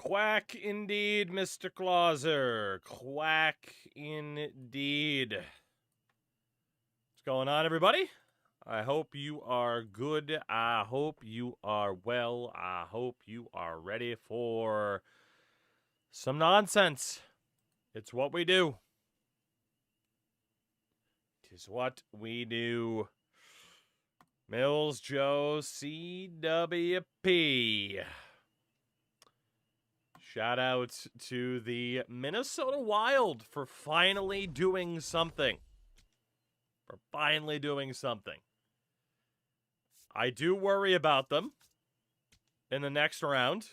Quack indeed, Mr. Clauser. Quack indeed. What's going on, everybody? I hope you are good. I hope you are well. I hope you are ready for some nonsense. It's what we do. Tis what we do. Mills Joe CWP. Shout out to the Minnesota Wild for finally doing something. I do worry about them in the next round.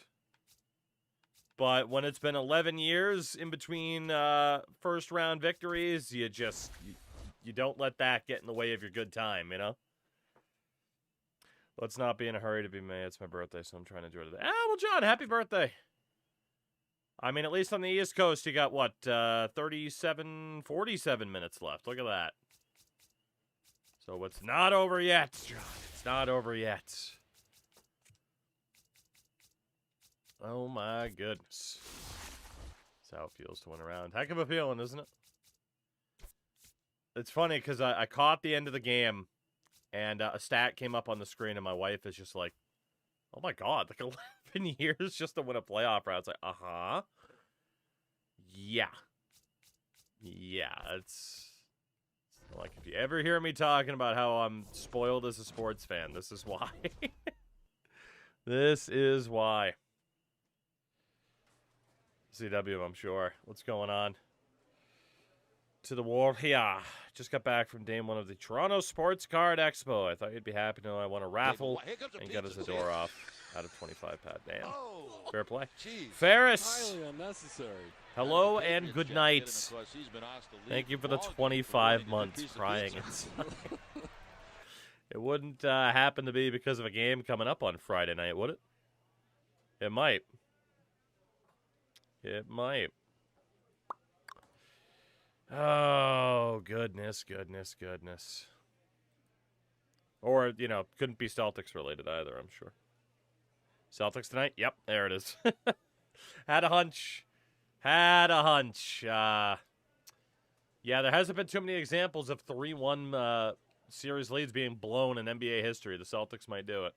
But when it's been 11 years in between first round victories, you don't let that get in the way of your good time, you know? Let's not be in a hurry to be May. It's my birthday, so I'm trying to enjoy it. Well, John, happy birthday. I mean, at least on the East Coast, you got, 47 minutes left. Look at that. So it's not over yet, John. It's not over yet. Oh, my goodness. That's how it feels to win a round. Heck of a feeling, isn't it? It's funny, because I caught the end of the game, and a stat came up on the screen, and my wife is just like, oh, my God, like 11 years just to win a playoff round. It's like, uh-huh. Yeah. Yeah, it's like, if you ever hear me talking about how I'm spoiled as a sports fan, this is why. This is why. CW, I'm sure. What's going on? To the war. Yeah. Just got back from day one of the Toronto Sports Card Expo. I thought you'd be happy to know I won a raffle and got his door off out of 25 pad. Damn. Fair play. Ferris. Highly unnecessary. Hello and good night. Thank you for the 25 months crying inside. It wouldn't happen to be because of a game coming up on Friday night, would it? It might. It might. Oh, goodness. Or, couldn't be Celtics related either, I'm sure. Celtics tonight? Yep, there it is. Had a hunch. Yeah, there hasn't been too many examples of 3-1 series leads being blown in NBA history. The Celtics might do it.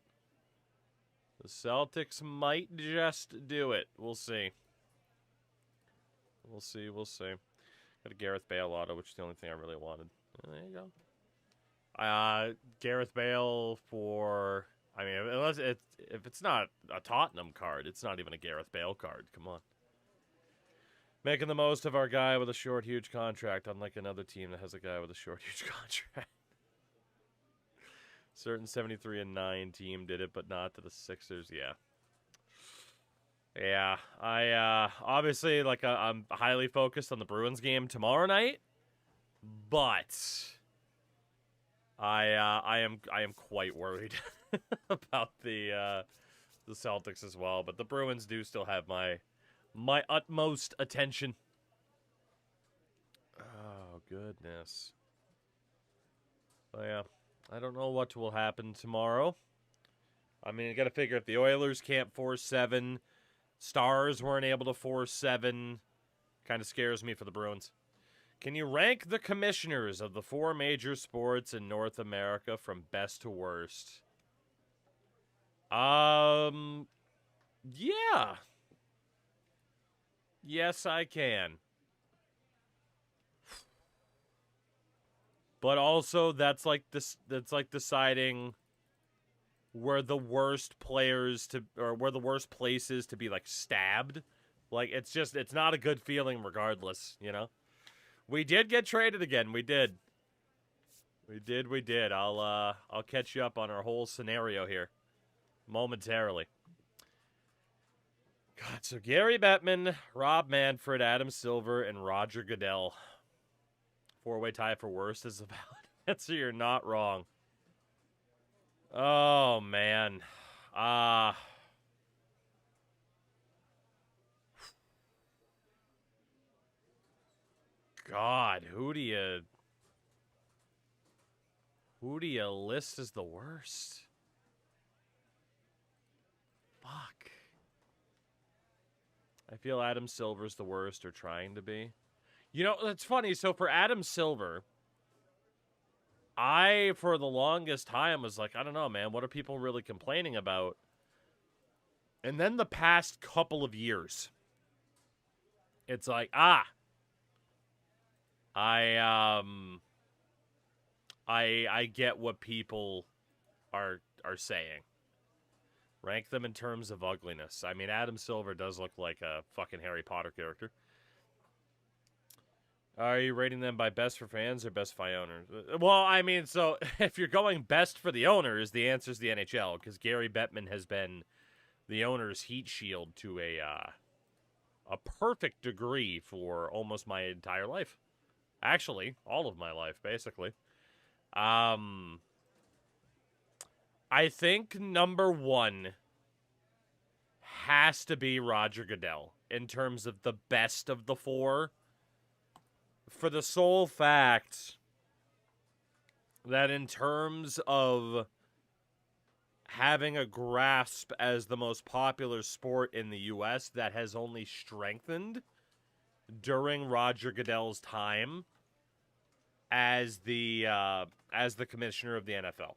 The Celtics might just do it. We'll see. We'll see. Got a Gareth Bale auto, which is the only thing I really wanted. There you go. Gareth Bale for... I mean, unless if it's not a Tottenham card, it's not even a Gareth Bale card. Come on. Making the most of our guy with a short, huge contract, unlike another team that has a guy with a short, huge contract. Certain 73-9 team did it, but not to the Sixers. Yeah. Yeah. I obviously I'm highly focused on the Bruins game tomorrow night, but I am quite worried about the Celtics as well. But the Bruins do still have my utmost attention. Oh, goodness. Oh, yeah. I don't know what will happen tomorrow. I mean, you got to figure if the Oilers can't force 7, Stars weren't able to force 7, kind of scares me for the Bruins. Can you rank the commissioners of the 4 major sports in North America from best to worst? Yeah. Yes, I can. But also, that's like deciding where the worst players where the worst places to be like stabbed. Like, it's not a good feeling regardless, you know? We did get traded again. We did. I'll catch you up on our whole scenario here momentarily. God, so Gary Bettman, Rob Manfred, Adam Silver, and Roger Goodell. 4-way tie for worst is a valid answer. You're not wrong. Oh, man. God, who do you list as the worst? Fuck. I feel Adam Silver's the worst, or trying to be. You know, it's funny. So for Adam Silver, I, for the longest time, was like, I don't know, man. What are people really complaining about? And then the past couple of years, it's like, I get what people are saying. Rank them in terms of ugliness. I mean, Adam Silver does look like a fucking Harry Potter character. Are you rating them by best for fans or best for owners? Well, I mean, so if you're going best for the owners, the answer is the NHL, because Gary Bettman has been the owner's heat shield to a perfect degree for almost my entire life. Actually, all of my life, basically. I think number one has to be Roger Goodell in terms of the best of the four. For the sole fact that in terms of having a grasp as the most popular sport in the U.S., that has only strengthened during Roger Goodell's time as the commissioner of the NFL,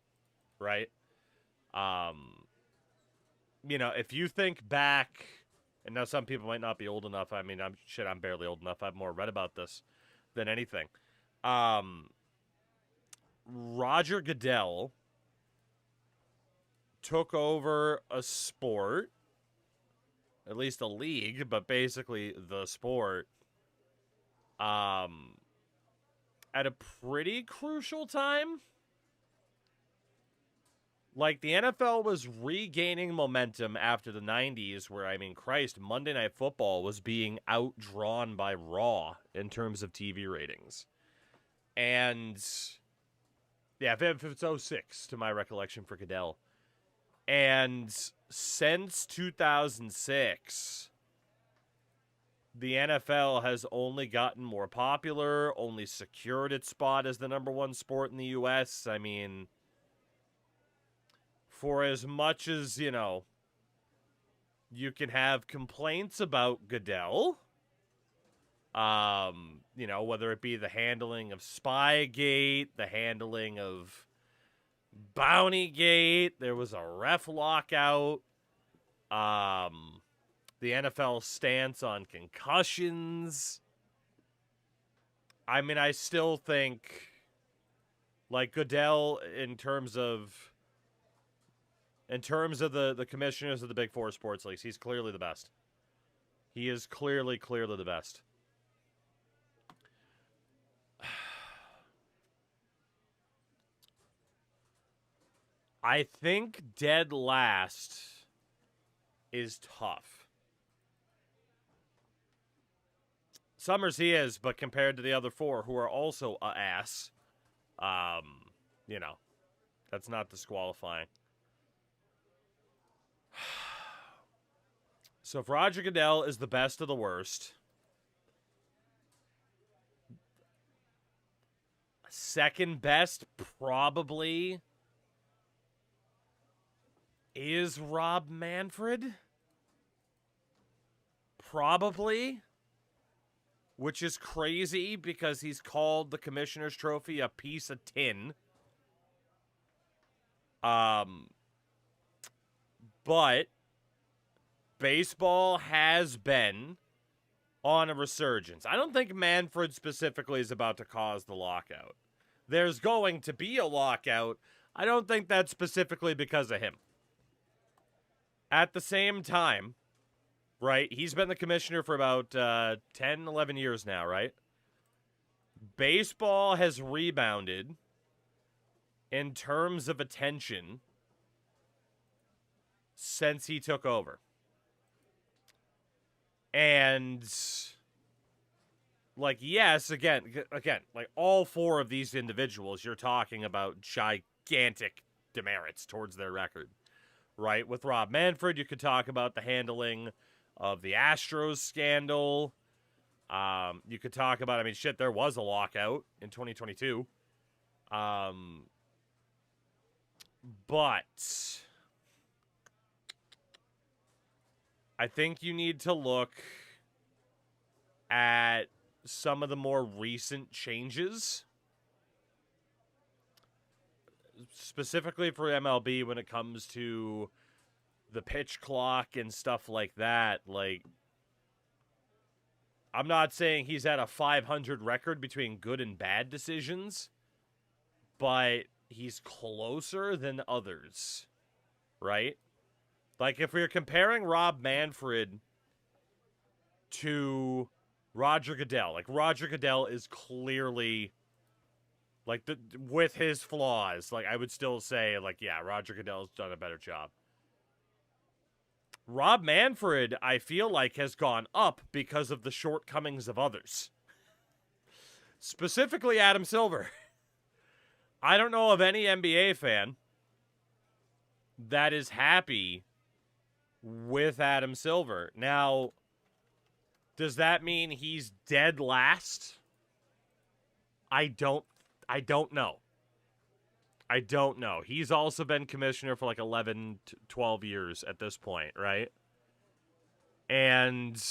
right? You know, if you think back, and now some people might not be old enough. I mean, I'm barely old enough. I've more read about this than anything. Roger Goodell took over a sport, at least a league, but basically the sport, at a pretty crucial time. Like, the NFL was regaining momentum after the 90s, where, I mean, Christ, Monday Night Football was being outdrawn by Raw in terms of TV ratings. And, yeah, if it's 06, to my recollection, for Goodell. And since 2006, the NFL has only gotten more popular, only secured its spot as the number one sport in the U.S. I mean, for as much as, you know, you can have complaints about Goodell, you know, whether it be the handling of Spygate, the handling of Bountygate, there was a ref lockout, the NFL stance on concussions. I mean, I still think, like, Goodell, in terms of the commissioners of the big four sports leagues, he's clearly the best. He is clearly the best. I think dead last is tough. Summers he is, but compared to the other four, who are also a ass, you know, that's not disqualifying. So if Roger Goodell is the best of the worst, second best probably is Rob Manfred. Probably. Which is crazy because he's called the Commissioner's Trophy a piece of tin. But baseball has been on a resurgence. I don't think Manfred specifically is about to cause the lockout. There's going to be a lockout. I don't think that's specifically because of him. At the same time, right, he's been the commissioner for about 10, 11 years now, right? Baseball has rebounded in terms of attention since he took over. And, like, yes, again, like, all four of these individuals, you're talking about gigantic demerits towards their record, right? With Rob Manfred, you could talk about the handling of the Astros scandal. You could talk about, I mean, shit, there was a lockout in 2022. But I think you need to look at some of the more recent changes, specifically for MLB when it comes to the pitch clock and stuff like that. Like, I'm not saying he's at a 500 record between good and bad decisions, but he's closer than others, right? Like, if we are comparing Rob Manfred to Roger Goodell, like, Roger Goodell is clearly, like, with his flaws, like, I would still say, like, yeah, Roger Goodell's done a better job. Rob Manfred, I feel like, has gone up because of the shortcomings of others. Specifically Adam Silver. I don't know of any NBA fan that is happy with Adam Silver. Now, does that mean he's dead last? I don't know. I don't know. He's also been commissioner for like 11 to 12 years at this point, right? And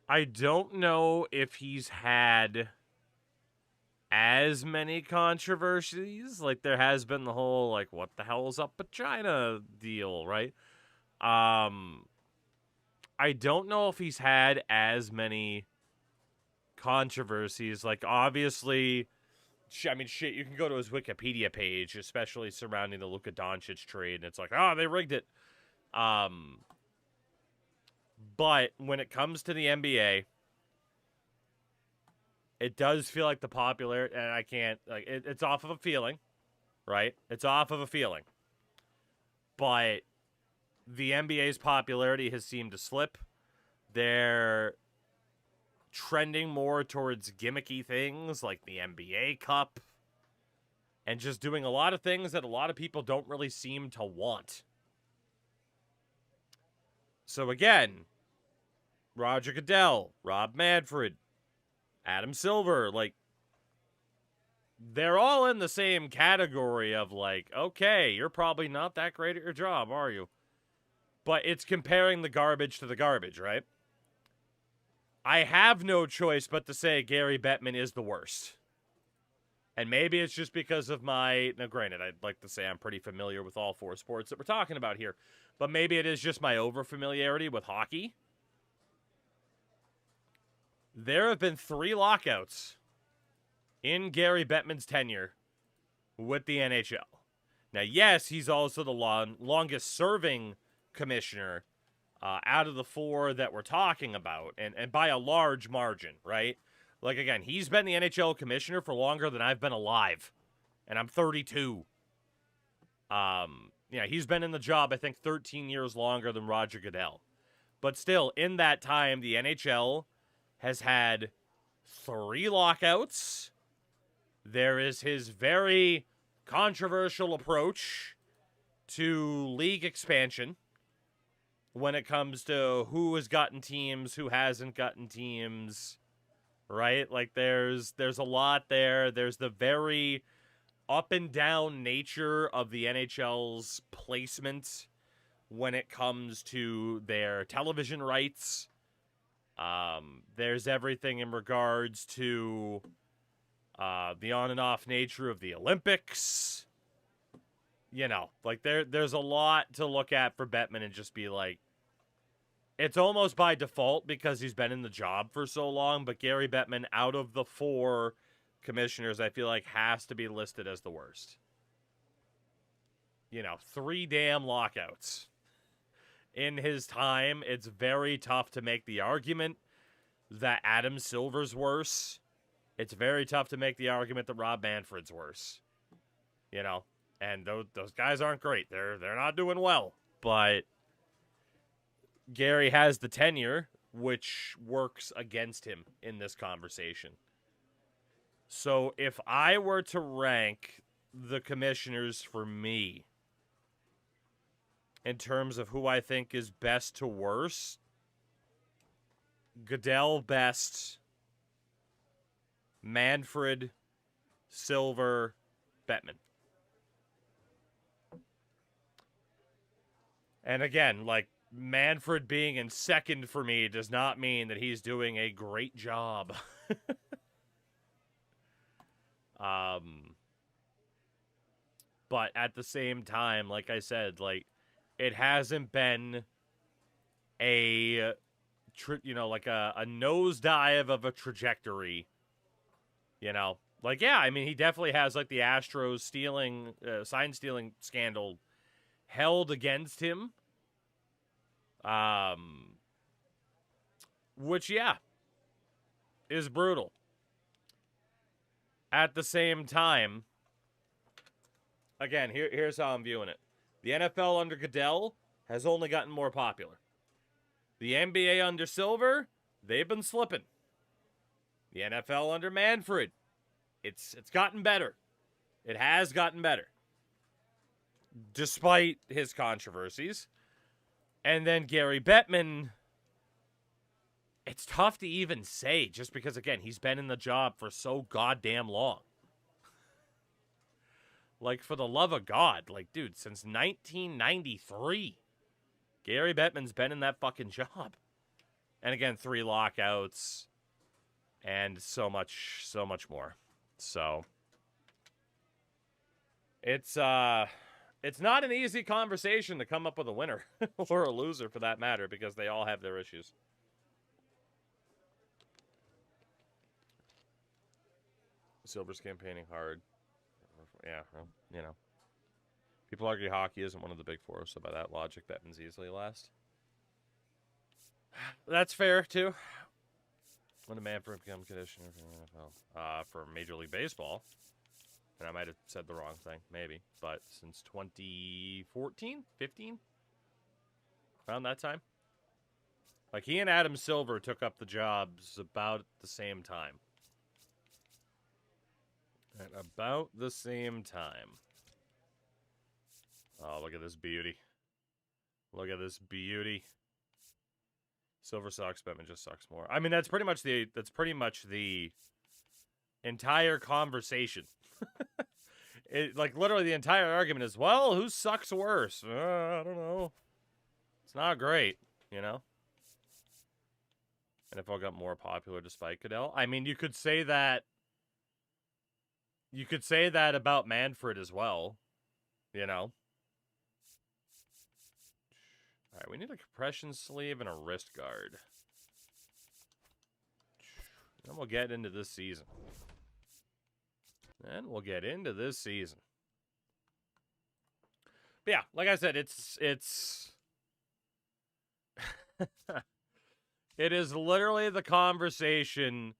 I don't know if he's had as many controversies. Like, there has been the whole, like, what the hell is up with China deal, right? I don't know if he's had as many controversies. Like, obviously, I mean, shit, you can go to his Wikipedia page, especially surrounding the Luka Doncic trade, and it's like, oh, they rigged it. But when it comes to the NBA, it does feel like the popularity, and I can't, like, it's off of a feeling, right? It's off of a feeling. But the NBA's popularity has seemed to slip. They're trending more towards gimmicky things like the NBA Cup and just doing a lot of things that a lot of people don't really seem to want. So again, Roger Goodell, Rob Manfred, Adam Silver, like, they're all in the same category of, like, okay, you're probably not that great at your job, are you? But it's comparing the garbage to the garbage, right? I have no choice but to say Gary Bettman is the worst. And maybe it's just because of my... Now, granted, I'd like to say I'm pretty familiar with all four sports that we're talking about here. But maybe it is just my over-familiarity with hockey. There have been 3 lockouts in Gary Bettman's tenure with the NHL. Now, yes, he's also the longest-serving commissioner out of the 4 that we're talking about, and by a large margin, right? Like, again, he's been the NHL commissioner for longer than I've been alive, and I'm 32. Yeah, he's been in the job, I think, 13 years longer than Roger Goodell. But still, in that time, the NHL has had 3 lockouts. There is his very controversial approach to league expansion when it comes to who has gotten teams, who hasn't gotten teams, right? Like, there's a lot there. There's the very up and down nature of the NHL's placement when it comes to their television rights. There's everything in regards to the on and off nature of the Olympics. You know, like, there's a lot to look at for Bettman and just be like, it's almost by default because he's been in the job for so long, but Gary Bettman, out of the 4 commissioners, I feel like has to be listed as the worst. You know, 3 damn lockouts in his time. It's very tough to make the argument that Adam Silver's worse. It's very tough to make the argument that Rob Manfred's worse. You know, and those guys aren't great. They're not doing well, but Gary has the tenure, which works against him in this conversation. So if I were to rank the commissioners for me in terms of who I think is best to worst, Goodell best, Manfred, Silver, Bettman. And again, like, Manfred being in second for me does not mean that he's doing a great job. But at the same time, like I said, like, it hasn't been a, like a nosedive of a trajectory, you know? Like, yeah, I mean, he definitely has, like, the Astros sign stealing scandal held against him. Which, yeah, is brutal. At the same time, again, here's how I'm viewing it. The NFL under Goodell has only gotten more popular. The NBA under Silver, they've been slipping. The NFL under Manfred, it's gotten better. It has gotten better. Despite his controversies. And then Gary Bettman, it's tough to even say just because, again, he's been in the job for so goddamn long. Like, for the love of God, like, dude, since 1993, Gary Bettman's been in that fucking job. And again, 3 lockouts and so much more. So, it's not an easy conversation to come up with a winner or a loser for that matter, because they all have their issues. Silver's campaigning hard. Yeah, well, you know. People argue hockey isn't one of the big four, so by that logic, Bettman's easily last. That's fair, too. When a Manfred become conditioner for the NFL. For Major League Baseball, and I might have said the wrong thing, maybe, but since 2014, 15, around that time. Like, he and Adam Silver took up the jobs about the same time. At about the same time. Oh, look at this beauty. Look at this beauty. Silver sucks, Bettman just sucks more. I mean, that's pretty much the entire conversation. Like, literally the entire argument is, well, who sucks worse? I don't know. It's not great, you know? NFL got more popular despite Goodell. I mean, you could say that about Manfred as well, you know? All right, we need a compression sleeve and a wrist guard. Then we'll get into this season. But yeah, like I said, it's it is literally the conversation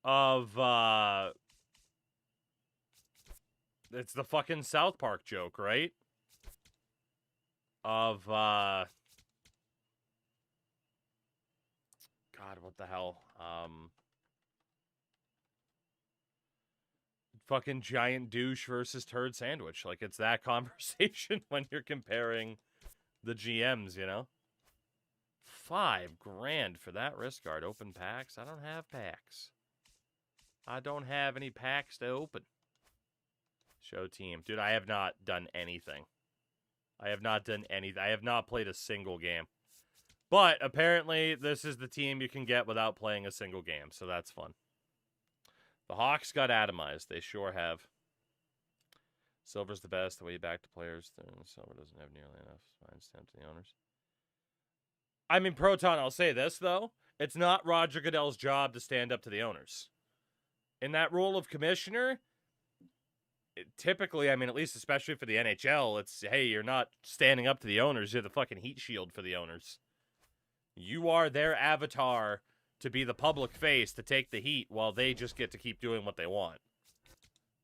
of it's the fucking South Park joke, right? Of God, what the hell? Fucking giant douche versus turd sandwich. Like, it's that conversation when you're comparing the GMs, you know? $5,000 for that wrist guard. Open packs? I don't have packs. I don't have any packs to open. Show team. Dude, I have not done anything. I have not played a single game. But apparently, this is the team you can get without playing a single game, so that's fun. The Hawks got atomized. They sure have. Silver's the best. The way back to players. Silver doesn't have nearly enough spine stamp to the owners. I mean, Proton, I'll say this, though. It's not Roger Goodell's job to stand up to the owners. In that role of commissioner, typically, I mean, at least especially for the NHL, it's, hey, you're not standing up to the owners. You're the fucking heat shield for the owners. You are their avatar to be the public face to take the heat while they just get to keep doing what they want.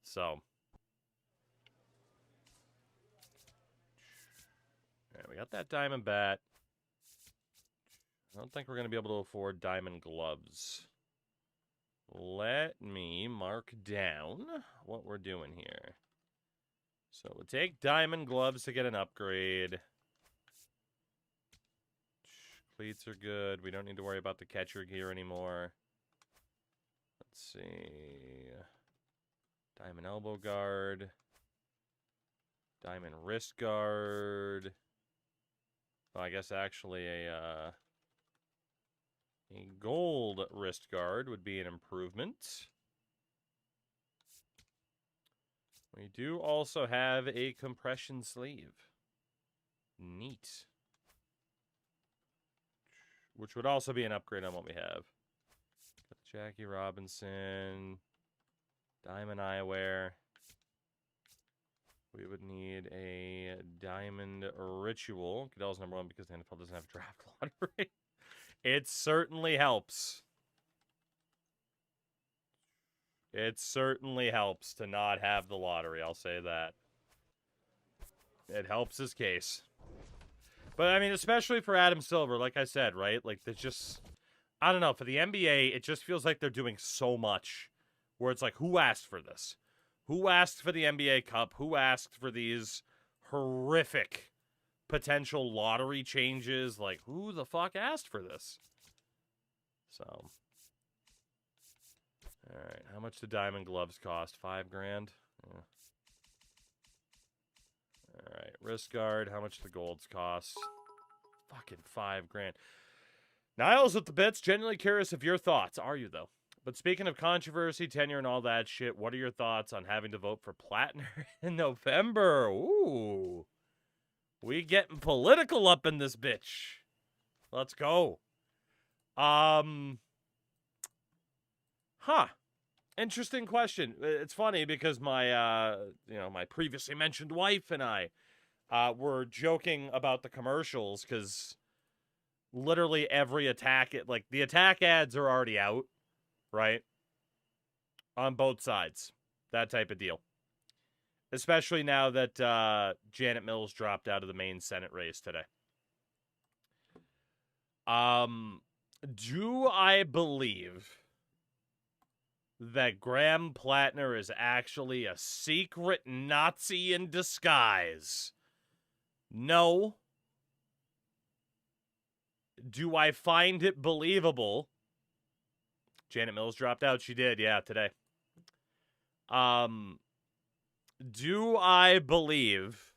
So. All right, we got that diamond bat. I don't think we're going to be able to afford diamond gloves. Let me mark down what we're doing here. So we'll take diamond gloves to get an upgrade. Cleats are good. We don't need to worry about the catcher gear anymore. Let's see. Diamond elbow guard. Diamond wrist guard. Well, I guess actually a gold wrist guard would be an improvement. We do also have a compression sleeve. Neat. Which would also be an upgrade on what we have. Got Jackie Robinson, Diamond Eyewear. We would need a Diamond Ritual. Goodell's number 1 because the NFL doesn't have a draft lottery. It certainly helps. It certainly helps to not have the lottery, I'll say that. It helps his case. But, I mean, especially for Adam Silver, like I said, right? Like, there's just... I don't know. For the NBA, it just feels like they're doing so much. Where it's like, who asked for this? Who asked for the NBA Cup? Who asked for these horrific potential lottery changes? Like, who the fuck asked for this? So... Alright, how much do diamond gloves cost? $5 grand? Yeah. Alright, wrist guard, how much do the golds cost? Fucking $5 grand. Niles with the bits, genuinely curious of your thoughts. Are you, though? But speaking of controversy, tenure, and all that shit, what are your thoughts on having to vote for Plattner in November? Ooh. We getting political up in this bitch. Let's go. Interesting question. It's funny because my, my previously mentioned wife and I were joking about the commercials because literally every attack, the attack ads are already out, right? On both sides. That type of deal. Especially now that Janet Mills dropped out of the main Senate race today. Do I believe that Graham Plattner is actually a secret Nazi in disguise? No. Do I find it believable? Janet Mills dropped out. She did, yeah, today. Do I believe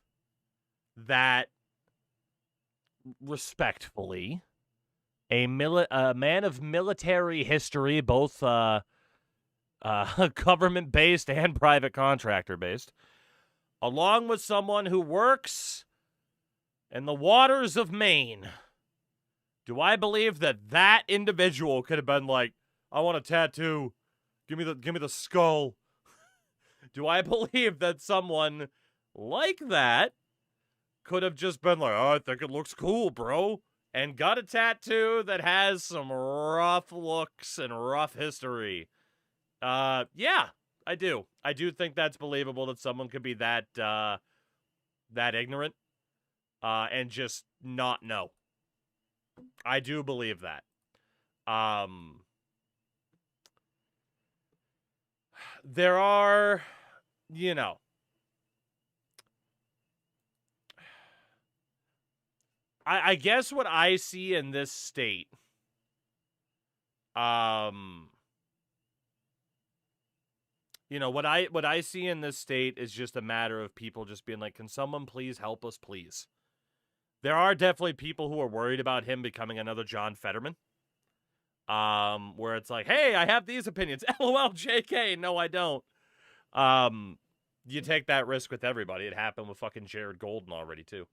that, respectfully, a man of military history, both government-based and private contractor-based, along with someone who works in the waters of Maine, do I believe that that individual could have been like, I want a tattoo, give me the skull? Do I believe that someone like that could have just been like, oh, I think it looks cool, bro, and got a tattoo that has some rough looks and rough history? Yeah, I do. I do think that's believable that someone could be that ignorant, and just not know. I do believe that. There are, I guess what I see in this state, what I see in this state is just a matter of people just being like, can someone please help us, please? There are definitely people who are worried about him becoming another John Fetterman. Where it's like, hey, I have these opinions. LOL, JK. No, I don't. You take that risk with everybody. It happened with fucking Jared Golden already, too.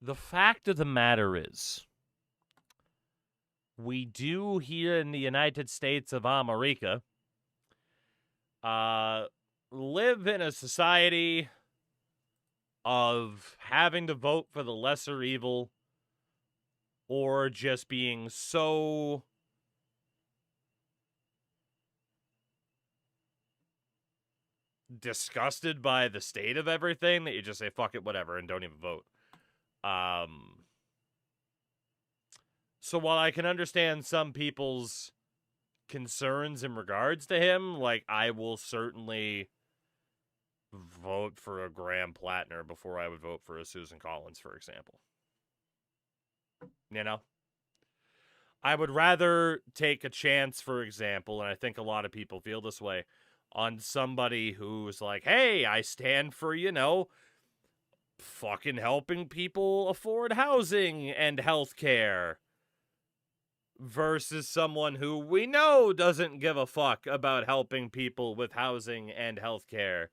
The fact of the matter is, we do here in the United States of America live in a society of having to vote for the lesser evil, or just being so disgusted by the state of everything that you just say, fuck it, whatever, and don't even vote. So while I can understand some people's concerns in regards to him, like, I will certainly vote for a Graham Plattner before I would vote for a Susan Collins, for example. I would rather take a chance, for example, and I think a lot of people feel this way, on somebody who's like, hey, I stand for, fucking helping people afford housing and healthcare, versus someone who we know doesn't give a fuck about helping people with housing and healthcare.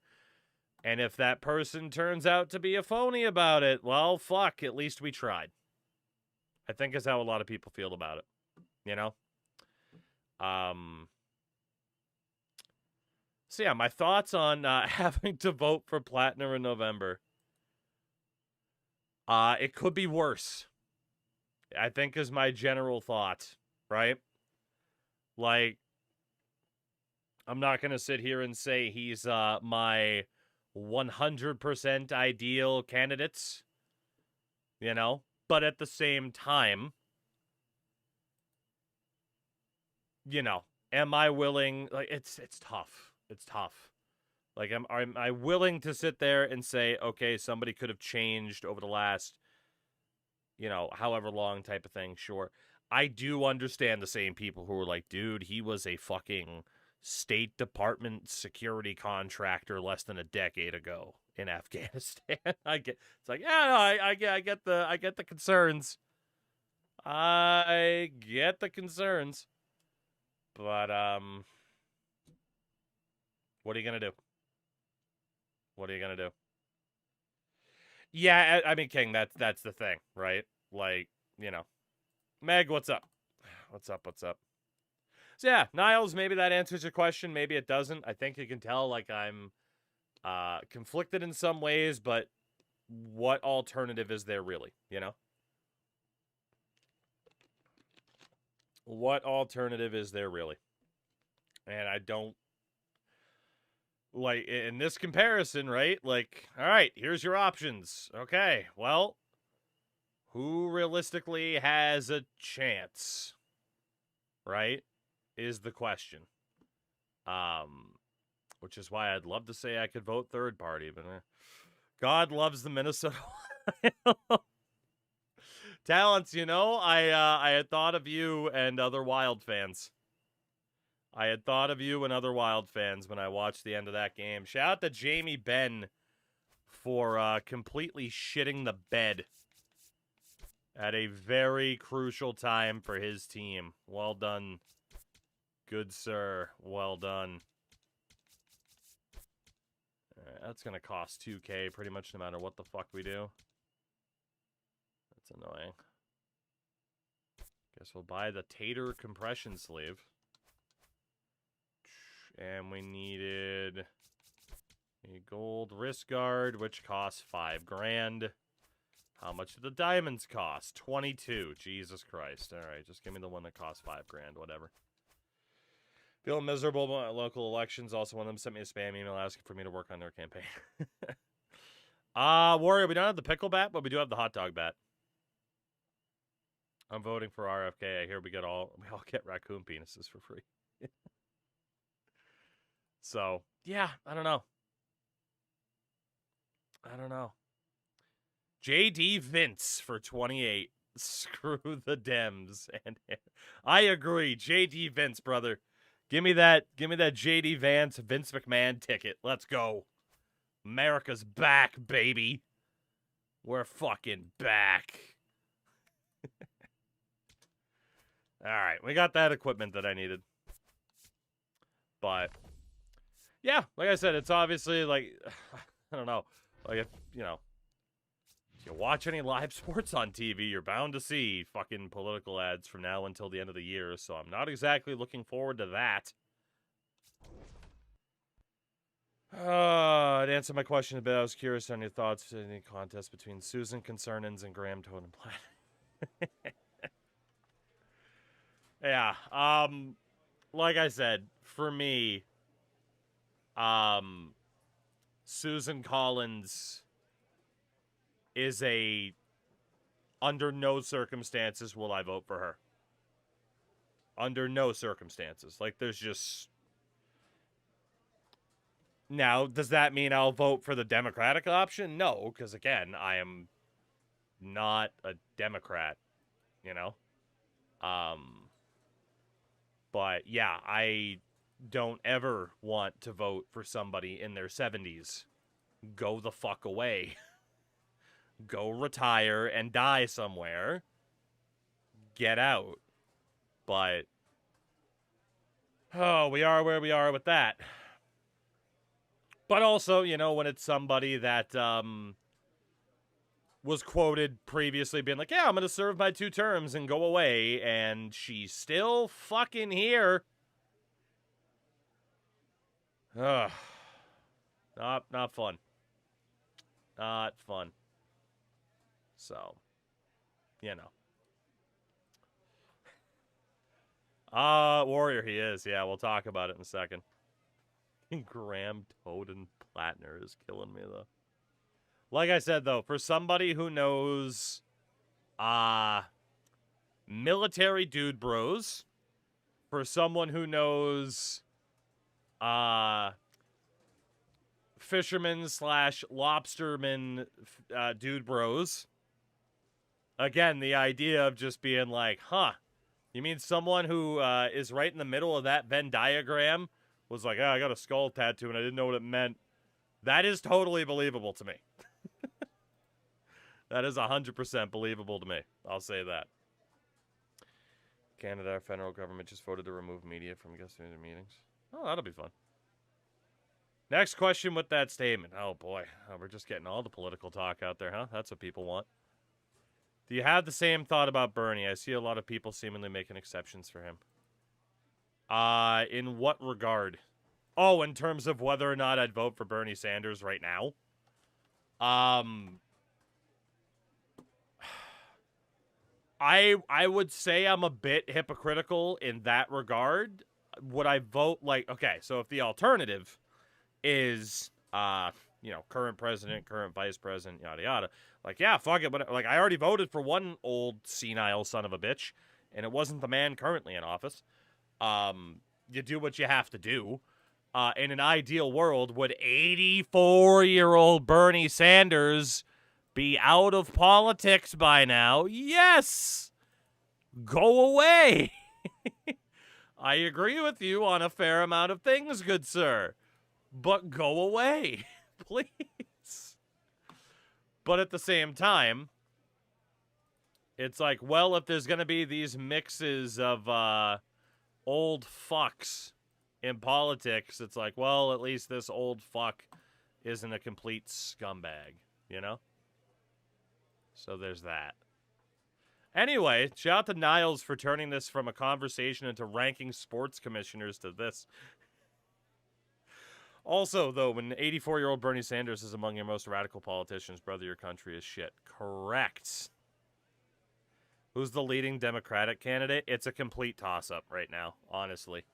And if that person turns out to be a phony about it, well, fuck, at least we tried. I think is how a lot of people feel about it, So yeah, my thoughts on having to vote for Platinum in November. It could be worse, I think, is my general thought, right? Like, I'm not going to sit here and say he's my 100% ideal candidates, but at the same time, am I willing? Like, it's tough. It's tough. Like, am I willing to sit there and say, okay, somebody could have changed over the last, however long type of thing? Sure. I do understand the same people who are like, dude, he was a fucking State Department security contractor less than a decade ago in Afghanistan. It's like, yeah, no, I get the concerns. I get the concerns. But what are you gonna do? What are you gonna do? Yeah, I mean, King, that's the thing, right? Like, Meg, what's up? What's up? So yeah, Niles, maybe that answers your question. Maybe it doesn't. I think you can tell, like, I'm conflicted in some ways, but what alternative is there really, What alternative is there really? And I don't, like, in this comparison, right? Like, all right, here's your options. Okay, well, who realistically has a chance, right, is the question. Which is why I'd love to say I could vote third party, but God loves the Minnesota Talents, I had thought of you and other Wild fans. I had thought of you and other Wild fans when I watched the end of that game. Shout out to Jamie Benn for completely shitting the bed at a very crucial time for his team. Well done, good sir. Well done. That's going to cost 2K pretty much no matter what the fuck we do. That's annoying. Guess we'll buy the Tater compression sleeve. And we needed a gold wrist guard, which costs $5,000. How much do the diamonds cost? 22. Jesus Christ. All right, just give me the one that costs $5,000, whatever. Feeling miserable about local elections. Also, one of them sent me a spam email asking for me to work on their campaign. Warrior, we don't have the pickle bat, but we do have the hot dog bat. I'm voting for RFK. I hear we all get raccoon penises for free. So, yeah, I don't know. JD Vince for 28. Screw the Dems. And I agree. JD Vince, brother. Give me that JD Vance Vince McMahon ticket. Let's go. America's back, baby. We're fucking back. All right, we got that equipment that I needed. But yeah, like I said, it's obviously like I don't know. Like if you watch any live sports on TV, you're bound to see fucking political ads from now until the end of the year, so I'm not exactly looking forward to that. To answer my question a bit, I was curious on your thoughts in the contest between Susan Concernins and Graham Totem Platt. Yeah, like I said, for me, Susan Collins is under no circumstances will I vote for her. Under no circumstances. Like, there's just... Now, does that mean I'll vote for the Democratic option? No, because, again, I am not a Democrat, But, yeah, I don't ever want to vote for somebody in their 70s. Go the fuck away. Go retire and die somewhere. Get out. But, oh, we are where we are with that. But also, you know, when it's somebody that was quoted previously being like, yeah, I'm going to serve my 2 terms and go away, and she's still fucking here. Ugh. Not fun. Not fun. So, you know. Warrior he is. Yeah, we'll talk about it in a second. Graham Toden Plattner is killing me, though. Like I said, though, for somebody who knows military dude bros, for someone who knows fishermen / lobstermen dude bros, again, the idea of just being like, huh, you mean someone who is right in the middle of that Venn diagram was like, oh, I got a skull tattoo and I didn't know what it meant. That is totally believable to me. That is 100% believable to me. I'll say that. Canada, our federal government just voted to remove media from guest meetings. Oh, that'll be fun. Next question with that statement. Oh, boy. Oh, we're just getting all the political talk out there, huh? That's what people want. Do you have the same thought about Bernie? I see a lot of people seemingly making exceptions for him. In what regard? Oh, in terms of whether or not I'd vote for Bernie Sanders right now? I would say I'm a bit hypocritical in that regard. Would I vote like, okay, so if the alternative is, you know, current president, current vice president, yada, yada. Like, yeah, fuck it. But, like, I already voted for one old senile son of a bitch, and it wasn't the man currently in office. You do what you have to do. In an ideal world, would 84-year-old Bernie Sanders be out of politics by now? Yes! Go away! I agree with you on a fair amount of things, good sir. But go away, please. But at the same time, it's like, well, if there's going to be these mixes of old fucks in politics, it's like, well, at least this old fuck isn't a complete scumbag, you know? So there's that. Anyway, shout out to Niles for turning this from a conversation into ranking sports commissioners to this. Also, though, when 84-year-old Bernie Sanders is among your most radical politicians, brother, your country is shit. Correct. Who's the leading Democratic candidate? It's a complete toss-up right now, honestly.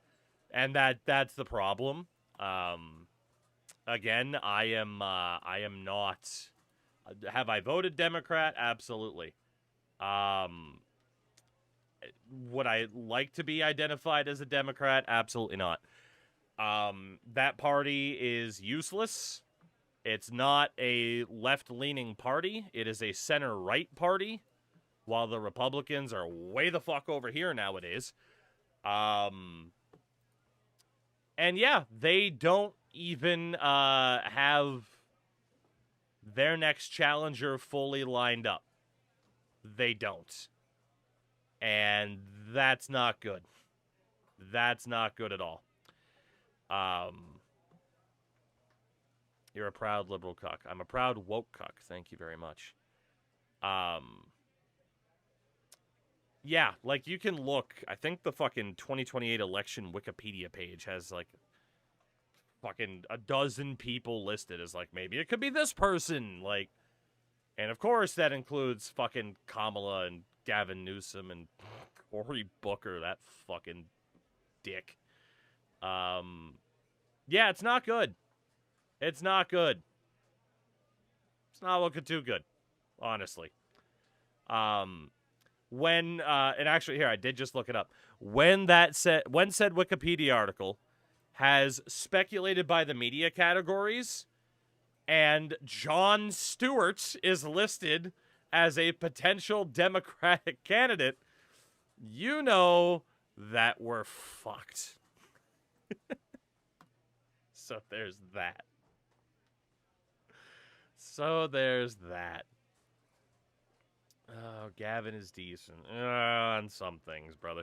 And that's the problem. Again, I am not... Have I voted Democrat? Absolutely. Would I like to be identified as a Democrat? Absolutely not. That party is useless. It's not a left-leaning party. It is a center-right party, while the Republicans are way the fuck over here nowadays. And yeah, they don't even have their next challenger fully lined up. They don't. And that's not good. That's not good at all. You're a proud liberal cuck. I'm a proud woke cuck. Thank you very much. Yeah, like you can look. I think the fucking 2028 election Wikipedia page has like fucking a dozen people listed as like, maybe it could be this person. Like, and of course that includes fucking Kamala and Gavin Newsom and Cory Booker, that fucking dick. Yeah, it's not good. It's not good. It's not looking too good, honestly. When and actually here I did just look it up. When said Wikipedia article has speculated by the media categories, and Jon Stewart is listed as a potential Democratic candidate, you know that we're fucked. So there's that. So there's that. Oh, Gavin is decent. On some things, brother.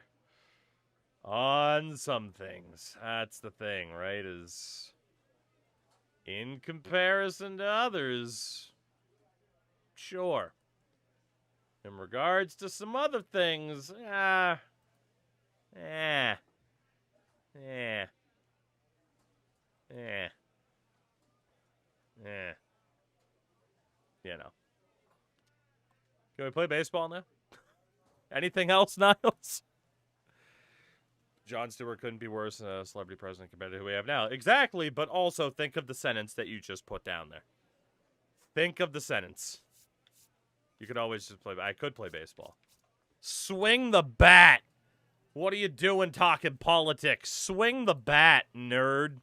On some things. That's the thing, right? Is in comparison to others, sure. In regards to some other things, eh. You know. Can we play baseball now? Anything else, Niles? Jon Stewart couldn't be worse than a celebrity president compared to who we have now. Exactly, but also think of the sentence that you just put down there. Think of the sentence. You could always just play. I could play baseball. Swing the bat. What are you doing talking politics? Swing the bat, nerd.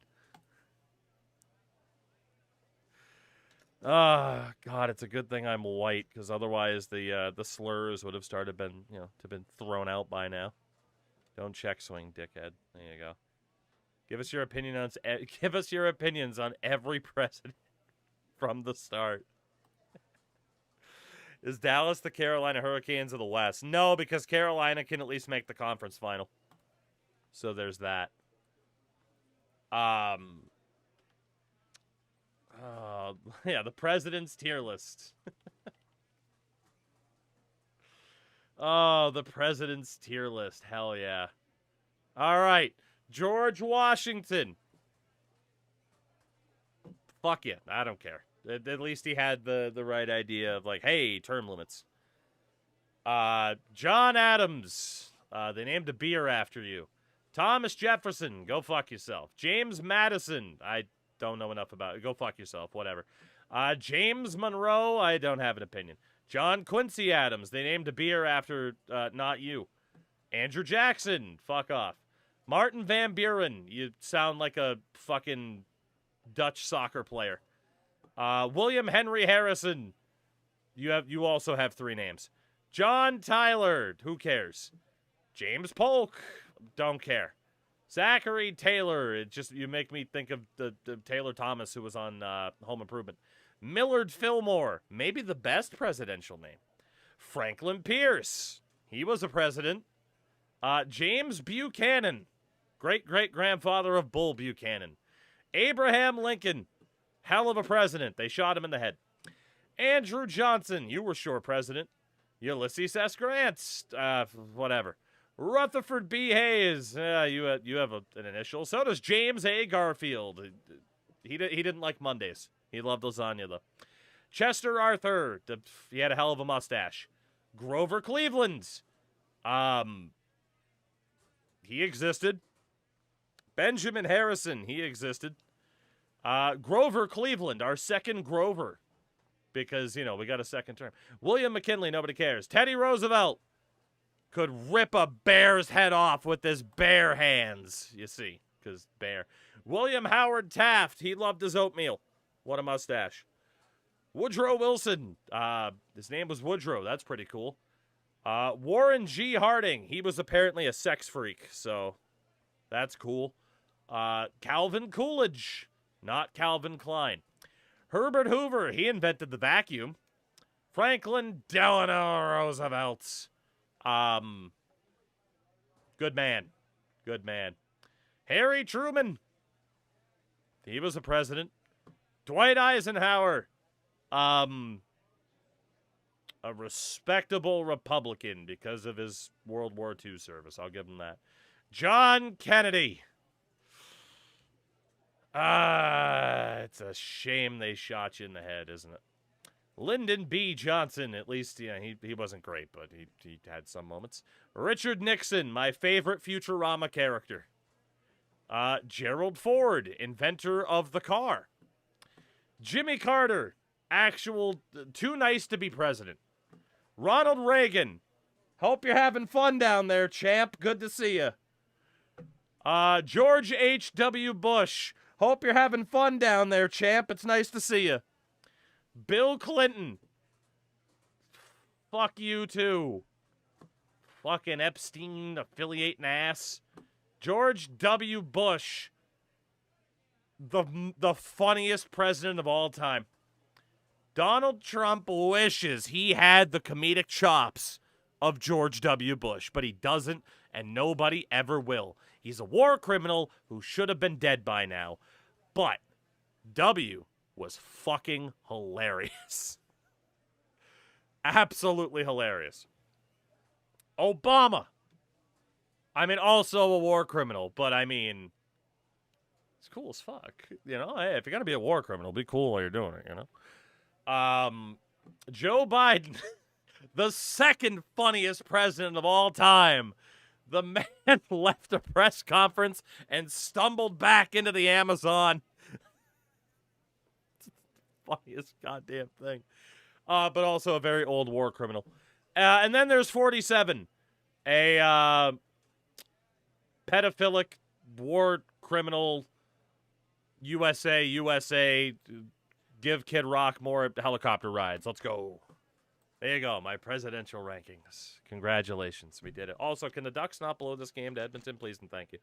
Ah, God, it's a good thing I'm white, because otherwise the slurs would have been thrown out by now. Don't check swing, dickhead. There you go. Give us your opinions on every president from the start. Is Dallas the Carolina Hurricanes of the West? No, because Carolina can at least make the conference final. So there's that. Yeah, the president's tier list. Oh, the president's tier list. Hell yeah. All right. George Washington. Fuck yeah. I don't care. At least he had the right idea of, like, hey, term limits. John Adams. They named a beer after you. Thomas Jefferson. Go fuck yourself. James Madison. I don't know enough about it. Go fuck yourself. Whatever. James Monroe. I don't have an opinion. John Quincy Adams. They named a beer after not you. Andrew Jackson. Fuck off. Martin Van Buren. You sound like a fucking Dutch soccer player. William Henry Harrison. You also have 3 names. John Tyler. Who cares? James Polk. Don't care. Zachary Taylor. You make me think of the Taylor Thomas who was on Home Improvement. Millard Fillmore. Maybe the best presidential name. Franklin Pierce. He was a president. James Buchanan. Great-great-grandfather of Bull Buchanan. Abraham Lincoln. Hell of a president. They shot him in the head. Andrew Johnson. You were sure president. Ulysses S. Grant. Whatever. Rutherford B. Hayes. You have an initial. So does James A. Garfield. He didn't like Mondays. He loved lasagna, though. Chester Arthur. He had a hell of a mustache. Grover Cleveland. He existed. Benjamin Harrison. He existed. Grover Cleveland. Our second Grover. Because, we got a second term. William McKinley. Nobody cares. Teddy Roosevelt. Could rip a bear's head off with his bare hands, you see, because bear. William Howard Taft, he loved his oatmeal. What a mustache. Woodrow Wilson, his name was Woodrow, that's pretty cool. Warren G. Harding, he was apparently a sex freak, so that's cool. Calvin Coolidge, not Calvin Klein. Herbert Hoover, he invented the vacuum. Franklin Delano Roosevelt. Good man. Good man. Harry Truman. He was a president. Dwight Eisenhower. A respectable Republican because of his World War II service. I'll give him that. John Kennedy. It's a shame they shot you in the head, isn't it? Lyndon B. Johnson, at least, he wasn't great, but he had some moments. Richard Nixon, my favorite Futurama character. Gerald Ford, inventor of the car. Jimmy Carter, too nice to be president. Ronald Reagan, hope you're having fun down there, champ. Good to see you. George H.W. Bush, hope you're having fun down there, champ. It's nice to see you. Bill Clinton. Fuck you, too. Fucking Epstein affiliating ass. George W. Bush. the funniest president of all time. Donald Trump wishes he had the comedic chops of George W. Bush, but he doesn't, and nobody ever will. He's a war criminal who should have been dead by now. But W was fucking hilarious. Absolutely hilarious. Obama. I mean, also a war criminal, but I mean, it's cool as fuck. You know, hey, if you're going to be a war criminal, be cool while you're doing it, you know? Joe Biden, the second funniest president of all time. The man left a press conference and stumbled back into the Amazon. It's the funniest goddamn thing. But also a very old war criminal. And then there's 47, a pedophilic war criminal. USA, give Kid Rock more helicopter rides. Let's go. There you go, my presidential rankings. Congratulations, we did it. Also, can the Ducks not blow this game to Edmonton, please and thank you?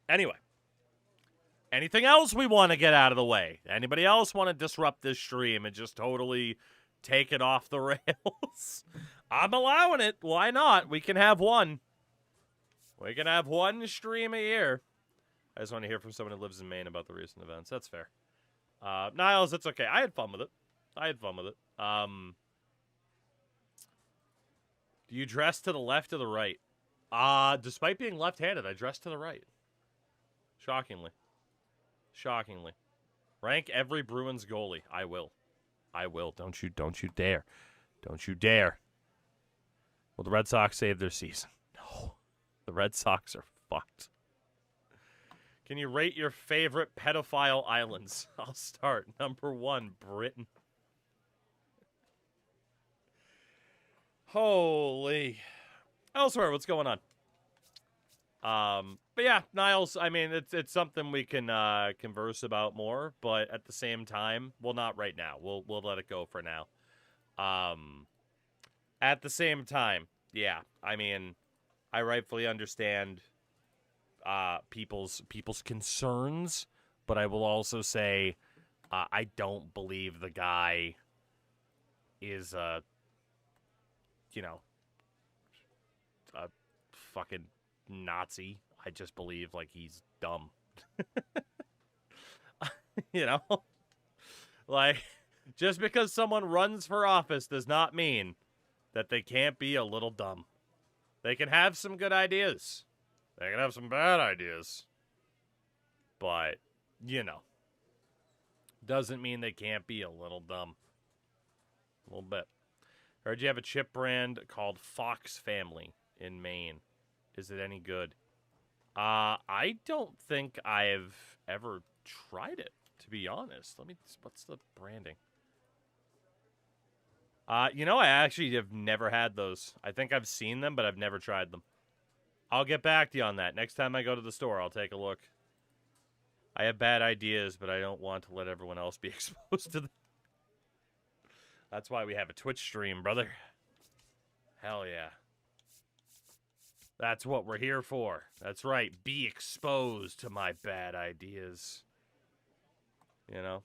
Anyway. Anything else we want to get out of the way? Anybody else want to disrupt this stream and just totally take it off the rails? I'm allowing it. Why not? We can have one. We can have one stream a year. I just want to hear from someone who lives in Maine about the recent events. That's fair. Niles, it's okay. I had fun with it. Do you dress to the left or the right? Despite being left-handed, I dress to the right. Shockingly. Rank every Bruins goalie. I will. Don't you dare. Don't you dare. Will the Red Sox save their season? No. The Red Sox are fucked. Can you rate your favorite pedophile islands? I'll start. Number 1, Britain. Holy. Elsewhere, what's going on? But yeah, Niles, I mean, it's something we can converse about more, but at the same time, well, not right now. We'll let it go for now. At the same time, yeah, I mean, I rightfully understand people's concerns, but I will also say I don't believe the guy is a fucking Nazi. I just believe like he's dumb. Like just because someone runs for office does not mean that they can't be a little dumb. They can have some good ideas. They can have some bad ideas. But, doesn't mean they can't be a little dumb. A little bit. Heard you have a chip brand called Fox Family in Maine. Is it any good? I don't think I've ever tried it, to be honest. What's the branding? I actually have never had those. I think I've seen them, but I've never tried them. I'll get back to you on that. Next time I go to the store, I'll take a look. I have bad ideas, but I don't want to let everyone else be exposed to them. That's why we have a Twitch stream, brother. Hell yeah. That's what we're here for. That's right. Be exposed to my bad ideas. How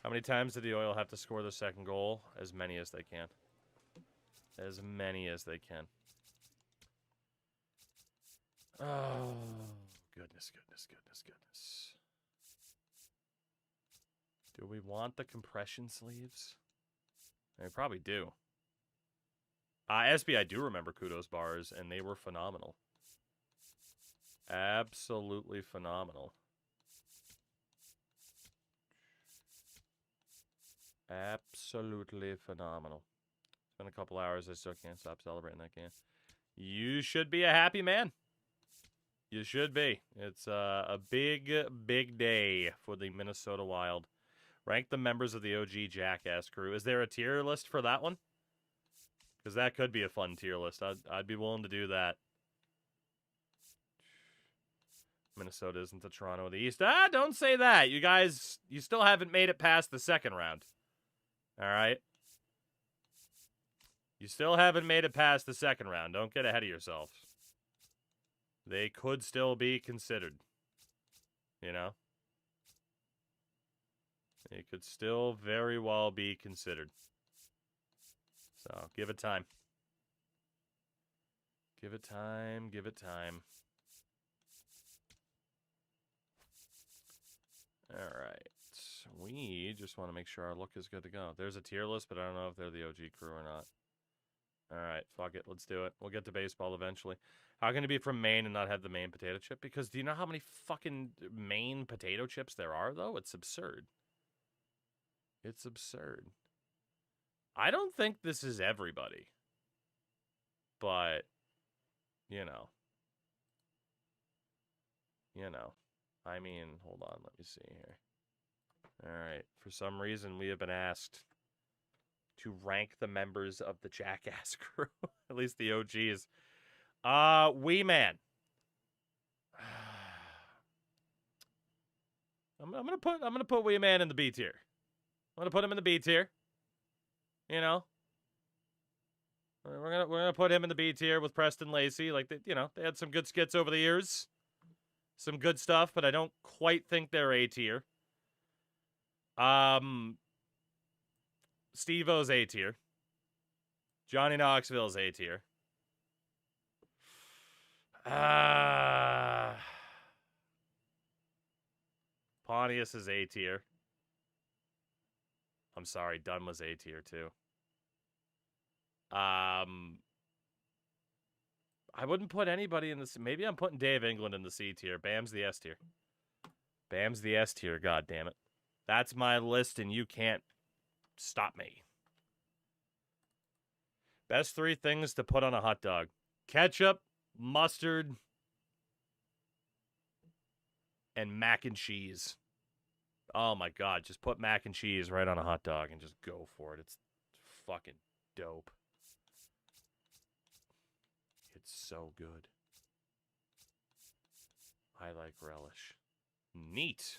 many times did the Oil have to score the second goal? As many as they can. As many as they can. Oh, goodness. Do we want the compression sleeves? We probably do. SB, I do remember Kudos bars, and they were phenomenal. Absolutely phenomenal. Absolutely phenomenal. It's been a couple hours. I still can't stop celebrating that game. You should be a happy man. You should be. It's a big, big day for the Minnesota Wild. Rank the members of the OG Jackass crew. Is there a tier list for that one? Because that could be a fun tier list. I'd be willing to do that. Minnesota isn't the Toronto of the East. Don't say that. You guys, you still haven't made it past the second round. All right? You still haven't made it past the second round. Don't get ahead of yourself. They could still be considered. You know? They could still very well be considered. So, give it time. Give it time, give it time. Alright. We just want to make sure our look is good to go. There's a tier list, but I don't know if they're the OG crew or not. Alright, fuck it. Let's do it. We'll get to baseball eventually. How can it be from Maine and not have the Maine potato chip? Because do you know how many fucking Maine potato chips there are, though? It's absurd. It's absurd. I don't think this is everybody. But, you know. You know. I mean, hold on. Let me see here. Alright. For some reason, we have been asked to rank the members of the Jackass crew. At least the OGs. Wee Man. I'm gonna put Wee Man in the B tier. I'm gonna put him in the B tier. You know, we're gonna put him in the B tier with Preston Lacey. Like they had some good skits over the years, some good stuff, but I don't quite think they're A tier. Steve-O's A tier. Johnny Knoxville's A tier. Pontius is A tier. I'm sorry, Dunn was A tier too. I wouldn't put anybody in the C. Maybe I'm putting Dave England in the C tier. Bam's the S tier. Bam's the S tier, god damn it. That's my list and you can't stop me. Best 3 things to put on a hot dog. Ketchup, mustard, and mac and cheese. Oh my god, just put mac and cheese right on a hot dog and just go for it. It's fucking dope. It's so good. I like relish. Neat.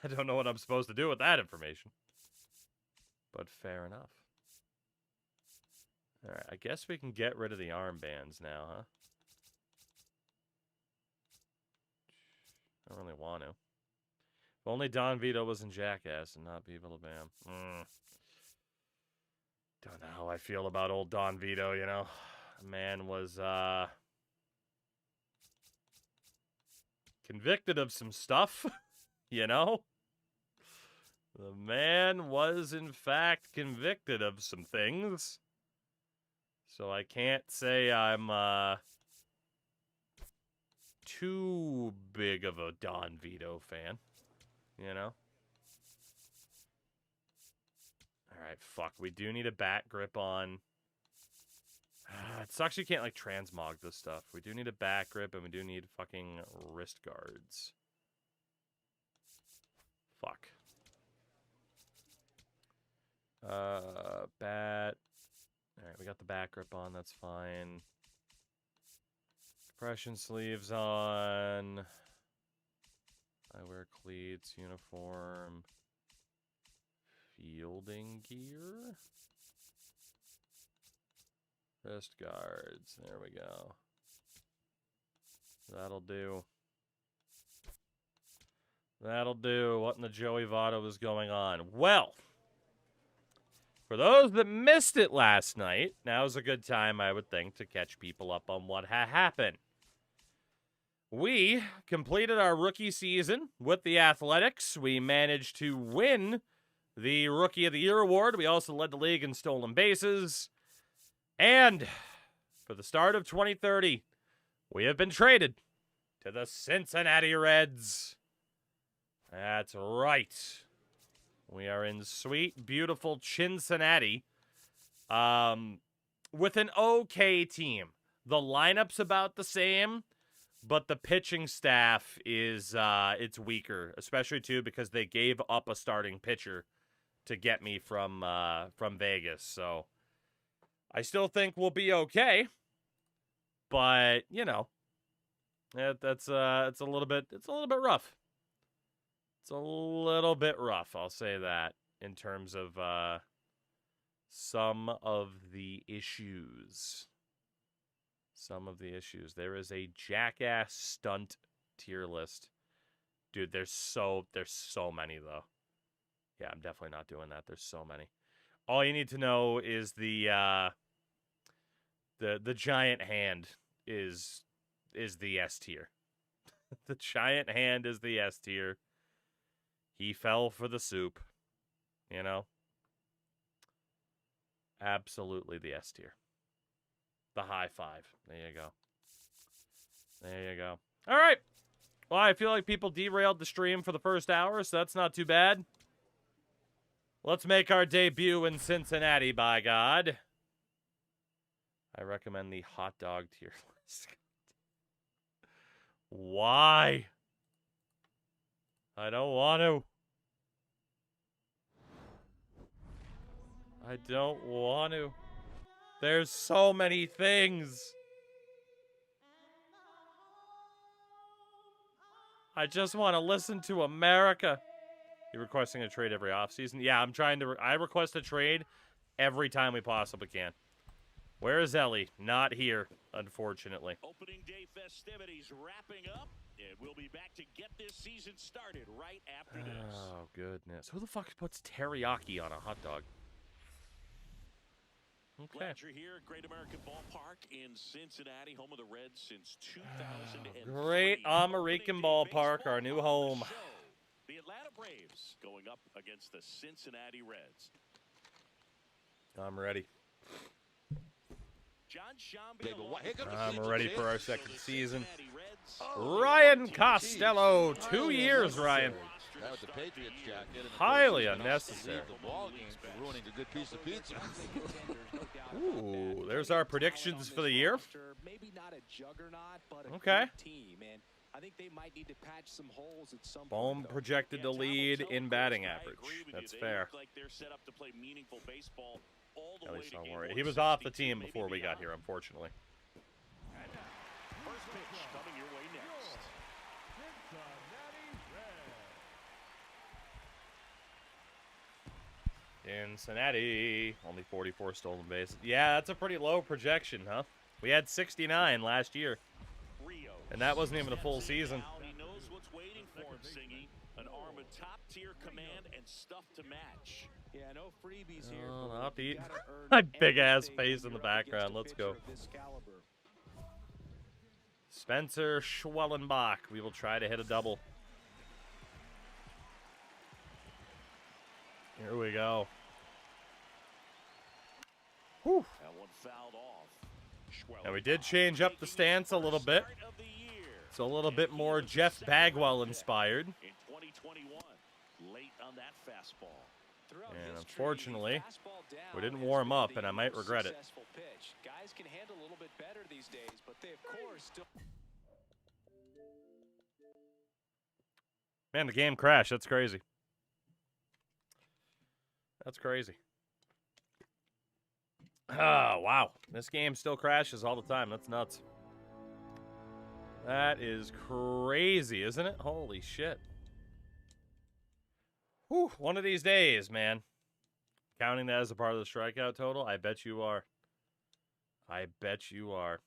I don't know what I'm supposed to do with that information. But fair enough. Alright, I guess we can get rid of the armbands now, huh? I don't really want to. If only Don Vito was in Jackass and not Viva La Bam. Don't know how I feel about old Don Vito, you know? The man was, convicted of some stuff, you know? The man was, in fact, convicted of some things. So I can't say I'm, too big of a Don Vito fan, you know? Alright, fuck. We do need a bat grip on... It sucks you can't, like, transmog this stuff. We do need a bat grip, and we do need fucking wrist guards. Fuck. Bat. Alright, we got the bat grip on. That's fine. Compression sleeves on. I wear cleats, uniform. Fielding gear. Wrist guards. There we go. That'll do. That'll do. What in the Joey Votto is going on? Well, for those that missed it last night, now's a good time, I would think, to catch people up on what happened. We completed our rookie season with the Athletics. We managed to win the Rookie of the Year award. We also led the league in stolen bases. And for the start of 2030, we have been traded to the Cincinnati Reds. That's right. We are in sweet, beautiful Cincinnati with an okay team. The lineup's about the same, but the pitching staff is it's weaker, especially too because they gave up a starting pitcher to get me from Vegas. So I still think we'll be okay, but you know, it's a little bit rough. It's a little bit rough, I'll say that, in terms of some of the issues. Some of the issues. There is a jackass stunt tier list. Dude, there's so many though. Yeah, I'm definitely not doing that. There's so many. All you need to know is the giant hand is the S tier. The giant hand is the S tier. He fell for the soup, you know? Absolutely the S tier. The high five. There you go. There you go. All right. Well, I feel like people derailed the stream for the first hour, so that's not too bad. Let's make our debut in Cincinnati, by God. I recommend the hot dog tier list. Why? I don't want to. I don't want to. There's so many things. I just want to listen to America. You're requesting a trade every offseason? Yeah, I'm trying to... I request a trade every time we possibly can. Where is Ellie? Not here, unfortunately. Opening day festivities wrapping up, and we'll be back to get this season started right after this. Oh, goodness. Who the fuck puts teriyaki on a hot dog? Okay. Glad you're here at Great American Ballpark in Cincinnati, home of the Reds since 2003. Great American Ballpark, our new home. The Atlanta Braves going up against the Cincinnati Reds. I'm ready. John Sciambi. I'm ready for our second season. Ryan Costello, 2 years, Ryan. That was the Patriots jacket. Highly unnecessary. The ball game for ruining a good piece of pizza. Ooh, there's our predictions for the year. Maybe not a juggernaut, but a Okay. good team, and I think they might need to patch some holes at some Bohm point. projected to lead in batting average. That's fair. Like they're set up to play meaningful baseball all the At way least to don't game worry. He was off the team before we got 162, here, unfortunately. First pitch coming your way next. Cincinnati, only 44 stolen bases. Yeah, that's a pretty low projection, huh? We had 69 last year, and that wasn't even a full season. He knows what's waiting for him, Singy. An arm of top-tier command and stuff to match. Yeah, no freebies here. Oh, but not you the gotta earn my big-ass everything face when in the you're up against background. a Let's pitcher go. of this caliber. Spencer Schwellenbach. We will try to hit a double. Here we go. Whew. That one fouled off. Now we did change up the stance a little bit. It's a little bit more Jeff Bagwell inspired. In 2021, late on that fastball. Throughout And history, unfortunately, fastball down we didn't has warm been up, the and I might most regret it. successful pitch. Guys can handle a little bit better these days, but they of course still. Man, the game crashed. That's crazy. That's crazy. Oh, wow. This game still crashes all the time. That's nuts. That is crazy, isn't it? Holy shit. Whew, one of these days, man. Counting that as a part of the strikeout total? I bet you are. I bet you are.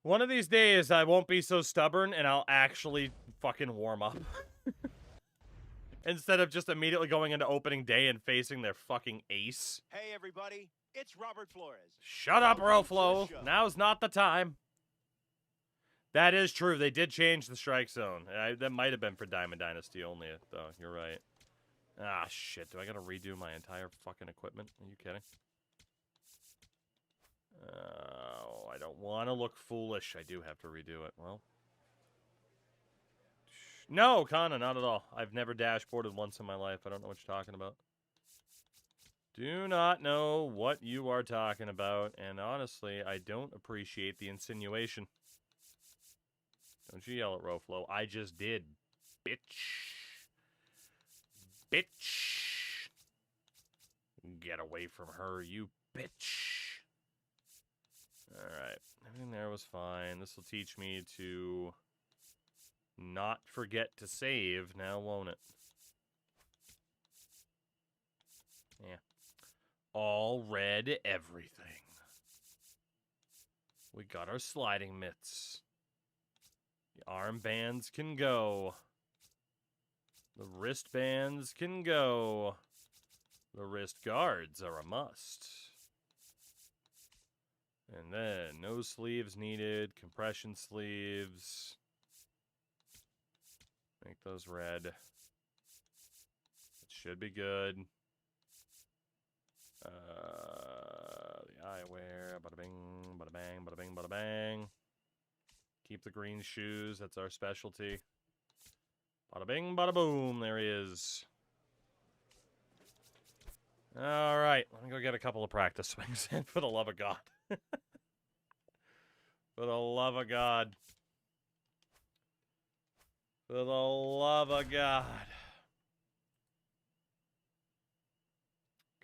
One of these days, I won't be so stubborn, and I'll actually fucking warm up. Instead of just immediately going into opening day and facing their fucking ace. Hey, everybody. It's Robert Flores. Shut up, Roflo. Now's not the time. That is true. They did change the strike zone. That might have been for Diamond Dynasty only, though. You're right. Ah, shit. Do I gotta redo my entire fucking equipment? Are you kidding? Oh, I don't want to look foolish. I do have to redo it. Well. No, Kana, not at all. I've never dashboarded once in my life. I don't know what you're talking about. Do not know what you are talking about, and honestly, I don't appreciate the insinuation. Don't you yell at Roflo. I just did. Bitch. Bitch. Get away from her, you bitch. Alright. Everything there was fine. This will teach me to not forget to save now, won't it? Yeah. All read everything. We got our sliding mitts. The armbands can go. The wristbands can go. The wrist guards are a must. And then no sleeves needed. Compression sleeves. Make those red. It should be good. The eyewear. Bada bing, bada bang, bada bing, bada bang. Keep the green shoes. That's our specialty. Bada bing, bada boom. There he is. All right. Let me go get a couple of practice swings in for the love of God. For the love of God. For the love of God.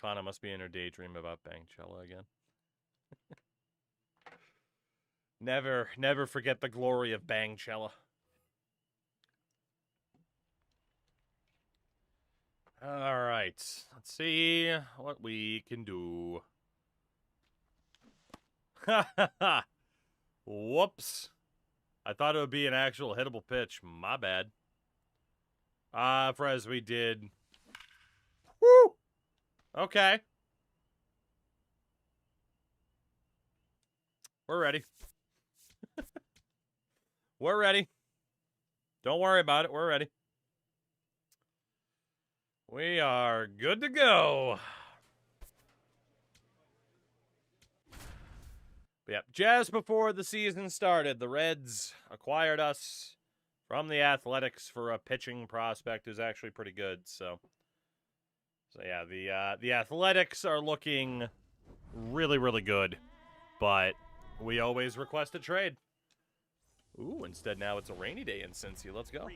Kana must be in her daydream about Bangchella again. Never forget the glory of Bangchella. All right. Let's see what we can do. Ha ha ha. Whoops. I thought it would be an actual hittable pitch. My bad. Frez, we did. Woo! Okay. We're ready. We're ready. Don't worry about it. We're ready. We are good to go. But yep, just before the season started, the Reds acquired us from the Athletics for a pitching prospect who's actually pretty good. So yeah, the Athletics are looking really, really good, but we always request a trade. Ooh, instead now it's a rainy day in Cincy. Let's go.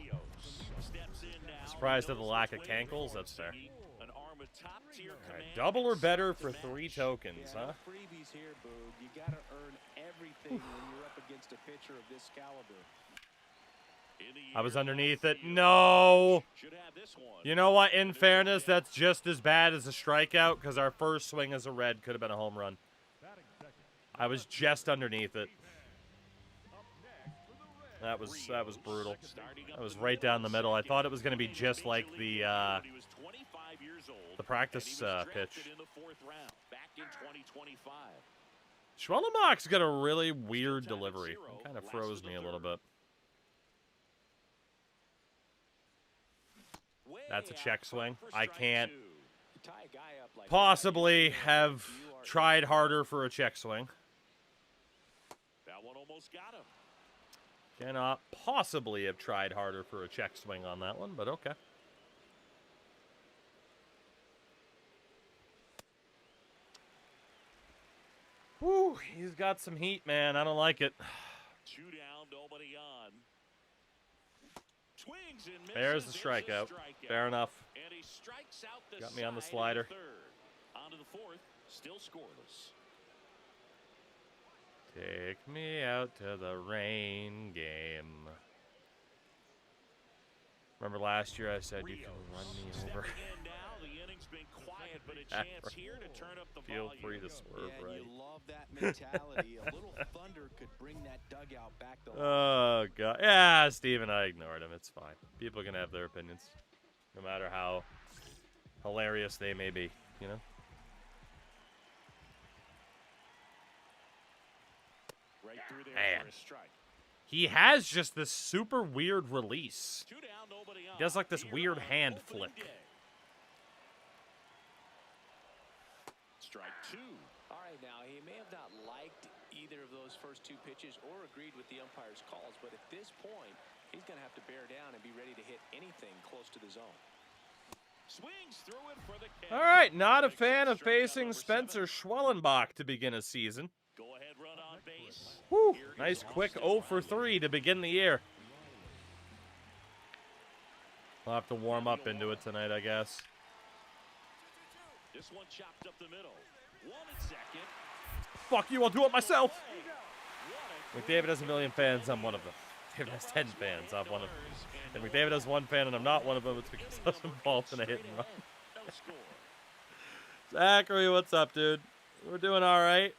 Surprised at the lack of cankles. That's fair. All right, double or better for 3 tokens, huh? Freebies here, Boog. You got to earn everything when you're up against a pitcher of this caliber. I was underneath it. No! You know what? In fairness, that's just as bad as a strikeout because our first swing as a red could have been a home run. I was just underneath it. That was brutal. That was right down the middle. I thought it was going to be just like the practice pitch. Schwellenbach's got a really weird delivery. It kind of froze me a little bit. That's a check swing. I can't possibly have tried harder for a check swing. That one almost got him. Cannot possibly have tried harder for a check swing on that one, but okay. Whew, he's got some heat, man. I don't like it. 2 down, nobody on. Swings and misses. There's the strikeout. Fair enough. And he strikes out the Got me on the side slider. of the third. On to the fourth, still scoreless. Take me out to the rain game. Remember last year I said you can run me over. In now, the inning's been quiet, but a chance here to turn up the Feel volume. free to swerve Yeah, right. you love that mentality. A little thunder could bring that dugout back to life. Oh, God. Yeah, Steven, I ignored him. It's fine. People can have their opinions, no matter how hilarious they may be, you know? Right through there Man. for a strike. He has just this super weird release. 2 down, nobody on. He does like this Here weird on hand opening flick. day. Strike 2. All right, now, he may have not liked either of those first 2 pitches or agreed with the umpire's calls, but at this point, he's going to have to bear down and be ready to hit anything close to the zone. Swings through it for the catch. All right, not a Makes fan it of strikeout facing number Spencer 7. Schwellenbach to begin a season. Go ahead, run on base. Whew, Here is nice quick Austin 0 for Riley. 3 to begin the year. I'll have to warm up into it tonight, I guess. This one chopped up the middle. 1 and 2nd. Fuck you, I'll do it myself. What a McDavid has a million fans, I'm one of them. David has 10 fans, I'm one of them. And McDavid has 1 fan and I'm not one of them, it's because I was involved in a hit and run. no score. Zachary, what's up, dude? We're doing all right.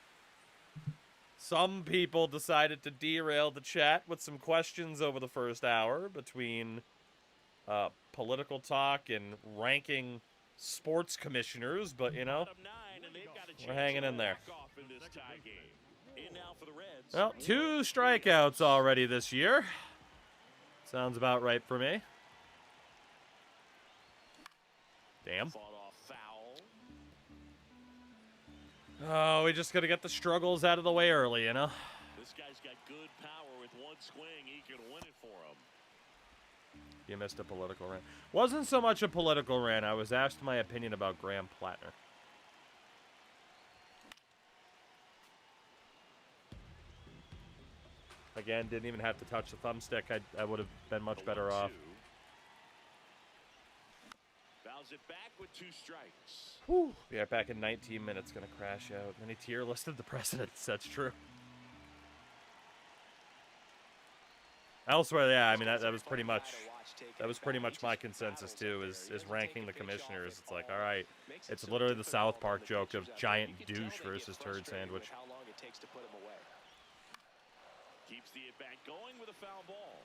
Some people decided to derail the chat with some questions over the first hour between political talk and ranking sports commissioners, but you know, we're hanging in there. Well, 2 strikeouts already this year. Sounds about right for me. Damn. Oh, we just got to get the struggles out of the way early, you know? This guy's got good power. With one swing, he can win it for him. You missed a political rant. Wasn't so much a political rant. I was asked my opinion about Graham Plattner. Again, didn't even have to touch the thumbstick. I would have been much better off. Fouls it back with 2 strikes. Whew. Yeah, back in 19 minutes, gonna crash out. Then he tier listed the precedents. That's true. Elsewhere, yeah, I mean that was pretty much my consensus too. Is ranking the commissioners. It's like, all right, it's literally the South Park joke of giant douche versus turd sandwich. Keeps the at-bat going with a foul ball.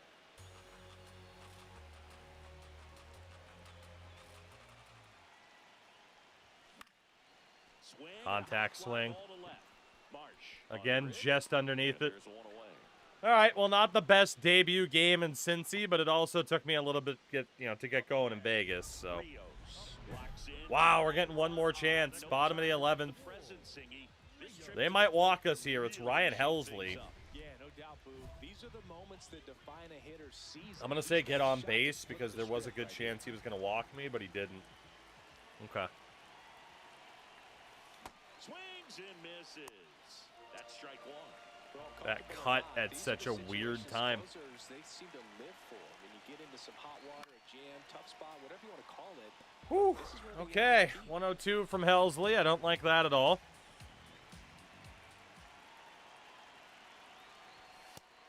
Swing, Contact swing. ball to left. Marsh Again, just underneath it. There's one away. All right, well, not the best debut game in Cincy, but it also took me a little bit to get going in Vegas. So, Rios locks in. wow, we're getting one more chance. Bottom of the 11th. They might walk us here. It's Ryan Helsley. Yeah, no doubt, Boo. These are the moments that define a hitter's season. I'm gonna say get on base because there was a good chance he was gonna walk me, but he didn't. Okay. Swings and misses. That's strike 1. That cut at such a weird time. They seem to live for him. When you get into some hot water, a jam, tough spot, whatever you want to call it. Whew. Okay, 102 from Helsley. I don't like that at all.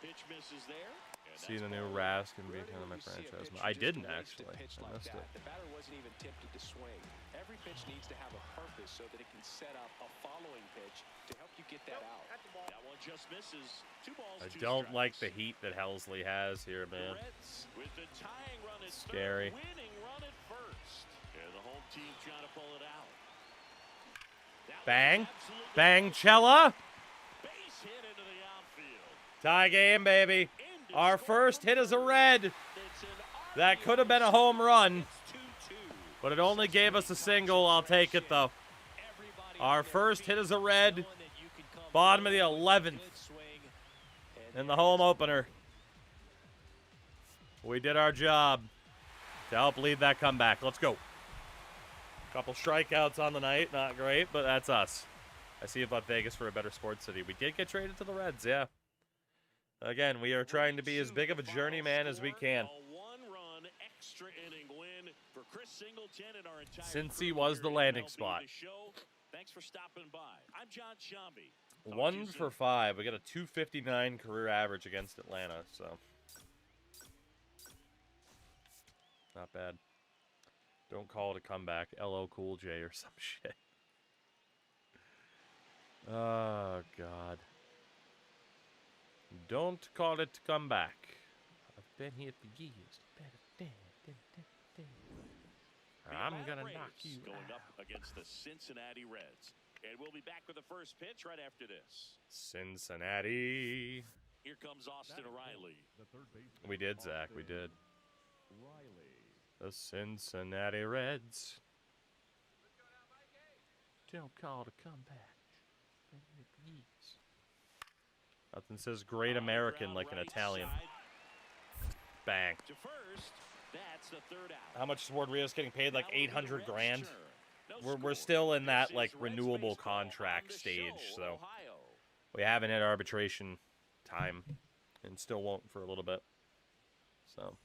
Pitch misses there. See the new Rask and become my franchise. I didn't actually. I missed it. The batter wasn't even tempted to swing. Every pitch needs to have a purpose so that it can set up a following pitch to help you get that out. That one just misses. 2 balls, I 2 don't strikes. like the heat that Helsley has here, man. Reds with the tying run at Scary. third, winning run at first. And the home team trying to pull it out. That Bang. was absolutely Bang, Chella. base hit into the outfield. Tie game, baby. Our first hit is a red. It's an That could have been a home run, It's 2-2. but it only gave us a single. I'll take it, though. Our first hit is a red. Bottom of the 11th in the home opener. We did our job to help lead that comeback. Let's go. Couple strikeouts on the night. Not great, but that's us. I see about Vegas for a better sports city. We did get traded to the Reds, yeah. Again, we are trying to be as big of a journeyman as we can. A 1-run extra inning win for Chris Singleton and our entire Cincy crew was here the at landing MLB spot. The Show. Thanks for stopping by. I'm John Shambi. 1 for 5. We got a 259 career average against Atlanta, so not bad. Don't call it a comeback. LL Cool J or some shit. Oh, God. Don't call it comeback. I've been here for years. I'm gonna knock you going out. up against the Cincinnati Reds. And we'll be back with the first pitch right after this. Cincinnati. Here comes Austin Riley. We did, Zach. We did. The Cincinnati Reds. Don't call it a comeback. Nothing says great American like an Italian. Bang. To first, that's the third out. How much is Ward Rios getting paid? Like Now it'll be the 800 Reds' grand? turn. No We're score. still in that This like is Reds renewable baseball on contract the stage, show, so Ohio. we haven't hit arbitration time and still won't for a little bit. So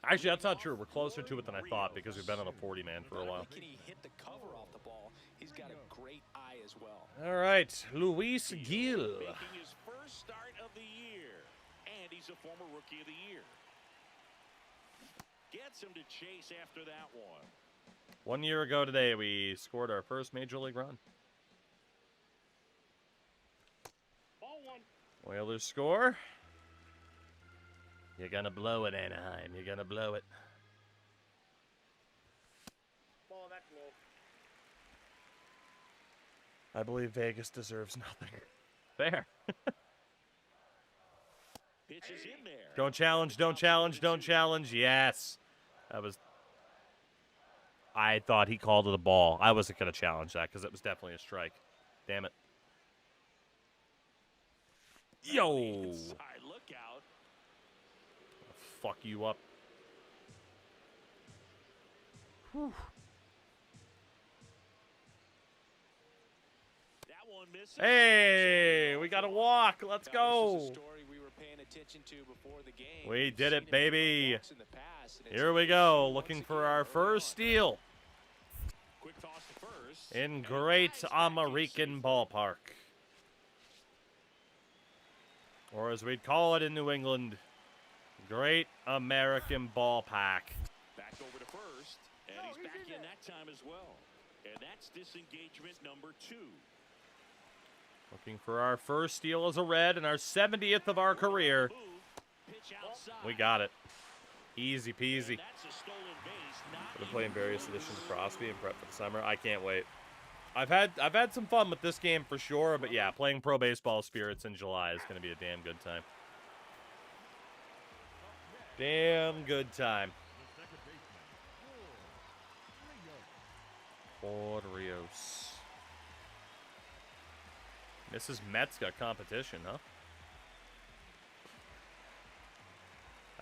actually, that's not true. We're closer to it than I thought because we've been on a 40-man for a Not while. only can he hit the cover off the ball, he's got a great eye as well. All right, Luis Gil. Making his first start of the year, and he's a former Rookie of the Year. Gets him to chase after that one. 1 year ago today, we scored our first major league run. Oilers score. You're gonna blow it, Anaheim. You're gonna blow it. I believe Vegas deserves nothing. Fair. Pitch is in there. Don't challenge, don't challenge, don't challenge. Yes. That was... I thought he called it a ball. I wasn't going to challenge that because it was definitely a strike. Damn it. Yo. Inside, look out. Fuck you up. Whew. That one misses. Hey, we got a walk. Let's This go. is a story we were paying attention to before the game. We We've did it, seen baby. walks in the past, and it's Here we an go. issue Looking once for again our early first on. steal Quick toss to first. in And Great nice backing American save. Ballpark. Or as we'd call it in New England, Great American Ballpark. Back over to first, and he's back in that time as well. And that's disengagement number 2. Looking for our first steal as a Red and our 70th of our career. Move, pitch outside. We got it. Easy peasy. And that's a stolen base. Not I've been even playing various close. editions of Crosby and prep for the summer. I can't wait. I've had some fun with this game for sure, but yeah, playing Pro Baseball Spirits in July is going to be a damn good time. Damn good time. Ford Rios. Mrs. Met's got competition, huh?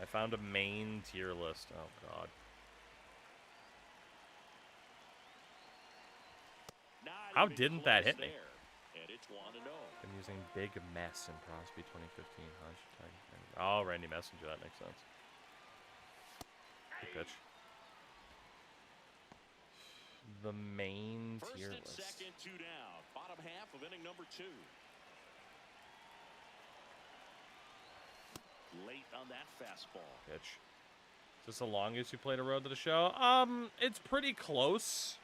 I found a main tier list. Oh, God. Not How even didn't that close hit me? there. And it's 1-0. I'm using Big Mess in Crosby 2015. Oh, Randy Messenger. That makes sense. Good pitch. The main First tier and list. second, 2 down. Bottom half of inning number 2. Late on that fastball. Pitch. Is this the longest you played a Road to the Show? It's pretty close.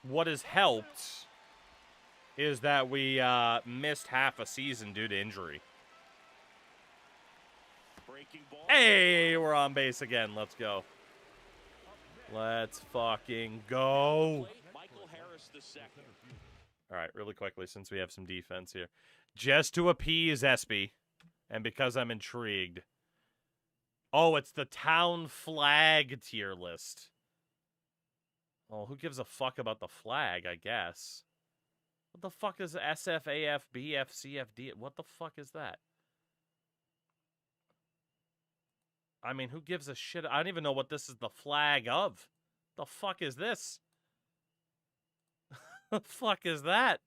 What has helped is that we missed half a season due to injury. Breaking ball. Hey, we're on base again. Let's go. Let's fucking go. Michael Harris the second. All right, really quickly, since we have some defense here. Just to appease Espy, and because I'm intrigued. Oh, it's the town flag tier list. Oh, who gives a fuck about the flag, I guess. What the fuck is SFAF, BF, CFD? What the fuck is that? I mean, who gives a shit? I don't even know what this is the flag of. The fuck is this? The fuck is that?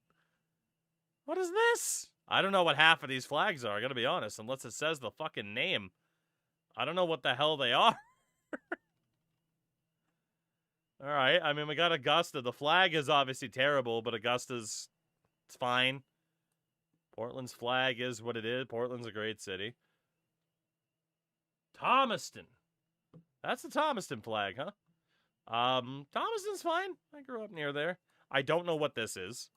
What is this? I don't know what half of these flags are, I gotta be honest, unless it says the fucking name. I don't know what the hell they are. Alright, I mean, we got Augusta. The flag is obviously terrible, but Augusta's it's fine. Portland's flag is what it is. Portland's a great city. Thomaston. That's the Thomaston flag, huh? Thomaston's fine. I grew up near there. I don't know what this is.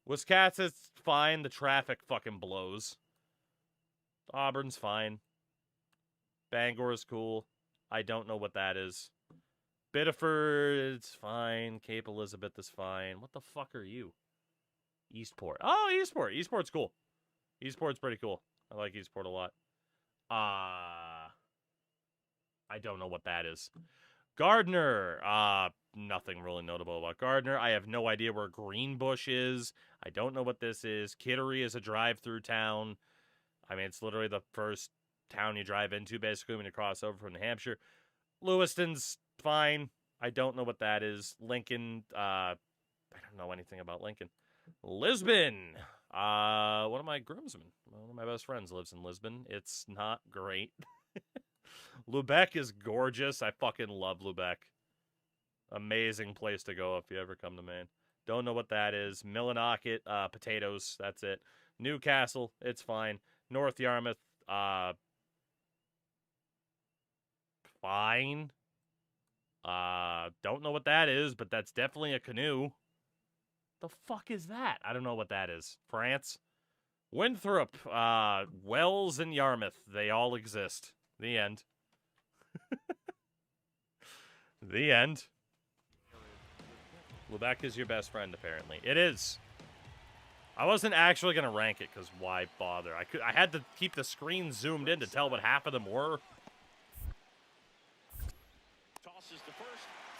Wisconsin's fine. The traffic fucking blows. Auburn's fine. Bangor's cool. I don't know what that is. Biddeford, it's fine. Cape Elizabeth is fine. What the fuck are you? Eastport. Oh, Eastport. Eastport's cool. Eastport's pretty cool. I like Eastport a lot. I don't know what that is. Gardner. Nothing really notable about Gardner. I have no idea where Greenbush is. I don't know what this is. Kittery is a drive-through town. I mean, it's literally the first town you drive into, basically, when you cross over from New Hampshire. Lewiston's fine. I don't know what that is. Lincoln, I don't know anything about Lincoln. Lisbon. One of my groomsmen, one of my best friends lives in Lisbon. It's not great. Lubeck is gorgeous. I fucking love Lubeck. Amazing place to go if you ever come to Maine. Don't know what that is. Millinocket, potatoes. That's it. Newcastle, it's fine. North Yarmouth, fine. Don't know what that is, but that's definitely a canoe. The fuck is that? I don't know what that is. France? Winthrop, Wells, and Yarmouth. They all exist. The end. The end. Lubeck is your best friend, apparently. It is. I wasn't actually going to rank it, because why bother? I had to keep the screen zoomed in to tell what half of them were.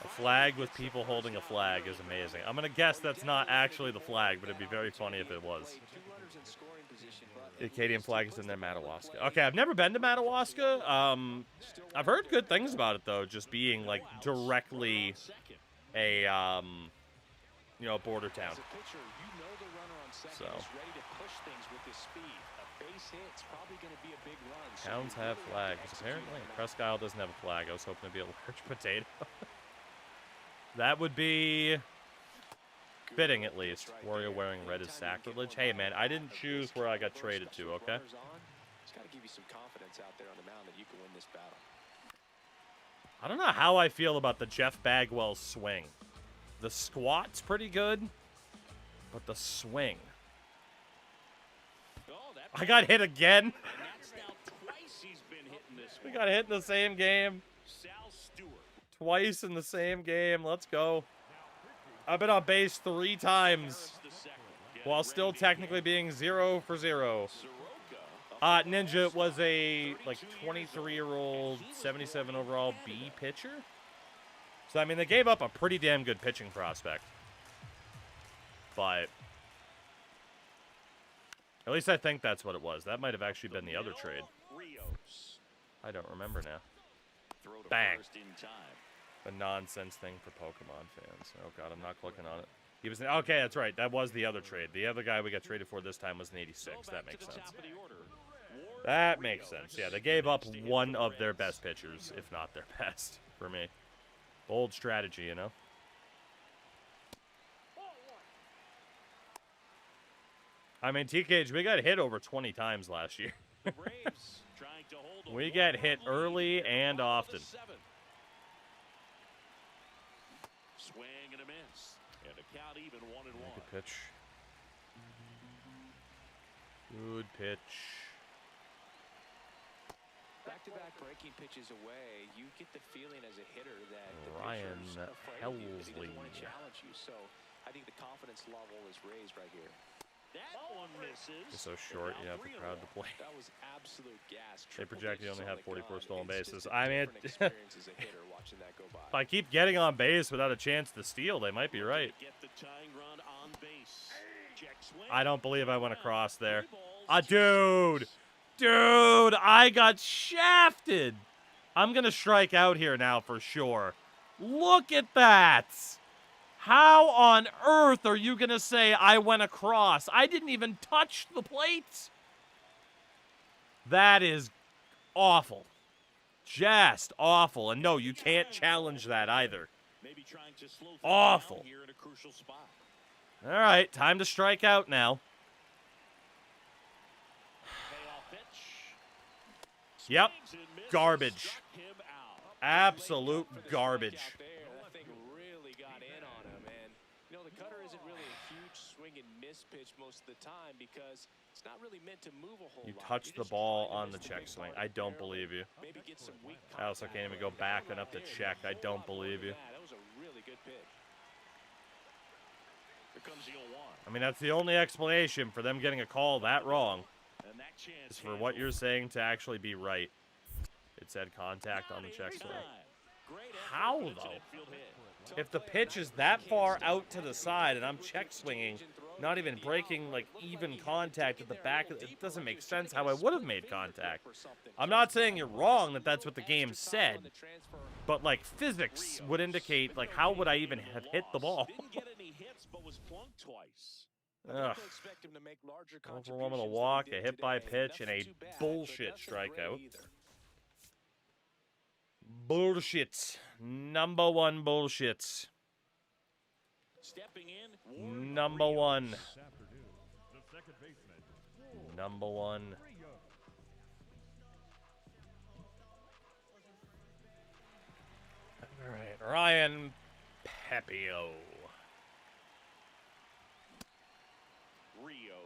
A flag with people holding a flag is amazing. I'm going to guess that's not actually the flag, but it'd be very funny if it was. The Acadian flag is in there, Madawaska. Okay, I've never been to Madawaska. I've heard good things about it, though, just being, like, directly a, you know, border town. So. Towns have flags, apparently. Presque Isle doesn't have a flag. I was hoping to be a large potato. That would be fitting, at least. Wario wearing red is sacrilege. Hey, man, I didn't choose where I got traded to, okay? I don't know how I feel about the Jeff Bagwell swing. The squat's pretty good, but the swing. I got hit again. We got hit in the same game. Twice in the same game. Let's go. I've been on base 3 times while still technically being 0 for 0. Ninja was a, like, 23-year-old, 77 overall B pitcher. So, I mean, they gave up a pretty damn good pitching prospect. But at least I think that's what it was. That might have actually been the other trade. I don't remember now. Bang. A nonsense thing for Pokemon fans. Oh, God, I'm not clicking on it. He was okay, that's right. That was the other trade. The other guy we got traded for this time was an 86. That makes sense. That makes sense. Yeah, they gave up one of their best pitchers, if not their best, for me. Bold strategy, you know? I mean, TKH, we got hit over 20 times last year. We get hit early and often. Swing and a miss. And a count even 1-1. Good pitch. Good pitch. Back-to-back breaking pitches away, you get the feeling as a hitter that Ryan the pitcher's afraid of you, that he Helsley. doesn't want to challenge you. So I think the confidence level is raised right here. That one misses. It's so short, you have to crowd the play. That was absolute gas. They project you only have 44 stolen It's bases. just a I mean, different experience as a hitter watching that go by. if I keep getting on base without a chance to steal, they might be right. Get the tying run on base. Check swing. I don't believe I went across there. Dude! Dude, I got shafted! I'm gonna strike out here now for sure. Look at that! How on earth are you gonna say I went across? I didn't even touch the plate! That is awful. Just awful. And no, you can't challenge that either. Maybe trying to slow things Awful. down here in a crucial spot. All right, time to strike out now. Payoff pitch. Yep, Swings and misses. garbage. Struck him out. Absolute garbage. That thing really got in on him, and you know the cutter isn't really a huge swing and miss pitch most of the time because it's not really meant to move a whole You lot. touched You're the just trying ball to on miss the check big swing. part I of the don't barrel, believe you. maybe get some weak I also can't even go back enough to check. I don't believe you. That was a really good pitch. Here comes the 0-1. I mean, that's the only explanation for them getting a call that wrong. And that chance Is for what you're saying to actually be right. It said contact on the check swing. How, though? If the pitch is that far out to the side and I'm check swinging, not even breaking, like, even contact at the back, it doesn't make sense how I would have made contact. I'm not saying you're wrong that that's what the game said, but, like, physics would indicate, like, how would I even have hit the ball? Didn't get any hits, but was flunked twice. Ugh. Overwhelming a walk, a hit by pitch, and a bullshit strikeout. Bullshit. Number one bullshit. Stepping in. Number one. Number one. All right, Ryan Pepio.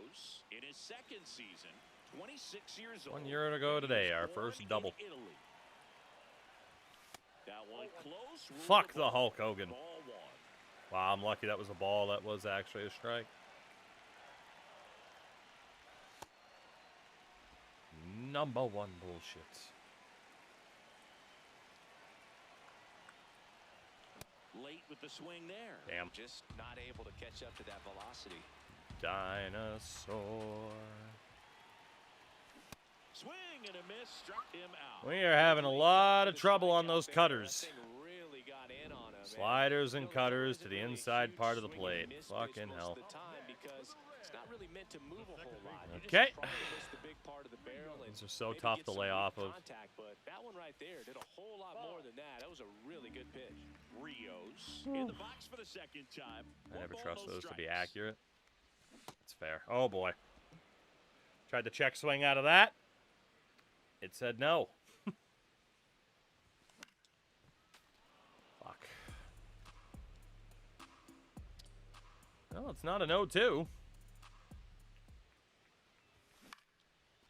Rios, in his second season, 26 years old. 1 year ago today, our Born first in double. Italy. That one close. Ruled Fuck the the ball. Hulk Hogan. Ball one. Wow, I'm lucky that was a ball. That was actually a strike. Number one bullshit. Late with the swing there. Damn. Just not able to catch up to that velocity. Dinosaur. Swing and a miss, struck him out. We are having a lot of trouble on those cutters. That thing really got in on him, man. Sliders and You know, cutters there to the wasn't really a inside huge part of the swing and plate. miss pitch Fucking most hell. of the time because it's not really meant to move a whole lot. You're Okay. just trying to miss the big part of the barrel and These are so maybe tough get to some lay weak off of. contact, but that one right there did a whole lot more than that. That was a really good pitch. Rios in the box for the second time. I One never ball, trust no those to be strikes. accurate. It's fair. Oh boy. Tried the check swing out of that. It said no. Fuck. Well, it's not an 0-2.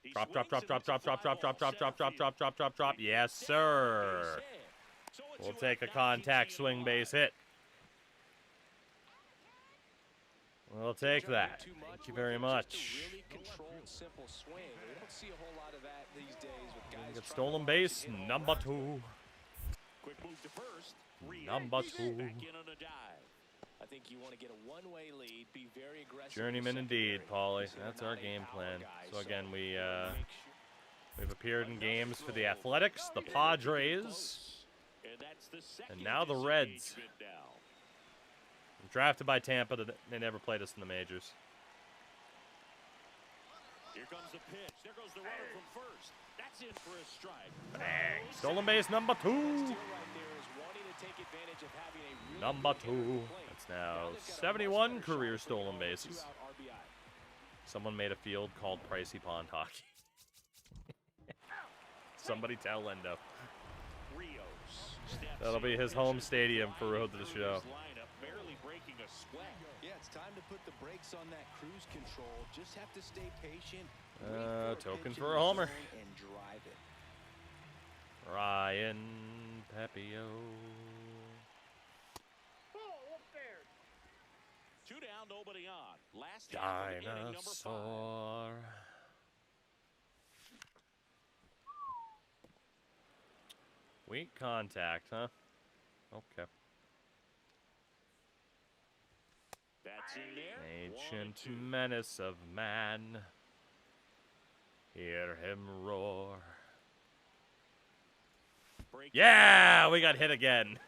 He Drop, swings drop, and drop, it's a drop, drop, fly drop, drop, ball, drop, drop, drop, center drop, drop, drop, drop. Yes, sir. field. Base hit. So it's We'll you take a at contact 19 swing alive. base hit. We'll take Trying to that. do too Thank much you with very it, much. Just a really controlled, simple swing. We don't see a whole lot of that these days with guys Get trying to stolen launch base, and hit home number runs. 2. Quick move to first. Rios Number back 2. in on a dive. I think you want to get a one-way lead, be very aggressive. Journeyman in the indeed, secondary. Paulie. They're That's not our a game power plan. guy, So again, make sure- we've appeared in games for the Athletics, the Padres, Close. And that's the second now the Reds. disengagement now. drafted by Tampa. They never played us in the majors. Here comes the pitch. There goes the runner from first. That's in for a strike. Bang. Stolen base number 2. Steal right there is wanting to take advantage of having a really Number good hitter at 2. the plate. That's Now now they've got a much 71 better career shot for stolen a bases. two-out RBI. Someone made a field called Pricey Pond Hockey. Somebody tell Lendo. Rios steps That'll be in. his home stadium for Road to the Show. Lineup, barely breaking a sweat. Yeah, it's time to put the brakes on that cruise control. Just have to stay patient. wait for a Token pitch for in a the homer. zone and drive it. Ryan Pepio. Two down, nobody on. Last half of the inning, number 5. Dinosaur. Weak contact, huh? Okay. That's in there. 1 and Ancient 2. menace of man. Hear him roar. Break- Yeah, we got hit again.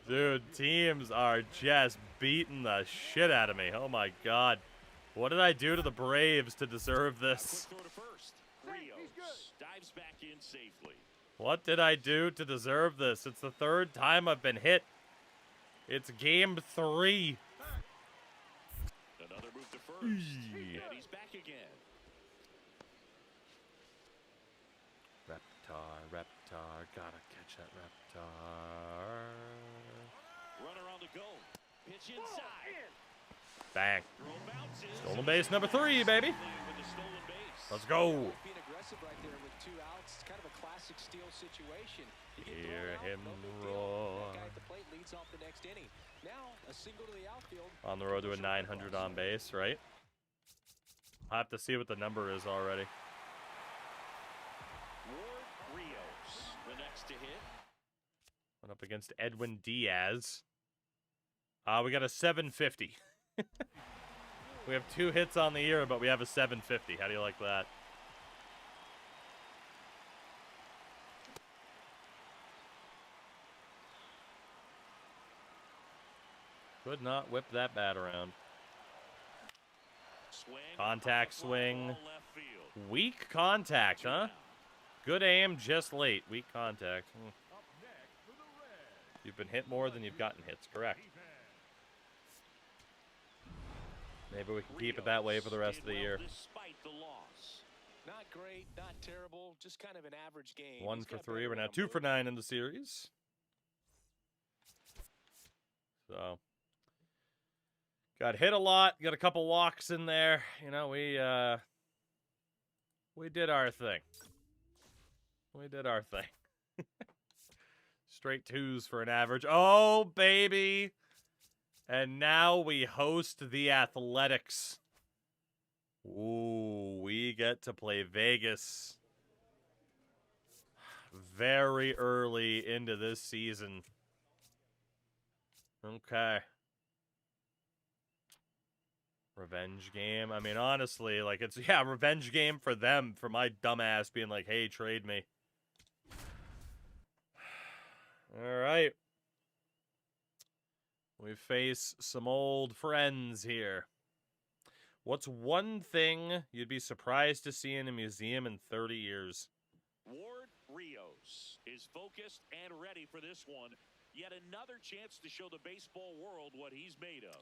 Dude, teams are just beating the shit out of me. Oh my god. What did I do to the Braves to deserve this? Quick throw to first. Rios dives back in safely. What did I do to deserve this? It's the 3rd time I've been hit. It's game 3. Another move to first. Eee. And he's back again. Reptar, gotta catch that Reptar. Runner on the go. Pitch inside. Bang. Throw bounces. Stolen base number 3, baby. With the stolen base. Let's go. Being aggressive right there with 2 outs. It's kind of a classic steal situation. You get Hear thrown out, him no big deal. roar. That guy at the plate leads off the next inning. Now a single to the outfield. On the road to a 900 on base, right? I'll have to see what the number is already. Ward Rios, the next to hit. Went up against Edwin Diaz. We got a 750. We have 2 hits on the year, but we have a 750. How do you like that? Could not whip that bat around. Swing. Contact Fly swing. ball left field. Weak contact, 2 huh? down. Good aim, just late. Weak contact. You've been hit more than you've gotten hits, correct. Maybe we can keep it that way for the rest of the Did year. well despite the loss. Not great, not terrible, just kind of an average game. 1 He's for got 3. better We're now numbers. 2 for 9 in the series. So, Got hit a lot. Got a couple walks in there. You know, we did our thing. We did our thing. Straight 2s for an average. Oh, baby. And now we host the Athletics. Ooh, we get to play Vegas very early into this season. Okay. Revenge game. I mean, honestly, like, it's, yeah, revenge game for them, for my dumbass being like, hey, trade me. All right. We face some old friends here. What's one thing you'd be surprised to see in a museum in 30 years? Ward Rios is focused and ready for this one. Yet another chance to show the baseball world what he's made of.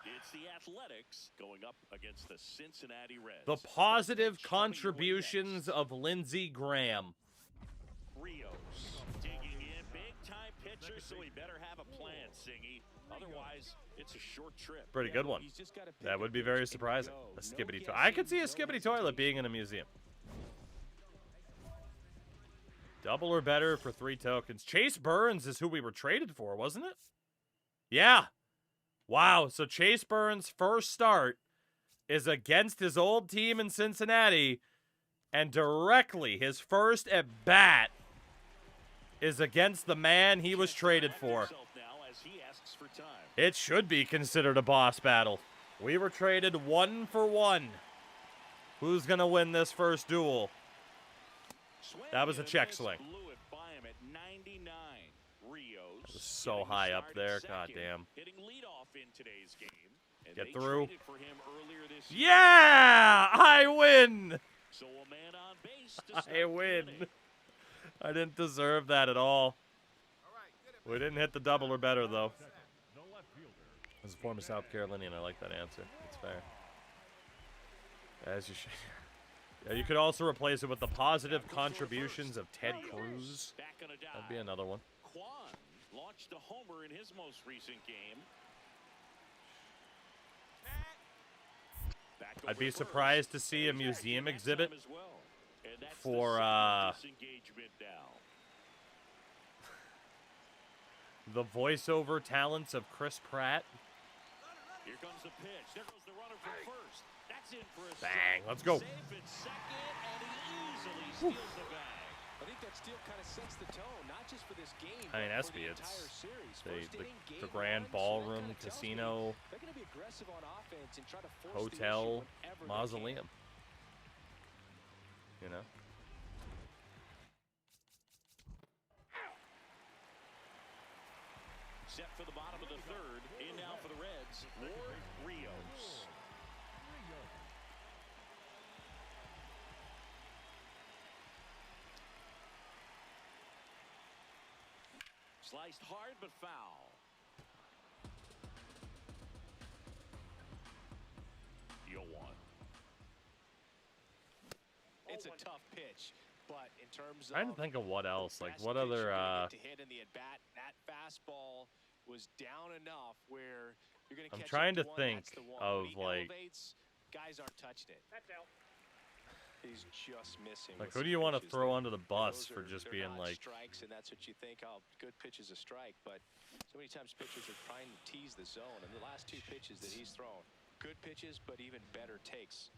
It's the Athletics going up against the Cincinnati Reds. The positive contributions of Lindsey Graham. Rios digging in, big-time pitcher, so he better have a plan, Singy. Otherwise, it's a short trip. Pretty good one. That would be very surprising. A skibbity toilet. I could see a skibbity toilet being in a museum. Double or better for 3 tokens. Chase Burns is who we were traded for, wasn't it? Yeah. Wow, so Chase Burns' first start is against his old team in Cincinnati, and directly his first at bat is against the man he was traded for. It should be considered a boss battle. We were traded 1 for 1. Who's going to win this first duel? That was a check swing. That was so high up there. God damn. Get through. Yeah! I win! I win. I didn't deserve that at all. We didn't hit the double or better, though. As a former South Carolinian, I like that answer. It's fair. As you should. Yeah, you could also replace it with the positive contributions of Ted Cruz. That'd be another one. Quan launched a homer in his most recent game. I'd be surprised to see a museum exhibit for the voiceover talents of Chris Pratt. Here comes the pitch. There goes the runner from first. That's in for a bang. Let's go. Safe at second, and he easily steals the bag. I think that steal kind of sets the tone, not just for this game. I mean, Espy, it's the Grand Ballroom Casino Hotel Mausoleum. You know? Set for the bottom of the third. In now for the Reds, Ward Rios. Sliced hard, but foul. Deal one. It's a tough pitch, but in terms of Trying to think of what else, like what other to hit in the at bat, that fastball was down enough where you're going to catch I'm trying to one, think that's the one. of When he like elevates, guys aren't touching it. That's out. He's just missing. like with who do some you want to pitches. throw under the bus Those for just they're being not like strikes, and that's what you think. Oh, good pitch is a strike, but so many times pitchers are trying to tease the zone. And the last 2 pitches that he's thrown, good pitches, but even better takes.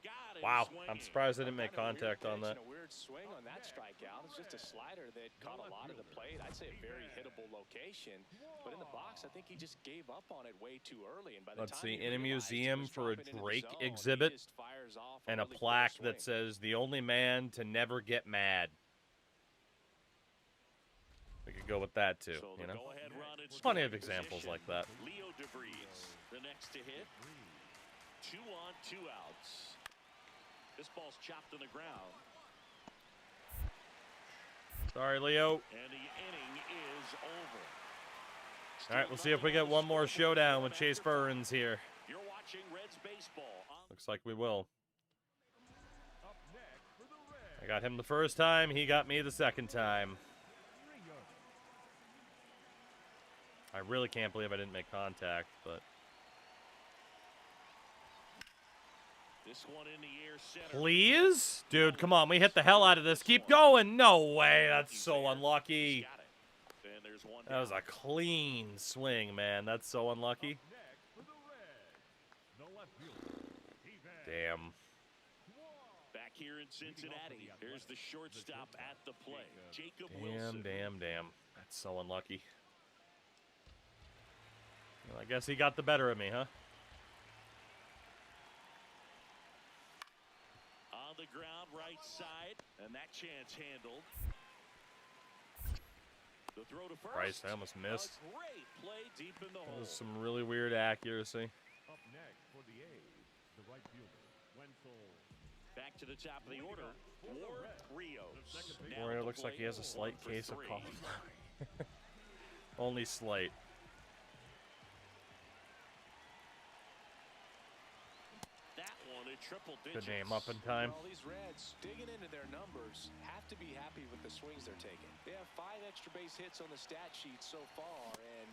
Got it. wow, Swinging. I'm surprised I didn't make Kind of a weird contact on pitch that. and a weird swing on that strikeout. It's just a slider that caught a lot of the plate. I'd say a very hittable location, but in the box, I think he just gave up on it way too early. And by the Let's time see, he in a realized he museum was for a dropping into the Drake zone, he exhibit just fires off and a really plaque cool that swing. says the only man to never get mad. We could go with that too, So you the know? go-ahead run in Plenty of scoring examples position. like that. Leo DeVries, the next to hit. 2 on, 2 outs. This ball's chopped on the ground. Sorry, Leo. And the inning is over. All right, we'll see if we get one more showdown with Chase Burns here. You're watching Reds baseball. Looks like we will. I got him the first time. He got me the second time. I really can't believe I didn't make contact, but This one in the air center. please? Dude, come on. We hit the hell out of this. Keep going. No way. That's so unlucky. Got it. And there's one That was down. a clean swing, man. That's so unlucky. Damn. Back here in Cincinnati, here's the shortstop at the plate, Jacob Damn, Wilson. damn. That's so unlucky. Well, I guess he got the better of me, huh? On the ground, right side, and that chance handled. The throw to first. Christ, I almost missed. A great play deep in the That hole. was some really weird accuracy. Up next for the A's, the right fielder, Wenzel. Back to the top of the order, Ward Rios. Now Warrior at the looks like he plate, has a slight 1 for case of 3. cauliflower. Only slight. That one a triple Good digits. name up in time. Well, these Reds, digging into their numbers, have to be happy with the swings they're taking. They have 5 extra base hits on the stat sheet so far, and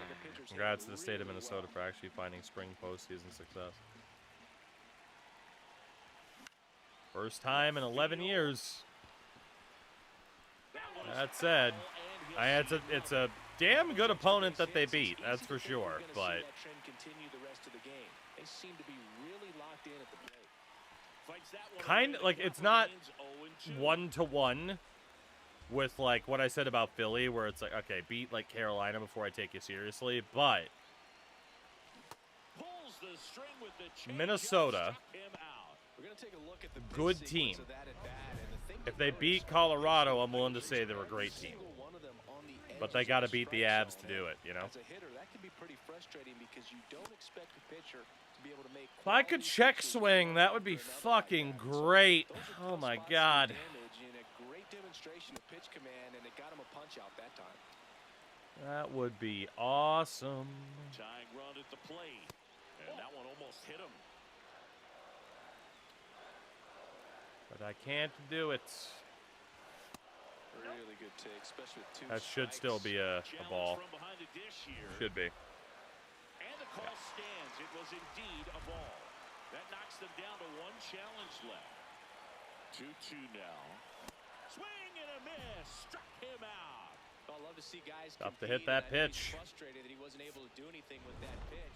the pitchers Congrats to hit the state of really Minnesota well. for actually finding spring postseason success. First time in 11 years. That said, it's a damn good opponent that they beat. That's for sure. But that trend continue the rest of the game. They seem to be really locked in at the plate. Fights that one kind away. of like The it's count not remains 0-2. 1-to-1 with like what I said about Philly, where it's like, okay, beat like Carolina before I take you seriously. But Pulls the string with the changeup, Minnesota, struck him out. We're going to take a look at the big good sequence team. of that at bat, and the thing If to they note beat is Colorado, I'm willing to say they're a great team. single one of them on the But they edges got to of beat the strike Abs to zone. do it, you know? As a hitter, that can be pretty frustrating because you don't expect a pitcher to be able to make. If I could quality check pitches swing, that would be after another fucking at-bat. So great. those are Oh tough my spots to God. damage, and a great demonstration of pitch command, and it got him a punch out that time. That would be awesome. Tying run at the plate. And that one almost hit him. But I can't do it. Really good take, especially with 2 That should still strikes. be a Challenge ball. from behind the dish here. Should be. And the call stands. It was indeed a ball. That knocks them down to 1 challenge left. 2-2 now. Swing and a miss. Struck him out. Well, I love to see guys Tough to compete, hit that and I know he's pitch. frustrated that he wasn't able to do anything with that pitch.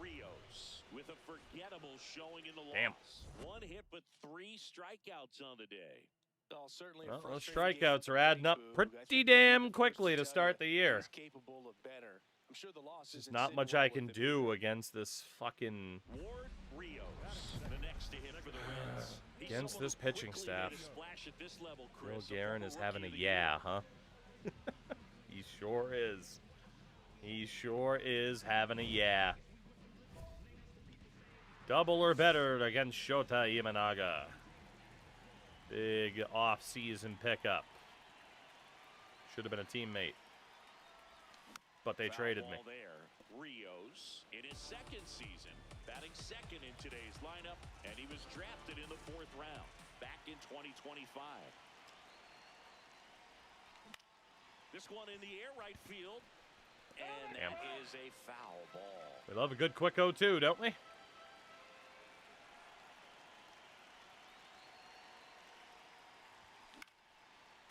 Rios with a forgettable showing in the loss. Damn. 1 hit, but 3 strikeouts on the day. Well, certainly Well, a those frustrating game strikeouts for are adding Jake up Boog. I pretty think damn the first quickly to tell start you the year. He's capable of better. I'm sure the loss There's isn't not sitting much well I with can him do either. against this fucking Ward Rios, the next to hit for the Reds. He's against someone this who pitching quickly staff. made a splash at this level, Will Chris. A Guerin former is having a Rookie of the yeah, Year. huh? He sure is. He sure is having a yeah. Double or better against Shota Imanaga. Big off-season pickup. Should have been a teammate. But they Foul traded me. ball there. Rios in his 2nd season, batting 2nd in today's lineup, and he was drafted in the 4th round back in 2025. This one in the air right field, and Damn. that is a foul ball. We love a good quick 0-2, don't we?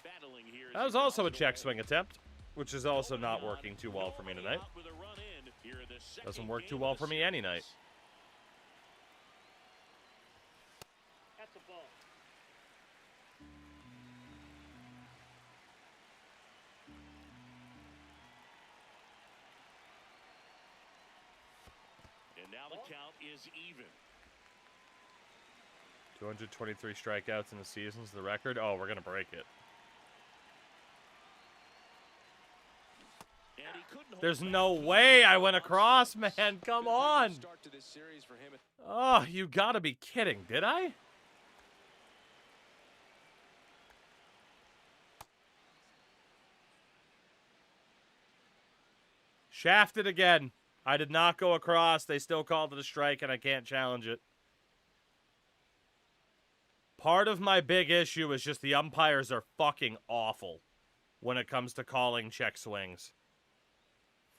Battling here as That was he also a fouls it check away. swing attempt, which is also Going not on, working too well for me nobody tonight. out with a run in here in the second Doesn't work too game well of the for me any series. night. That's a ball. And now the count is even. 223 strikeouts in the season's the record. Oh, we're going to break it. And he couldn't hold There's back. no He way I was went across, man. Come on. Start to this series for him. Oh, you got to be kidding. Did I? Shafted again. I did not go across. They still called it a strike, and I can't challenge it. Part of my big issue is just the umpires are fucking awful when it comes to calling check swings.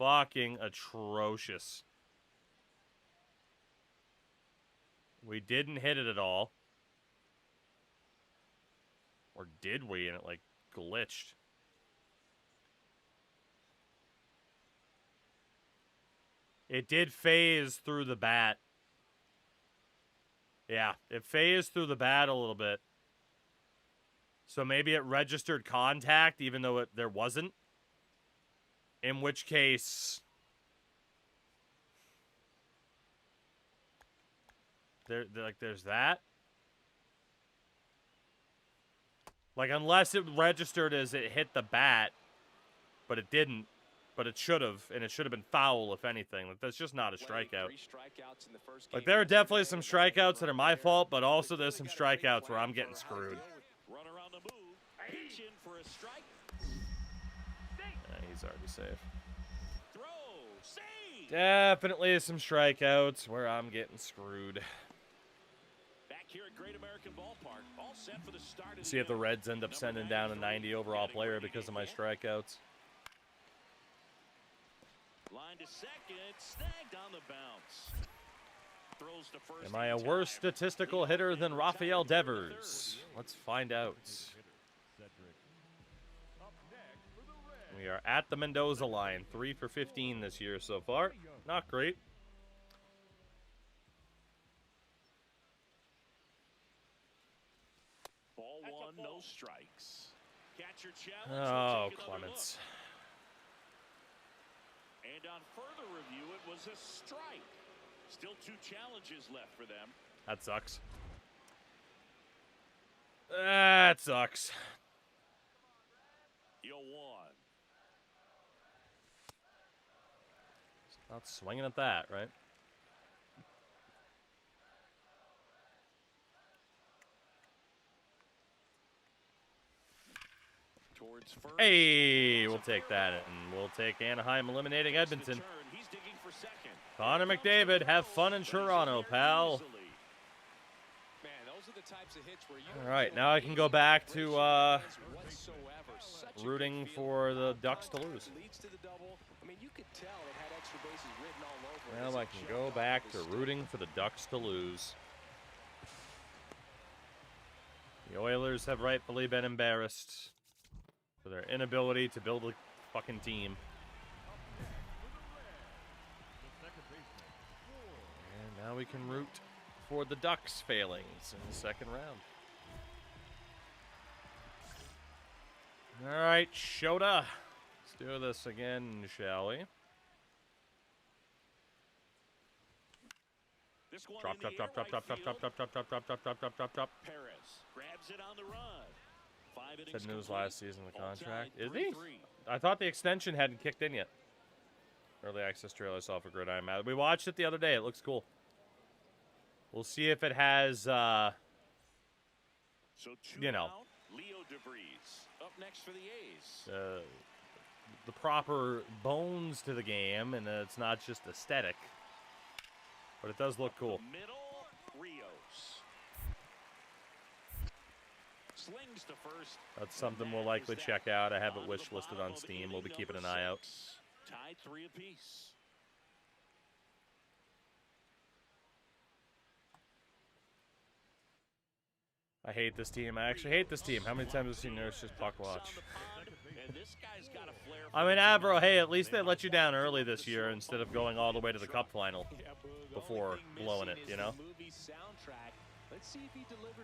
fucking atrocious. We didn't hit it at all. Or did we? And it, like, glitched. It did phase through the bat. Yeah, it phased through the bat a little bit. So maybe it registered contact even though there wasn't. In which case... there's that. Like, unless it registered as it hit the bat, but it didn't. But it should have, and it should have been foul, if anything. Like, that's just not a strikeout. Like, there are definitely some strikeouts that are my fault, but also there's some strikeouts where I'm getting screwed. Run around the move. Pitch in for a strike. He's already safe. Throw. Save. Definitely some strikeouts where I'm getting screwed. Back here at Great American Ballpark, all set for the start of See if the Reds end up sending down a 90 overall player because of my strikeouts. Line to second, snagged on the bounce. Throws to first. Am I a worse statistical hitter than Rafael Devers? Let's find out. We are at the Mendoza line. 3 for 15 this year so far. Not great. Ball one, no strikes. Catcher challenge. Oh, Clements. And on further review, it was a strike. Still 2 challenges left for them. That sucks. That sucks. Yo, 1. Not swinging at that, right? Towards first. Hey, we'll take that, and we'll take Anaheim eliminating Edmonton. He's digging for second. Connor McDavid, have fun in Toronto, pal. Man, those are the types of hits where you All right, now I can go back to rooting for the Ducks to lose. Now I can go back to rooting for the Ducks to lose. The Oilers have rightfully been embarrassed for their inability to build a fucking team. And now we can root for the Ducks' failings in the second round. All right, Shota. Let's do this again, shall we? This one Drop, in drop, the drop, air, drop, drop, right drop, drop, field. drop, drop, drop, drop, drop, drop, drop, drop. Perez grabs it on the run. 5 innings Said news complete. last season of the All contract. tied, Is he? 3-3. I thought the extension hadn't kicked in yet. Early access trailer saw for Gridiron Matter. We watched it the other day. It looks cool. We'll see if it has, So you know, out, Leo DeVries up next for the A's. the proper bones to the game, and it's not just aesthetic. But it does look cool. Middle, Rios. Slings to first. That's something we'll likely check out. I have it wish listed on Steam. We'll be keeping an eye out. Tied 3 apiece. I hate this team. I actually hate this team. How many times have I seen Nurse just puck watch? I mean, Avro, hey, at least they let you down early this year instead of going all the way to the Cup final before blowing it, you know?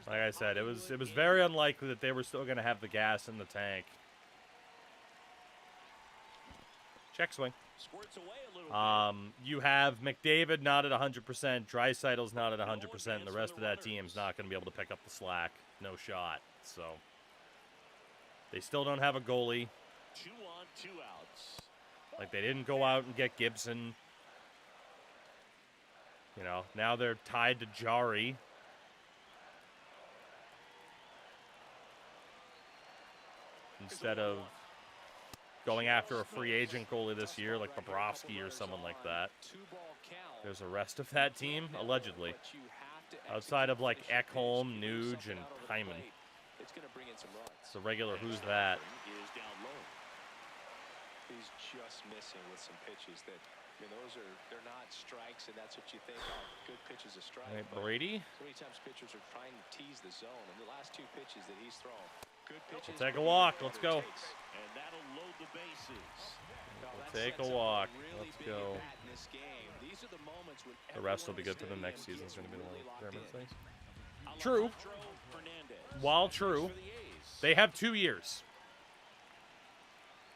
Like I said, it was very unlikely that they were still going to have the gas in the tank. Check swing. You have McDavid not at 100%, Draisaitl's not at 100%, and the rest of that team's not going to be able to pick up the slack. No shot. So they still don't have a goalie. 2 on, 2 outs. Like, they didn't go out and get Gibson. You know, now they're tied to Jari. Instead of going after a free agent goalie this year like Bobrovsky or someone like that. There's a rest of that team, allegedly. Outside of, like, Ekholm, Nuge, and Hyman. It's a regular who's that. Is down low. He's just missing with some pitches that, I mean, they're not strikes, and that's what you think. Oh, good pitch is a strike. All right, but Brady. so many times pitchers are trying to tease the zone, and the last 2 pitches that he's thrown, good pitches. We'll take a walk. Let's go. And that'll load the bases. We'll take a walk. Let's go. The rest will be good for them next season. It's going to be the one German things. True. While true, they have 2 years.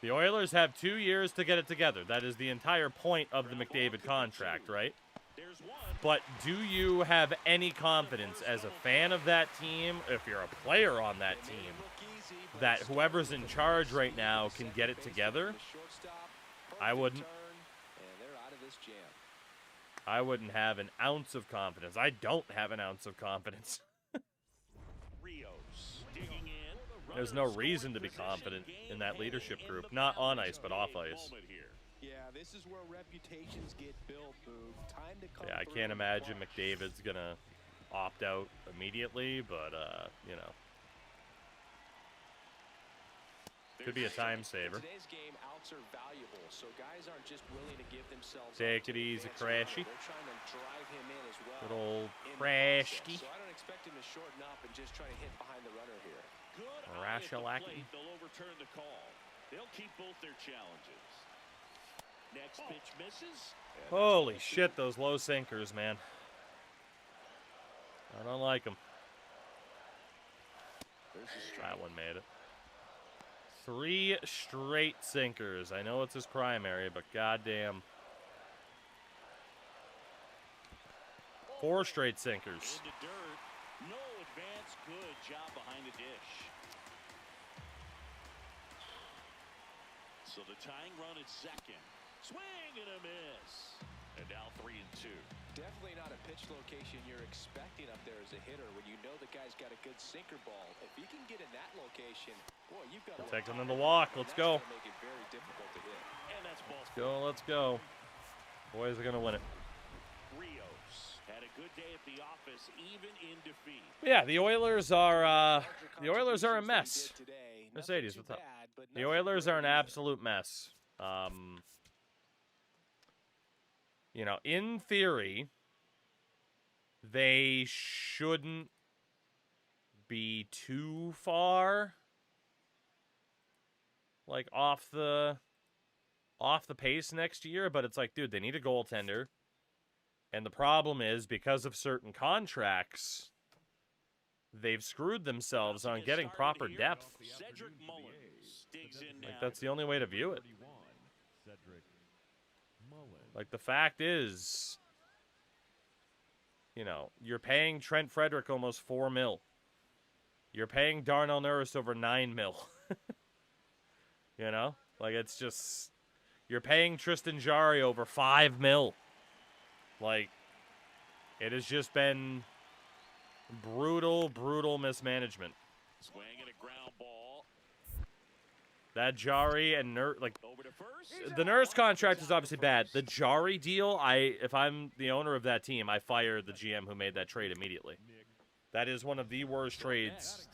The Oilers have 2 years to get it together. That is the entire point of the McDavid contract, right? But do you have any confidence as a fan of that team, if you're a player on that team, that whoever's in charge right now can get it together? I wouldn't. I wouldn't have an ounce of confidence. I don't have an ounce of confidence. There's no reason to be confident in that leadership group. Not on ice, but off ice. Yeah, this is where reputations get built, Boog. Time to come Yeah, I can't imagine McDavid's going to opt out immediately, but, you know. Could be a time saver. Today's game, outs are valuable, so guys aren't just willing to give themselves Take it easy, Crashy. They're trying to drive him in as well. Good old in the Crashky. process. So I don't expect him to shorten up and just try to hit behind the runner here. Good eye at the Rashalaki. plate. They'll overturn the call. They'll keep both their challenges. Next pitch misses. Holy shit, those low sinkers, man. I don't like them. That one made it. 3 straight sinkers. I know it's his primary, but goddamn. 4 straight sinkers. Into dirt. No advance. Good job behind the dish. So the tying run at second. Swing and a miss. And now 3-2. Definitely not a pitch location you're expecting up there as a hitter when you know the guy's got a good sinker ball. If he can get in that location, boy, you've got to Take them in the walk. Let's go. make it very difficult to hit. And that's ball. Let's go, let's go. Boys are going to win it. Rios had a good day at the office, even in defeat. Yeah, the Oilers are a mess. Mercedes, what's up? The Oilers are an absolute mess. You know, in theory, they shouldn't be too far, like, off the pace next year, but it's like, dude, they need a goaltender. And the problem is, because of certain contracts, they've screwed themselves on getting proper depth. Cedric Mullins digs in Like, now. that's the only way to view it. Cedric Mullins. Like, the fact is, you know, you're paying Trent Frederick almost $4 million. You're paying Darnell Nurse over $9 million. You know? Like, it's just, you're paying Tristan Jarry over $5 million. Like, it has just been brutal, brutal mismanagement. Swing and a ground ball. That Jarry and Nurse, like, Over to first. the Nurse contract is obviously bad. The Jarry deal, if I'm the owner of that team, I fire the GM who made that trade immediately. That is one of the worst trades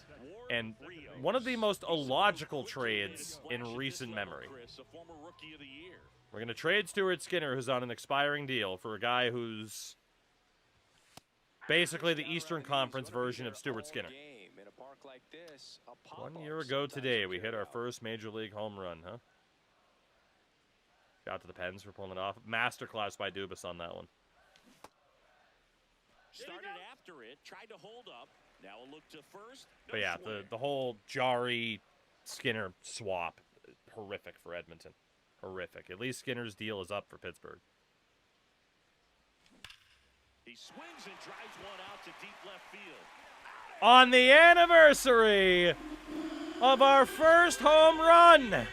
and one of the most illogical trades in recent memory. Chris, a former rookie of the year. We're going to trade Stuart Skinner, who's on an expiring deal, for a guy who's basically the Eastern Conference version of Stuart Skinner. 1 year ago today, we hit our first Major League home run, huh? Shout out to the Pens for pulling it off. Masterclass by Dubas on that one. Started after it, tried to hold up. Now a look to first. No But yeah, swing. the whole Jarry-Skinner swap, horrific for Edmonton. Horrific. At least Skinner's deal is up for Pittsburgh. He swings and drives one out to deep left field. On the anniversary of our first home run,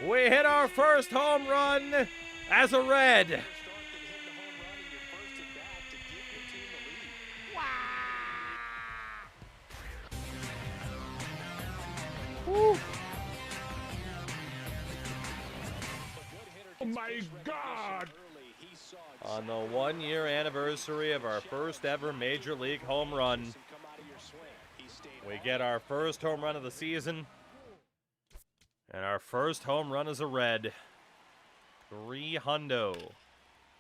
we hit our first home run as a Red. Woo. Oh my God! On the 1 year anniversary of our first ever Major League home run, we get our first home run of the season. And our first home run is a red. 300.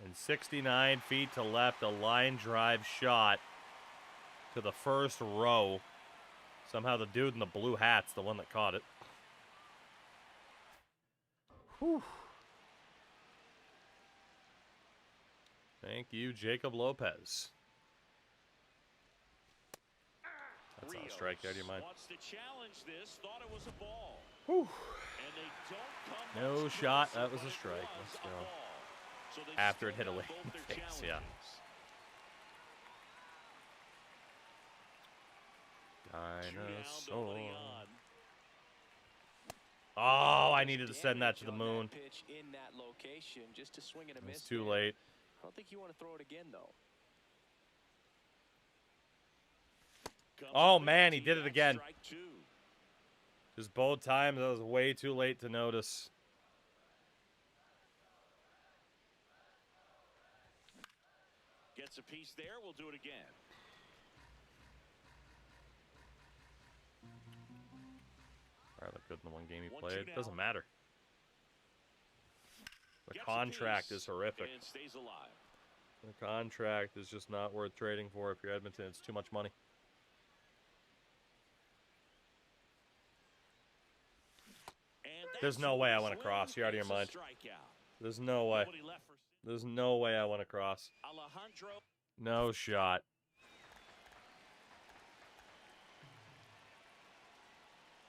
And 69 feet to left, a line drive shot to the first row. Somehow the dude in the blue hat's the one that caught it. Whew. Thank you, Jacob Lopez. That's not a strike out of your mind. Wants to challenge this, thought it was a ball. Whew. And they don't come No much shot. closer That was a when it strike. was Let's a go. ball. So they After it still hit a got lane in both the their face, yeah. challenges. Dinosaur. Leon. Oh, I needed to send that to the moon. Pitch in that location just to swing and a miss. It's too there. late. I don't think you want to throw it again though. Comes Oh, up man, he empty. did it That's again. strike 2. Just both times, that was way too late to notice. Gets a piece there. We'll do it again. Probably looked good in the one game he 1-2 played. now. Doesn't matter. The Gets a contract piece is horrific. And stays alive. The contract is just not worth trading for if you're Edmonton. It's too much money. And There's that's no way I one want to swing. cross. You're out of your It's a mind. strikeout. There's no way. Nobody left for There's no way I want to cross. Alejandro. No shot.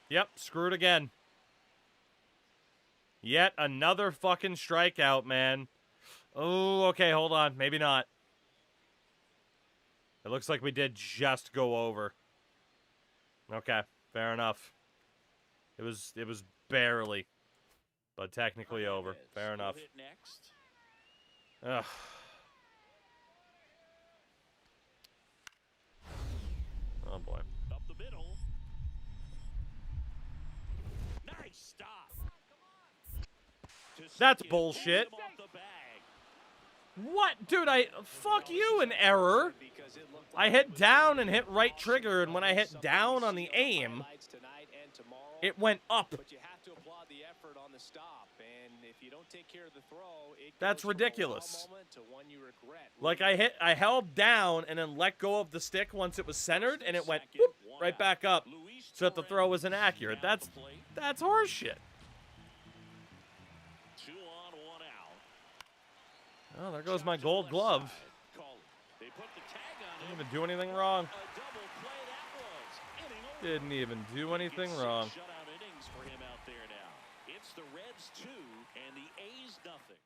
Yep, screwed again. Yet another fucking strikeout, man. Oh, okay, hold on. Maybe not. It looks like we did just go over. Okay, fair enough. It was barely, but technically over. Fair enough. Hit next. Ugh. Oh boy. Up the middle. Nice stop. To That's second, bullshit. pulled him off the bag. What? Dude, fuck you, an error. I hit down and hit right trigger, and when I hit down on the aim, it went up. But you have to applaud the effort on the stop, and if you don't take care of the throw, it That's goes from a wow ridiculous. moment to one you regret. Like, I held down and then let go of the stick once it was centered, and it went whoop, right back up, Luis so that the throw was inaccurate. down That's the plate. horseshit. 2 on, 1 out. Oh, there goes Shot my to the gold left glove. side. Call it. They put the tag on Didn't him. even do anything wrong. A double play that was. Inning over. Didn't even do anything Gets 6 wrong. shutout innings for him out there now. It's the Reds 2 and the A's nothing.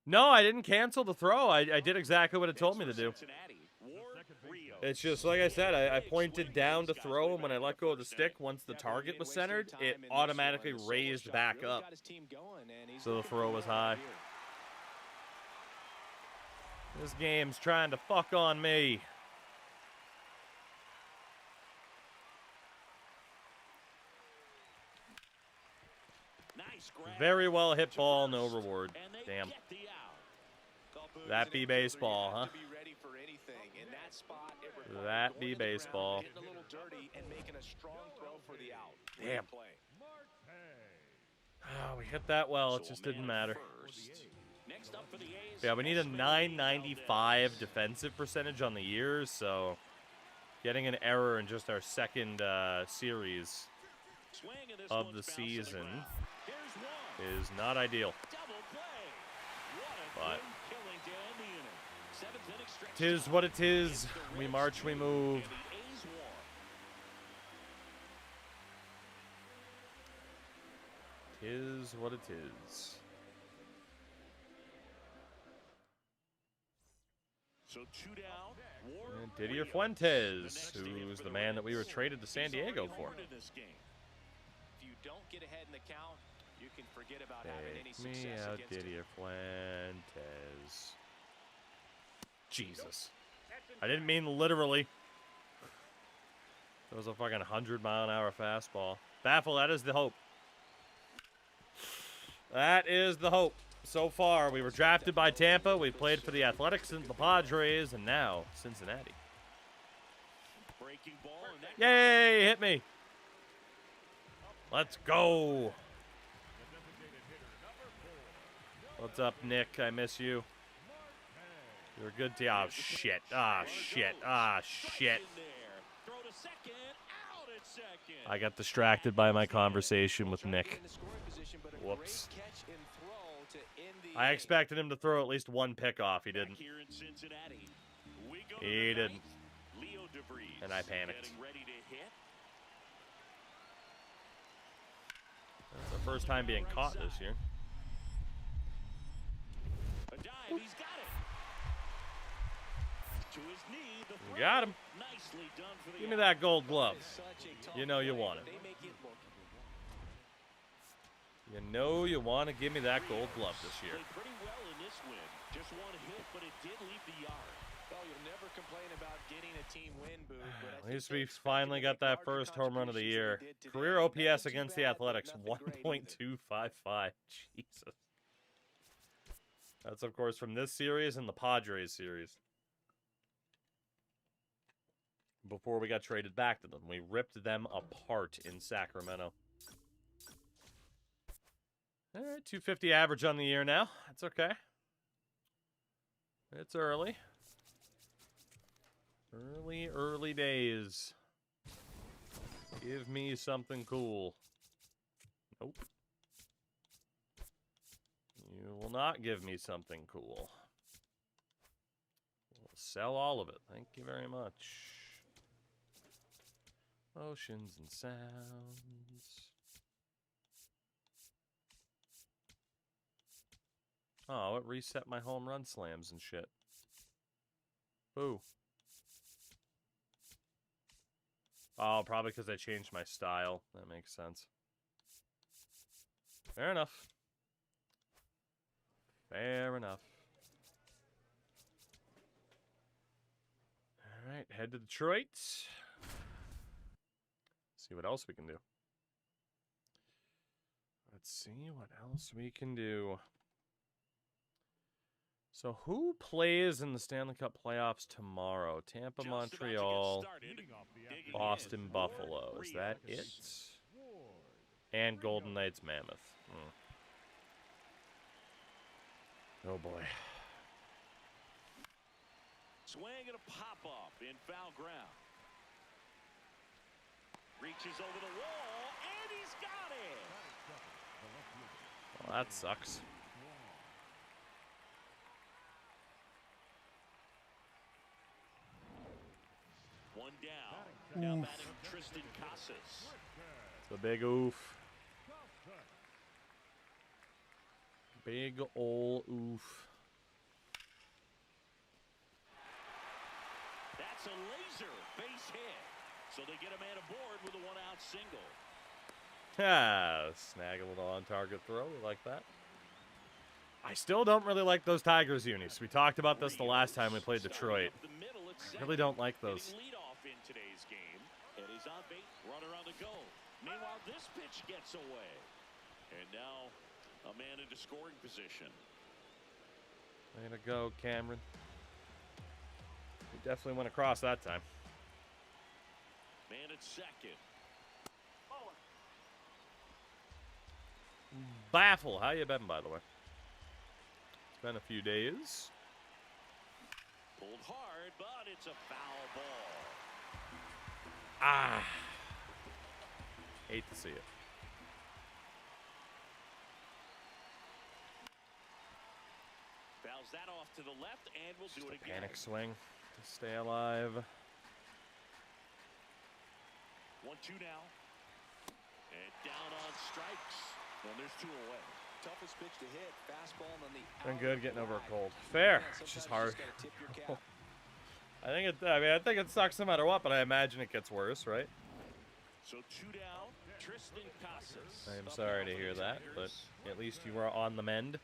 No, I didn't cancel the throw. I did exactly what it told me to do. Cincinnati, Ward Rios. It's just, like I said, I pointed down to throw, and when I let go of the stick, once the target was centered, it automatically raised back up. So the throw was high. This game's trying to fuck on me. Nice grab. Very well hit to ball, no first, reward. and they Damn. get the out. That be baseball, huh? That be baseball. Getting a little dirty and making a strong throw for the out. Damn. Great play. Oh, we hit that well. It So just a didn't man matter. first. Next up for the A's, Yeah, we need a Esmeralda 995 Valdez. defensive percentage on the year, so getting an error in just our second series Swing, and this of one's the bouncing season around. Here's one. is not ideal. Double play. What a But great killing to end the inning. 7th inning stretch. tis what it is. It's the We Reds march, we 2 move. and the A's 1. Tis what it is. So 2 down. Ward And Didier Rios. Fuentes, The next inning who's for the the man that we were Reds. traded to San He's already Diego for. homered in this game. If you don't get ahead in the count, you can forget about having any Take me success out, against it. Didier Fuentes. Jesus. I didn't mean literally. That was a fucking 100-mile-an-hour fastball. Baffle, that is the hope. That is the hope. So far, we were drafted by Tampa, we played for the Athletics and the Padres, and now Cincinnati. Breaking ball, and that Yay, hit me. Let's go. What's up, Nick? I miss you. You're a good team. Oh, shit. Ah, shit. Ah, shit. I got distracted by my conversation with Nick. Whoops. I expected him to throw at least one pickoff. He didn't. He didn't. And I panicked. That's the first time being caught this year. A dive, he's got it. To his knee, the You got him. Nicely done for the Give me that gold glove. You know you want it. You know you want to give me that gold glove this year. Played pretty well in this win. Just one hit, but it did leave the yard. Well, you'll never complain about getting a team win, Boo. At least we finally got that first home run of the year. Career OPS against the Athletics, 1.255. Jesus. That's, of course, from this series and the Padres series. Before we got traded back to them. We ripped them apart in Sacramento. All right, 250 average on the year now. That's okay. It's early. Early days. Give me something cool. Nope. You will not give me something cool. We'll sell all of it. Thank you very much. Motions and sounds. Oh, it reset my home run slams and shit. Boo. Oh, probably because I changed my style. That makes sense. Fair enough. Fair enough. All right, head to Detroit. See what else we can do. Let's see what else we can do. So who plays in the Stanley Cup playoffs tomorrow? Tampa, Montreal, Boston, Buffalo. Is that it? And Golden Knights, Mammoth. Oh boy. Swing and a pop-up in foul ground. Reaches over the wall, and he's got it! Well, that sucks. One down. Now batting Tristan Casas. It's a big oof. Big ol' oof. That's a laser base hit. So they get a man aboard with a one-out single. Snag a little on-target throw. We like that. I still don't really like those Tigers unis. We talked about this the last time we played Detroit. I really don't like those. Lead off in today's game. And he's on base, runner on the go. Meanwhile, this pitch gets away. And now a man into scoring position. Way to go, Cameron. We definitely went across that time. Man at second. Baffle. How you been, by the way? It's been a few days. Pulled hard, but it's a foul ball. Ah. Hate to see it. Fouls that off to the left, and we'll do it again. Panic swing to stay alive. 1-2 now. And down on strikes. And there's two away. Toughest pitch to hit, fastball on the Been good getting over a cold. Fair. It's just hard. I think it sucks no matter what, but I imagine it gets worse, right? So two down. Tristan Casas. I am sorry to hear that, but at least you were on the mend.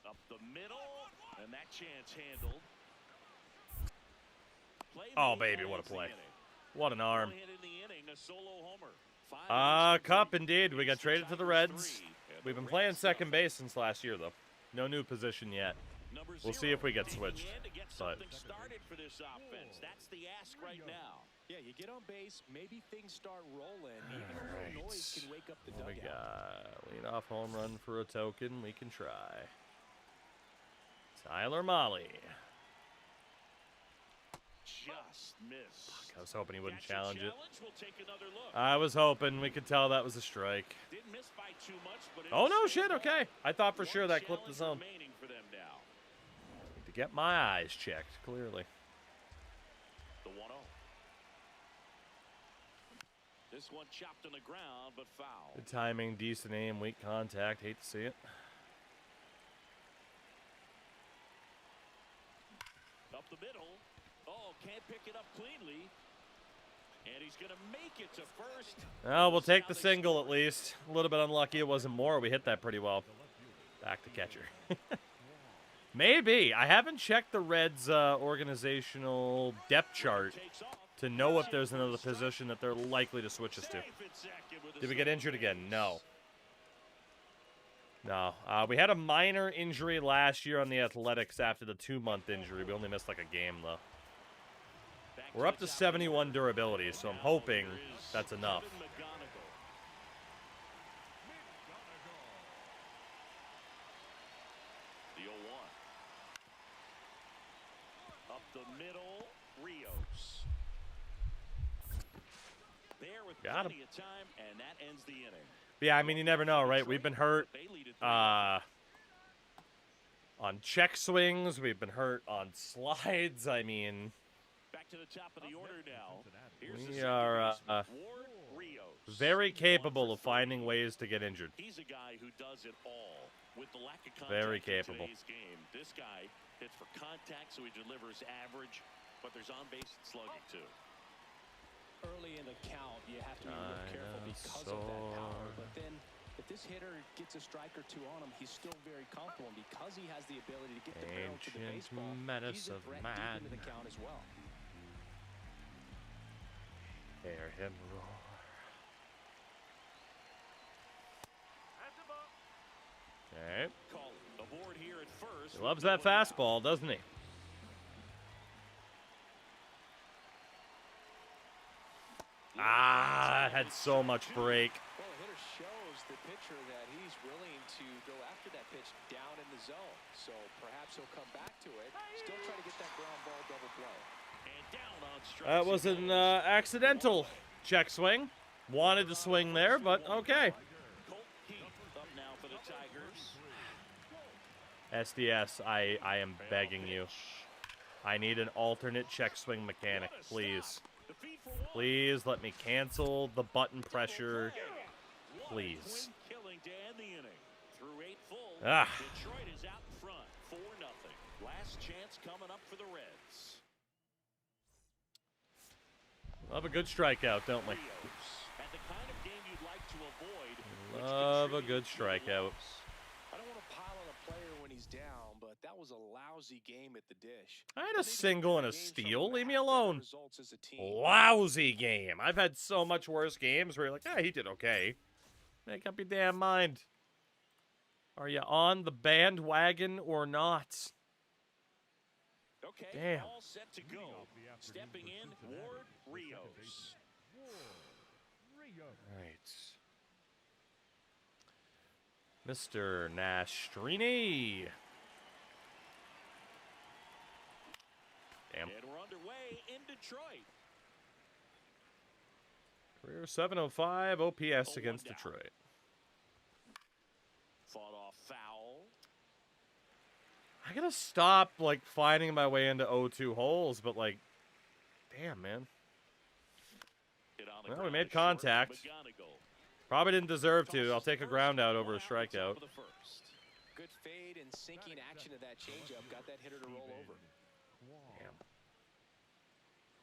Up the middle, and that chance handled. Oh, baby, what a play. What an arm. Cup Cup, indeed. We got traded to the Reds. We've been playing second base since last year, though. No new position yet. We'll see if we get switched. But started for this offense. That's the ask right now. Yeah, you get on base, maybe things start rolling. Even a little noise can wake up the What we dugout. got? Leadoff home run for a token. We can try. Tyler Molly. Just missed. I was hoping he wouldn't That's a challenge it. We'll take another look. I was hoping. We could tell that was a strike. Didn't miss by too much, but Oh, no it's shit. Okay. I thought for sure one that clipped the zone. challenge remaining for them now. Need to get my eyes checked, clearly. The 1-0. This one chopped on the ground, but foul. Good timing, decent aim, weak contact. Hate to see it. Up the middle. Oh, can't pick it up cleanly. And he's going to make it to first. Well, we'll take the single at least. A little bit unlucky it wasn't more. We hit that pretty well. Back to catcher. Maybe. I haven't checked the Reds' organizational depth chart to know if there's another position that they're likely to switch us to. Did we get injured again? No. No. We had a minor injury last year on the Athletics after the 2-month injury. We only missed like a game, though. We're up to 71 durability, so I'm hoping that's enough. The 0-1. Up the middle, Rios. There with Got him. plenty of time, and that ends the inning. Yeah, I mean, you never know, right? We've been hurt on check swings. We've been hurt on slides. I mean, back to the top of the order now. we are Ward Rios. very capable of finding ways to get injured. He's a guy who does it all. With the lack of contact Very in capable. today's game, this guy hits for contact, so he delivers average, but there's on-base slugging too. Early in the count, you have to be real careful because of that power. But then, if this hitter gets a strike or two on him, he's still very comfortable. And because he has the ability to get the barrel to the Ancient baseball, menace he's a of threat man. deep into the count as well. Hear him roar. Okay. Call aboard here at first. He loves that fastball, doesn't he? Ah, that had so much break. Well, the hitter shows the pitcher that he's willing to go after that pitch down in the zone. So perhaps he'll come back to it. Still try to get that ground ball double play. And down on strikes. That was an accidental check swing. Wanted to swing there, but okay. Colt Heath up now for the Tigers. SDS, I am begging you. I need an alternate check swing mechanic, please. The feed for one. Please let me cancel the button pressure. Please. Twin killing to end the inning. Through 8 full. Ah. Detroit is out in front, 4-0. Last chance coming up for the Reds. Love a good strikeout, don't we? Rios. And the kind of game you'd like to avoid. which Love a good contributes to the strikeout. loss. I don't want to pile on a player when he's down, but that was a lousy game at the dish. I had a single and a steal. Leave me alone. Results as a team. Lousy game. I've had so much worse games where you're like, he did okay. Make up your damn mind. Are you on the bandwagon or not? Okay, Damn. all set to go. Stepping in, Ward Rios. All right. Mr. Nastrini. Damn. And we're underway in Detroit. Career 705 OPS 0-1 against down. Detroit. Fought off foul. I gotta stop, like, finding my way into 0-2 holes, but, like, damn, man. Hit on the Well, we ground made to short, contact. McGonigal. Probably didn't deserve to. I'll take a ground out over a strikeout. For the first. Good fade and sinking action of that changeup got that hitter to roll over. Damn.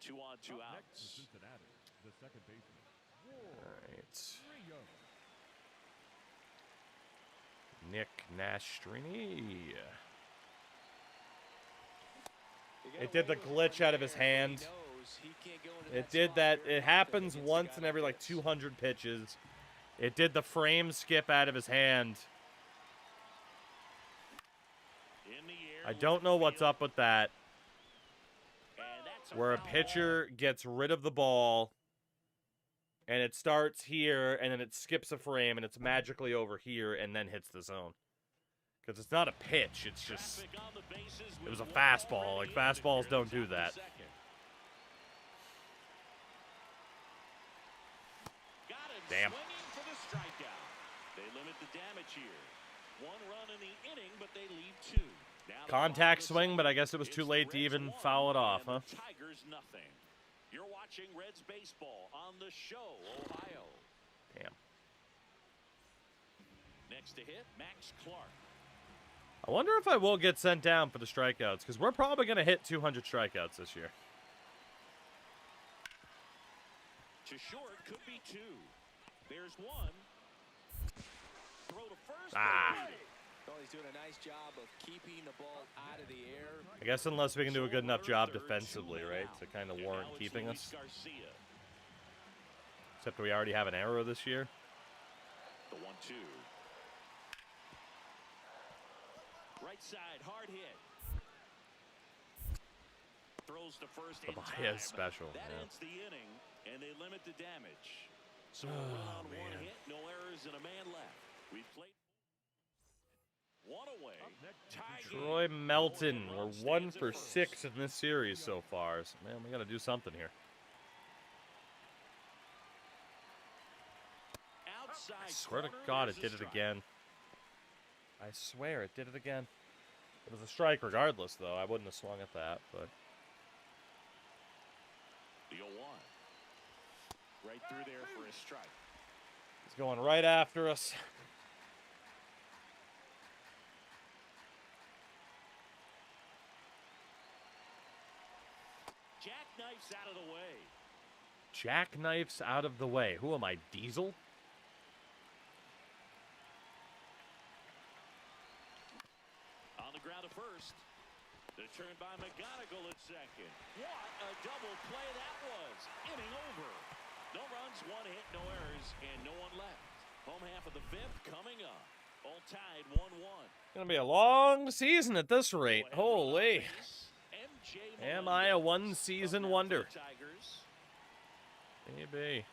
2 on, 2 Next, outs. Cincinnati, the second baseman. All right. Nick Nastrini. It did the glitch out of his hand. It did that. It happens once in every, like, 200 pitches. It did the frame skip out of his hand. In the air, I don't know what's up with that. And that's where a pitcher gets rid of the ball and it starts here and then it skips a frame and it's magically over here and then hits the zone. Because it's not a pitch, it's just, it was a fastball. Like, fastballs don't do that. Damn. For the strikeout. They limit the damage here. 1 run in the inning, but they leave 2. Now Contact swing, but I guess it was too late to even foul it off, huh? Tigers nothing. You're watching Reds baseball on the show, Ohio. Damn. Next to hit, Max Clark. I wonder if I will get sent down for the strikeouts, because we're probably going to hit 200 strikeouts this year. To short, could be 2. There's 1. Throw to first. Well, he's doing a nice job of keeping the ball out of the air. I guess unless we can do a good enough job defensively, right, to kind of warrant keeping us. Except we already have an arrow this year. The 1-2. Right side, hard hit. Throws to first in time. Is special. That ends the inning, and they limit the damage. So one hit, no errors, and a man left. We've played 1 away. Troy Melton. We're 1 for 6 in this series so far. So, man, we got to do something here. I swear to God, it did it again. I swear it did it again. It was a strike regardless, though. I wouldn't have swung at that, but... The 0-1. Right through there for a strike. He's going right after us. Jackknifes out of the way. Jackknifes out of the way. Who am I, Diesel? On the ground to first. The turn by McGonigal at second. What a double play that was. Inning over. No runs, 1 hit, no errors, and no one left. Home half of the 5th coming up. All tied 1-1. Gonna be a long season at this rate. Holy. Am I a one-season wonder? Maybe.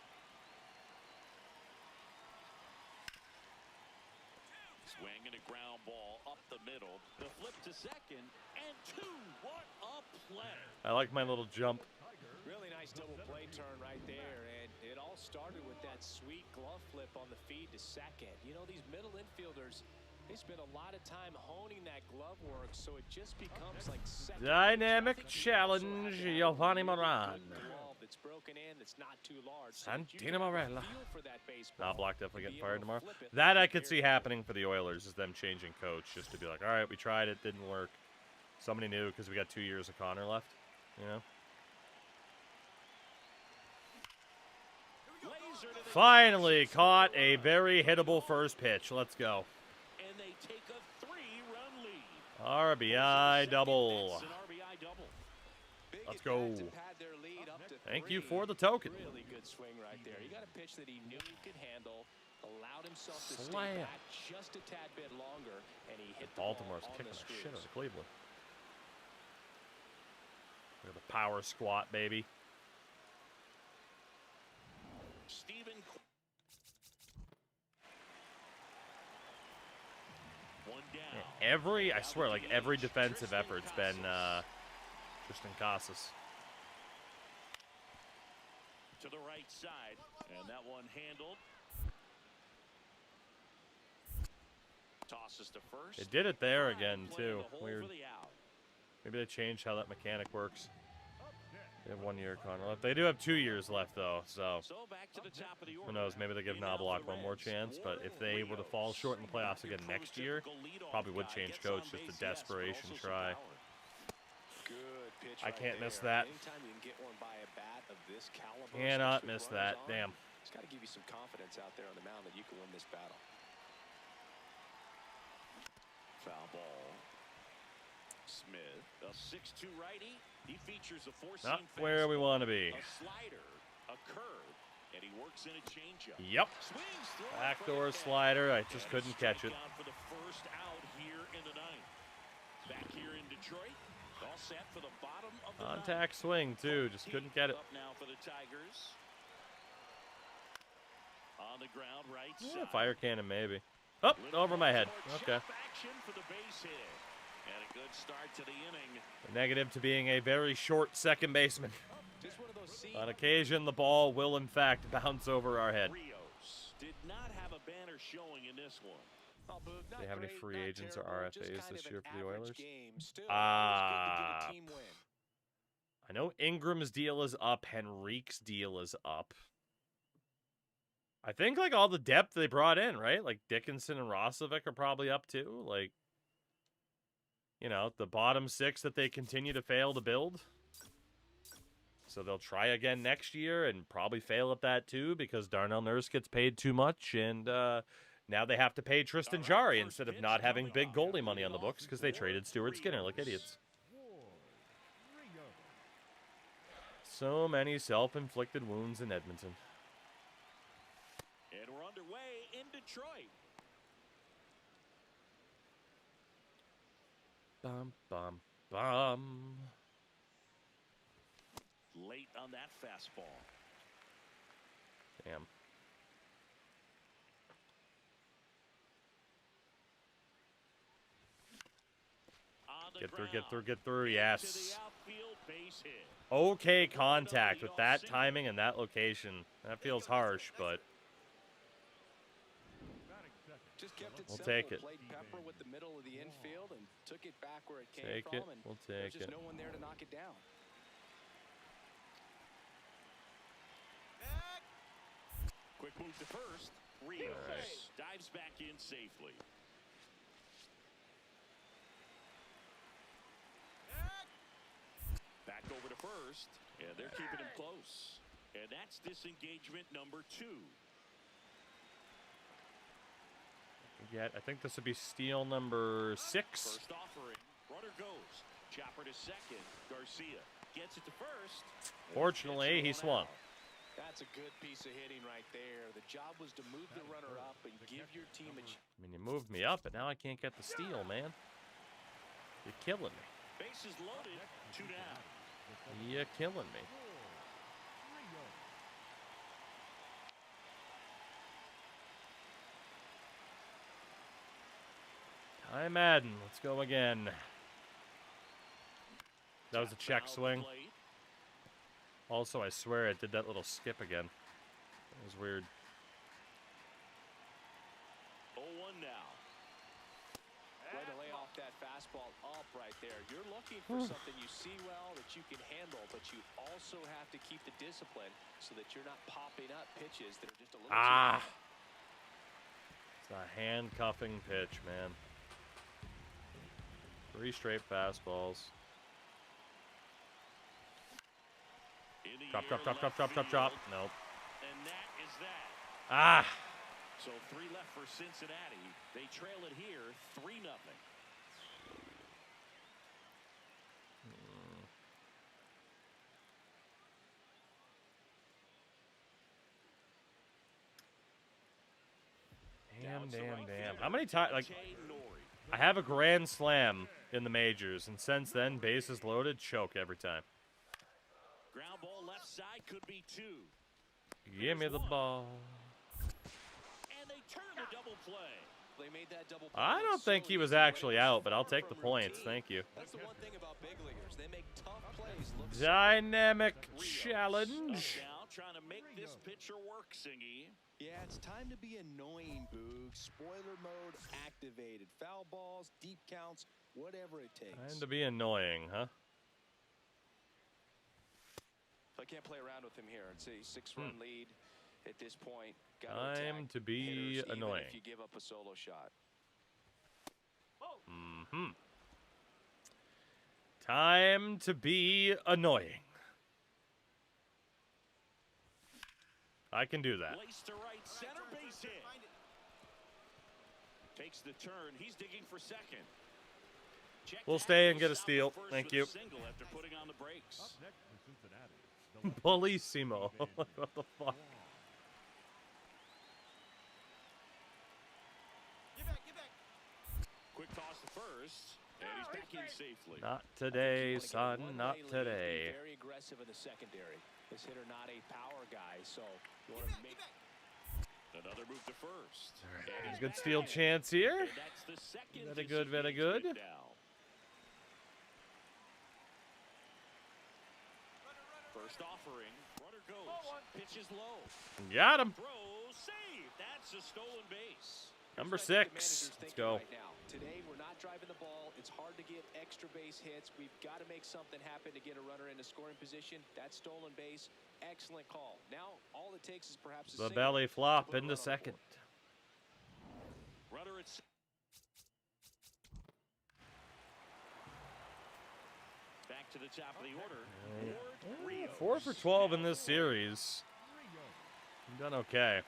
Swinging a ground ball up the middle. The flip to second, and 2. What a play. I like my little jump. Really nice double play turn right there, and it all started with that sweet glove flip on the feed to second. You know, these middle infielders, they spend a lot of time honing that glove work, so it just becomes like second. Dynamic challenge, Giovanni Moran. That's broken in, that's not too large. Santino Morella. Nah, Block definitely getting fired tomorrow. That I could see happening for the Oilers, is them changing coach, just to be like, all right, we tried it, didn't work. Somebody new, because we got 2 years of Connor left, you know? Finally caught a very hittable first pitch. Let's go. And they take a 3-run lead. RBI double. Let's go. Thank you for the token. Really good swing right there. He got a pitch that he knew he could handle, allowed himself to stay Slam. back just a tad bit longer, and he hit the Baltimore's ball on kicking the the shit screws. out of Cleveland. Look at the power squat, baby. Stephen. One down. I swear, like every defensive effort's been Tristan Casas. To the right side, and that one handled. Tosses to first. It did it there again, Play too. in the hole Weird. for the out. Maybe they changed how that mechanic works. They have 1 year, Connor left. They do have 2 years left, though, so So back to the top of the who order. knows? Maybe they give Knobloch one more chance. But if they were to fall short in the playoffs again next year, probably would change coach. Just a desperation try. Good pitch I right can't miss there. that. Anytime you can get one by a bat of this caliber, Cannot especially miss with that. runners on, Damn. It's got to give you some confidence out there on the mound that you can win this battle. Foul ball. Smith, a 6'2" righty. He features a four-seam Not where we fastball, want to be. a slider, a curve, and he works in a changeup. Yep. Swings through it Backdoor for the slider. I catch. just And couldn't a catch it. strikeout for the first out here in the ninth. Back here in Detroit, All set for the bottom of the Contact swing, too. Just couldn't get it. Up now for the Tigers. On the ground, right Yeah, side. fire cannon, maybe. Oh, over my head. Okay. Action for the base hit. And a good start to the inning. A negative to being a very short second baseman. Just one of those scenes. On occasion, the ball will, in fact, bounce over our head. Rios did not have a banner showing in this one. Oh, Boog, Do not they have any great, free not agents or terrible, just RFAs kind this of year an for the average Oilers? game. Still, it was good to get a team win. I know Ingram's deal is up. Henrique's deal is up. I think, like, all the depth they brought in, right? Like, Dickinson and Roslovic are probably up, too. Like, you know, the bottom six that they continue to fail to build. So they'll try again next year and probably fail at that, too, because Darnell Nurse gets paid too much. And now they have to pay Tristan Jarry instead of not having big goalie money on the books because they traded Stuart Skinner like idiots. So many self-inflicted wounds in Edmonton. And we're underway in Detroit. Bum, bum, bum. Late on that fastball. Damn. On the Get through, ground. get through, get through. To Yes. the outfield base hit. Okay contact with that timing and that location. That feels harsh, but Just kept it We'll simple. take it. Played Pepper with the middle of the infield and took it back where it came Take from. it. And We'll there's take just it. no one there to knock it down. Quick move to first. Rios dives back in safely. Back over to first, and they're keeping him close. And that's disengagement number 2. yeah, I think this would be steal number 6. First offering, runner goes. Chopper to second. Garcia gets it to first. Fortunately, he swung. That's a good piece of hitting right there. The job was to move the runner up and give your team a chance. I mean, you moved me up, but now I can't get the steal, man. You're killing me. Bases loaded. 2 down. You're killing me. Hi, Madden. Let's go again. That was a check swing. Also, I swear it did that little skip again. That was weird. 0-1 now. Way to lay off that fastball up right there. You're looking for something you see well that you can handle, but you also have to keep the discipline so that you're not popping up pitches that are just a little Ah! too It's a handcuffing pitch, man. 3 straight fastballs. Drop, drop, drop, drop, drop, drop, drop. Nope. And that is that. Ah! So 3 left for Cincinnati. They trail it here 3-0. Damn. How many times, like, I have a grand slam in the majors, and since then, bases loaded, choke every time. Ground ball left side could be 2. Give me the ball. And they turn the double play. They made that double play I don't so think he was easy, but it actually out, but I'll far take the from points. routine. Thank you. That's the one thing about big leaguers. They make tough plays look so Dynamic Rios challenge. up now, trying to make this pitcher work, Singy. Yeah, it's time to be annoying, Boog. Spoiler mode activated. Foul balls, deep counts, whatever it takes. Time to be annoying, huh? I can't play around with him here. It's a 6-run lead at this point. Gotta Time attack to be hitters even annoying. if you give up a solo shot. Time to be annoying. I can do that. Lace to right center, base hit. Takes the turn. He's digging for second. Check We'll that. stay and get a Stop steal. at first Thank with you. a single after putting on the brakes. Up next for Cincinnati, the left Bellissimo. What the fuck? Quick toss to first. And he's back in safely. Not today, son. Not Be today. very aggressive in the secondary. This hitter not a power guy, so you want to make Another move to first. There's a good steal chance here. And that's the second Very good, very disadvantage good. now. First offering, runner goes, pitches low, Got him. throws, save. That's a stolen base. Number Here's what I think the 6. manager's Let's thinking go. right now. Today, we're not driving the ball. It's hard to get extra base hits. We've got to make something happen to get a runner into scoring position. That stolen base, excellent call. Now, all it takes is perhaps a The single belly to flop put a into run on the second. Runner at back to the top of the order. Ward Rios. 4 for 12 in this series. You've done okay.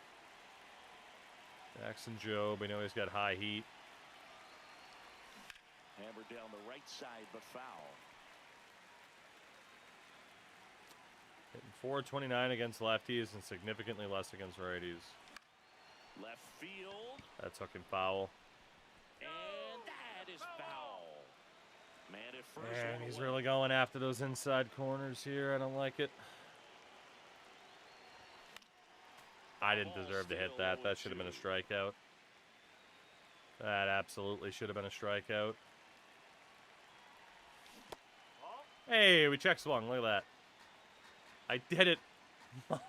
Jackson Jobe, we know he's got high heat. Hammered down the right side, but foul. Hitting 429 against lefties and significantly less against righties. Left field, That's fucking foul. and that is foul. Man at first. And one he's away. really going after those inside corners here. I don't like it. I didn't deserve to hit that. That should have been a strikeout. That absolutely should have been a strikeout. Hey, we check swung. Look at that. I did it.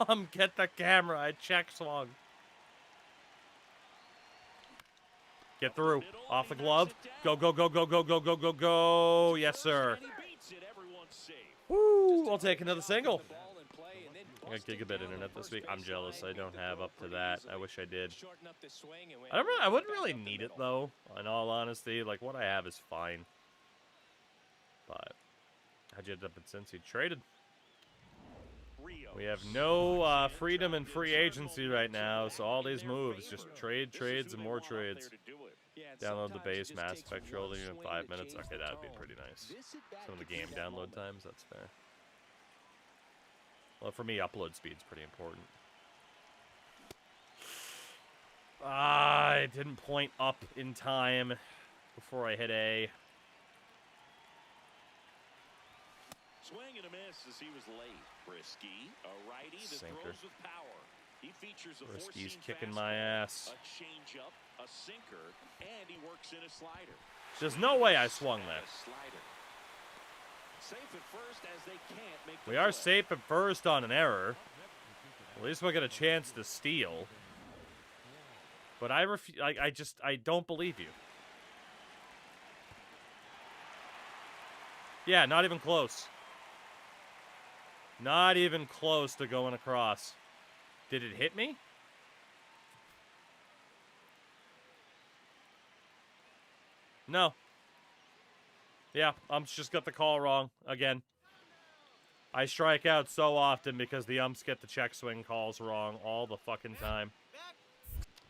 Mom, get the camera. I check swung. Get through. Off the glove. Go, go, go, go, go, go, go, go, go. Yes, sir. And he beats it. Everyone's safe. Woo! I'll take another single. The ball in play and then I got busting gigabit down internet the this first week. I'm base jealous. line, I don't make the have throw up to pretty that. easily. I wish I did. Shorten up the swing and went I wouldn't right really back up the need it middle. though. In all honesty, like what I have is fine. But how'd you end up at Cincy? Traded. Rios. We have no freedom in free agency right now, so all these moves just trade, trades, and more trades. Yeah, and Download the sometimes it base just Mass takes Effect one trilogy in swing 5 to minutes. change Okay, the that would be tone. pretty nice. This at-bat Some of the could be game that download moment. times, that's fair. Well, for me, upload speed's pretty important. I didn't point up in time before I hit A. Swing and a miss as he was late. Brisky, a righty that Sinker. throws with power. He features a Brisky's four-seam kicking fastball, my ass. a changeup, a sinker, and he works in a slider. There's no way I swung And that. a slider. Safe at first as they can't make the We are play. safe at first on an error. At least we'll get a chance to steal. But I don't believe you. Yeah, not even close. Not even close to going across. Did it hit me? No. Yeah, umps just got the call wrong again. I strike out so often because the umps get the check swing calls wrong all the fucking time.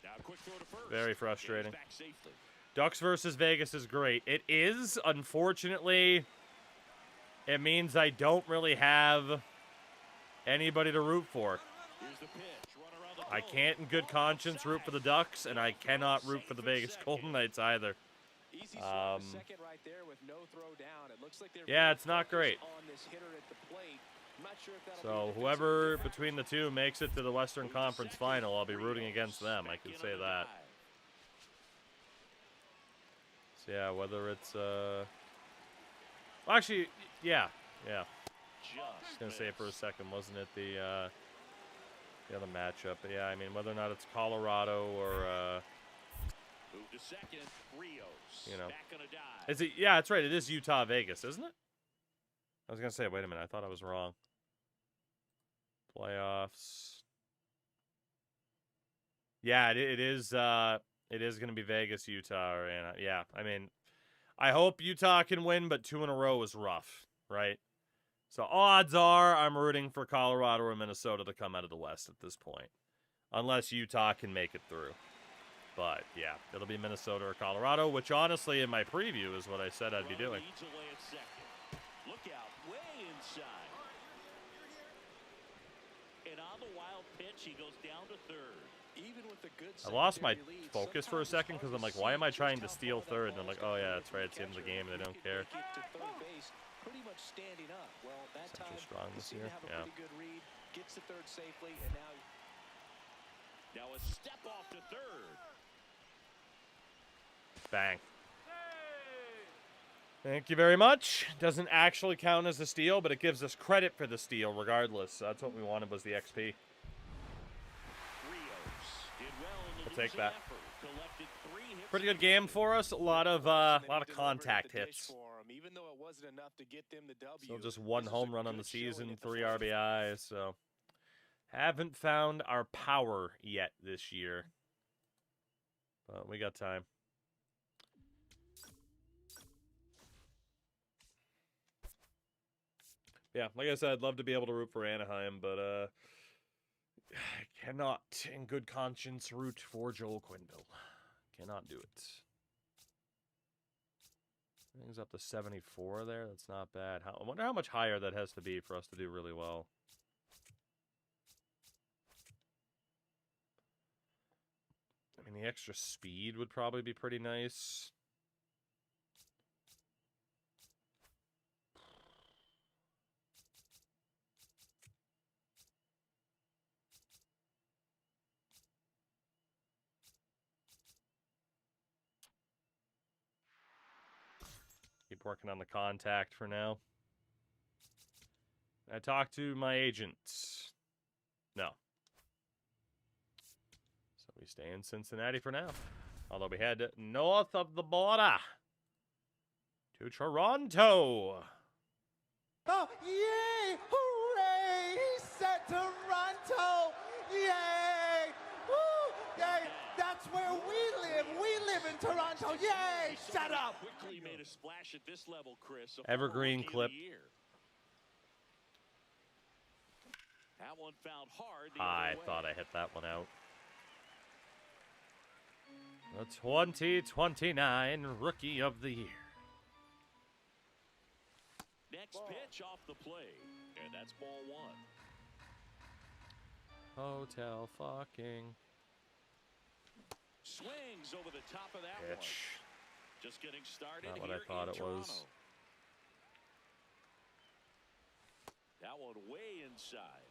Now a quick throw to first. Very frustrating. Gets back safely. Ducks versus Vegas is great. It is, unfortunately, it means I don't really have anybody to root for. Here's the pitch. Run around the I throw. can't in good conscience root for the Ducks, and I cannot root for the Vegas Golden Knights either. Easy swing to Um, second right there with no throw down. It looks like they're Yeah, very it's not focused great. on this hitter at the plate. I'm not sure if that'll So be a defensive whoever defense. between the two makes it to the Western Conference Final, I'll be rooting against them. I can say that. So yeah, whether it's well, actually, yeah. I was gonna say for a second, wasn't it the other matchup? But yeah, I mean whether or not it's Colorado or Move to second. Rios. You know. Back on a dive. is it? Yeah, that's right. It is Utah Vegas, isn't it? I was gonna say, wait a minute, I thought I was wrong. Playoffs. Yeah, it is. It is going to be Vegas, Utah, and yeah. I mean, I hope Utah can win, but 2 in a row is rough, right? So odds are I'm rooting for Colorado or Minnesota to come out of the West at this point, unless Utah can make it through. But yeah, it'll be Minnesota or Colorado, which honestly, in my preview, is what I said I'd be Runner doing. leads away at second. Look out, way inside. And on the wild pitch, he goes down to third. Even with the good I lost my focus for a second because I'm like, why am I trying to steal third? And I'm like, oh yeah, that's right, it's the end of the game and they don't care. Pretty much standing up. Well, that time strong he this seemed year. to have a Yeah. pretty good read, gets to third safely, and now Now a step off to third. Bang. Thank you very much. Doesn't actually count as a steal, but it gives us credit for the steal regardless. That's what we wanted, was the XP. Rios did well in the I'll take that. effort. Collected 3 hits. Pretty good game for us. A lot of contact hits. Even though it wasn't enough to get them the W. So just one this is home a run on good the showing season, at the 3 fourth. RBIs. So haven't found our power yet this year, but we got time. Yeah, like I said, I'd love to be able to root for Anaheim, but I cannot, in good conscience, root for Joel Quenneville. Cannot do it. Things up to 74 there. That's not bad. I wonder how much higher that has to be for us to do really well. I mean, the extra speed would probably be pretty nice. Keep working on the contact for now. I talked to my agent. No. So we stay in Cincinnati for now. Although we head north of the border to Toronto. Oh, yay! Hooray! He said Toronto! Yay! Woo! Yay! That's where we live. We live in Toronto. Yay! Shut up! Quickly made a splash at this level, Chris. Evergreen clip. That one found hard. I thought I hit that one out. The 2029 Rookie of the Year. Next pitch off the plate, and that's ball 1. Hotel fucking. Swings over the top of that one. Pitch. Just getting started. Not what I here thought in it was. Toronto. That one way inside.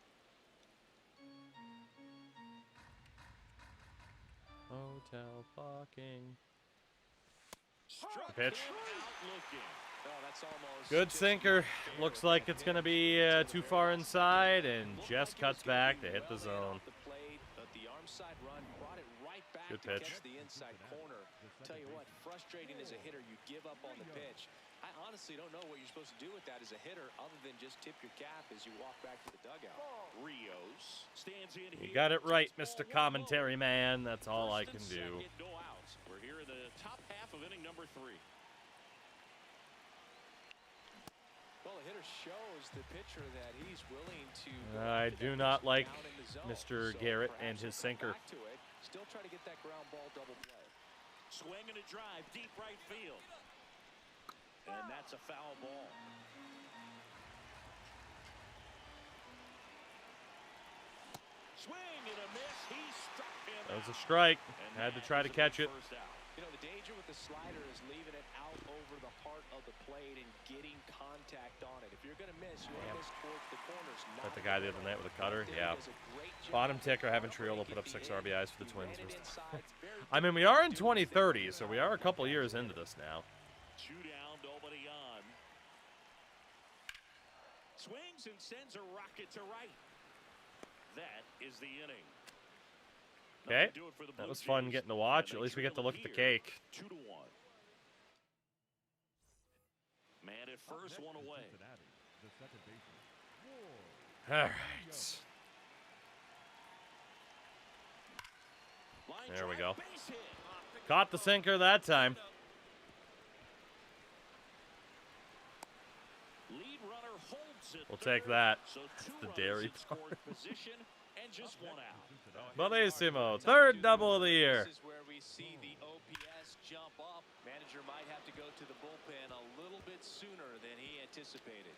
Hotel fucking. Struck Pitch. out looking. oh, that's almost Good just sinker. Looks like it's going to be too far inside, and just cuts back to hit the zone. the plate, but the arm side run brought it right back Good to pitch. catch the inside corner. Tell you what, frustrating as a hitter, you give up on the pitch. I honestly don't know what you're supposed to do with that as a hitter other than just tip your cap as you walk back to the dugout. Rios stands in You here. got it right, Takes Mr. ball 1 Commentary Man. That's all I First can and do. second, no outs. We're here in the top half of inning number 3. Well, the hitter shows the pitcher that he's willing to. I do not like Mr. So Garrett perhaps and his he'll come sinker. back to it, still try to get that ground ball double play. Swing and a drive, deep right field. And that's a foul ball. Swing and a miss. He struck him That was a out. strike. And Had to that try to is a catch big it. first out. You know, the danger with the slider is leaving it out over the heart of the plate and getting contact on it. If you're going to miss, you want to miss towards the corners. Got the guy the other night with a cutter. Yeah. Bottom ticker having Triolo put up 6 RBIs for the Twins. I mean, we are in 2030, so we are a couple years into this now. 2 down, nobody on. Swings and sends a rocket to right. That is the inning. Okay. That'll do it for the That Blue was fun Jays, getting to watch. and At they least we get to trail look at the here cake. 2-1. Man at first, one away. Cincinnati, the second baseman. All right. Line There we drive, go. base hit. Caught the sinker that time. Lead runner holds it. We'll take that. So 2 the runners dairy in scoring position and just 1 out. Bellissimo, third double of the year. This is where we see the OPS jump up. Manager might have to go to the bullpen a little bit sooner than he anticipated.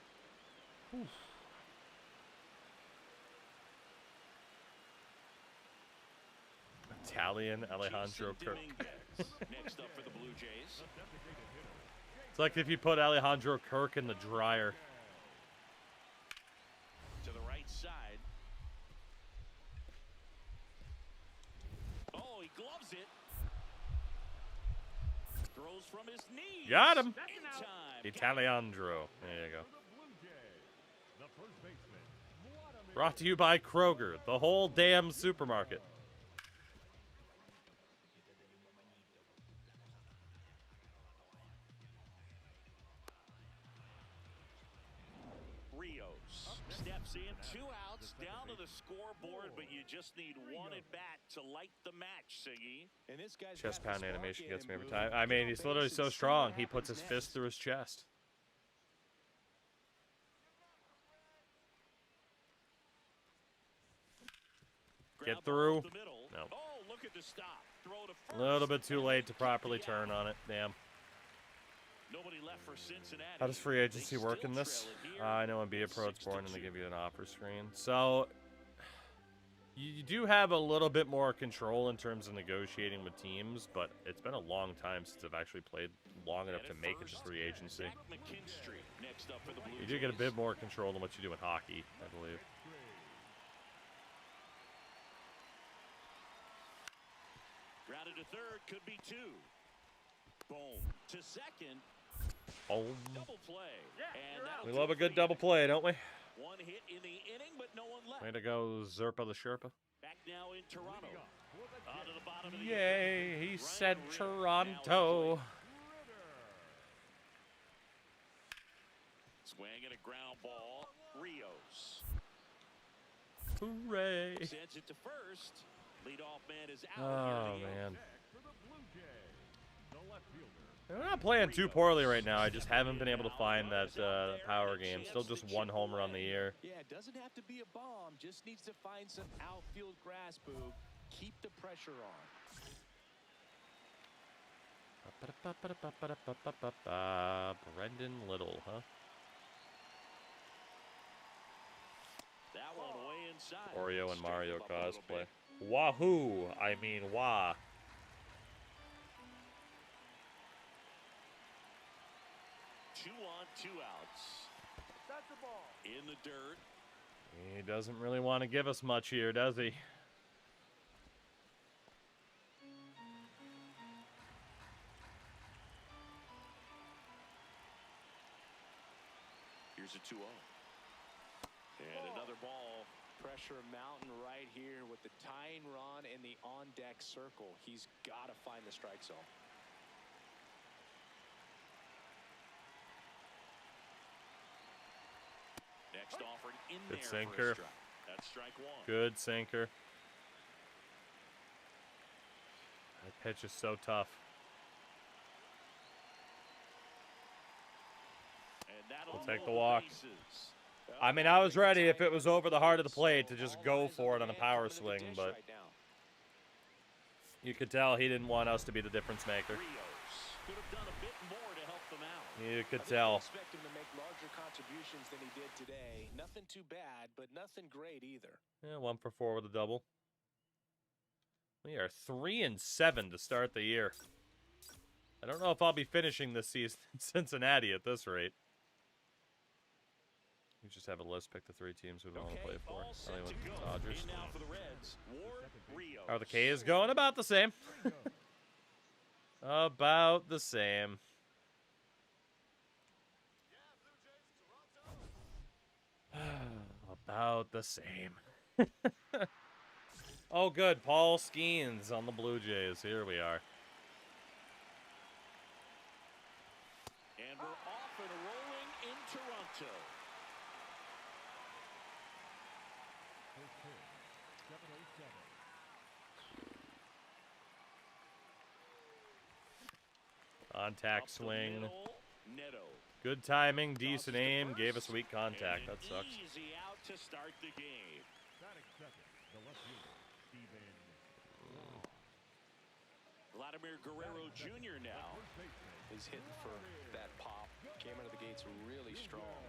Italian Alejandro Jason Kirk. Dominguez next up for the Blue Jays. It's like if you put Alejandro Kirk in the dryer. To the right side. Oh, he gloves it. Throws from his knees. Got him. In time. Italiandro. There you go. For the Blue Jays, the first baseman, Vladimir Brought to you by Kroger, the whole damn supermarket. Rios steps in, 2 outs, down to the scoreboard, but you just need one at bat to light the match, Siggy. And this guy's Chest got the pound spark animation in gets him, me every Boog. time. I mean, he's literally so Base and strong. see He what puts his happens fist next. through his chest. Ground ball through. up the middle. No. Oh, look at the stop. Throw to A first. little bit too late to Keep properly the turn out. on it. Damn. Nobody left for Cincinnati. How does free agency They work still in this? trail it here. I know in Be a Pro it's born and they 6-2. give you an offer screen. So you do have a little bit more control in terms of negotiating with teams, but it's been a long time since I've actually played long enough to And at make it to first, free agency. Zach McKinstry next up for the Blue You do get a Jays. bit more control than what you do in hockey, I believe. Grounded to third, could be 2. Boom. To second, Oh, double play. And that'll we do love it a for good the double inning. play, don't we? One hit in the inning, but no one left. Way to go, Zerpa the Sherpa. Back now in Toronto. On to the bottom of the Yay, inning. he Ryan said Ritter now Toronto. in play. Swing and a ground ball. Rios Hooray. sends it to first. Leadoff man is out. Oh, here in the man. for the Blue Jays, the left fielder. We're not playing too poorly right now. I just haven't been able to find that power game. Still just one homer on the year. Yeah, it doesn't have to be a bomb. Just needs to find some outfield grass, Boog. Keep the pressure on. Brendan Little, huh? That one way inside. Oreo and Stirred Mario him up a little cosplay. bit. Wahoo! I mean, wah. Two on, 2 outs. That's the ball. In the dirt. He doesn't really want to give us much here, does he? Here's a 2-0. And another ball. Pressure mountain right here with the tying run in the on-deck circle. He's got to find the strike zone. Next offered in Good there for sinker. a strike. That's strike 1. Good sinker. That pitch is so tough. And that'll We'll take the load walk. bases. I mean, I was ready if it was over the heart of the plate to just go for it on a power swing, but you could tell he didn't want us to be the difference maker. Rios could have done a bit more to help them out. You could I tell. expect him to make larger contributions than he did today. Nothing too bad, but nothing great either. Yeah, 1 for 4 with a double. We are 3-7 to start the year. I don't know if I'll be finishing this season in Cincinnati at this rate. We just have a list. Pick the 3 teams we want to play for. All set I to think go. with the Dodgers. In now for the Reds. Ward, Rios. How are the K's going? About the same. About the same. About the same. Oh, good. Paul Skeens on the Blue Jays. Here we are. And we're off and rolling in Toronto. Okay, 7:07. Contact Up the swing. middle, Neto. Good timing. Decent Tosses to aim. Gave us first, weak contact. and That an sucks. Easy out to start the game. Batting second, the left fielder, Steven. Vladimir Guerrero Jr. now. First baseman, He's hitting for that pop. Came out of the gates really strong.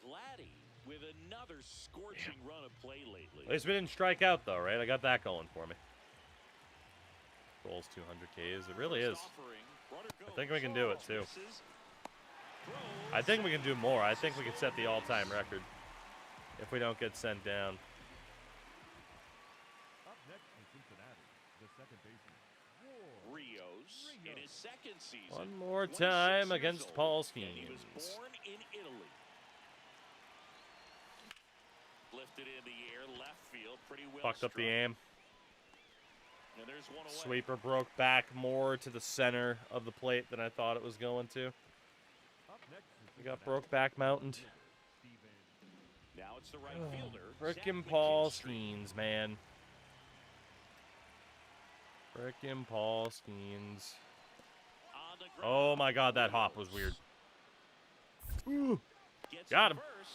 Vladdy with another scorching run of play lately. At least we didn't strike out, though, right? I got that going for me. Goals 200 Ks. It really is. I think we can do it, too. I think we can do more. I think we can set the all-time record if we don't get sent down. Up next in Cincinnati, the second baseman, Rios in his second season. One more 26 time years against old, Paul and Skeens. he was born in Italy. Lifted in the air, left field, pretty well Fucked up the struck. aim. And there's one away. Sweeper broke back more to the center of the plate than I thought it was going to. up next in We got Cincinnati, broke back mountained. Steven Now it's the right fielder. Frickin' Zach Paul McKinstry. Skeens, man. Frickin' Paul Skeens. On the ground. Oh my god, that hop was weird. Ooh. Gets Got it him. first,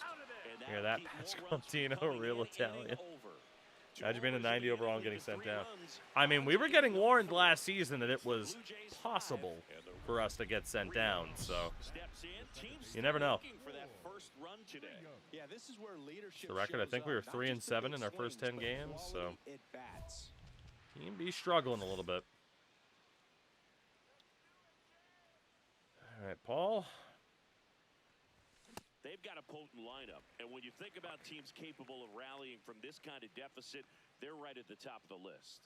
and Hear that'll that? keep more runs from Pasquantino, coming real in the inning Italian. over. Imagine being a 90 overall and getting sent down. Runs. I mean, we were getting warned last season that it was Blue Jays possible 5, and the for us to get sent down, so steps in. Teams you never know. looking for that first run today. Yeah, this is where leadership The record, I shows think we were up. Not 3 and just the 7 big in our first swings, 10 but games, so quality at-bats. team be struggling a little bit. All right, Paul. They've got a potent lineup, and when you think about teams capable of rallying from this kind of deficit, they're right at the top of the list.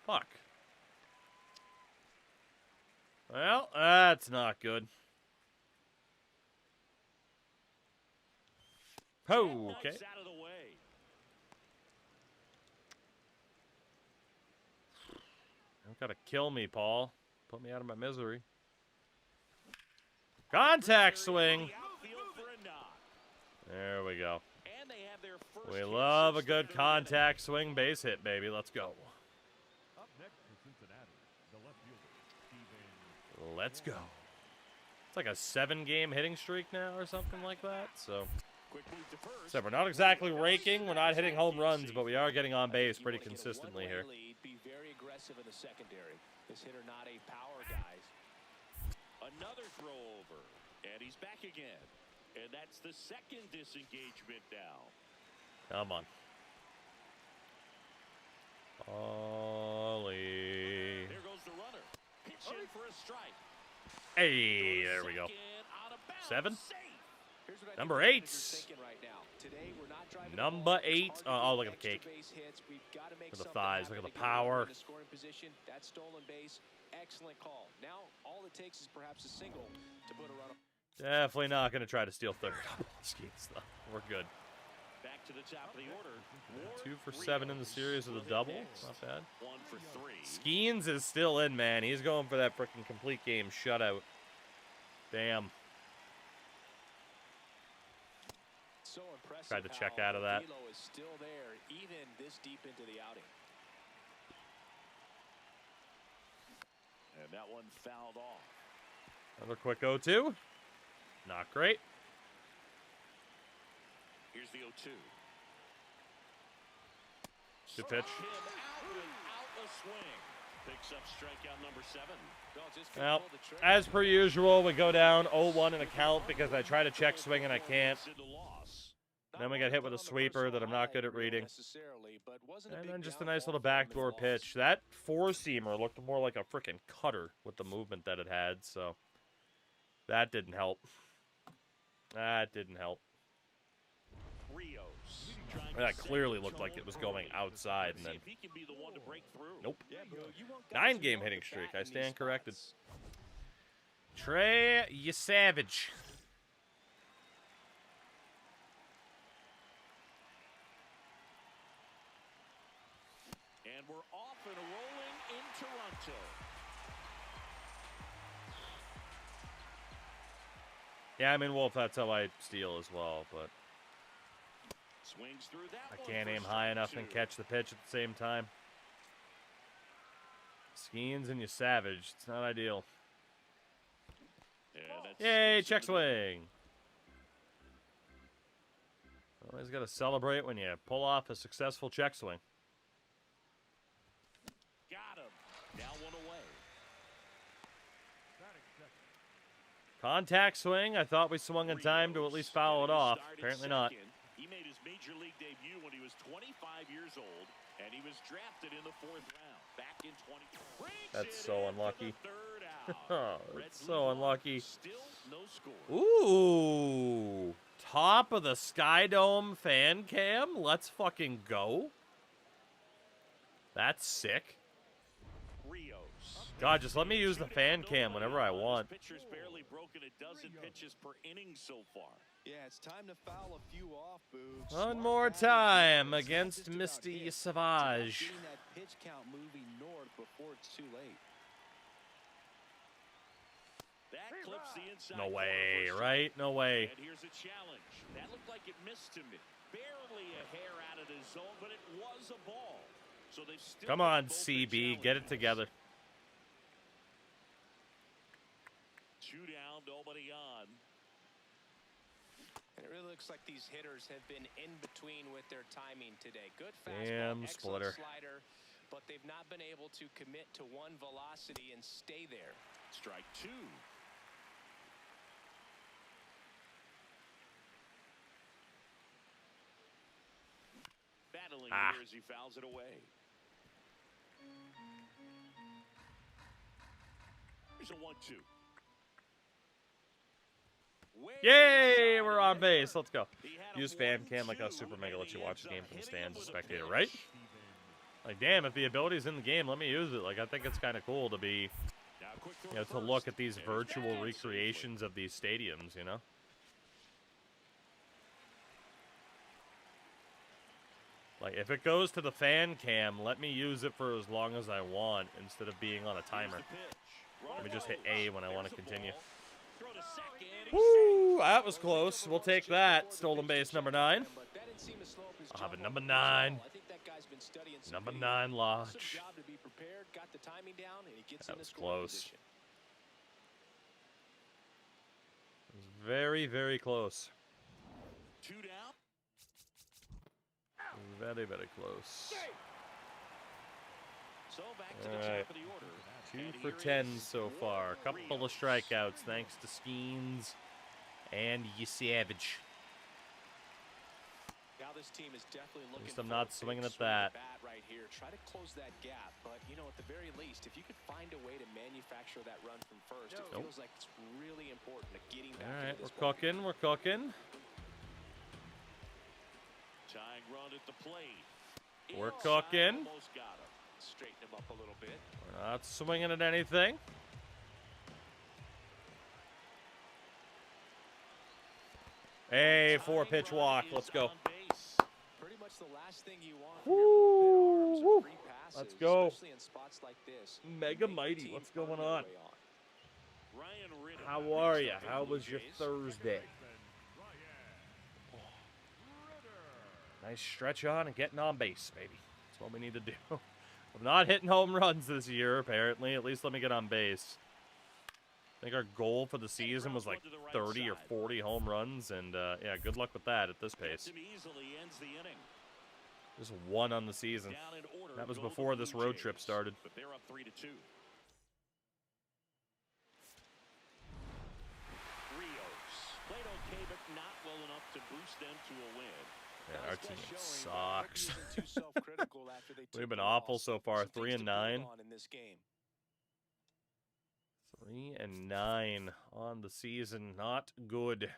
Fuck. Well, that's not good. Oh, okay. Knocks out of the way. Don't gotta kill me, Paul. Put me out of my misery. Contact swing. The outfield for a knock. There we go. And they have their first We hit love a since the good third contact swing base hit, baby. Let's go. up next in Cincinnati, the left fielder, Steven Let's go. It's like a 7-game hitting streak now or something like that. So, inning. Quick move to first. so we're not exactly raking. We're not hitting home runs, but we are getting on base You pretty wanna get a consistently one-way here. lead, be very aggressive in the secondary. This hitter not a power guy. Another throw over, and he's back again. And that's the second disengagement now. Come on. Ollie. There goes the runner. Pitch in for a strike. Hey, there we go. Second, out of bounds, 7? safe. Here's what I Number think the 8. manager's thinking right now. Today, we're not driving the Number ball. It's 8. hard to Oh, get look at the extra cake. base hits. We've got to make Look at the something thighs. happen Look at to the get a runner power. in the scoring position. That stolen base, excellent call. Now, all it takes is perhaps a single to put a run. Definitely not going to try to steal third on Skeens, though. We're good. Back to the top of the order. Ward 2 for 7 in the Rios series with will a hit double. next. Not bad. 1 for 3. Skeens is still in, man. He's going for that freaking complete game shutout. Damn. So impressive. Tried to check how out of that. Velo is still there, even this deep into the outing. And that one fouled off. Another quick 0-2. Not great. Here's the 0-2. Good pitch. Struck him out without a swing. Picks up strikeout number 7. Well, as per usual, we go down 0-1 in a count because I try to check swing and I can't. Then we get hit with a sweeper that I'm not good at reading. And then just a nice little backdoor pitch. That four-seamer looked more like a freaking cutter with the movement that it had, so that didn't help. That didn't help. Rios. That clearly looked like it was going outside, and then See if he can be the one to break through. nope. Yeah, bro, you want guys who 9-game know hitting the streak. bat I in stand these corrected. spots. Trey, you savage. And we're off and rolling in Toronto. Yeah, I mean, Wolf, that's how I steal as well, but Swings through that I one can't for aim high enough strike and 2. catch the pitch at the same time. Skeens and you savage. It's not ideal. Yeah, that's Yay, gets check into the- swing. Always got to celebrate when you pull off a successful check swing. Got him. Now one away. batting second. Contact swing. I thought we swung in time to at least foul it off. Apparently not. He made his major league debut when he was 25 years old, and he was drafted in the 4th round back in 20. That's so unlucky. Oh, that's so Lead unlucky. Still no score. Ooh. Top of the Sky Dome fan cam. Let's fucking go. That's sick. Rios. God, just let me use the fan cam whenever I want. Pitcher's barely broken a dozen pitches per inning so far. Yeah, it's time to foul a few off, Boogs. One Smart more batting time stance, not against just about Misty hits. Savage. Getting that pitch count moving north before it's too late. That clips the inside No corner way, for a right? No way. And here's a challenge. That looked like it missed to me. Barely a hair out of the zone, but it was a ball. So they've still Come got on, both their CB. Get it challenges. together. 2 down, nobody on. And it really looks like these hitters have been in between with their timing today. Good Damn fastball, splitter. excellent slider, but they've not been able to commit to one velocity and stay there. Strike 2. Battling here as he fouls it away. Here's a 1-2. Yay, we're on base. Let's go. Use fan cam like how Super Mega lets you watch the game from the stands as a spectator, right? Like, damn, if the ability's in the game, let me use it. Like, I think it's kind of cool to be, you know, to look at these virtual recreations of these stadiums, you know? Like, if it goes to the fan cam, let me use it for as long as I want instead of being on a timer. Let me just hit A when I want to continue. Woo, that was close. We'll take that. Stolen base number 9. I'll have a number 9. Number 9 Lodge. That was close. Very, very close. 2 down. Very, very close. So back to the All top right. of the order. 2 And for here 10 is so far. Couple of strikeouts thanks to Skeens and Savage. Now this team is definitely looking least I'm for not a swinging big at swing that. bat right here. Try to close that gap, but you know, at the very least, if you could find a way to manufacture that run from first, it feels like it's really important to getting back All right, into this we're cooking. We're cooking. tying run at the plate. We're Inside, cooking. almost got him. Straighten him up a little bit. We're not swinging at anything. Hey, 4-pitch walk. Let's go. Pretty much the last thing you want from your bullpen arms are free passes, Let's go. especially in spots like this. Mega Make the Mighty, team what's find going their on? way Ryan Riddick. How are you? How was your Thursday? Nice stretch on and getting on base, baby. That's what we need to do. I'm not hitting home runs this year, apparently. At least let me get on base. I think our goal for the season was like 30 or 40 home runs, and yeah, good luck with that at this pace. Easily ends the inning. Just 1 on the season. Down in order That was go the before Blue this road Jays, trip started. But they're up 3-2. Rios played okay, but not well enough to boost them to a win. Yeah, our Nice team showing, but I hope he sucks. isn't too self-critical after they We've took been the awful loss. so far, Some 3 things and to build 9. on in this game. 3 and 9 on the season. Not good.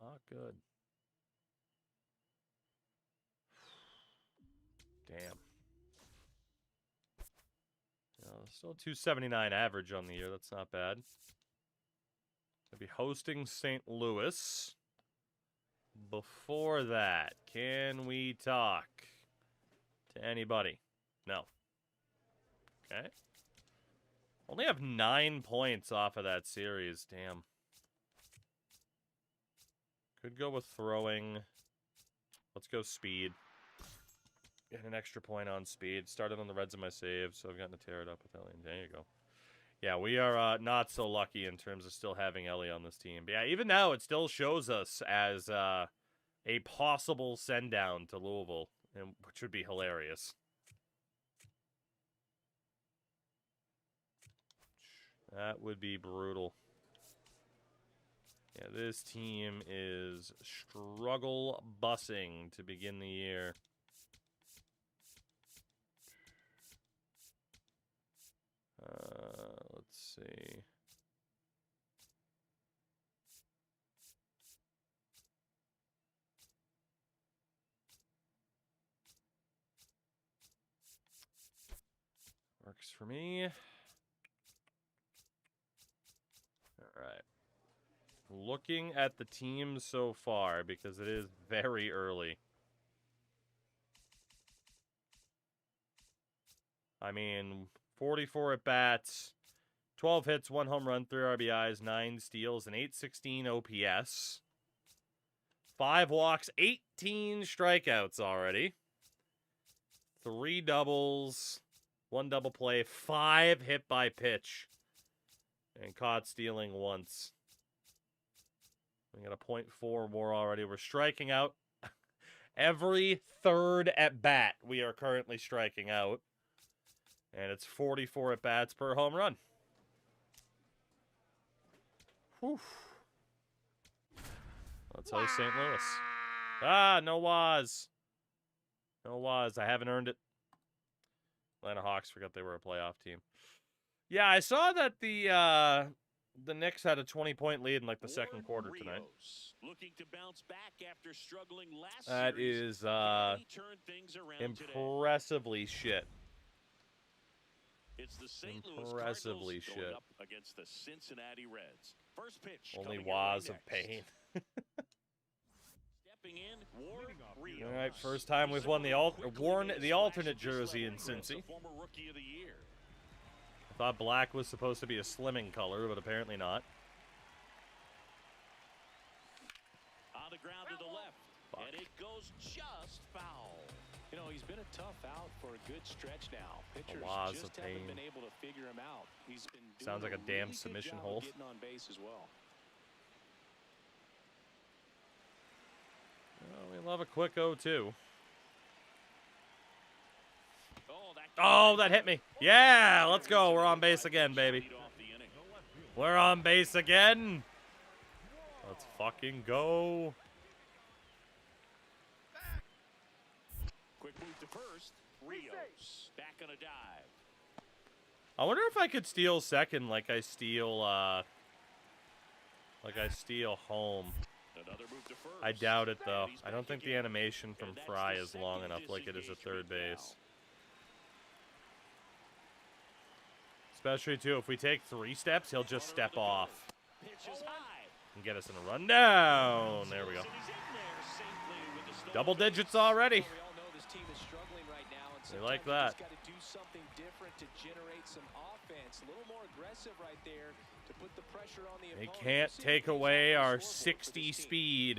Not good. Damn. Still 279 average on the year. That's not bad. They'll be hosting St. Louis. Before that, can we talk to anybody? No. Okay. Only have 9 points off of that series. Damn. Could go with throwing. Let's go speed. Get an extra point on speed. Started on the Reds in my save, so I've gotten to tear it up with Ellie. There you go. Yeah, we are not so lucky in terms of still having Ellie on this team. But yeah, even now, it still shows us as a possible send-down to Louisville, which would be hilarious. That would be brutal. Yeah, this team is struggle bussing to begin the year. Let's see. Works for me. All right. Looking at the team so far, because it is very early. I mean, 44 at bats, 12 hits, 1 home run, 3 RBIs, 9 steals, and 816 OPS. 5 walks, 18 strikeouts already. 3 doubles, 1 double play, 5 hit by pitch, and caught stealing once. We got a .4 WAR already. We're striking out every third at bat. We are currently striking out. And it's 44 at bats per home run. Whew. Let's host St. Louis. Ah, no Waz. No Waz. I haven't earned it. Atlanta Hawks forgot they were a playoff team. Yeah, I saw that the Knicks had a 20-point lead in like the second quarter tonight. Looking to bounce back after struggling last That series. is impressively shit. It's the St. Louis Impressively Cardinals going shit. up against the Cincinnati Reds. First pitch. Only coming your way Waz of next. pain. Stepping in, Ward Rios. All right, first time we've won the worn the alternate jersey in Cincy. Former rookie of the year. I thought black was supposed to be a slimming color, but apparently not. On the ground to the left. Fuck. And it goes just foul. You know, he's been a tough out for a good stretch now. Pitchers Waz just of haven't pain. been able to figure him out. He's been doing Sounds like a damn really good submission job of hold. getting on base as well. Well, we love a quick 0-2. Oh, That hit me. Yeah, let's go. We're on base again, baby. We're on base again. Let's fucking go. Quick move to first. Rios back on a dive. I wonder if I could steal second like I steal home. Another move to first. I doubt it though. He's I don't back think the again. animation from And that's Fry the is long second enough like it is at third disengagement base. now. Especially too, if we take 3 steps, he'll just step off Pitch is high. and get us in a rundown. There we go. And he's in there safely with the stone. Double digits already. We all know this team is struggling right now, and They like sometimes you that. just got to do something different to generate some offense. A little more aggressive right there to put the pressure on the They opponent. can't We'll see take if it pays off away on the our scoreboard for 60 this team. speed.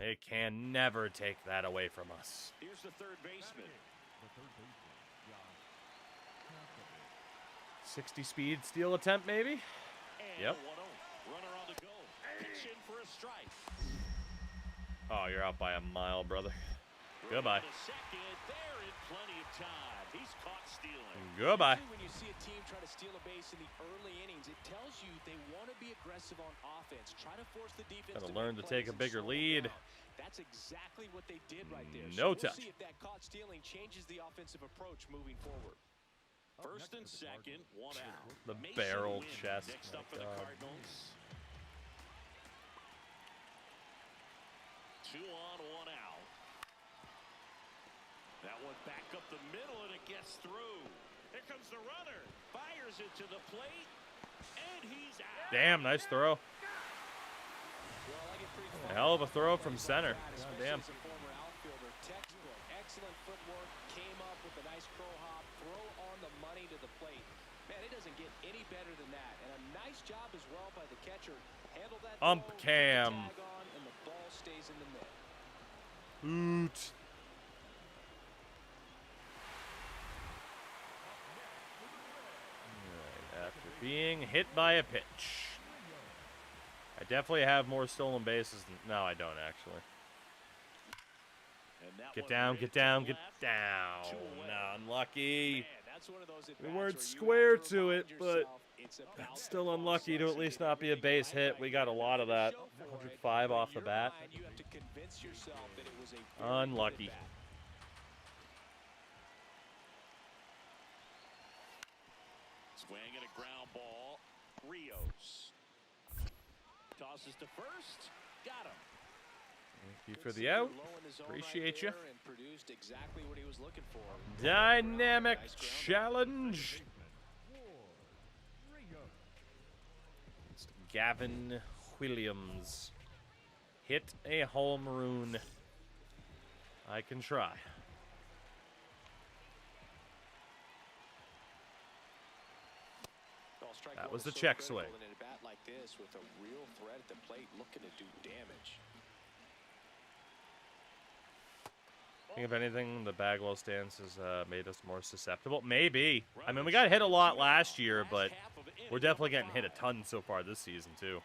They can never take that away from us. Here's the third baseman. The third baseman, Josh Campbell. 60 speed steal attempt, maybe? And Yep. a 1-0. Runner on the go. Pitch in for a strike. Oh, you're out by a mile, brother. Goodbye. Running to second. They're in plenty of time. He's caught stealing. Goodbye. Usually when you see a team try to steal a base in the early innings, it tells you they want to be aggressive on offense. Try to force the defense Gotta to learn make to take plays a and bigger slow them lead. down. That's exactly what they did right there. No So we'll touch. see if that caught stealing changes the offensive approach moving forward. First and second, 1 out. The Mason barrel Wynn chest, Next my up for the God. Cardinals. 2 on, 1 out. That one back up the middle, and it gets through. Here comes the runner. Fires it to the plate, and he's out. Damn, nice throw. Well, I get pretty A hell of a throw from center. God God damn. As a former outfielder, textbook, excellent footwork, came up with a nice crow hop, throw on the money to the plate. Man, it doesn't get any better than that. And a nice job as well by the catcher. Handle that Ump throw, put the cam. tag on, and the ball stays in the net. Oot. Alright, after being hit by a pitch. I definitely have more stolen bases than... No, I don't, actually. And that Get one down, hit get to down, the get left. down. Two away. No, unlucky. Man, that's one of those We at-bats weren't where you square have to it, remind but yourself, in It's about Still unlucky to at least not be a base hit. We got a lot of that. 105 off the bat. you have to convince yourself that it was a very good Unlucky. at-bat. Swing and a ground ball. Rios tosses to first. Got him. Thank you for the out. Low in the zone Appreciate you. there and produced exactly what he was looking for. Dynamic challenge. It's Gavin Williams. Hit a home run. I can try. That was the check swing. In a bat like this with a real threat at the plate looking to do damage. I think if anything, the Bagwell stance has made us more susceptible. Maybe. I mean, we got hit a lot last year, but we're definitely getting hit a ton so far this season, too.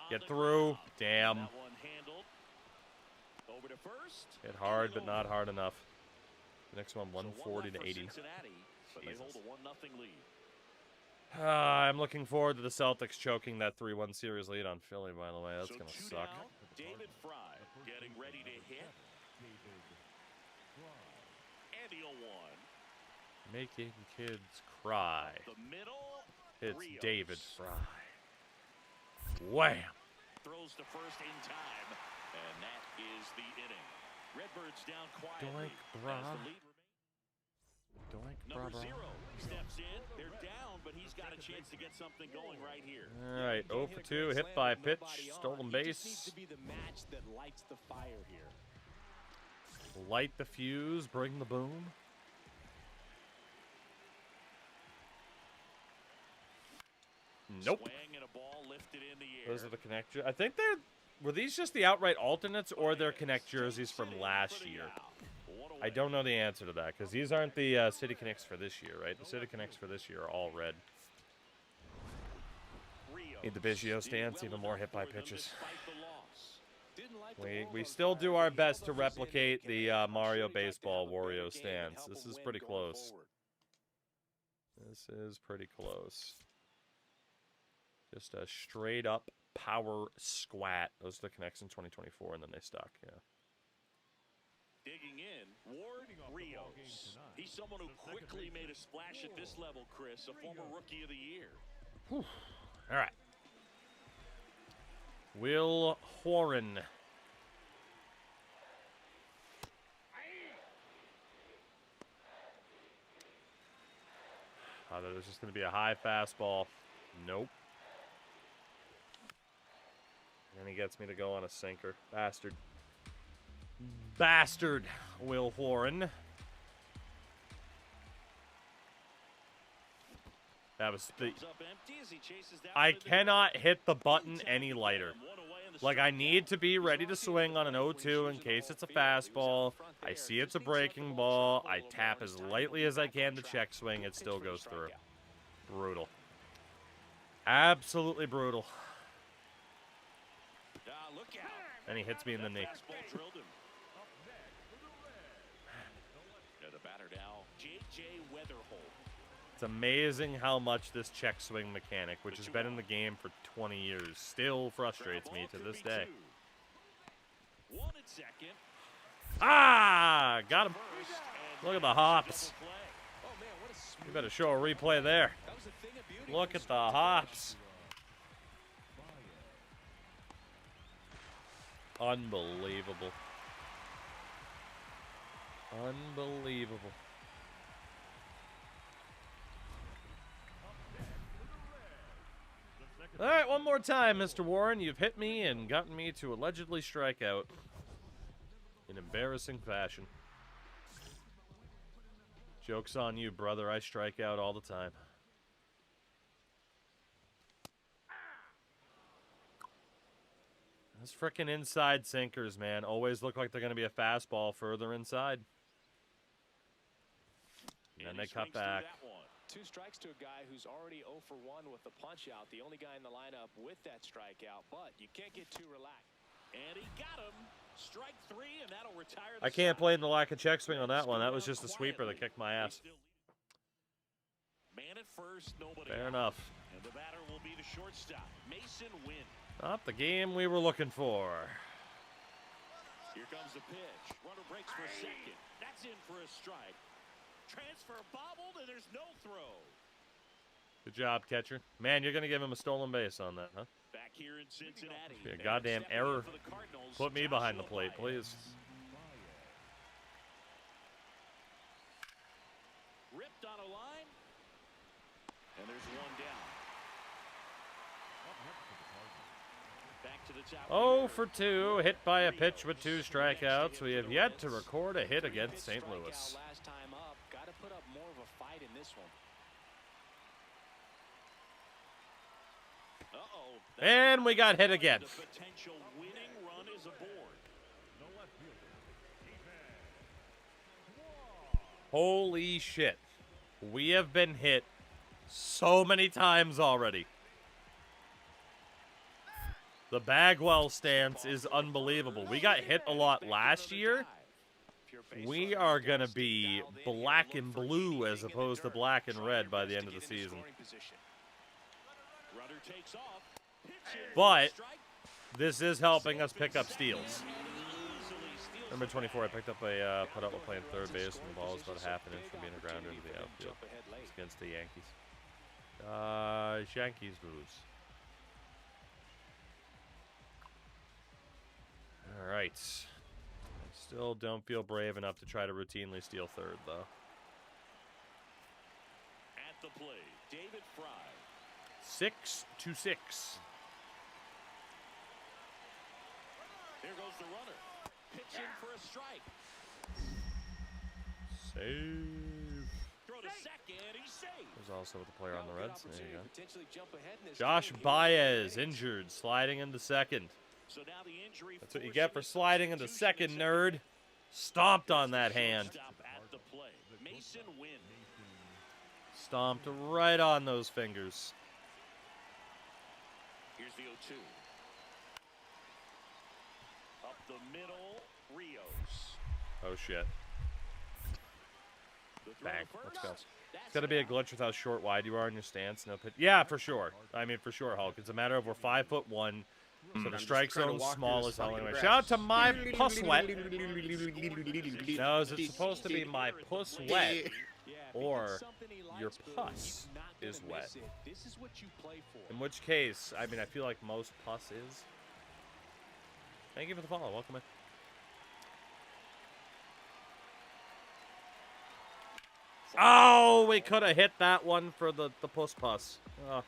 Get through. Damn. That one handled. Over to first. Hit hard, but not hard enough. The next one, So 140 to 1-0 for 80. Cincinnati, but they hold a 1-0 lead. I'm looking forward to the Celtics choking that 3-1 series lead on Philly, by the way. That's So going to two suck. down, David Fry getting ready to hit. And the 0-1. Making kids cry. The middle. It's Rios. David Fry. Wham! Throws to first in time, and that is the inning. Redbirds down quietly. Doink, brah. As the lead remains. Doink, Number brah, brah. 0 steps in. They're down, but he's got a chance to get something going right here. All right, You 0 can't for hit a 2, grand hit slam by with pitch, nobody on. stolen He just needs base. to be the match that lights the fire here. Light the fuse, bring the boom. Nope. Swing and a ball lifted in the air. Those are the connectors. I think were these just the outright alternates or their Connect jerseys from last year? I don't know the answer to that because these aren't the City Connects for this year, right? The City Connects for this year are all red. Need the Biggio stance, even more hit by pitches. We still do our best to replicate the Mario Baseball Wario stance. This is pretty close. This is pretty close. Just a straight up power squat. Those are the Connects in 2024, and then they stuck. Yeah. Digging in, Ward Rios. He's someone who quickly made a splash at this level, Chris, a former Rookie of the Year. Whew. All right. Will Horan. I thought it was just going to be a high fastball. Nope. And he gets me to go on a sinker. Bastard. Bastard, Will Horan. That was the... Comes up empty as he chases down I the cannot hit the button any lighter. Like, I need to be ready to swing on an 0-2 in case it's a fastball. I see it's a breaking ball. I tap as lightly as I can to check swing. It still goes through. Brutal. Absolutely brutal. Look out. And he hits me in the knee. Fastball drilled him. The batter now, J.J. Weatherholt. It's amazing how much this check swing mechanic, which has been in the game for 20 years, still frustrates me to this day. One at second. Ah! Got him. Look at the hops. Oh man, what a smooth. You better show a replay there. That was a thing of beauty. Look at the hops. Unbelievable. Unbelievable. All right, one more time, Mr. Warren. You've hit me and gotten me to allegedly strike out in embarrassing fashion. Joke's on you, brother. I strike out all the time. Those frickin' inside sinkers, man, always look like they're going to be a fastball further inside. And then they cut back. 2 strikes to a guy who's already 0 for 1 with the punch out. The only guy in the lineup with that strikeout, but you can't get too relaxed. And he got him. Strike 3, and that'll retire the I can't side. blame the lack of check swing on that one. That was just a sweeper that kicked my ass. first, nobody Fair out. enough. And the batter will be the shortstop, Mason Wynn. Not the game we were looking for. Here comes the pitch. Runner breaks for second. That's in for a strike. Transfer bobbled, and there's no throw. Good job, catcher. Man, you're going to give him a stolen base on that, huh? Back here in Cincinnati. Be a And goddamn stepping in error. for the Cardinals, Put me behind the Joshua plate, Baez. please. Ripped on a line. And there's one down. Back to the top. Oh for 2, hit by a pitch with 2 strikeouts. We have yet to record a hit against St. Louis. Last time up, got to put up more of a fight in this one. Uh-oh. And we got hit again. The potential winning run is aboard. Holy shit. We have been hit so many times already. The Bagwell stance is unbelievable. We got hit a lot last year. We are going to be black and blue as opposed to black and red by the end of the season. Runner takes off. Pitch in for But a strike. this is helping us pick up steals. Number 24, I picked up a put out while playing third base, and the ball was about half an inch from being a grounder into the outfield. It's against the Yankees. Yankees lose. All right. I still don't feel brave enough to try to routinely steal third, though. At the plate, David Fry. 6-6. Here goes the runner. Pitch in for a strike. Save. Throw to second. He's safe. There's also the player on the Reds. There you go. Potentially jump ahead in this Josh game here. Baez injured, sliding into second. So now the injury. That's what you get for sliding into second, nerd. Stomped on that hand. Stop at the play. Mason Wynn. Stomped right on those fingers. Here's the 0-2. Up the middle, Rios. Oh shit. The throw Bang. to first. Let's go. That's It's got to be a glitch with how short wide you are in your stance. No pitch. Yeah, for sure. I mean, for sure, Hulk. It's a matter of we're 5'1", so the strike zone's small as hell anyway. Shout out to my puss wet. Now, is it supposed to be my puss wet? Or your pus is wet. This is what you play for. In which case, I mean, I feel like most pus is. Thank you for the follow. Welcome in. Oh, we could have hit that one for the puss. Oh.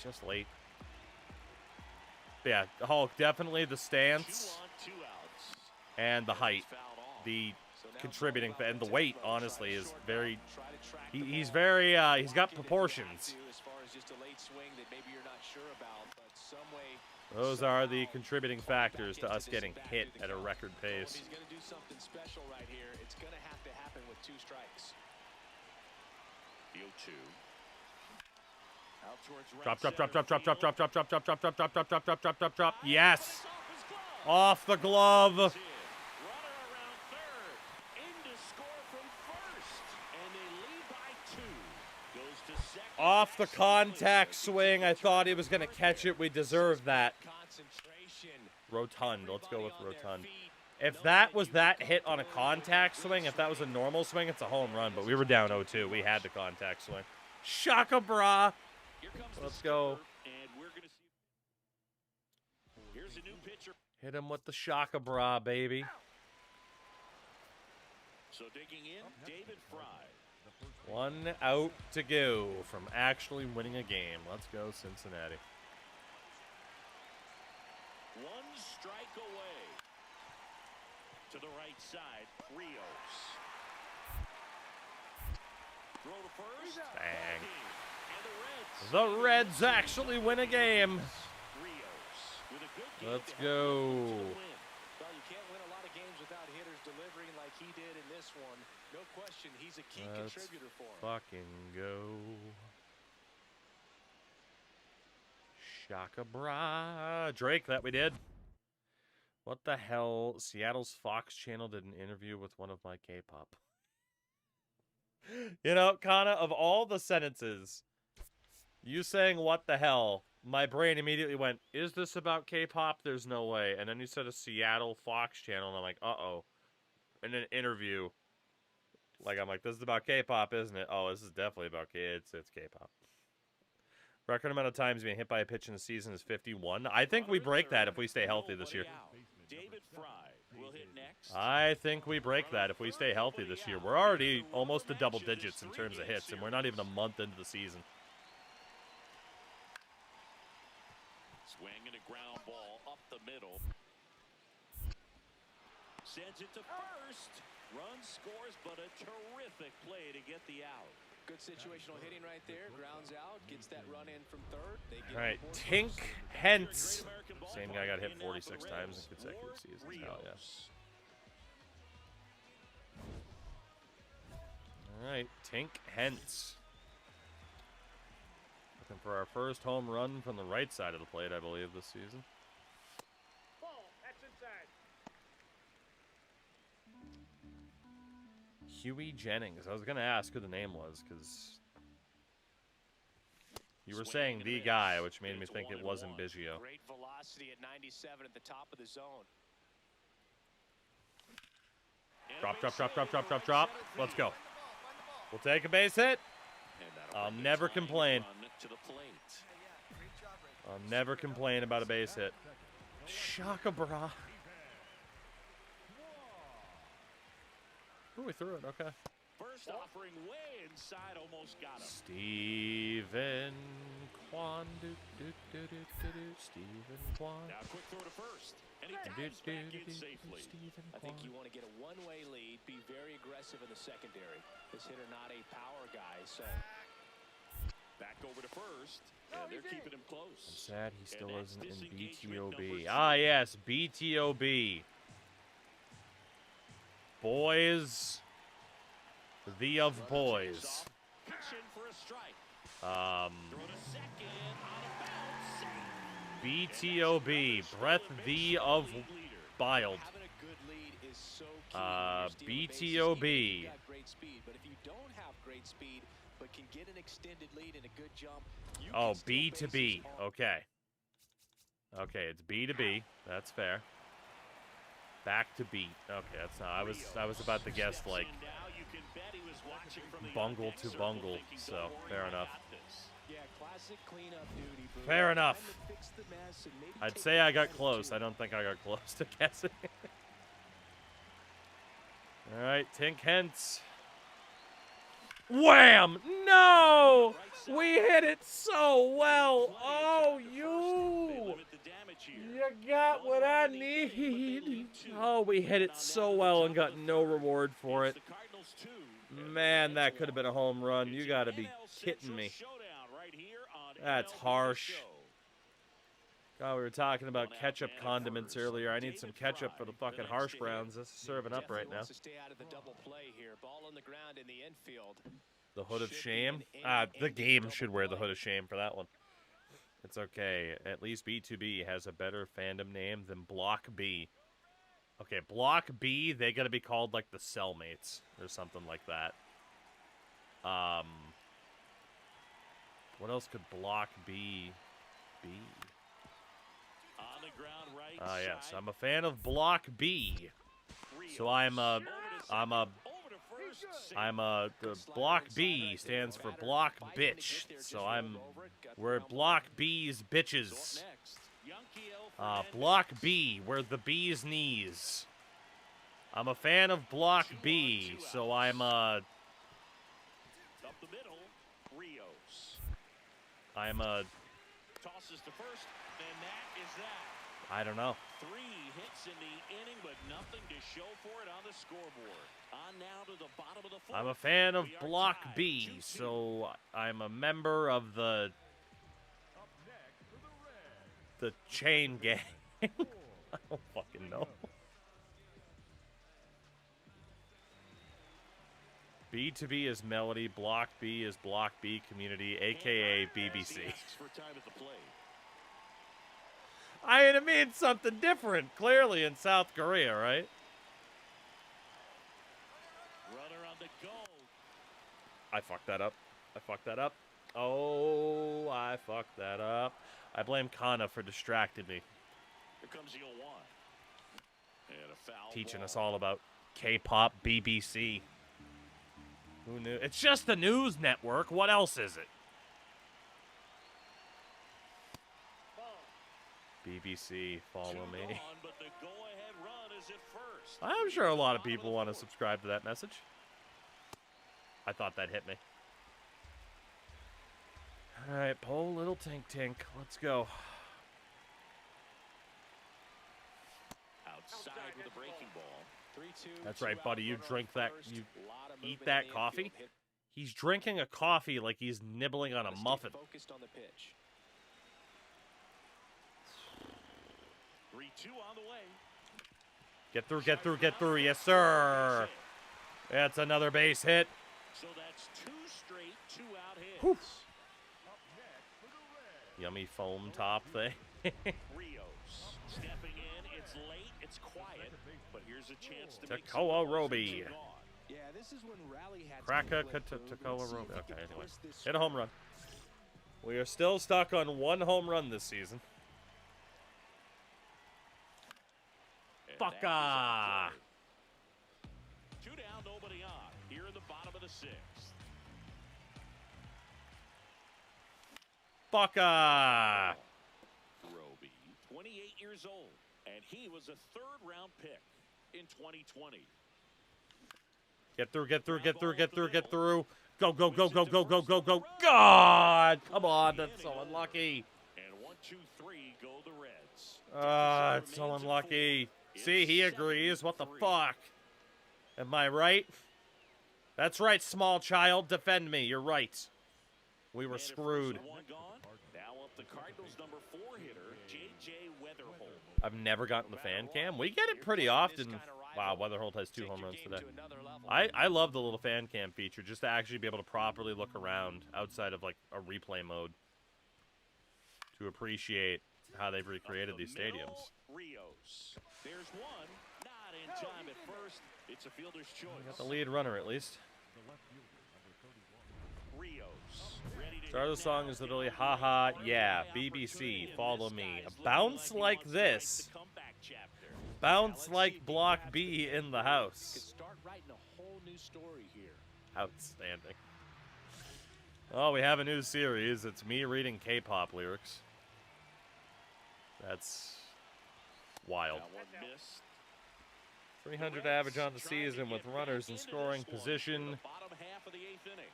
Just late. But yeah, Hulk, definitely the stance 2 on, 2 outs. and the height. Fouled off. The So now contributing, ball out and the to weight, throw. honestly, is very... Try to track the He's ball. very, he's got He did proportions. not do as far as just a late swing that maybe you're not sure about, but some way, Those are the somehow contributing claw back factors to into us this getting back hit to the at a count. record Well, if pace. he's going to do something special right here, it's going to have to happen with 2 strikes. The 0-2. Out towards right Drop. center field. Yes! Off his glove. Off the glove. It's in. Runner around third. In to score from first. And they lead by 2. Goes to second. Off the Excellent contact play. swing. I thought he was going to catch it. We deserve that. Concentration. Rotund. Let's go with Everybody on their Rotund. feet. If that was that hit on a contact swing, if that was a normal swing, it's a home run. But we were down 0-2. We had the contact swing. Shaka bra. Here comes the Let's go. skipper, and we're going to see. Here's a new pitcher. Hit him with the Shaka bra, baby. So digging in, David Fry. 1 out to go from actually winning a game. Let's go, Cincinnati. 1 strike away. To the right side, Rios. Throw to first. Bang. And The Reds actually win a game. Rios with a good game Let's to help them go. to the win. Well, you can't win a lot of games without hitters delivering like he did in this one. No question, he's a key Let's contributor for him. fucking go. Shaka bra. Drake, that we did. What the hell? Seattle's Fox channel did an interview with one of my K-pop. You know, Kana, of all the sentences, you saying what the hell, my brain immediately went, is this about K-pop? There's no way. And then you said a Seattle Fox channel, and I'm like, uh-oh. In an interview, like, I'm like, this is about K-pop, isn't it? Oh, this is definitely about it's K-pop. Record amount of times being hit by a pitch in the season is 51. I think we break that if we stay healthy this year. David Fry will hit next. I think we break that if we stay healthy this year. We're already almost to double digits in terms of hits, and we're not even a month into the season. Swinging a ground ball up the middle. Sends it to first. Run scores, but a terrific play to get the out. Good situational hitting right there. Grounds out, gets that run in from third. All right, Tink Hence. Same guy got hit 46 times in consecutive seasons. Hell yeah. All right, Tink Hence. Looking for our first home run from the right side of the plate, I believe, this season. Ball. That's inside. Huey Jennings. I was going to ask who the name was, because you were saying the guy, which made me think it wasn't Biggio. Great velocity at 97 at the top of the zone. Drop, drop, drop, drop, drop, drop, drop. Let's go. We'll take a base hit. I'll never complain. I'll never complain about a base hit. Shaka bra. Ooh, we threw it. Okay. First offering way inside, almost got him. Stephen Kwan. Stephen Kwan. Now quick throw to first. And he dives back in safely. I think you want to get a one-way lead, be very aggressive in the secondary. This hitter not a power guy, so back over to first, and they're keeping him close. I'm sad he still isn't in BTOB. Ah, yes, BTOB. Boys, the of boys. BTOB, breath the of Bild. BTOB. Oh, B to B. Okay. Okay, it's B to B. That's fair. Back to B. Okay, that's not. I was about to guess like bungle to bungle. So fair enough. Fair enough. I'd say I got close. I don't think I got close to guessing. All right, Tink Hence. Wham! No! We hit it so well. Oh, you got what I need. Oh, we hit it so well and got no reward for it. Man, that could have been a home run. You got to be kidding me. That's harsh. God, we were talking about ketchup condiments earlier. I need some ketchup for the fucking Harsh Browns. This is serving up right now. The Hood of Shame? The game should wear the Hood of Shame for that one. It's okay. At least B2B has a better fandom name than Block B. Okay, Block B, they gotta be called like the Cellmates or something like that. What else could Block B be? Yes, I'm a fan of Block B. So Block B stands for Block Bitch. So we're Block B's bitches. Block B, we're the bee's knees. I'm a fan of Block B, so I'm Up the middle, Rios. Tosses to first, and that is that. I don't know. 3 hits in the inning, but nothing to show for it on the scoreboard. On now to the bottom of the fourth. I'm a fan of Block B, so I'm a member of the chain gang. I don't fucking know. B2B is Melody, Block B is Block B Community, a.k.a. BBC. I mean, it means something different, clearly, in South Korea, right? Runner on the go. I fucked that up. I fucked that up. Oh, I fucked that up. I blame Kana for distracting me. Here comes the 0-1. And a foul Teaching ball. us all about K-pop BBC. Who knew? It's just the news network. What else is it? BBC, follow me. Gone, but the go-ahead run is at first. I'm sure a lot of people want to subscribe to that message. I thought that hit me. All right, pull little tink tink. Let's go. Outside with a breaking ball. 3-2. That's right, buddy. You drink that. You eat that coffee. He's drinking a coffee like he's nibbling on a muffin. Focused on the pitch. 3-2 on the way. Get through, get through, get through. Yes, sir. That's another base hit. So that's 2 straight 2-out hits. Whew. Yummy foam top thing. Rios stepping in. It's late. It's quiet. But here's a chance to make Takoa some Roby. gone. Yeah, this is when Rally had Kraka to flip through. Takoa Let's see Roby. if he Okay, can anyway. twist this Hit a home run. We are still stuck on 1 home run this season. And Fucka. that is out there. 2 down, nobody on. Here in the bottom of the 6th. Fucka. Roby, 28 years old, and he was a 3rd-round pick in 2020. Get through, get through, get through, get through, get through. Go, go, go, go, go, go, go, go. God! Come on, that's so unlucky. And 1, 2, 3 go the Reds. It's so unlucky. See, he agrees. What the fuck? Am I right? That's right, small child. Defend me. You're right. We were screwed. Now up the Cardinals' number 4 hitter, J.J. Weatherholt. I've never gotten the fan cam. We get it pretty often. Wow, Weatherholt has 2 home runs today. I love the little fan cam feature, just to actually be able to properly look around outside of like a replay mode to appreciate how they've recreated these stadiums. Rios. There's one, not in time at first. It's a fielder's choice. Got the lead runner at least. Rios. Ready to Start of hit the song now. is literally haha, yeah, BBC, follow me. A bounce like this. Bounce like Block B in the Could house. start writing a whole new story here. Outstanding. Oh, we have a new series. It's me reading K-pop lyrics. That's wild. That one missed. 300 average on the season with runners in scoring position. Bottom half of the 8th inning.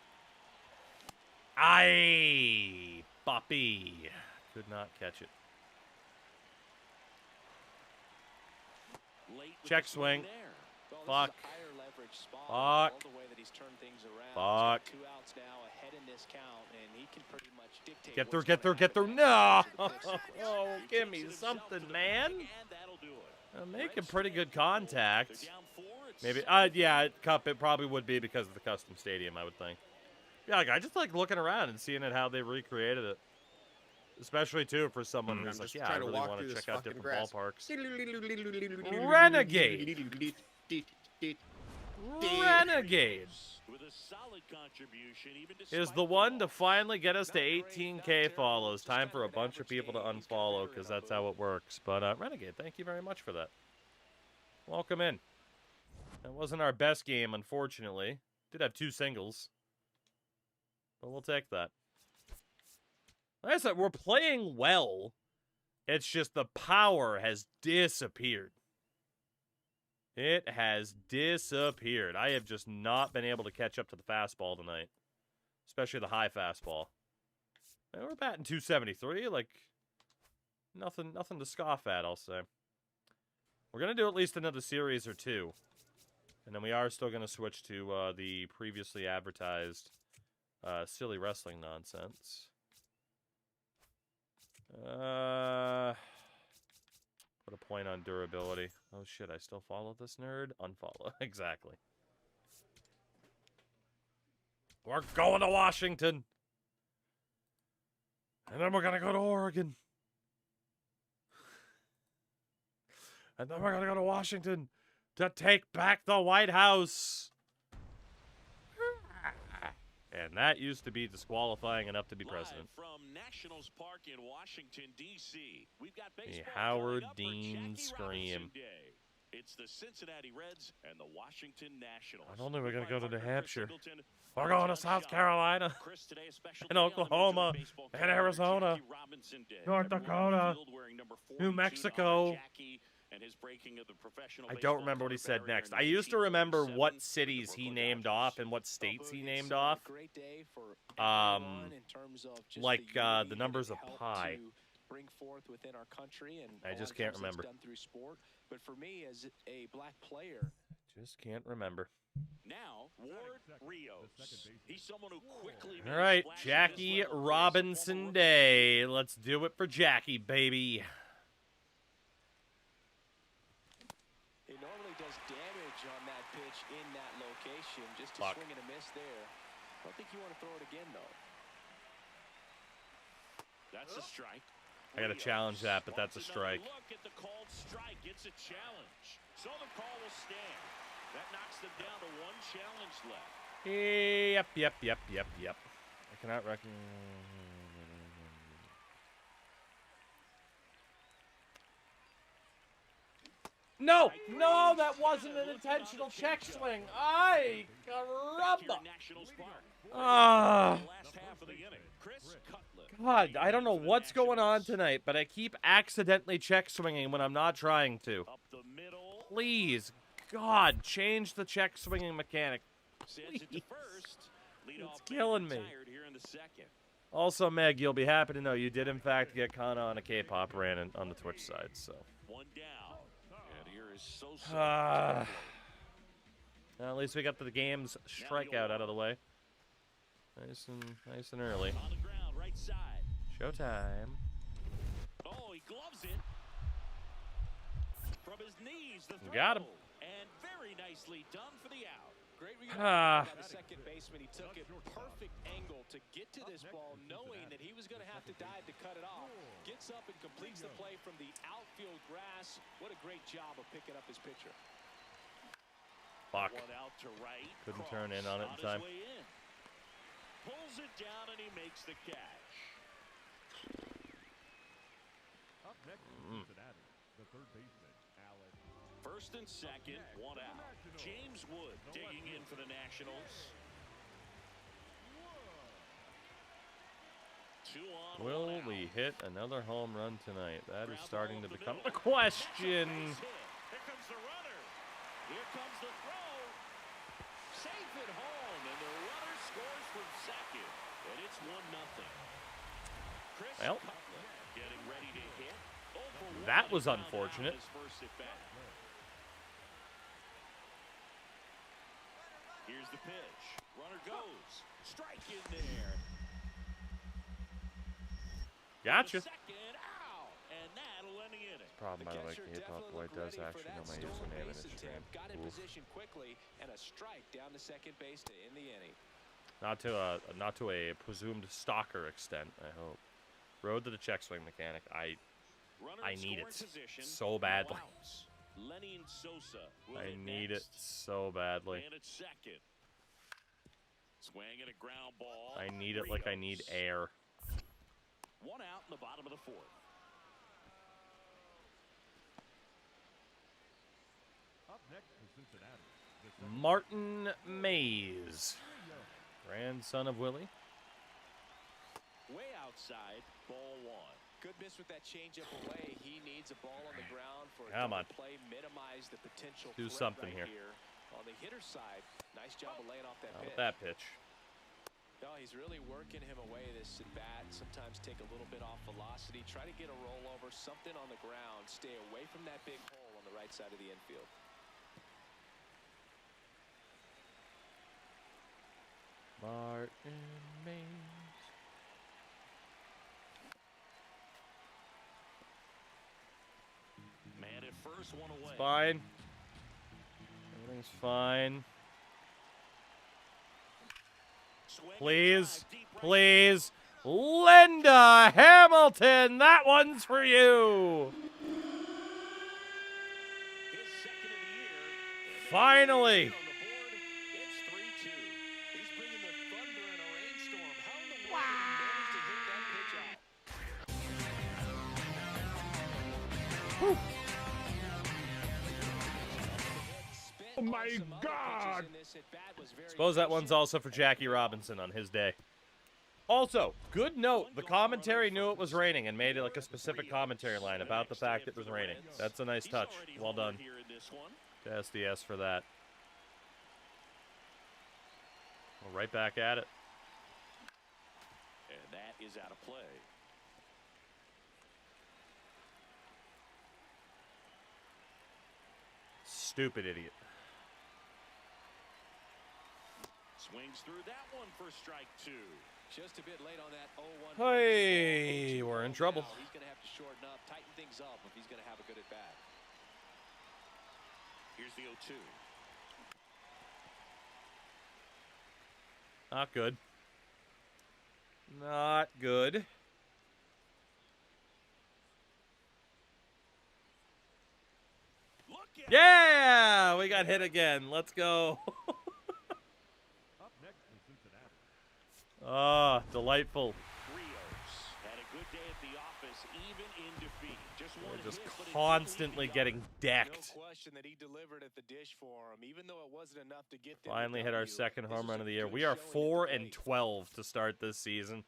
Aye, Boppy. Could not catch it. Late with Check the swing. there. Well, Fuck. this is a higher leverage spot. Fuck. All the way that he's turned things around. Fuck. He's got 2 outs now ahead in this count, and he can pretty much dictate Get through, what's get through, gonna get through. happen No! after the pitch. Oh, give me something, man. And that'll do it. I'm making pretty good contact. They're down 4. It's Maybe, 7. yeah, Cup, it probably would be because of the custom stadium, I would think. Yeah, like, I just like looking around and seeing it how they recreated it. Especially, too, for someone who's like, yeah, I really want to check out different ballparks. Renegade! Renegade With a solid contribution, even is despite the one to loss. finally get us to 18K follows. Time for a bunch of people to unfollow because that's how it works. But Renegade, thank you very much for that. Welcome in. That wasn't our best game, unfortunately. Did have 2 singles. But we'll take that. Like I said, we're playing well. It's just the power has disappeared. It has disappeared. I have just not been able to catch up to the fastball tonight. Especially the high fastball. And we're batting 273. Like, nothing to scoff at, I'll say. We're going to do at least another series or 2. And then we are still going to switch to the previously advertised silly wrestling nonsense. Put a point on durability. Oh shit, I still follow this nerd? Unfollow. Exactly. We're going to Washington. And then we're going to go to Oregon. And then we're going to go to Washington to take back the White House. And that used to be disqualifying enough to be president. Live from Nationals Park in Washington, D.C., we've got The baseball Howard coming up for Dean Jackie scream. Robinson Day. It's the Cincinnati Reds and the Washington Nationals. Not only are we going to go to New Chris Hampshire, Singleton, we're going to John South Shaw. Carolina, Chris, today a special and day on the Major Oklahoma, League Baseball and calendar, Arizona, Jackie Robinson Day. North Everyone on the Dakota, field wearing number New 42 to honor Mexico. Jackie and his breaking of the professional I baseball don't remember what he color said barrier next. in I used to remember 1947 what with the cities he Brooklyn named Dodgers. off and what states he named It's off. a great day for Um, everyone in terms of just like, the the unity numbers that of it helped pi. to bring forth within our country, and I a lot just of can't times that's remember. done through sport. But for me, as a black player, Just can't remember. Now, Ward Rios. He's someone who quickly made All a right, splash at this Jackie level. He's a Robinson former Day. Let's do it for Jackie, baby. he normally does damage on that pitch in that location. Just to Fuck. swing and a miss there. I don't think you want to throw it again, though. That's a strike. I gotta challenge that, but that's a Wants another strike. Look at the called strike. It's a challenge. So the call will stand. That knocks them down to one challenge left. Yep. I cannot recognize. No, that wasn't an intentional check swing. Ay, Back here caramba. in Nationals Park. Ah, The last half of the inning. Chris Cutler. God, I don't know what's going on tonight, but I keep accidentally check swinging when I'm not trying to. Up the middle. Please, God, change the check swinging mechanic. Sends it to Please. first. It's Leadoff man killing me. retired here in the second. Also, Meg, you'll be happy to know you did, in fact, get Kana on a K-pop rant on the Twitch side, so. One down. And here is Sosa. Ah. Well, at least we got the game's strikeout out of the way. Nice and early. On the ground, right side. Showtime. Oh, he gloves it. From his knees, the throw. Got him. And very nicely done for the out. Great Ah. by the second baseman. He took it perfect angle to get to this ball, knowing that he was going to have to dive to cut it off. Gets up and completes the play from the outfield grass. What a great job of picking up his pitcher. Fuck. One out to right. Couldn't Cross turn in on it in his time. way in. Pulls it down and he makes the catch. Up next is Cincinnati, the third baseman, Alex. First and second, one out. James Wood digging in for the Nationals. 2 on, Will 1 out. we hit another home run tonight? That is Ground starting ball to up the become middle. the question. Base hit. Here comes the runner. Here comes the throw. Safe at home, and the runner scores from second. And it's 1-0. Chris Well. Cutler getting ready to hit. 0 for 1 That was on the ground out unfortunate. his first at bat. Here's the pitch. Runner goes. Strike in there. Gotcha. Second out, and that'll end the inning. Problem, by the way, catcher K-pop boy definitely does looked ready actually for know that my stolen username and base Instagram. attempt. Got in Oof. position quickly, and a strike down to second base to end the inning. Not to a presumed stalker extent, I hope. Road to the check swing mechanic. I Runner I in need scoring it position. so badly. No outs. Lenny and Sosa will I hit need it next. so badly. And at second. Swing and a ground ball. I need it like I need Rios. air. 1 out in the bottom of the fourth. Up next is Cincinnati, the second Martin Mays, grandson of Willie. Way outside, ball 1. Good miss with that changeup away. He needs a ball on the ground for a Come on. double play, minimize the potential Do threat something right here. On the hitter's side, nice job of laying off that How pitch. about that pitch? No, he's really working him away this at bat. Sometimes take a little bit off velocity, try to get a rollover, something on the ground. Stay away from that big hole on the right side of the infield. Martin Mays. Man at first, one away. Fine. Everything's fine. Swing and Please, drive, deep right. please. Linda Hamilton, that one's for you. His second of the year. And Finally. on the board, it's 3-2. He's bringing the thunder in my Some other God. pitches in this at bat was very Suppose that one's efficient. also for Jackie Robinson on his day. Also, good note, the commentary knew it was raining and made it like a specific commentary line about the fact it was raining. That's a nice touch. Well done to SDS for that. Well, right back at it. And that is out of play. Stupid idiot. Swings through that one for strike 2. Just a bit late on that 0-1. Hey, we're in trouble. Now he's going to have to shorten up, tighten things up if he's going to have a good at bat. Here's the 0-2. Not good. Not good. Look at Yeah, we got hit again. Let's go. Up next in Cincinnati. Ah, delightful. Rios had a good day at the office, even in defeat. Just one Just hit, but it didn't constantly leave the getting No decked. question that he delivered at the dish for him, even though it wasn't enough to get them Finally the hit our W. second This home is run a of the year. good We are showing at the plate. 4-12 to start this season.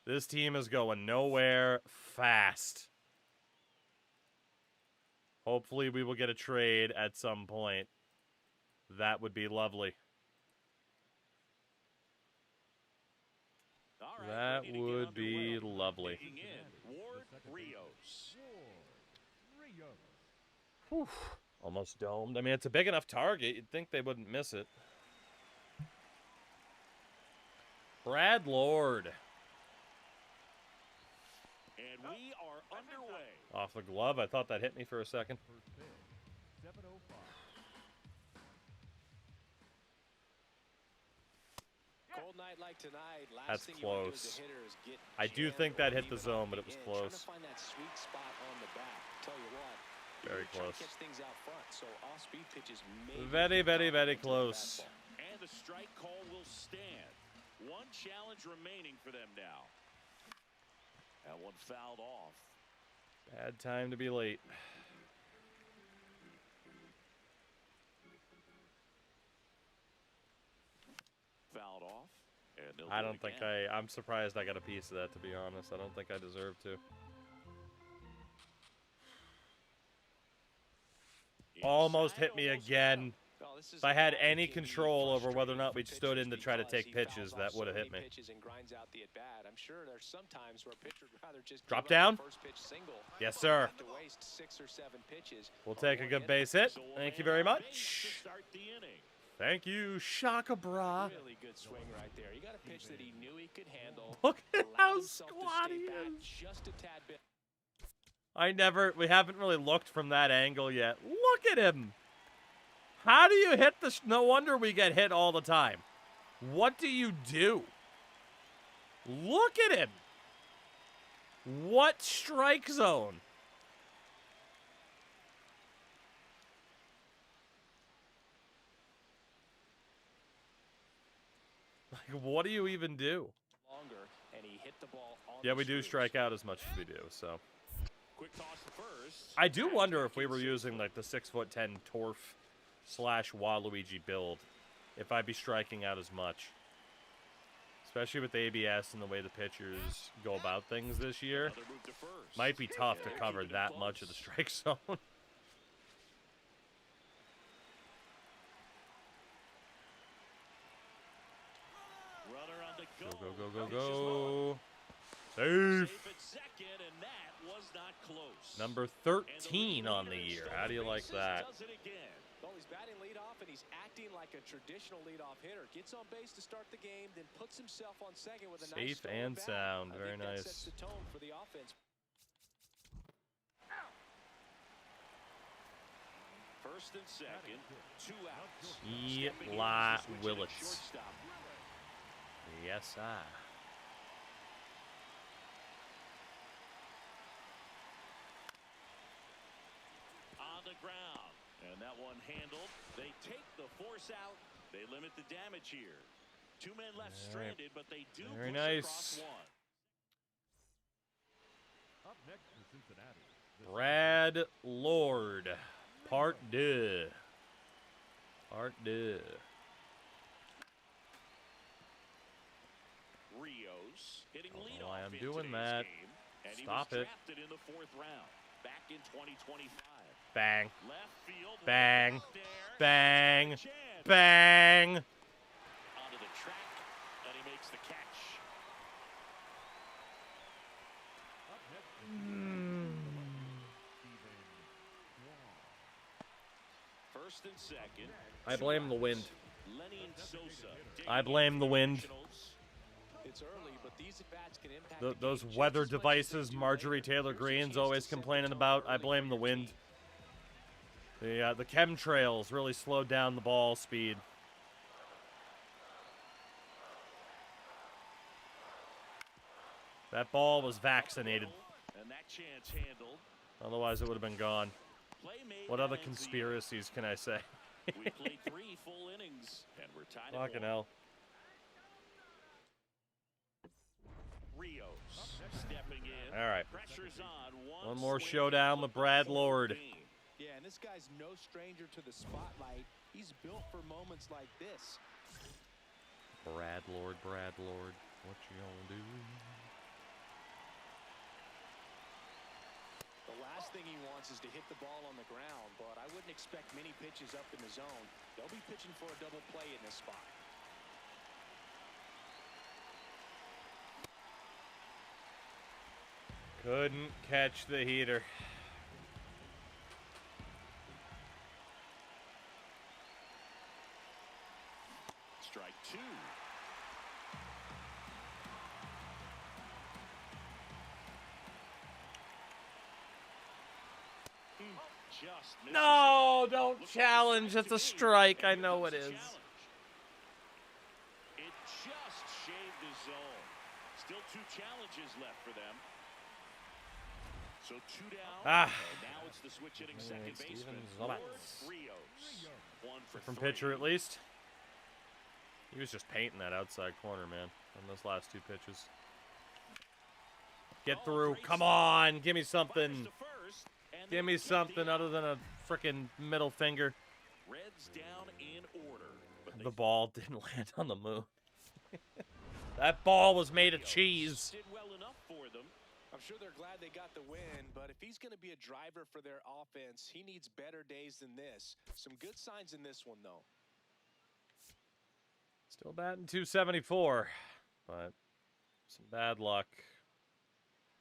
This team is going nowhere fast. Hopefully we will get a trade at some point. That would be lovely. All right, That ready to get would be underway. lovely. Digging in, Ward Rios. Rios. Almost domed. I mean, it's a big enough target. You'd think they wouldn't miss it. Brad Lord. And we are underway. Off the glove. I thought that hit me for a second. First pitch. 7:05. Cold night like tonight, last That's thing you want to do as close. a hitter is get I do jammed think or that hit the leave it zone, on but the it was end. close. Trying to find that sweet spot on the back. Tell you what, Very you're trying close. to catch things out front, so off-speed pitches may Very, be very, dominant very to the close. fastball. And the strike call will stand. One challenge remaining for them now. That one fouled off. Bad time to be late. Fouled off. And they'll I do it don't think again. I'm surprised I got a piece of that, to be honest. I don't think I deserve to. Almost Inside, hit me almost again. Well, this is If I a had guy that any can be control over whether or not we frustrating for stood in to pitchers try to because take he pitches, fouls that off would have so hit many me. pitches and grinds out the at-bat. I'm sure there's some times where a pitcher would rather just Drop give up down? the first pitch single. Yes, than sir. have to waste 6 or 7 pitches. We'll on take a one good hitter. base hit. So a Thank you man very on base much. to start the inning. Thank you, Shaka Bra. Really good swing right there. He got a pitch that he knew he could handle. Look at allowed how himself to squat stay he back is. just a tad bit. We haven't really looked from that angle yet. Look at him. How do you hit this? No wonder we get hit all the time. What do you do? Look at him. What strike zone? Like, what do you even do? Longer, and he hit the ball on Yeah, the we do screws. strike out as much as we do, so. Quick toss to first. I do wonder if we were using like the 6'10" Torf / Waluigi build, if I'd be striking out as much. Especially with the ABS and the way the pitchers go about things this year. Another move to first. Might be tough to They're cover keeping it that much of the close. strike zone. Runner on the Go, go. go, go, go, Pitches low. go. Safe. Safe at second, and that was not close. Number And the 13 on the leader year. stolen How do you like bases, that? Does it again. Well, he's batting leadoff, and he's acting like a traditional leadoff hitter. Gets on base to start the game, then puts himself on second with a nice Safe stolen and bat. sound. I Very think that nice. sets the tone for the offense. First and second, 2 outs. Eli Stepping in is the switch-hitting Willits. shortstop. Yes, sir. On the ground, and that one handled. They take the force out. They limit the damage here. 2 men left All right. stranded, but they do Very push nice. across one. Up next in Cincinnati. the Brad Lord. Part 2. Art de. Rios hitting Don't know leadoff why I'm in doing today's that. game, and Stop he it. was drafted in the 4th round back in 2025. Bang. Left field, Bang. way back there. Bang. Chance. Bang. Onto the track, and he makes the catch. Up next is the left fielder, Steven Kwan. First and second. I blame the wind. Lenny and Sosa. I blame the wind. It's early, but these at-bats can impact the Those game weather just as much as they devices do Marjorie later. Taylor Here's a Greene's chance to always set the complaining tone about. I early blame for the your wind. team. The chemtrails really slowed down the ball speed. That ball was vaccinated. And that chance handled. Otherwise, it would have been gone. Play made. What other that ends the inning. conspiracies can I say? We played 3 full innings, and we're tied at Fucking 1. hell. Rios stepping in. All right. Pressure's on. One more swing showdown with for the Brad full Lord. game. Yeah, and this guy's no stranger to the spotlight. He's built for moments like this. Brad Lord, what you gonna do? The last thing he wants is to hit the ball on the ground, but I wouldn't expect many pitches up in the zone. They'll be pitching for a double play in this spot. Couldn't catch the heater. Strike 2. Just misses No, it. don't Looks like challenge. strike That's a to me. strike. And I here know comes it the is. challenge. It just shaved his zone. Still 2 challenges left for them. So 2 down. Ah. And now it's the switch hitting second Steven baseman. Zobatz. Lord Rios. 1 for From 3. pitcher at least. He was just painting that outside corner, man, on those last 2 pitches. Get through. Come on. Give me something. Fires to first, and Give they me get the something out. other than a freaking middle finger. Reds down in order. But they The ball didn't land on the moon. That ball was made of cheese. did well enough for them. I'm sure they're glad they got the win, but if he's going to be a driver for their offense, he needs better days than this. Some good signs in this one, though. Still batting 274, but some bad luck.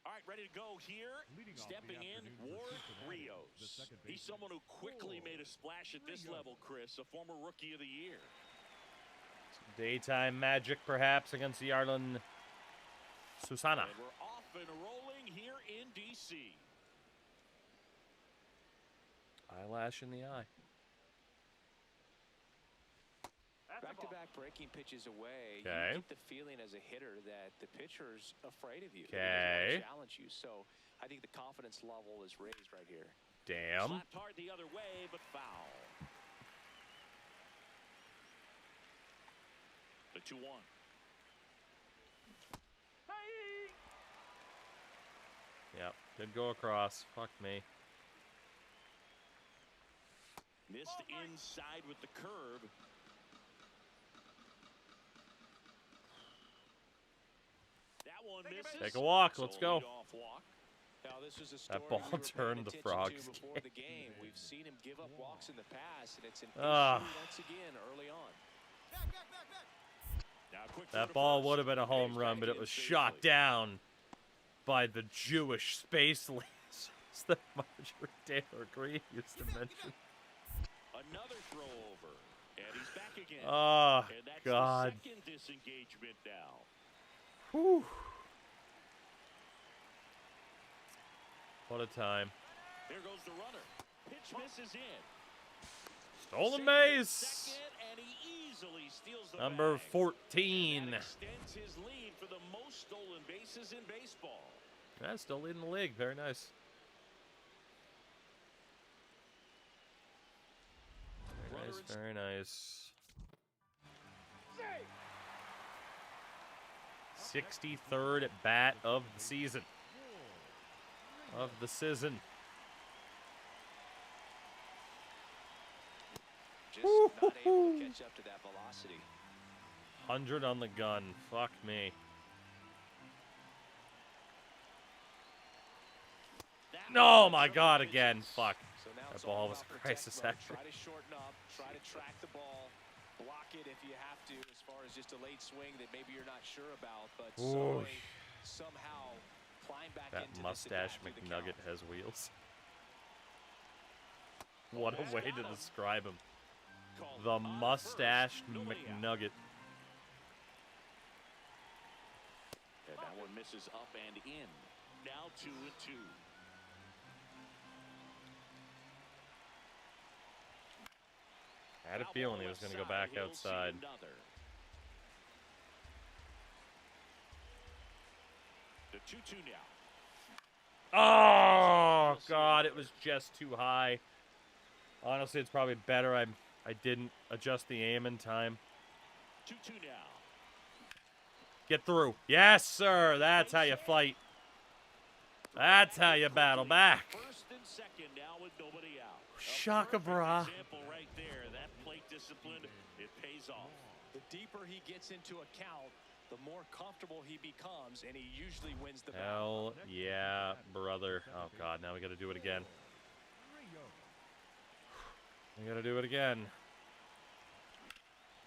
All right, ready to go here. Leading off the Stepping in, afternoon for Ward Cincinnati, Rios. the second He's baseman, someone who quickly Ward made a splash at this Rios. level, Chris, a former Rookie of the Year. Some daytime magic, perhaps, against the Yarlin Susana. And we're off and rolling here in D.C. Eyelash in the eye. Back-to-back breaking pitches away. Okay. You get the feeling as a hitter that the pitcher's afraid of you. He Okay. doesn't want to challenge you. So I think the confidence level is raised right here. Damn. Slapped hard the other way, but foul. The 2-1. Yep. Did go across. Fuck me. Missed inside with the curve. That one misses. Take a walk. So Let's go. leadoff walk. Now, this is a story ball we were paying turned the attention Frogs to before the game. We've seen him give up walks in the past, and it's an Ah. issue once again early on. Now a quick throw That to ball first. would have been a home He's run, back but it in was safely. shot down by the Jewish space lasers that Marjorie Taylor Greene used to mention. Another throw over, and he's back again. Oh, and that's God. the second disengagement now. Whew. What a time. Here goes the runner. Pitch misses in. Stolen Safe at base. second, and he easily steals the Number bag. 14. That extends his lead for the most stolen bases in baseball. Yeah, still leading the league. Very nice. Very nice, very nice. 63rd at bat of the season. just not able to catch up to that velocity. 100 on the gun. Fuck me. Oh my god, again. Fuck. So now That it's all ball was about a crisis protect actor. mode. Try to shorten up, try to track the ball, block it if you have to, as far as just a late swing that maybe you're not sure about, but Ooh. somehow climb back That into mustache this at bat McNugget through the has count. wheels. What a way to describe him. The mustached McNugget. And that one misses up and in. Now 2-2. I had a feeling he was going to go back outside. The 2-2 now. Oh, God, it was just too high. Honestly, it's probably better I didn't adjust the aim in time. 2-2 now. Get through. Yes, sir. That's how you fight. That's how you battle back. First and second now with nobody out. Shaka bra. Example right there. That plate discipline, it pays off. The deeper he gets into a count, the more comfortable he becomes, and he usually wins the battle. Hell yeah, brother. Oh, God, now we got to do it again. We got to do it again.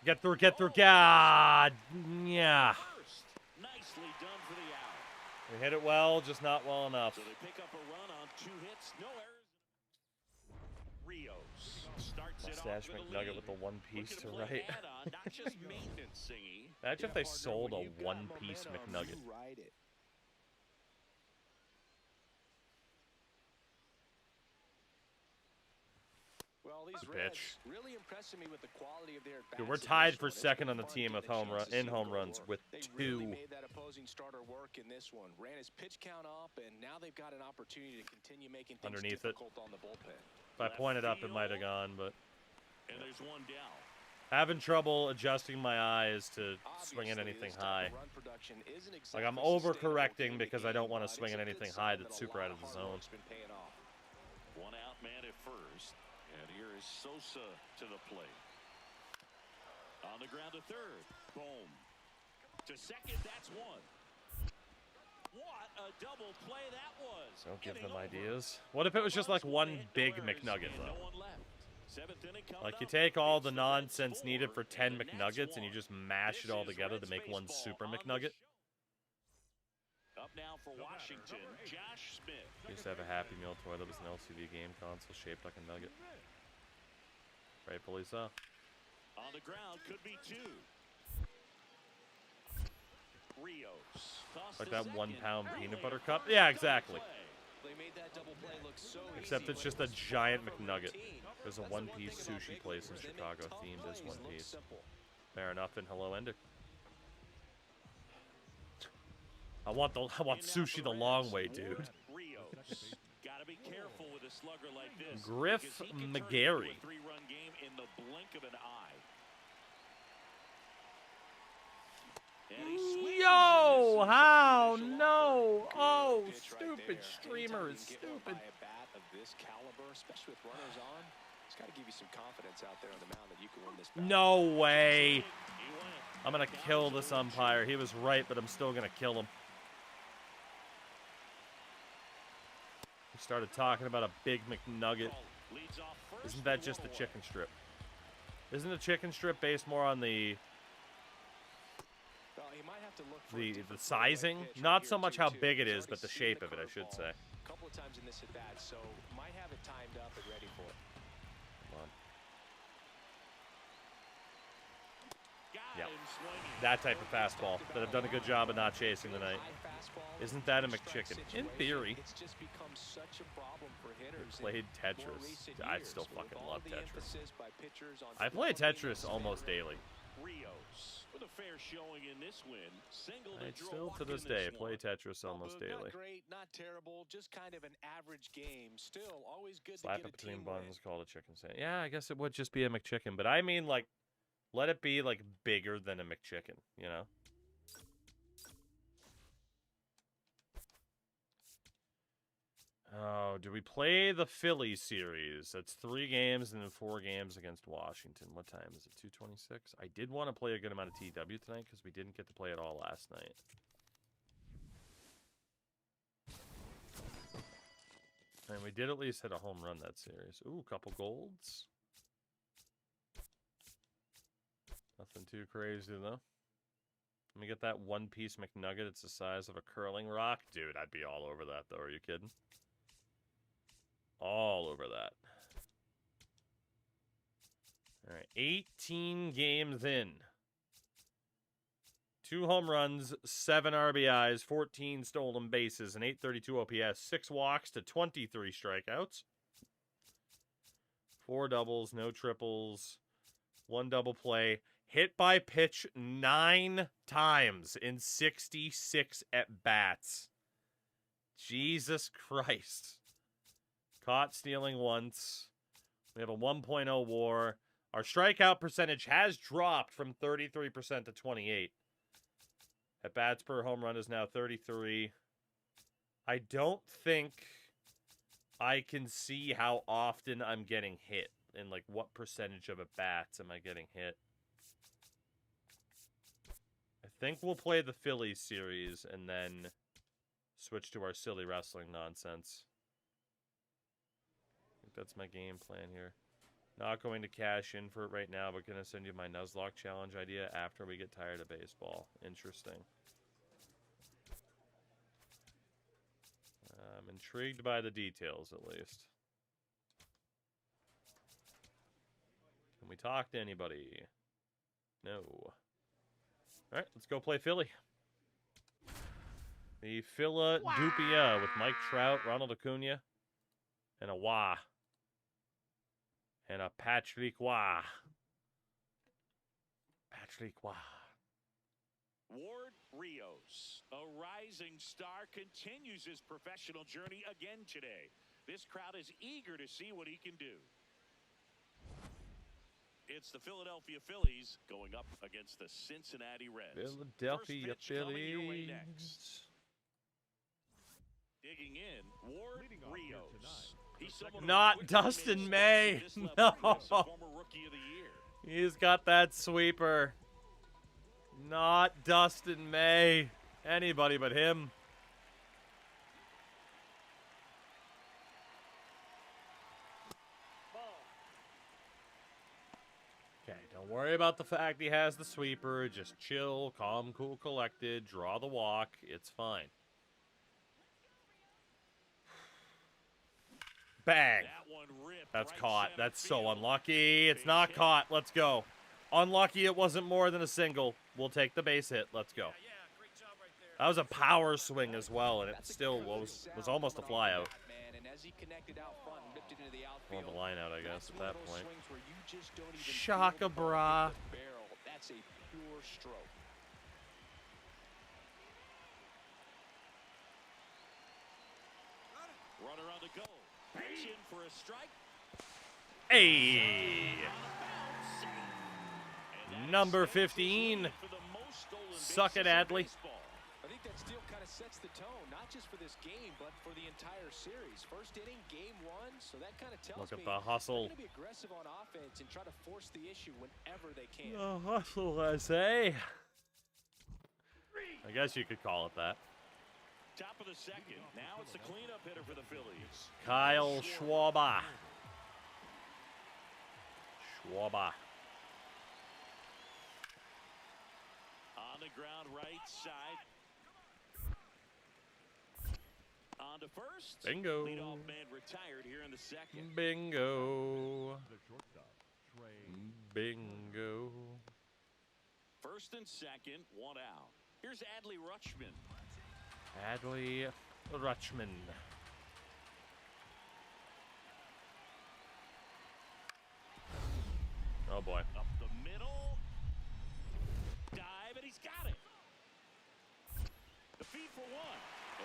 Get through, get through. God, yeah. First, nicely done for the out. We hit it well, just not well enough. So they pick up a run on 2 hits, no errors. Rios starts it Mustache off with a McNugget lead. with the one piece to Looking right. add-on, not just maintenance singing. Imagine if they partner, sold when a you've got one-piece momentum, McNugget. you ride it. Well, these Reds Bitch. really impressing me with the quality of their Dude, we're bats in tied this for one. It's second been on the fun team with getting a chance to see home them go runs for it. with They 2. really made that opposing starter work in this one. Ran his pitch count up, and now they've got an opportunity to continue making things Underneath it. difficult on the bullpen. If I pointed up, it might have gone, but And there's one down. having trouble adjusting my eyes to swing at Obviously, anything this type high. of run production isn't Like, I'm exactly sustainable overcorrecting game to because I don't game, want to but swing it's at a good anything high sign that's that a super lot out of the hard zone. work's been paying off. One out man at first. And here is Sosa to the plate. On the ground to third. Boom. To second, that's one. What a double play that was. Don't give Getting them over. ideas. What if it was just like Runs, one and no big errors, McNugget, and though? no one left. Seventh inning coming Like, you up. take all It's the Reds nonsense 4 needed for 10 and the Nats McNuggets and you 1. just mash it all This is together to Reds make one baseball super on the McNugget. show. Up now for Washington, Josh Smith. Used to have a Happy Meal toy that was an LCD game console shaped like a nugget. Rightfully so. On the ground, could be 2. Rios. tossed Like to that second. 1 pound Early peanut at butter first. cup? Yeah, Double exactly. play. They made that double play look so Except easy it's when just it a was giant part of a McNugget. routine. There's a That's the one one-piece thing about sushi big place in leaguers, they make Chicago tough themed as plays one look piece. simple. Fair enough, and hello, Ender. I want sushi the long way, dude. Rios. Gotta be careful with a slugger like this. Griff because he can turn it into McGarry. a 3-run game in the blink of an eye. And he swings Yo, and misses. how? Initial No. offer, Oh, good pitch right stupid there. streamer Anytime is you can get one stupid. by a bat of this caliber, especially with runners on, it's got to give you some confidence out there on the mound that you can win this battle. No way. He went. I'm going to kill this umpire. He was right, but I'm still going to kill him. He started talking about a Big McNugget. Leads off first Isn't that with just the 1 away. chicken strip? Isn't the chicken strip based more on the Well, he might have to look for a different sizing? pitch Not right so here, much how 2-2. big it He's is, already but the seen shape of it, I should curveball say. A couple of times in this at bat, so might have it timed up and ready for it. Come on. Got Yep. him swinging. That type of fastball that I've done a good job of not chasing tonight. Isn't that a McChicken? In theory. It's just become such a problem for hitters. Played in more Tetris. recent I years, still with fucking all love the Tetris. emphasis by pitchers on I play developing Tetris those almost veteran- daily. Rios with a fair showing in this win. Single to I draw still walk to in this day play one. Tetris Well, almost Boog, daily. Not great, not terrible, just kind of an average game. Still, always good Slap to it get a between team win. buns, call it a chicken sandwich. Yeah, I guess it would just be a McChicken, but I mean, like, let it be like bigger than a McChicken, you know? Oh, do we play the Philly series? That's 3 games and then 4 games against Washington. What time is it? 2:26? I did want to play a good amount of TW tonight because we didn't get to play it all last night. And we did at least hit a home run that series. Ooh, couple golds. Nothing too crazy, though. Let me get that one-piece McNugget. It's the size of a curling rock. Dude, I'd be all over that, though. Are you kidding? All over that. All right, 18 games in. 2 home runs, 7 RBIs, 14 stolen bases, and 832 OPS. 6 walks to 23 strikeouts. 4 doubles, no triples, 1 double play. Hit by pitch 9 times in 66 at-bats. Jesus Christ. Caught stealing once. We have a 1.0 WAR. Our strikeout percentage has dropped from 33% to 28%. At-bats per home run is now 33. I don't think I can see how often I'm getting hit and like what percentage of at-bats am I getting hit. I think we'll play the Phillies series and then switch to our silly wrestling nonsense. I think that's my game plan here. Not going to cash in for it right now, but going to send you my Nuzlocke challenge idea after we get tired of baseball. Interesting. I'm intrigued by the details, at least. Can we talk to anybody? No. Alright, let's go play Philly. The Philadelphia with Mike Trout, Ronald Acuna, and a Wah. And a Patrick Wah. Patrick Wah. Ward Rios, a rising star, continues his professional journey again today. This crowd is eager to see what he can do. It's the Philadelphia Phillies going up against the Cincinnati Reds. Philadelphia Phillies. Digging in, Ward Rios. He's not Dustin May. No. He's got that sweeper. Not Dustin May. Anybody but him. Okay, don't worry about the fact he has the sweeper. Just chill, calm, cool, collected. Draw the walk. It's fine. Bang. That's caught. That's so unlucky. It's not caught. Let's go. Unlucky it wasn't more than a single. We'll take the base hit. Let's go. That was a power swing as well, and it still was almost a fly out. Well, the line out, I guess, at that point. Shaka bra. That's a pure stroke. Runner on the go. Pitch in for a strike. Hey. Number 15. Suck it, Adley. I think that steal kind of sets the tone, not just for this game, but for the entire series. First inning, game 1, so that kind of tells Look me at the hustle. they're going to be aggressive on offense and try to force the issue whenever they can. The hustle, I say. I guess you could call it that. Top of the second. Now it's the cleanup hitter for the Phillies. Kyle Schwarber. Schwarber. On the ground, right side. On to first. Bingo. Leadoff man retired here in the second. Bingo. The shortstop, Trey. Bingo. First and second, 1 out. Here's Adley Rutschman. Adley Rutschman. Oh boy. Up the middle. Dive, and he's got it. The feed for 1.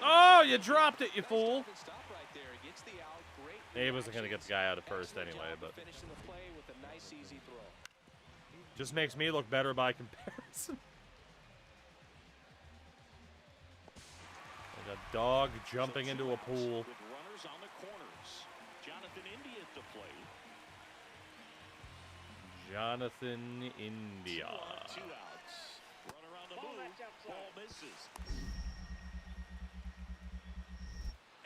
Oh, you dropped it, you fool. Stop right there. He gets the out. Great. He wasn't going to get the guy out at first anyway, but Finishing the play with a nice, easy throw. just makes me look better by comparison. Like a dog jumping into a pool. With runners on the Jonathan India. 2 outs. Run around the Ball move. that's outside. Ball misses.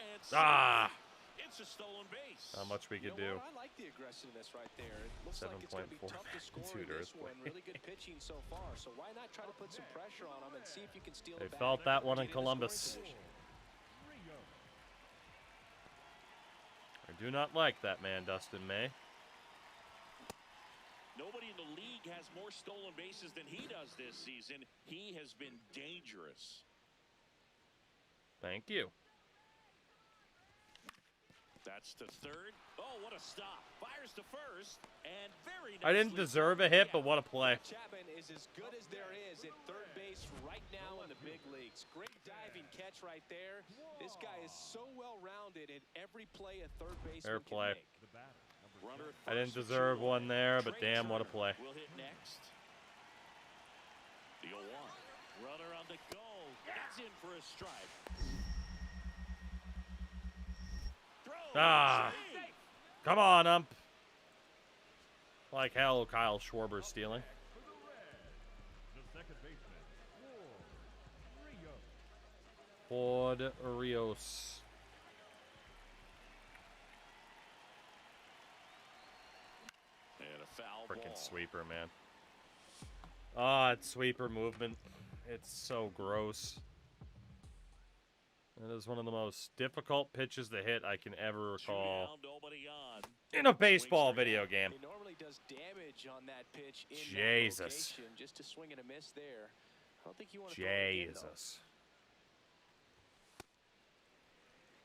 And Ah! it's a stolen base. Not much we You could know do. what? I like the aggressiveness right there. It looks like it's going to be 7.4 tough to score in magnitude this one. earthquake. Really good pitching so far. So why not try to put some pressure on them and see if you can steal They it back? felt that one in Get into scoring Columbus. position. I do not like that man, Dustin May. Nobody in the league has more stolen bases than he does this season. He has been dangerous. Thank you. That's to third. Oh, what a stop. Fires to first. And very I didn't nicely deserve a done. hit, but what a play. Chapman is as good as there is at third base right now in the big leagues. Great diving catch right there. This guy is so well-rounded in every play at third base. Fair play. Runner at I didn't first, deserve Chua. one there, but Trey damn, what a Turner play. will hit next. The 0-1. Runner on the go. That's in for a strike. Throw. Ah. Safe. Come on, ump. Like hell, Kyle Schwarber stealing. The second baseman, Rio. Ford Rios. And a foul Freaking ball. sweeper, man. Ah, it's sweeper movement. It's so gross. It is one of the most difficult pitches to hit I can ever Two recall down, nobody on. in a baseball video game. He normally does damage on that pitch in Jesus. that location. Just a swing and a miss there. I don't think you want to throw it again, though. Jesus.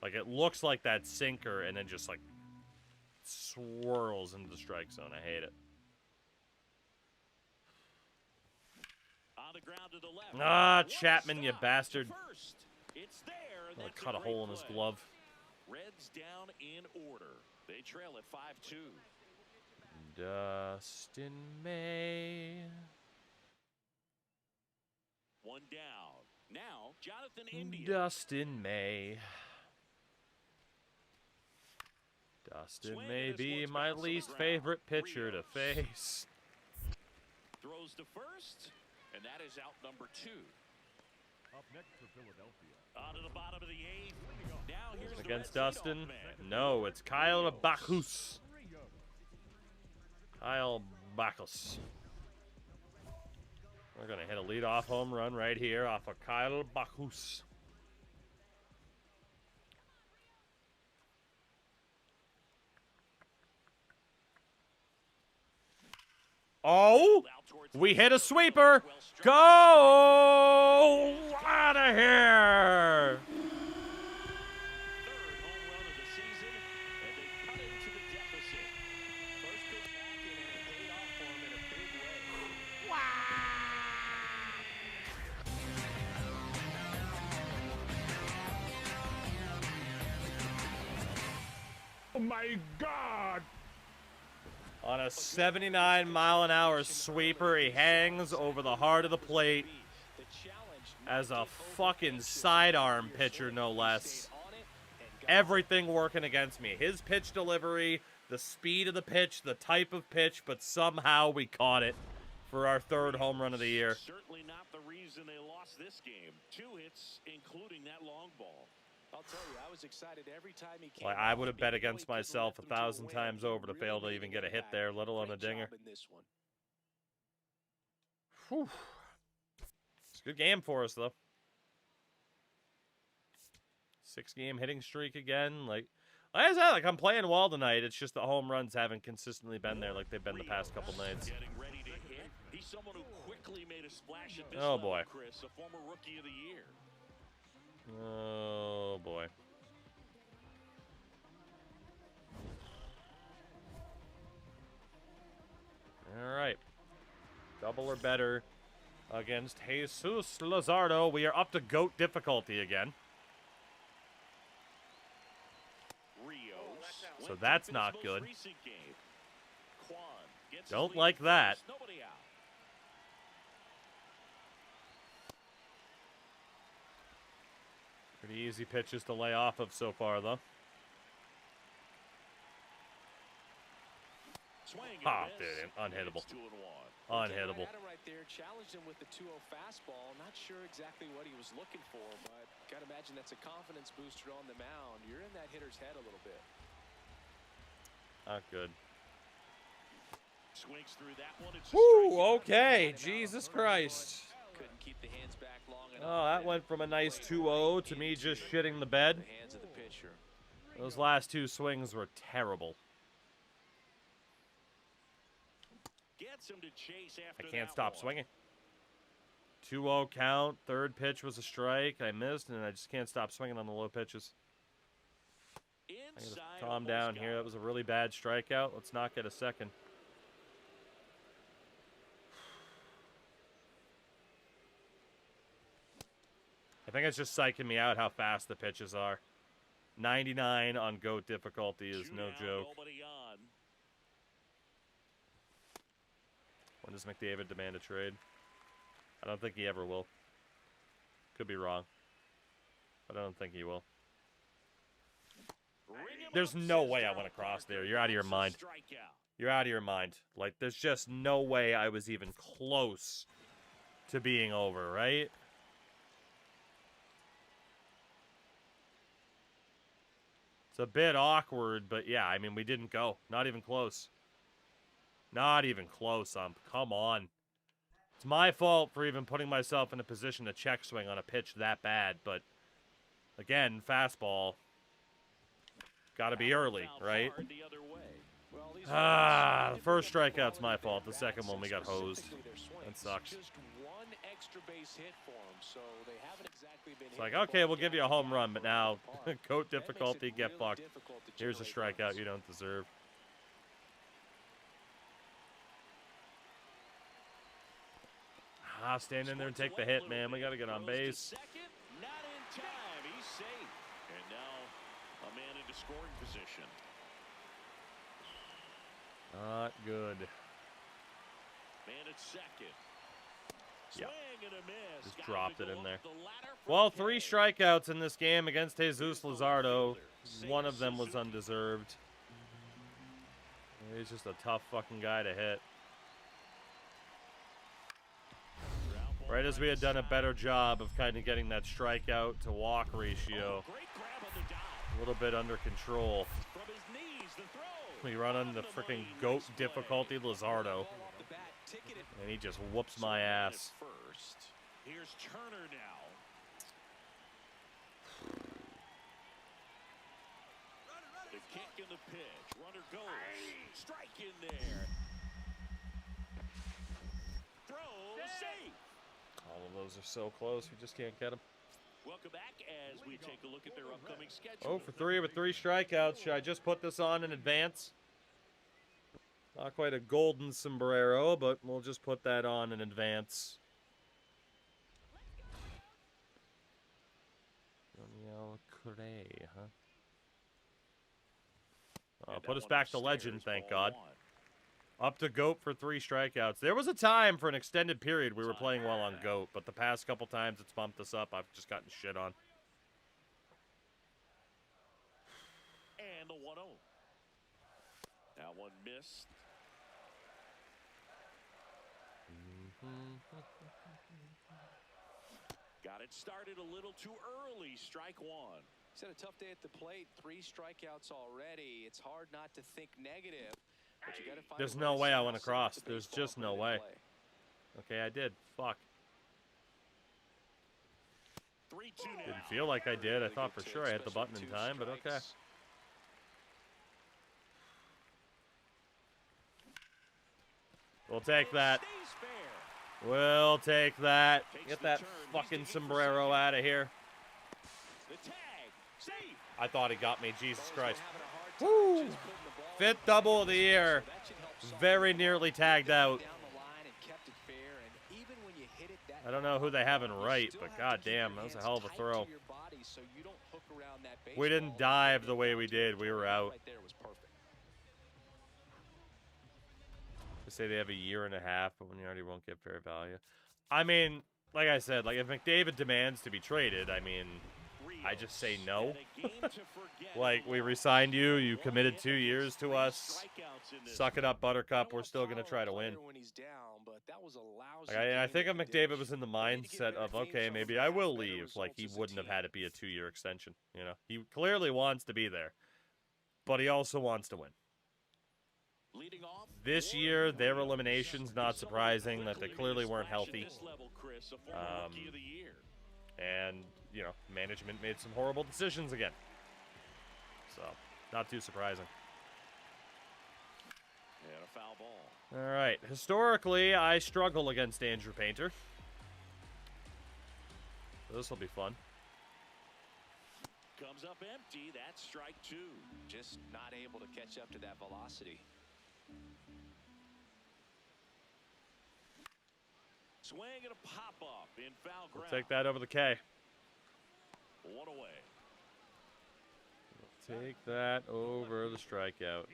Like, it looks like that sinker and then just, like, swirls into the strike zone. I hate it. On the ground to the left. Ah, What a Chapman, you stop. bastard. First. It's there. And Oh, that's cut a great hole in his play. glove. Reds down in order. They trail at 5-2. Dustin May. One down. Now, Jonathan India. Dustin May. Dustin Swing may and this be one's my bounced on the least ground. favorite pitcher to Rios. face. Throws to first. And that is out number 2. Up next for Philadelphia. On to the bottom of the 8th. Now here's the Against Reds' leadoff Dustin? man. No, it's Kyle Bacchus. Rio. Kyle Bacchus. We're going to hit a leadoff home run right here off of Kyle Bacchus. Oh, Out towards we the hit a left. sweeper. Well struck. Go out of here. Third home run of the season, and they cut into the deficit. First pitch back in, and it paid off for him in a big way. Oh my God! On a 79-mile-an-hour sweeper, he hangs over the heart of the plate The challenge as a not to fucking overpitch your sidearm your pitcher, swing. no He less. stayed on it and got Everything working against me. His pitch delivery, the speed of the pitch, the type of pitch, but somehow we caught it for our third home run of the year. Certainly not the reason they lost this game. 2 hits, including that long ball. I'll tell you, I was excited every time he came Like, I off. would have bet Even though against he couldn't myself lift a them to a 1,000 win, times he over to really fail to made even an get a hit impact. there, let alone a Great dinger. job in this one. Whew. It's a good game for us, though. 6-game hitting streak again. Like I said, like, I'm playing well tonight. It's just the home runs haven't consistently been there like they've been the past couple nights. Getting ready to hit. He's someone who quickly made a splash at this Oh, level, boy. Chris, a former rookie of the year. Oh, boy. All right. Double or better against Jesus Lazardo. We are up to GOAT difficulty again. Rios. So went that's deep in his not most good. recent game. Quan gets his Don't lead like at that. first, nobody out. Pretty easy pitches to lay off of so far, though. Swing Oh, dude, unhittable. Unhittable. Had him right there, challenged him with the 2-0 fastball. Not sure exactly what he was looking for, but gotta imagine that's a confidence booster on the mound. You're in that hitter's head a little bit. Not good. Swings through that one. It's a Woo, strikeout. okay. Jesus Christ. Couldn't keep the hands back long enough. Oh, that went from a nice 2-0 to me just shitting the bed. The hands of the pitcher. Those last two swings were terrible. Gets him to chase I after can't that stop one. swinging. 2-0 count. Third pitch was a strike. I missed, and I just can't stop swinging on the low pitches. I Inside, gotta calm almost down got here. him. That was a really bad strikeout. Let's not get a second. I think it's just psyching me out how fast the pitches are. 99 on GOAT difficulty is Two no down, joke. nobody on. When does McDavid demand a trade? I don't think he ever will. Could be wrong. But I don't think he will. Ring him There's up, no says way I Darryl went across Parker. there. You're out of your That's a mind. strikeout. You're out of your mind. Like, there's just no way I was even close to being over, right? It's a bit awkward, but yeah, I mean, we didn't go. Not even close. Not even close, come on. It's my fault for even putting myself in a position to check swing on a pitch that bad, but again, fastball. Gotta be early, right? Hard the other way. Well, these The first strikeout's my fault. The second one we got hosed. That sucks. Just one extra base hit for them, so they haven't exactly been It's like, okay, we'll give you a home run, but now, GOAT difficulty, get fucked. Here's a strikeout you don't deserve. Stand in there and take the hit, man. We got to get on base. Second, not in time. He's safe. And now a man into scoring position. Not good. Man at second. Yeah. Swing and a miss. Just Got dropped him to it go in there. up the ladder for Well, a 3 K. strikeouts in this game against Jesus Luzardo. One of them was undeserved. He's just a tough fucking guy to hit. Right as we had done a better job of kind of getting that strikeout to walk ratio Great grab on the dive. a little bit under control. From his knees, the throw. We run on the freaking GOAT difficulty Luzardo, and he just whoops my ass. First. Here's Turner now. The kick and the pitch. Runner goes. Strike in there. Throw safe. All of those are so close, we just can't get them. Welcome back as we take a look at their upcoming schedule. 0 for 3 with 3 strikeouts. Should I just put this on in advance? Not quite a golden sombrero, but we'll just put that on in advance. Daniel Cray, huh? Put us back to legend, thank God. Up to GOAT for 3 strikeouts. There was a time for an extended period we were playing well on GOAT, but the past couple times it's bumped us up, I've just gotten shit on. And the 1-0. That one missed. Got it started a little too early. Strike one. He's had a tough day at the plate. 3 strikeouts already. It's hard not to think negative. But you gotta find There's a no way way to I went sell across. the There's baseball just and no put it in way. play. Okay, I did. Fuck. 3-2 now. Didn't feel like I did. I Really thought for good sure I hit the especially button in 2 time, but okay. strikes. We'll take that. Stays fair. We'll take that. Takes Get the that turn. He's fucking digging for sombrero second. out of here. The tag. Safe. I thought he got me. Jesus Christ. Having a hard time Woo! just putting the ball in 5th the double of the plate, year. so that should help solve Very the nearly problem. tagged out. Down the line and kept it fair, and even when you hit it that I don't know who they have in you right, still but have to goddamn, keep that your was a hands hell of a tight throw. to your body so you don't hook around that We didn't baseball. dive the way we did. We were out. Right there was perfect. They say they have a year and a half, but when you already won't get fair value. I mean, like I said, like if McDavid demands to be traded, I mean, I just say no. And a game to forget Like, we at re-signed you. last. You One committed hit 2 years to three us. strikeouts in this Suck it one. up, Buttercup. You We're don't still going to follow try a to win. player when he's down, but that was a lousy Like, I game think in if the McDavid dish. was in the They need to get mindset better of, games okay, from maybe him I to have will better leave, like, he results as a wouldn't have team. had it be a 2-year extension. You know, he clearly wants to be there, but he also wants to win. Leading off, This Warren year, their Williams. eliminations, not Someone surprising that they quickly clearly made a weren't splash at healthy. this level, Chris, a former Rookie of the Year. And, you know, management made some horrible decisions again. So, not too surprising. And a foul ball. All right. Historically, I struggle against Andrew Painter. This will be fun. Comes up empty. That's strike two. Just not able to catch up to that velocity. Swing and a pop up in foul We'll ground. take that over the K. One away. We'll take that over the strikeout.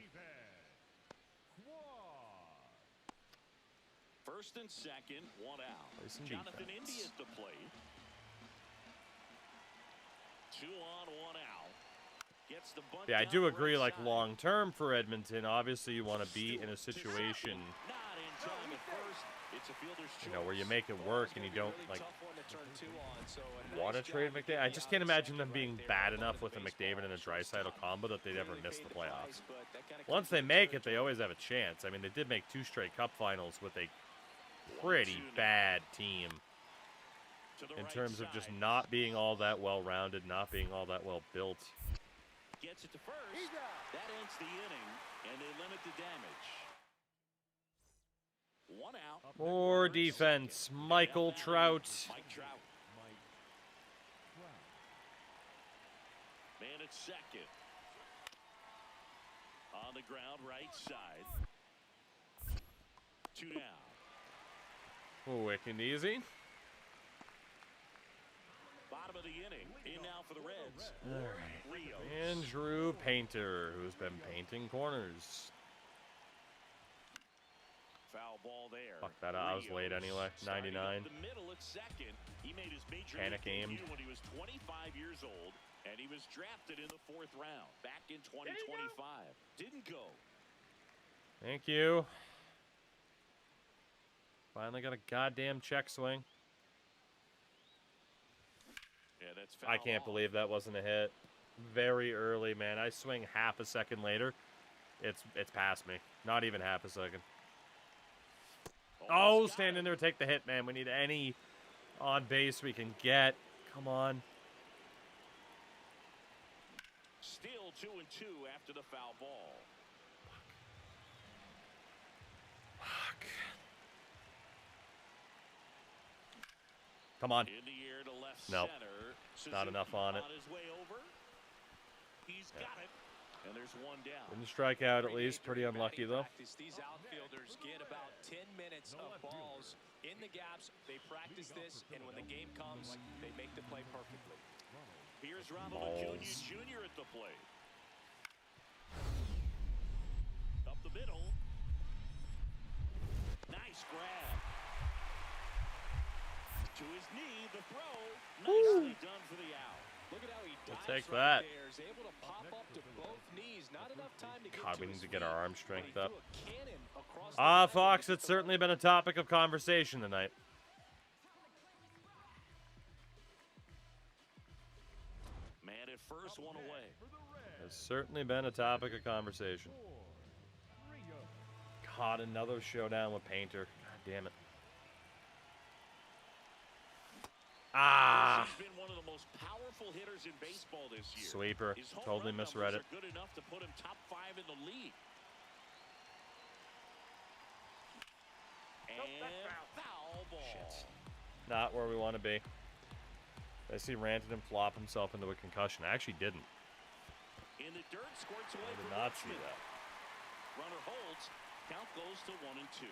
First and second, one out. Play some Jonathan defense. Indy at the plate. 2 on, 1 out. Gets the bunt Yeah, I down do the agree, right like, side. long term for Edmonton, obviously you want to be in a situation, Not in time at first. It's a fielder's you know, where you choice. make it work and you don't, like, want to trade McDavid. I just can't imagine them being bad enough with a McDavid and a Draisaitl combo that they'd ever miss the playoffs. Once they make it, they always have a chance. I mean, they did make 2 straight cup finals with a pretty bad team To the in right terms of just side. not being all that well-rounded, not being all that well built. Gets it to first. That ends the inning, and they limit the damage. 1 out. More defense, Michael Trout. Mike Trout. Man at second. On the ground, right side. 2 down. Quick and easy. Bottom of the inning. In now for the Reds. All right. Rios. Andrew Painter, who's been painting corners. Foul ball there. Fuck that, I was late Rios anyway. starting 99. up the middle at second. He made his major Panic league aimed. debut when he was 25 years old, and he was drafted in the 4th round back in 2025. Didn't go. Thank you. Finally got a goddamn check swing. Yeah, that's I foul can't off. believe that wasn't a hit. Very early, man. I swing half a second later. It's past me. Not even half a second. Oh, Almost got stand in it. there, take the hit, man. We need any on base we can get. Come on. Still 2-2 after the foul ball. Fuck. Come on. In the air to left Nope. center. Not enough on it. On his way over. He's got it. And there's 1 down. Didn't strike out at least. Pretty unlucky, though. These outfielders get about 10 minutes of balls in the gaps. They practice this, and when the game comes, they make the play perfectly. Here's Ronald Balls. Acuna Jr. at the plate. Up the middle. Nice grab. To his knee, the throw. Nicely done for the out. Look at how he We'll dives take right that. there. Is able to pop up to both knees. Not enough time to get God, to we his need to get our feet, arm but he strength threw up. a cannon across the Ah, middle to Fox, get it's the certainly ball. been a topic of conversation tonight. Man at first, 1 away. Has certainly been a topic of conversation. God, another showdown with Painter. God damn it. Ah! He's been one of the most powerful hitters in baseball this year. Sweeper. His home Totally run misread numbers it. are good enough to put him top 5 in the league. And foul ball. Not where we want to be. I see Rantanen flop himself into a concussion. I actually didn't. In the dirt, squirts away I did from not see Richmond. that. Runner holds. Count goes to 1-2.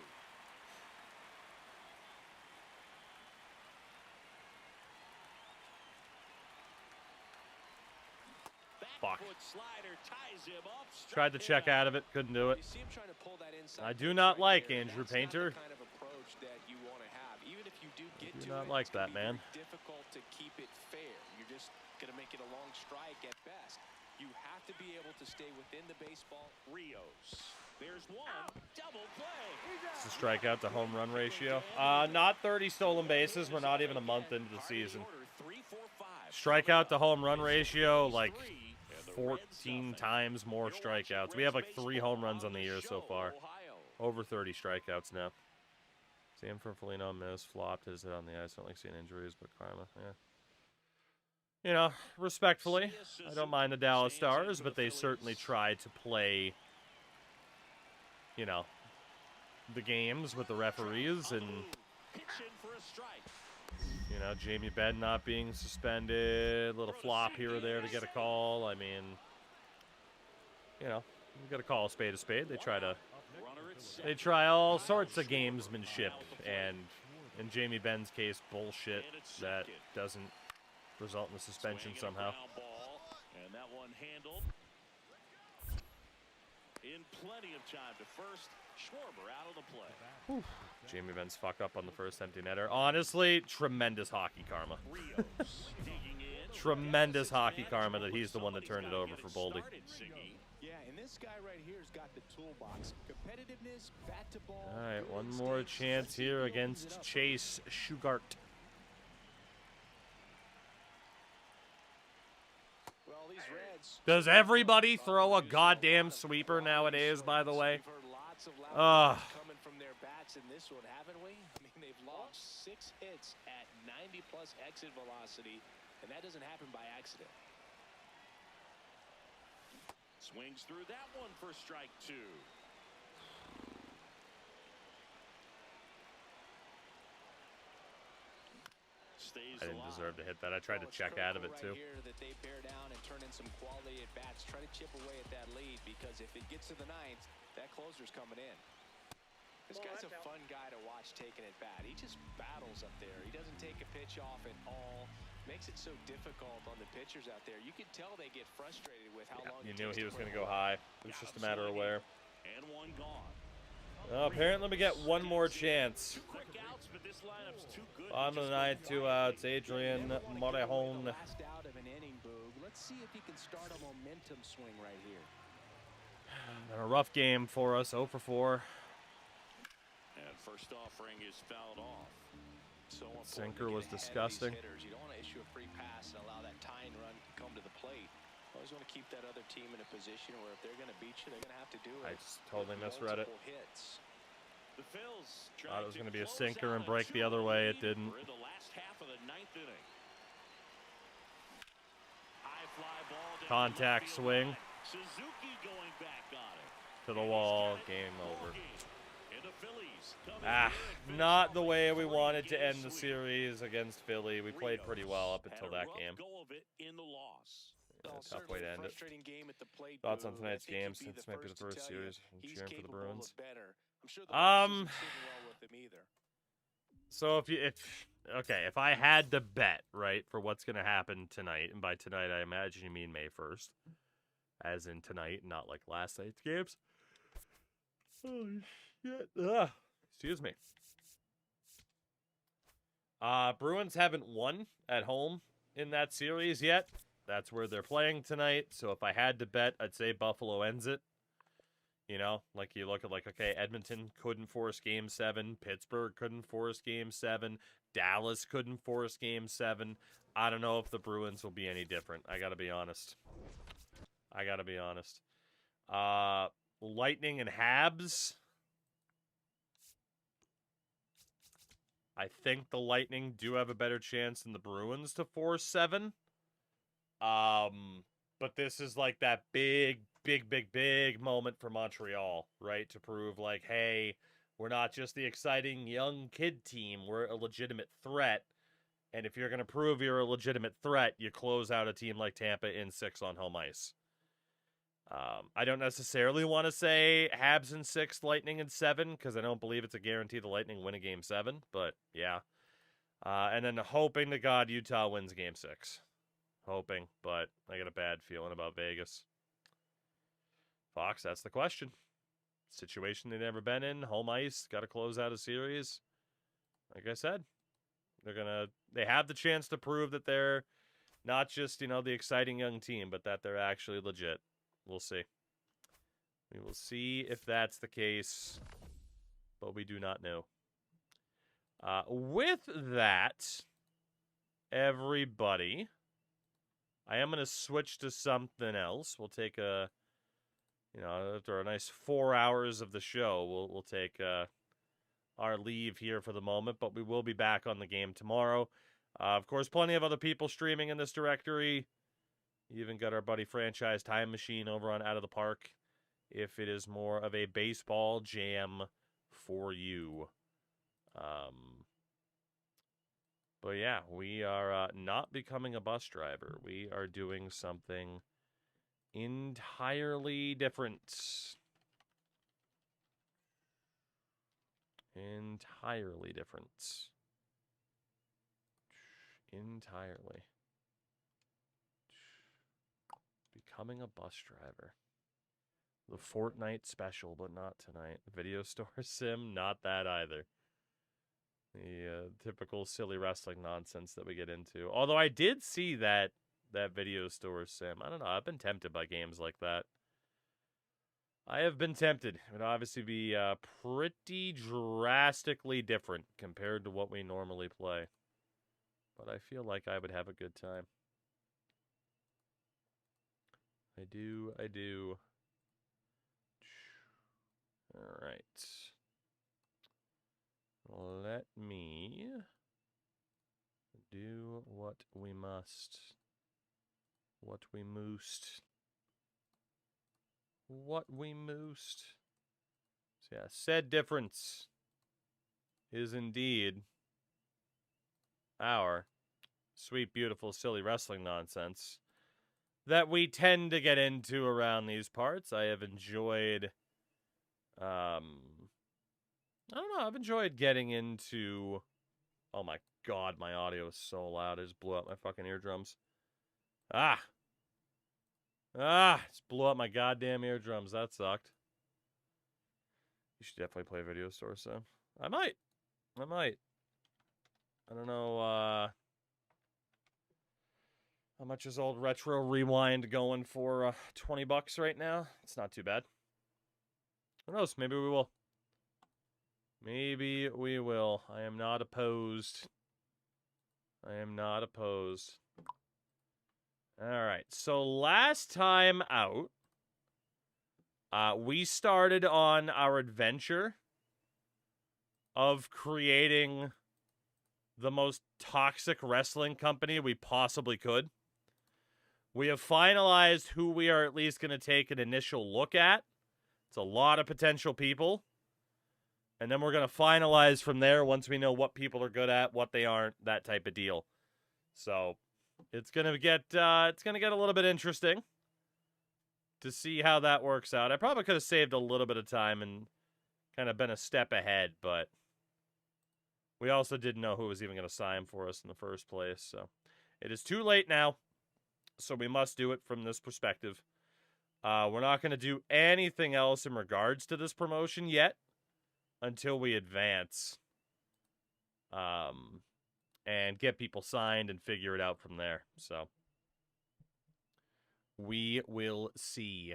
Fuck. Backfoot slider ties him up. Tried to check out of it. Couldn't do it. You see him trying to pull that inside I do pitch not right like there. Andrew That's not Painter. the kind of approach that you want to have. Even if you do get do to not it, like it's gonna that, be man. very difficult to keep it fair. You're just going to make it a long strike at best. You have to be able to stay within the baseball. Rios. There's one. Double play. It's a strikeout to home run ratio. Not 30 stolen bases. We're not even a month into the season. Strikeout to home run ratio, like 14 times more strikeouts. We have like 3 home runs on the year so far. Over 30 strikeouts now. Sam from Felino missed, flopped his hit on the ice. I don't like seeing injuries, but karma, yeah. You know, respectfully, I don't mind the Dallas Stars, but they certainly try to play, you know, the games with the referees and, you know, Jamie Benn not being suspended, little flop here or there to get a call. I mean, you know, you got to call a spade a spade. They try all sorts of gamesmanship and, in Jamie Benn's case, bullshit that doesn't result in a suspension somehow. And that one handled in plenty of time to first. Schwarber out of the play. Whew. Jamie Benn's fuck up on the first empty netter. Honestly, tremendous hockey karma. Tremendous hockey karma that he's the one that turned it over for Boldy. Yeah, and this guy right here has got the toolbox. Competitiveness, bat to ball. All right, one more chance here against Chase Shugart. Well, these Reds. Does everybody throw a goddamn sweeper nowadays, by the way? Coming from their bats in this one, haven't we? I mean, they've lost 6 hits at 90+ exit velocity, and that doesn't happen by accident. Swings through that one for strike 2. I didn't deserve to hit that. I tried to check out of it too. Here that they bear down and turn in some quality at bats, try to chip away at that lead, because if it gets to the 9th, that closer's coming in. This guy's a fun guy to watch taking at bat. He just battles up there. He doesn't take a pitch off at all. Makes it so difficult on the pitchers out there. You can tell they get frustrated with how long. You knew he was going to go high. It was just a matter of where. And one gone. Apparently we get one more chance. On the 9th, 2 outs. Adrian Morejon. Last out of an inning, Boog. Let's see if he can start a momentum swing right here. Been a rough game for us. 0 for 4. And first offering is fouled off. So sinker was disgusting. You don't want to issue a free pass and allow that tying run to come to the plate. Always want to keep that other team in a position where if they're going to beat you, they're going to have to do it. I just totally misread it. Hits. The Phils thought it was going to be a sinker and break the other way. It didn't. In the last half of the 9th inning. High fly ball down contact swing. Suzuki going back on it. To the wall. Game over. Not the way we wanted to end the series against Philly. We played pretty well up until that game. Yeah, tough way to end it. Thoughts on tonight's game, since this might be the first series I'm cheering for the Bruins. So if I had to bet, right, for what's going to happen tonight, and by tonight I imagine you mean May 1st, as in tonight, not like last night's games. Oh shit. Excuse me. Bruins haven't won at home in that series yet. That's where they're playing tonight. So if I had to bet, I'd say Buffalo ends it. You know, like you look at okay, Edmonton couldn't force Game 7. Pittsburgh couldn't force Game 7. Dallas couldn't force Game 7. I don't know if the Bruins will be any different. I got to be honest. Lightning and Habs. I think the Lightning do have a better chance than the Bruins to force 7. But this is like that big moment for Montreal, right? To prove hey, we're not just the exciting young kid team. We're a legitimate threat. And if you're going to prove you're a legitimate threat, you close out a team like Tampa in 6 on home ice. I don't necessarily want to say Habs in 6, Lightning in 7, because I don't believe it's a guarantee the Lightning win a Game 7. But, yeah. And then hoping to God Utah wins Game 6. Hoping, but I got a bad feeling about Vegas. Fox, that's the question. Situation they've never been in. Home ice. Got to close out a series. Like I said, they have the chance to prove that they're Not just, you know, the exciting young team, but that they're actually legit. We'll see. We will see if that's the case, but we do not know. With that, everybody, I am going to switch to something else. We'll take a, you know, after a nice 4 hours of the show, we'll take our leave here for the moment, but we will be back on the game tomorrow. Of course, plenty of other people streaming in this directory. You even got our buddy Franchise Time Machine over on Out of the Park, if it is more of a baseball jam for you. But yeah, we are not becoming a bus driver. We are doing something entirely different. Entirely different. Entirely. Becoming a bus driver. The Fortnite special, but not tonight. Video store sim, not that either. The typical silly wrestling nonsense that we get into. Although I did see that video store sim. I don't know. I've been tempted by games like that. I have been tempted. It would obviously be pretty drastically different compared to what we normally play. But I feel like I would have a good time. I do. All right. Let me do what we must. What we moosed. What we moosed. So yeah, said difference is indeed our sweet, beautiful, silly wrestling nonsense that we tend to get into around these parts. I have enjoyed, I don't know, I've enjoyed getting into, oh my god, my audio is so loud, it just blew out my fucking eardrums. Just blew out my goddamn eardrums, that sucked. You should definitely play Video Store Sim. I might. I don't know, how much is old Retro Rewind going for 20 bucks right now? It's not too bad. Who knows? Maybe we will. Maybe we will. I am not opposed. Alright, so last time out, we started on our adventure of creating the most toxic wrestling company we possibly could. We have finalized who we are at least going to take an initial look at. It's a lot of potential people. And then we're going to finalize from there once we know what people are good at, what they aren't, that type of deal. So it's going to get a little bit interesting to see how that works out. I probably could have saved a little bit of time and kind of been a step ahead, but we also didn't know who was even going to sign for us in the first place. So it is too late now. So we must do it from this perspective. We're not going to do anything else in regards to this promotion yet until we advance and get people signed and figure it out from there. So we will see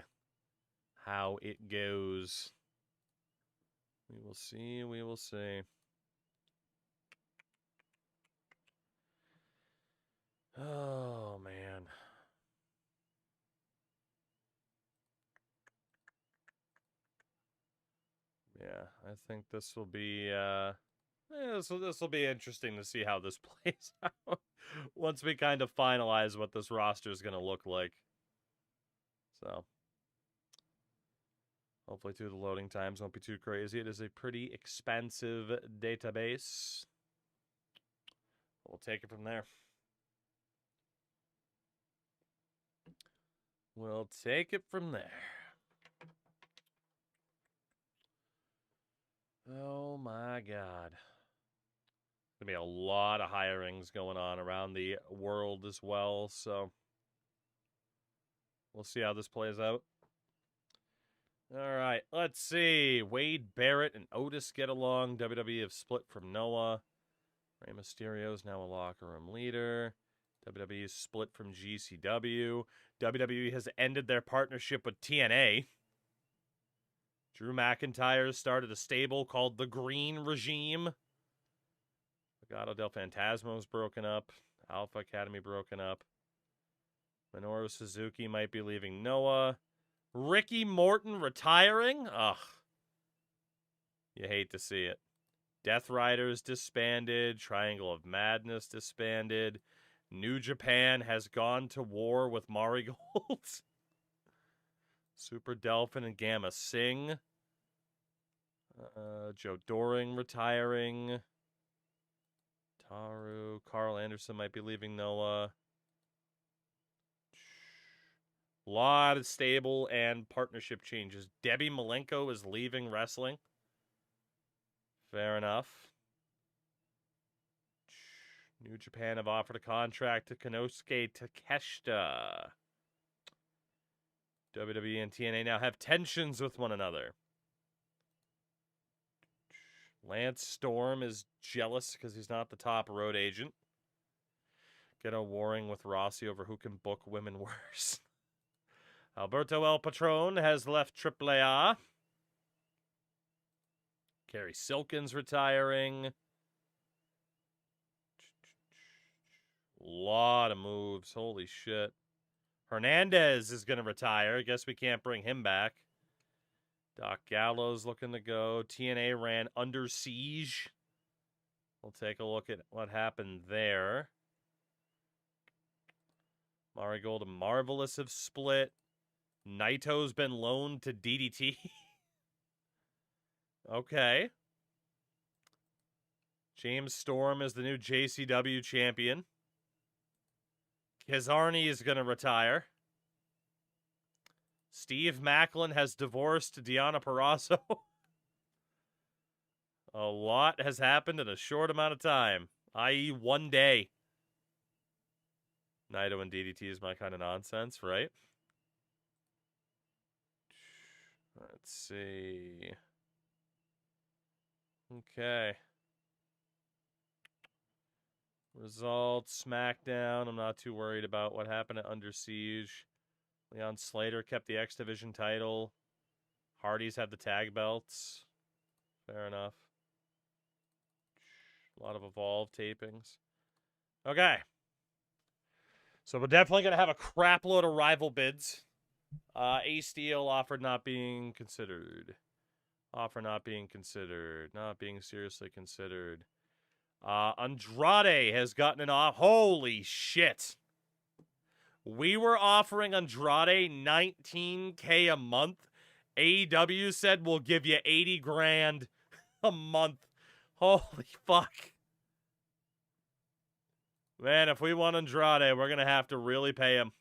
how it goes. We will see. Oh, man. Yeah, I think this will be, this will be interesting to see how this plays out once we kind of finalize what this roster is going to look like. So, hopefully, too, the loading times won't be too crazy. It is a pretty expensive database. We'll take it from there. We'll take it from there. Oh my god. There's going to be a lot of hirings going on around the world as well, so we'll see how this plays out. Alright, let's see. Wade Barrett and Otis get along. WWE have split from Noah. Rey Mysterio is now a locker room leader. WWE is split from GCW. WWE has ended their partnership with TNA. Drew McIntyre started a stable called the Green Regime. Legado del Fantasma was broken up. Alpha Academy broken up. Minoru Suzuki might be leaving Noah. Ricky Morton retiring? Ugh. You hate to see it. Death Riders disbanded. Triangle of Madness disbanded. New Japan has gone to war with Marigold. Super Delphin and Gamma Singh. Joe Doring retiring. Taru. Carl Anderson might be leaving Noah. Lot of stable and partnership changes. Debbie Malenko is leaving wrestling. Fair enough. New Japan have offered a contract to Konosuke Takeshita. WWE and TNA now have tensions with one another. Lance Storm is jealous because he's not the top road agent. Gonna warring with Rossi over who can book women worse. Alberto El Patron has left AAA. Kerry Silkin's retiring. Lot of moves. Holy shit. Hernandez is going to retire. I guess we can't bring him back. Doc Gallows looking to go. TNA ran Under Siege. We'll take a look at what happened there. Marigold and Marvelous have split. Naito's been loaned to DDT. Okay. James Storm is the new JCW champion. Kazarni is going to retire. Steve Macklin has divorced Deonna Purrazzo. A lot has happened in a short amount of time, i.e. one day. Naito and DDT is my kind of nonsense, right? Let's see. Okay. Results, SmackDown. I'm not too worried about what happened at Under Siege. Leon Slater kept the X Division title. Hardys had the tag belts. Fair enough. A lot of Evolve tapings. Okay. So we're definitely going to have a crap load of rival bids. Ace Steel offered not being considered. Offer not being considered. Not being seriously considered. Andrade has gotten an off. Holy shit. We were offering Andrade $19K a month. AEW said we'll give you 80 grand a month. Holy fuck. Man, if we want Andrade, we're going to have to really pay him.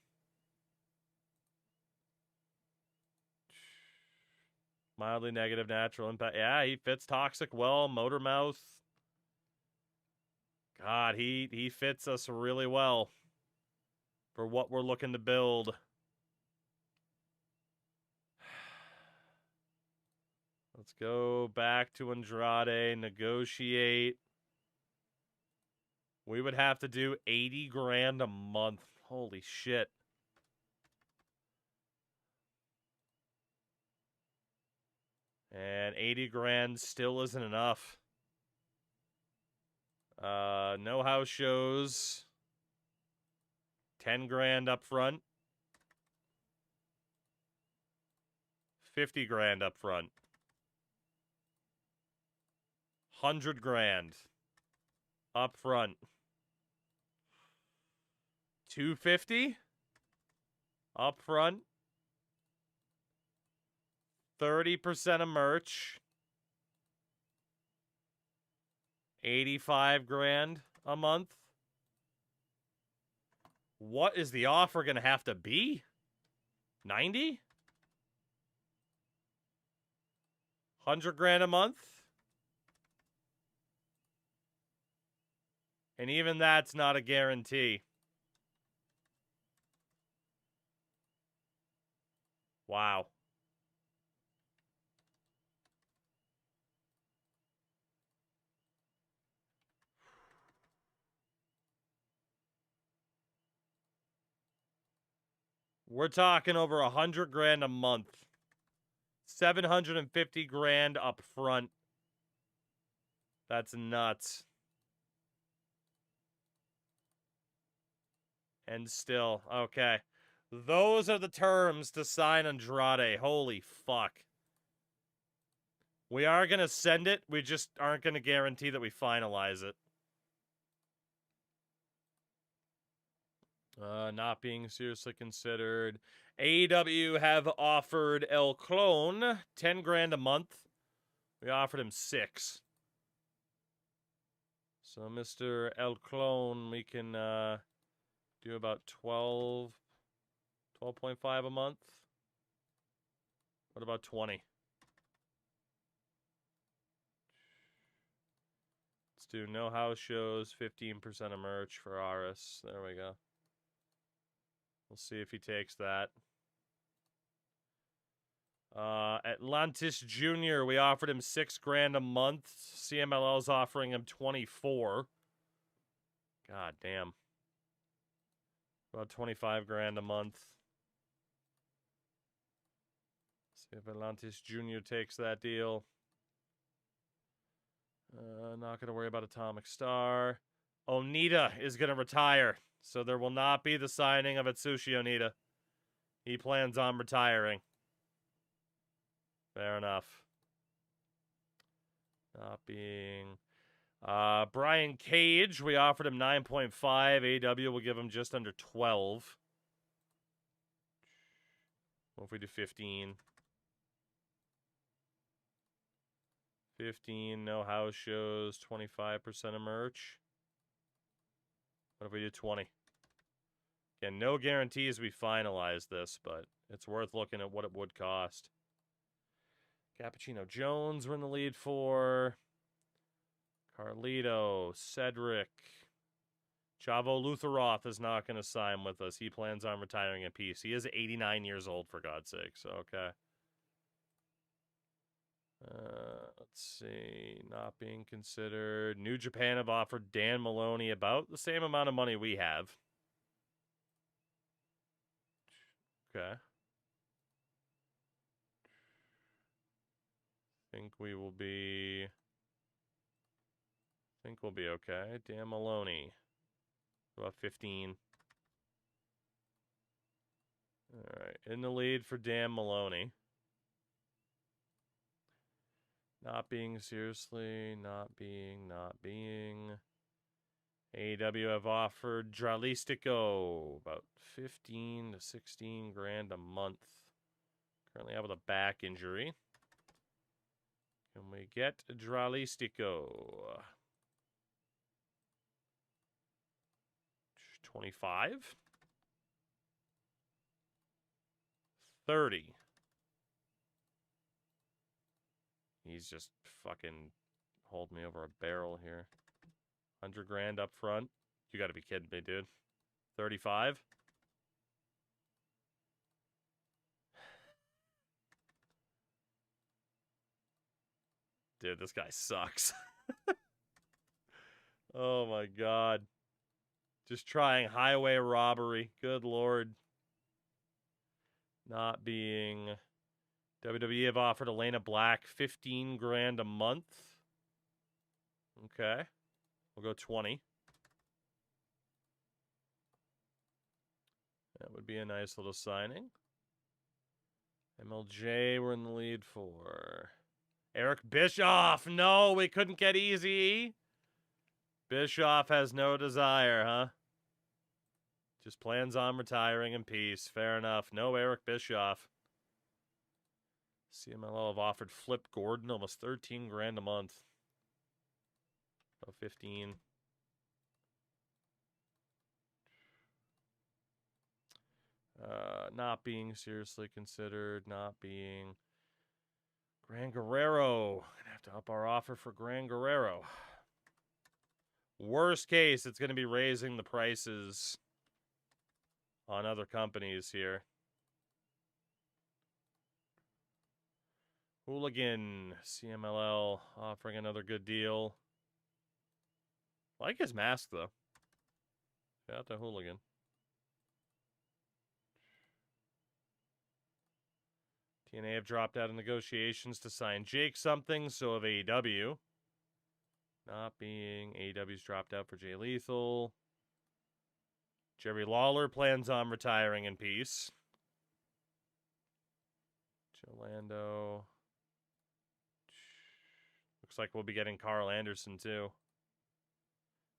Mildly negative natural impact. Yeah, he fits Toxic well. Motormouth. God, he fits us really well for what we're looking to build. Let's go back to Andrade, negotiate. We would have to do 80 grand a month. Holy shit. And 80 grand still isn't enough. No house shows. 10 grand up front. 50 grand up front. 100 grand up front. 250 up front. 30% of merch. 85 grand a month. What is the offer going to have to be? 90? 100 grand a month? And even that's not a guarantee. Wow. We're talking over $100,000 a month. $750,000 up front. That's nuts. And still, okay. Those are the terms to sign Andrade. Holy fuck. We are going to send it. We just aren't going to guarantee that we finalize it. Not being seriously considered. AEW have offered El Clone $10,000 a month. We offered him $6,000. So Mr. El Clone, we can do about 12.5 a month. What about 20? Let's do no house shows, 15% of merch for Aris. There we go. We'll see if he takes that. Atlantis Jr., we offered him $6,000 a month. CMLL's offering him $24,000. God damn. About $25,000 a month. See if Atlantis Jr. takes that deal. Not going to worry about Atomic Star. Onita is going to retire, so there will not be the signing of Atsushi Onita. He plans on retiring. Fair enough. Not being... Brian Cage, we offered him 9.5. AW will give him just under 12. What if we do 15? 15, no house shows, 25% of merch. What if we do 20? Again, no guarantees we finalize this, but it's worth looking at what it would cost. Cappuccino Jones we're in the lead for. Carlito, Cedric. Chavo Lutheroth is not going to sign with us. He plans on retiring in peace. He is 89 years old, for God's sake, so okay. Let's see. Not being considered. New Japan have offered Dan Maloney about the same amount of money we have. Okay. Think we'll be okay. Dan Maloney. About 15. All right. In the lead for Dan Maloney. Not being seriously, not being. AEW have offered Dralistico about 15 to 16 grand a month. Currently out with a back injury. Can we get Dralistico? 25? 30. He's just fucking holding me over a barrel here. 100 grand up front. You gotta be kidding me, dude. 35? Dude, this guy sucks. Oh my god. Just trying highway robbery. Good lord. Not being... WWE have offered Elena Black 15 grand a month. Okay. We'll go 20. That would be a nice little signing. MLJ we're in the lead for. Eric Bischoff. No, we couldn't get easy. Bischoff has no desire, huh? Just plans on retiring in peace. Fair enough. No Eric Bischoff. CMLL have offered Flip Gordon almost 13 grand a month. Oh, 15. Not being seriously considered. Not being. Gran Guerrero. Gonna have to up our offer for Gran Guerrero. Worst case, it's going to be raising the prices on other companies here. Hooligan, CMLL offering another good deal. I like his mask, though. Shout out to Hooligan. TNA have dropped out of negotiations to sign Jake something, so have AEW. Not being AEW's dropped out for Jay Lethal. Jerry Lawler plans on retiring in peace. Joe Lando. Looks like we'll be getting Carl Anderson too.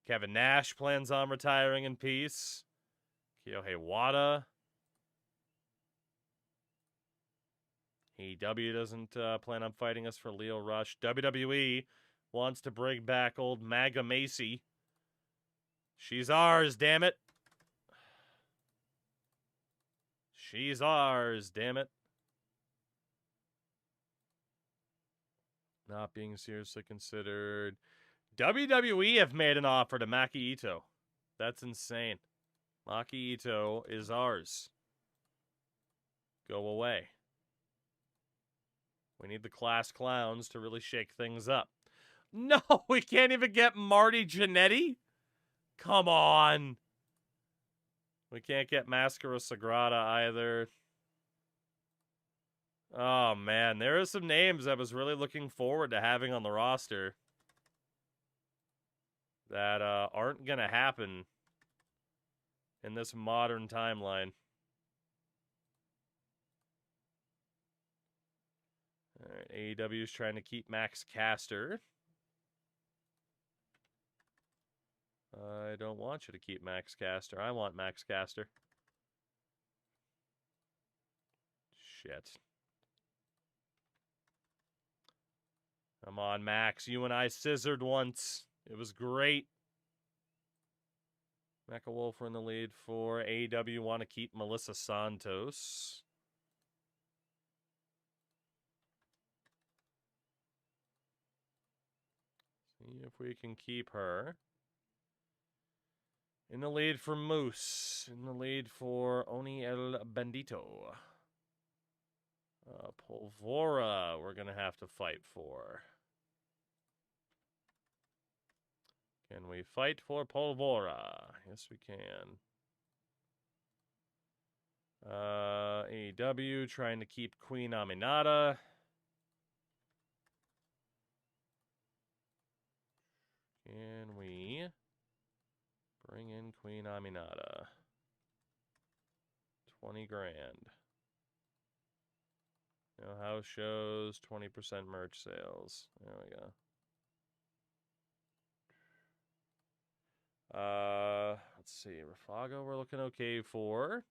Kevin Nash plans on retiring in peace. Kyohei Wada. AEW doesn't plan on fighting us for Leo Rush. WWE wants to bring back old Maga Macy. She's ours, damn it. She's ours, damn it. Not being seriously considered. WWE have made an offer to Maki Ito. That's insane. Maki Ito is ours. Go away. We need the class clowns to really shake things up. No, we can't even get Marty Jannetty? Come on. We can't get Mascara Sagrada either. Oh, man. There are some names I was really looking forward to having on the roster that aren't going to happen in this modern timeline. All right, AEW is trying to keep Max Caster. I don't want you to keep Max Caster. I want Max Caster. Shit. Come on, Max. You and I scissored once. It was great. Mecha Wolf are in the lead for AEW. Want to keep Melissa Santos. See if we can keep her. In the lead for Moose. In the lead for Oni El Bandito. Polvora we're going to have to fight for. Can we fight for Polvora? Yes, we can. AEW trying to keep Queen Aminata. Can we bring in Queen Aminata? 20 grand. No house shows, 20% merch sales. There we go. Let's see. Rafago we're looking okay for.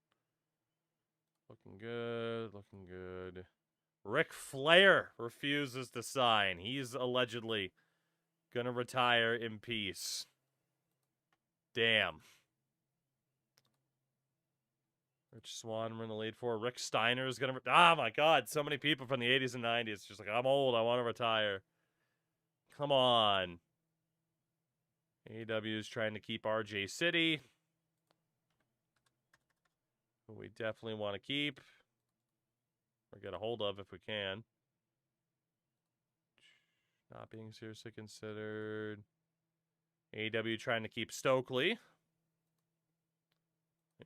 Looking good, looking good. Ric Flair refuses to sign. He's allegedly gonna retire in peace. Damn. Rich Swann we're in the lead for. Rick Steiner is gonna... Oh my god, so many people from the 80s and 90s. Just like, I'm old, I want to retire. Come on. AEW is trying to keep RJ City, who we definitely want to keep or get a hold of if we can. Not being seriously considered. AEW trying to keep Stokely.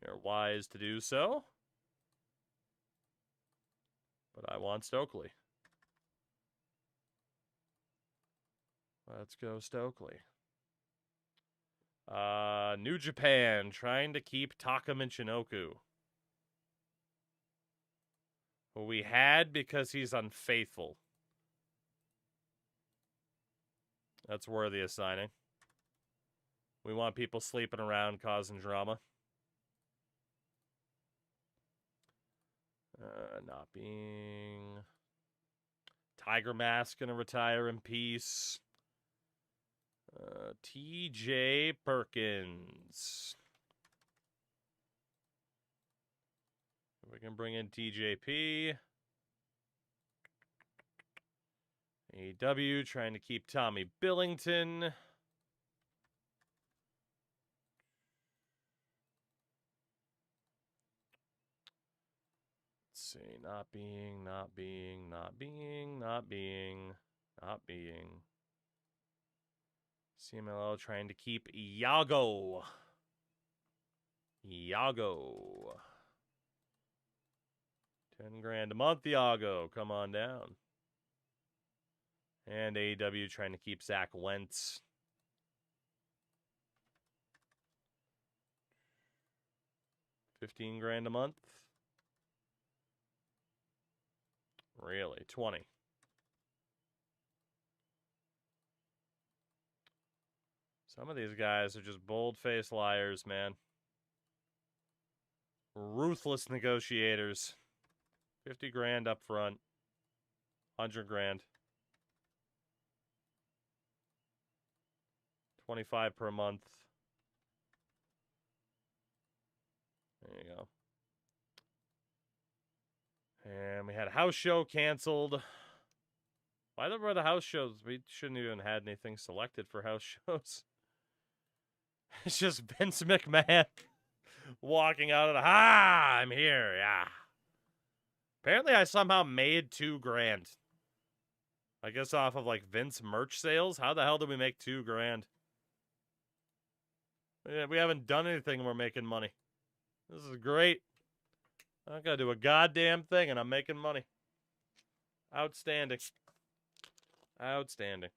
They're wise to do so. But I want Stokely. Let's go Stokely. New Japan trying to keep Taka Michinoku, who we had because he's unfaithful. That's worthy of signing. We want people sleeping around causing drama. Not being... Tiger Mask gonna retire in peace. TJ Perkins. We can bring in TJP. AEW trying to keep Tommy Billington. Let's see. Not being. CMLL trying to keep Iago. 10 grand a month, Iago. Come on down. And AEW trying to keep Zach Wentz. $15 grand a month. Really? 20. Some of these guys are just bold-faced liars, man. Ruthless negotiators. 50 grand up front. 100 grand. 25 per month. There you go. And we had a house show canceled. Why were the house shows? We shouldn't even had anything selected for house shows. It's just Vince McMahon walking out of the... I'm here, yeah. Apparently I somehow made $2 grand. I guess off of, like, Vince merch sales. How the hell did we make $2 grand? We haven't done anything and we're making money. This is great. I don't gotta do a goddamn thing and I'm making money. Outstanding. Outstanding.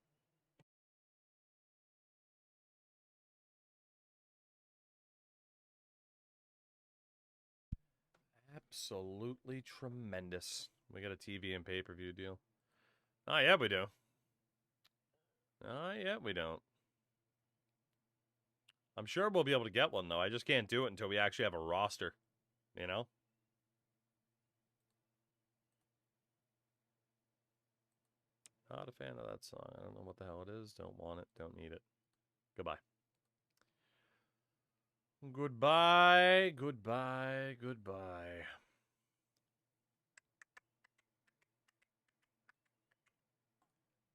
Absolutely tremendous. We got a TV and pay-per-view deal. Oh, yeah, we do. Oh, yeah, we don't. I'm sure we'll be able to get one, though. I just can't do it until we actually have a roster. You know? Not a fan of that song. I don't know what the hell it is. Don't want it. Don't need it. Goodbye. Goodbye. Goodbye. Goodbye.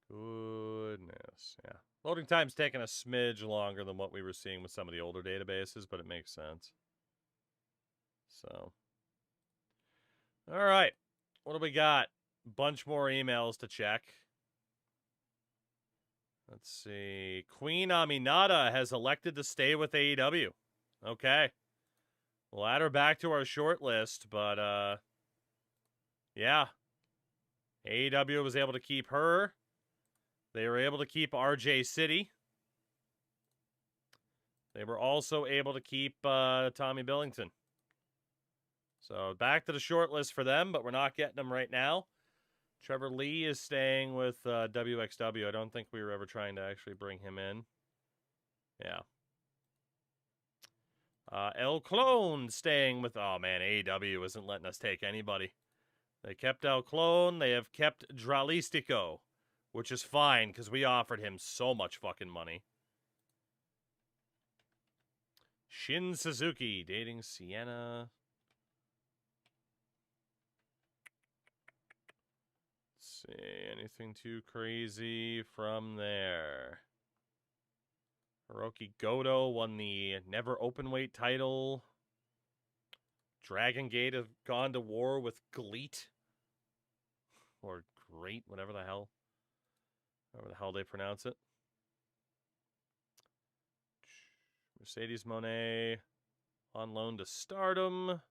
Goodness. Yeah. Loading time's taking a smidge longer than what we were seeing with some of the older databases, but it makes sense. So. All right. What do we got? Bunch more emails to check. Let's see. Queen Aminata has elected to stay with AEW. Okay. We'll add her back to our short list, but, yeah. AEW was able to keep her. They were able to keep RJ City. They were also able to keep Tommy Billington. So back to the short list for them, but we're not getting them right now. Trevor Lee is staying with WXW. I don't think we were ever trying to actually bring him in. Yeah. El Clone staying with... Oh, man, AEW isn't letting us take anybody. They kept El Clone. They have kept Dralistico, which is fine because we offered him so much fucking money. Shin Suzuki dating Sienna. Let's see, anything too crazy from there? Hiroki Goto won the Never Openweight title. Dragon Gate have gone to war with Gleet. Or Great, whatever the hell they pronounce it. Mercedes Moné on loan to Stardom. Let's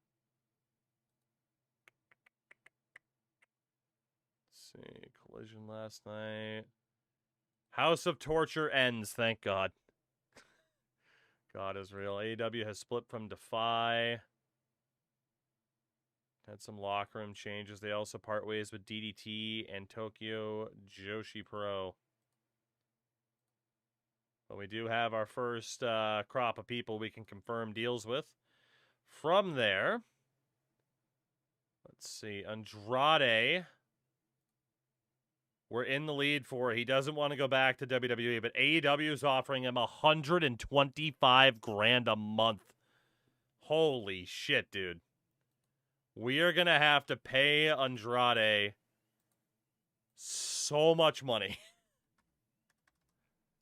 see, Collision last night. House of Torture ends, thank God. God is real. AEW has split from Defy. Had some locker room changes. They also part ways with DDT and Tokyo Joshi Pro. But we do have our first crop of people we can confirm deals with. From there, let's see, Andrade. We're in the lead for. He doesn't want to go back to WWE, but AEW is offering him $125,000 a month. Holy shit, dude. We are going to have to pay Andrade so much money.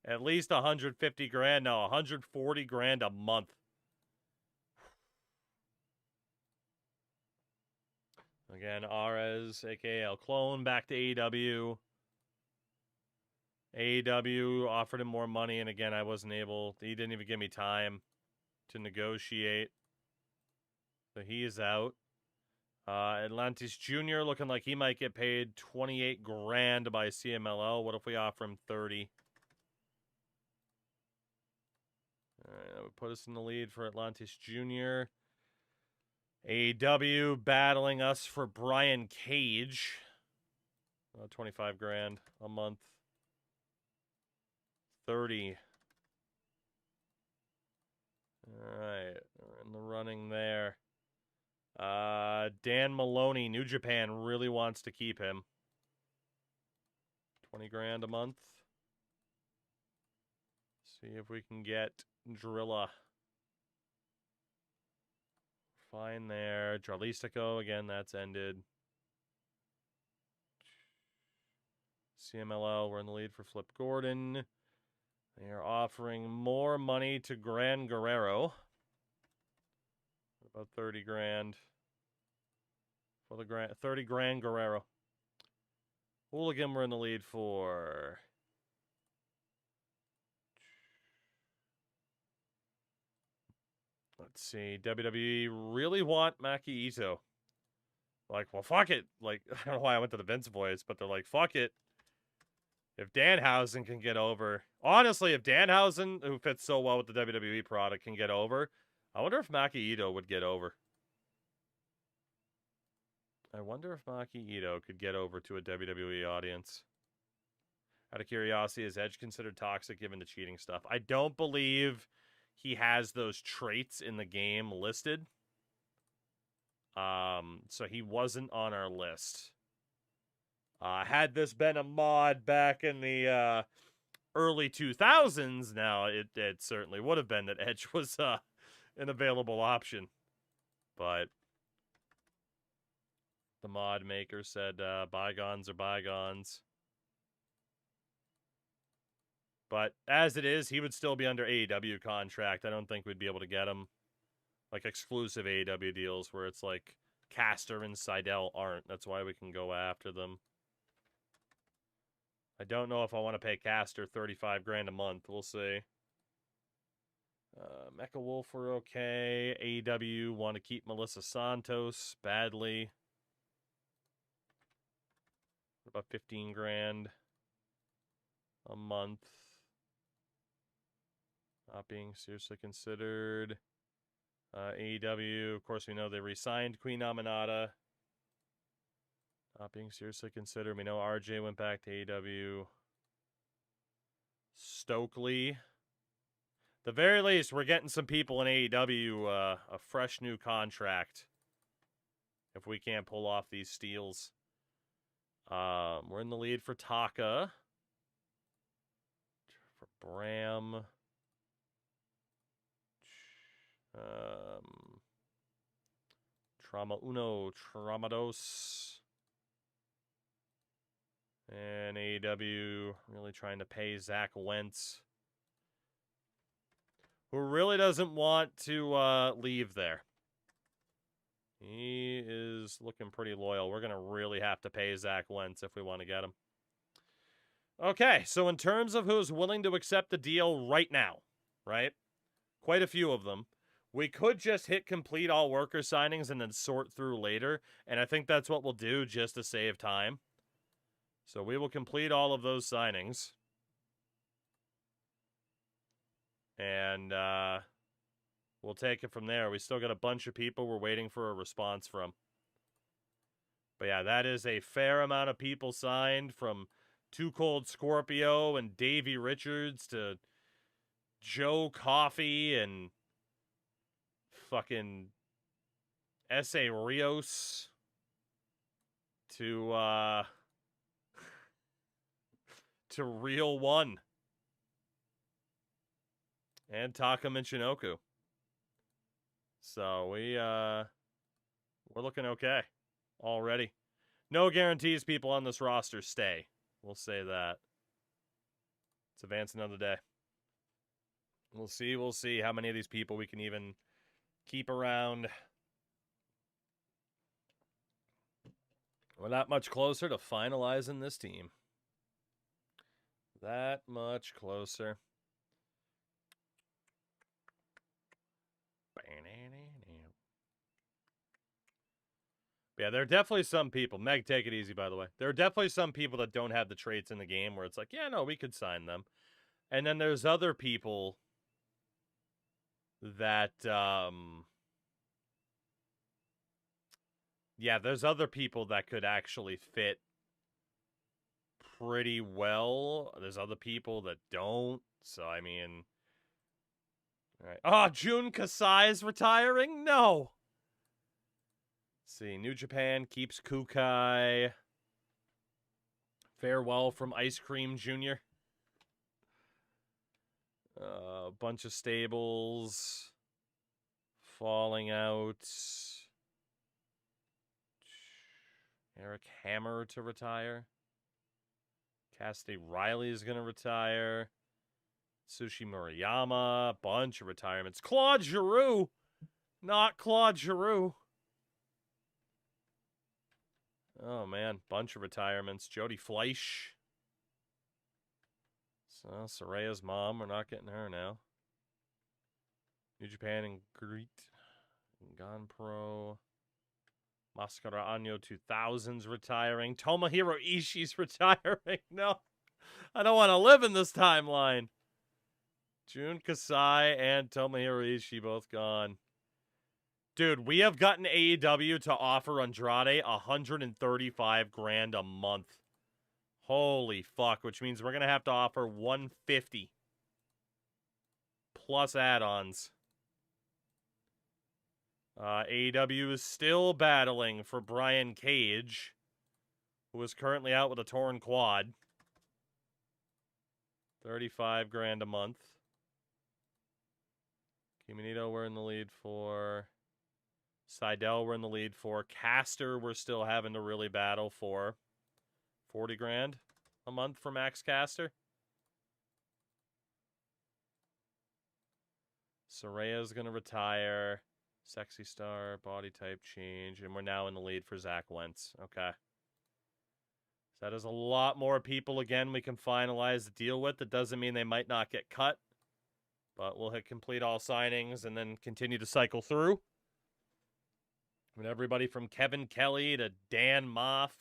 At least $150,000. No, $140,000 a month. Again, Ares, aka El Clone, back to AEW. AEW offered him more money, and again, I wasn't able. He didn't even give me time to negotiate. So he is out. Atlantis Jr. looking like he might get paid 28 grand by CMLL. What if we offer him 30? All right, that would put us in the lead for Atlantis Jr. AEW battling us for Brian Cage. 25 grand a month. 30. All right, we're in the running there. Dan Maloney, New Japan really wants to keep him. 20 grand a month. See if we can get Drilla. Fine there. Jarlistico, again, that's ended. CMLL, we're in the lead for Flip Gordon. They are offering more money to Gran Guerrero. About 30 grand. For the 30 grand Guerrero. Hooligan, we're in the lead for. Let's see. WWE really want Maki Ito. Like, well, fuck it. Like, I don't know why I went to the Vince voice, but they're like, fuck it. If Danhausen can get over. Honestly, if Danhausen, who fits so well with the WWE product, can get over, I wonder if Maki Ito would get over. I wonder if Maki Ito could get over to a WWE audience. Out of curiosity, is Edge considered toxic given the cheating stuff? I don't believe he has those traits in the game listed. So he wasn't on our list. Had this been a mod back in the early 2000s, now it certainly would have been that Edge was an available option. But the mod maker said bygones are bygones. But as it is, he would still be under AEW contract. I don't think we'd be able to get him like exclusive AEW deals where it's like Caster and Seidel aren't. That's why we can go after them. I don't know if I want to pay Caster 35 grand a month. We'll see. Mecha Wolf were okay. AEW want to keep Melissa Santos badly. What about 15 grand a month? Not being seriously considered. AEW, of course, we know they re-signed Queen Aminata. Not being seriously considered. We know RJ went back to AEW. Stokely. The very least, we're getting some people in AEW a fresh new contract. If we can't pull off these steals. We're in the lead for Taka. For Bram. Trauma Uno, Traumados. And AEW really trying to pay Zach Wentz, who really doesn't want to leave there. He is looking pretty loyal. We're going to really have to pay Zach Wentz if we want to get him. Okay, so in terms of who's willing to accept the deal right now, right? Quite a few of them. We could just hit complete all worker signings and then sort through later, and I think that's what we'll do just to save time. So we will complete all of those signings. And we'll take it from there. We still got a bunch of people we're waiting for a response from. But yeah, that is a fair amount of people signed, from Too Cold Scorpio and Davey Richards to Joe Coffey and fucking S.A. Rios to Real One and Taka Michinoku. So we're looking okay already. No guarantees people on this roster stay. We'll say that. Let's advance another day. We'll see how many of these people we can even keep around. We're not much closer to finalizing this team. That much closer. Yeah, there are definitely some people. Meg, take it easy, by the way. There are definitely some people that don't have the traits in the game where it's like, yeah, no, we could sign them. And then there's other people that, yeah, there's other people that could actually fit pretty well. There's other people that don't. So, I mean, all right. Oh, Jun Kasai is retiring? No. Let's see, New Japan keeps Kukai. Farewell from Ice Cream Jr. A bunch of stables falling out. Eric Hammer to retire. Cassidy Riley is going to retire. Sushi Murayama. Bunch of retirements. Claude Giroux. Not Claude Giroux. Oh, man. Bunch of retirements. Jody Fleisch. So, Soraya's mom. We're not getting her now. New Japan and Greet. Gonpro. Mascara Anyo 2000's retiring. Tomohiro Ishii's retiring. No. I don't want to live in this timeline. Jun Kasai and Tomohiro Ishii both gone. Dude, we have gotten AEW to offer Andrade $135,000 a month. Holy fuck, which means we're going to have to offer $150 plus add-ons. AEW is still battling for Brian Cage, who is currently out with a torn quad. $35,000 a month. Kimonito we're in the lead for. Seidel we're in the lead for. Caster we're still having to really battle for. $40,000 a month for Max Caster. Soraya's going to retire. Sexy Star, body type change. And we're now in the lead for Zach Wentz. Okay. So that is a lot more people, again, we can finalize the deal with. That doesn't mean they might not get cut. But we'll hit complete all signings and then continue to cycle through. And everybody from Kevin Kelly to Dan Moff.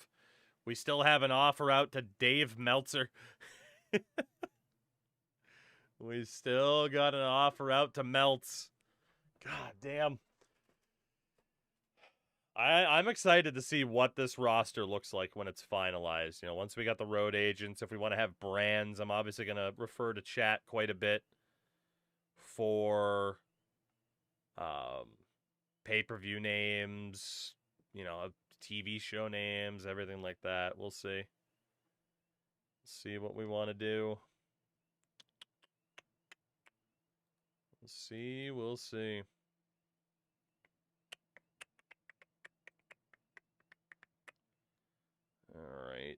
We still have an offer out to Dave Meltzer. We still got an offer out to Meltz. God damn. I'm excited to see what this roster looks like when it's finalized. You know, once we got the road agents, if we want to have brands, I'm obviously going to refer to chat quite a bit for pay-per-view names, you know, TV show names, everything like that. We'll see. See what we want to do. We'll see. All right.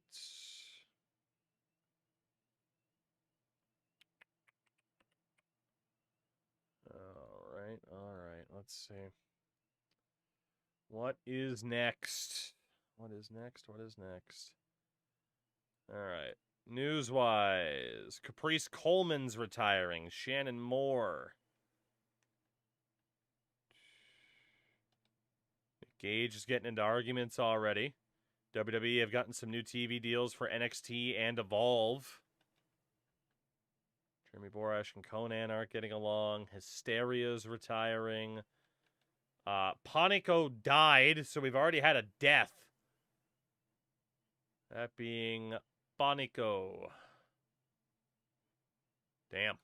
All right. Let's see. What is next? What is next? All right. News-wise, Caprice Coleman's retiring. Shannon Moore. Gage is getting into arguments already. WWE have gotten some new TV deals for NXT and Evolve. Jeremy Borash and Conan aren't getting along. Hysteria's retiring. Panico died, so we've already had a death. That being Panico. Damn.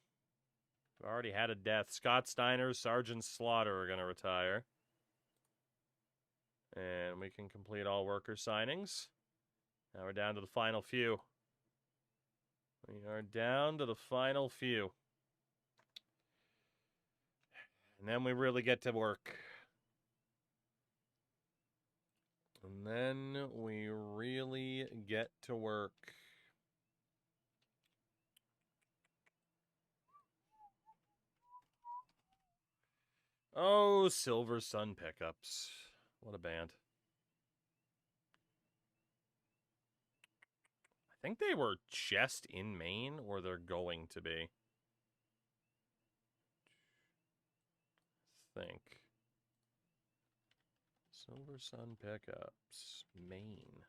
We've already had a death. Scott Steiner, Sergeant Slaughter are going to retire. And we can complete all worker signings. Now we're down to the final few. We are down to the final few. And then we really get to work. And then we really get to work. Oh, Silver Sun Pickups. What a band. I think they were just in Maine, or they're going to be. I think. Silver Sun Pickups, Maine.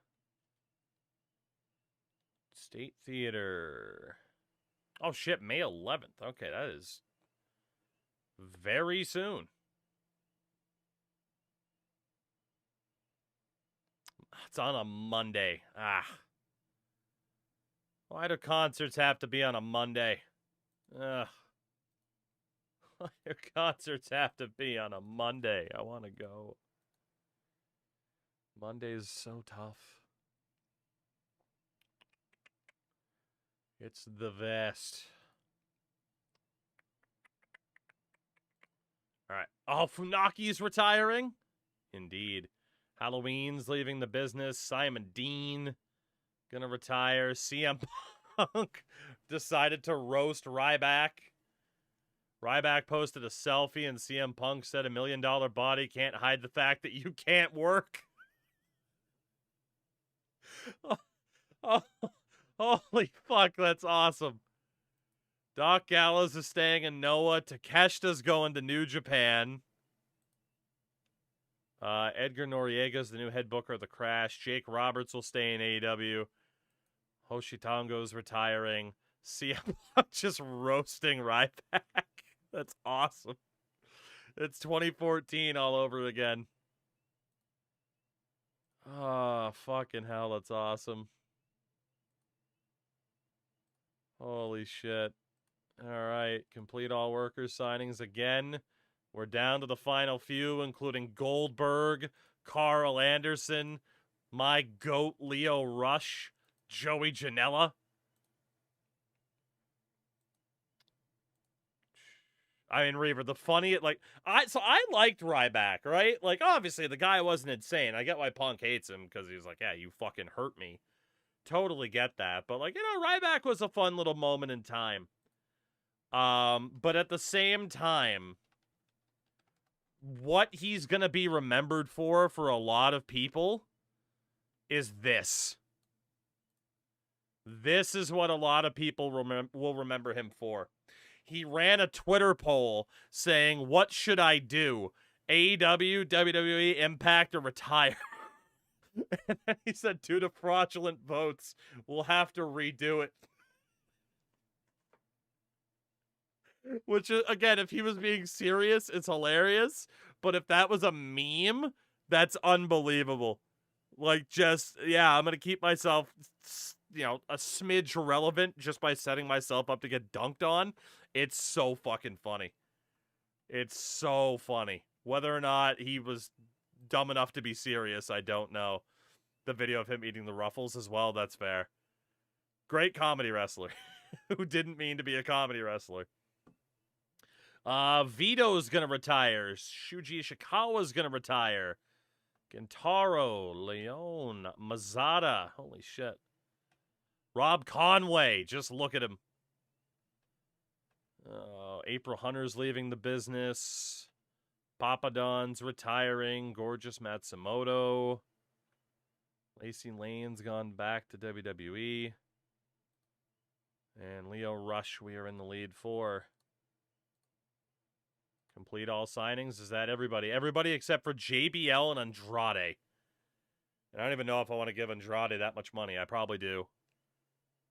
State Theater. Oh, shit, May 11th. Okay, that is very soon. It's on a Monday. Why do concerts have to be on a Monday? Ugh. Why do concerts have to be on a Monday? I want to go. Monday's so tough. It's the best. All right. Oh, Funaki's retiring? Indeed. Halloween's leaving the business. Simon Dean gonna retire. CM Punk decided to roast Ryback. Ryback posted a selfie and CM Punk said $1 million body can't hide the fact that you can't work. Oh, holy fuck, that's awesome. Doc Gallows is staying in Noah. Takeshita's going to New Japan. Edgar Noriega's the new head booker of the Crash. Jake Roberts will stay in AEW. Hoshitango's retiring. CM Punk just roasting Ryback. That's awesome. It's 2014 all over again. Oh, fucking hell, that's awesome. Holy shit. All right, complete all workers signings again. We're down to the final few, including Goldberg, Carl Anderson, my GOAT Leo Rush, Joey Janela. I mean, Reaver, the funny, I liked Ryback, right? Like, obviously, the guy wasn't insane. I get why Punk hates him, because he was like, yeah, you fucking hurt me. Totally get that. But, like, Ryback was a fun little moment in time. But at the same time, what he's gonna be remembered for a lot of people is this. This is what a lot of people will remember him for. He ran a Twitter poll saying, what should I do? AEW, WWE, Impact, or retire? And then he said, due to fraudulent votes, we'll have to redo it. Which, again, if he was being serious, it's hilarious. But if that was a meme, that's unbelievable. Like, just, yeah, I'm going to keep myself, a smidge relevant just by setting myself up to get dunked on. It's so fucking funny. It's so funny. Whether or not he was dumb enough to be serious, I don't know. The video of him eating the Ruffles as well, that's fair. Great comedy wrestler who didn't mean to be a comedy wrestler. Vito's gonna retire. Shuji Ishikawa's gonna retire. Gintaro, Leon, Mazada. Holy shit. Rob Conway. Just look at him. April Hunter's leaving the business. Papadon's retiring. Gorgeous Matsumoto. Lacey Lane's gone back to WWE. And Leo Rush we are in the lead for. Complete all signings. Is that everybody? Everybody except for JBL and Andrade. And I don't even know if I want to give Andrade that much money. I probably do.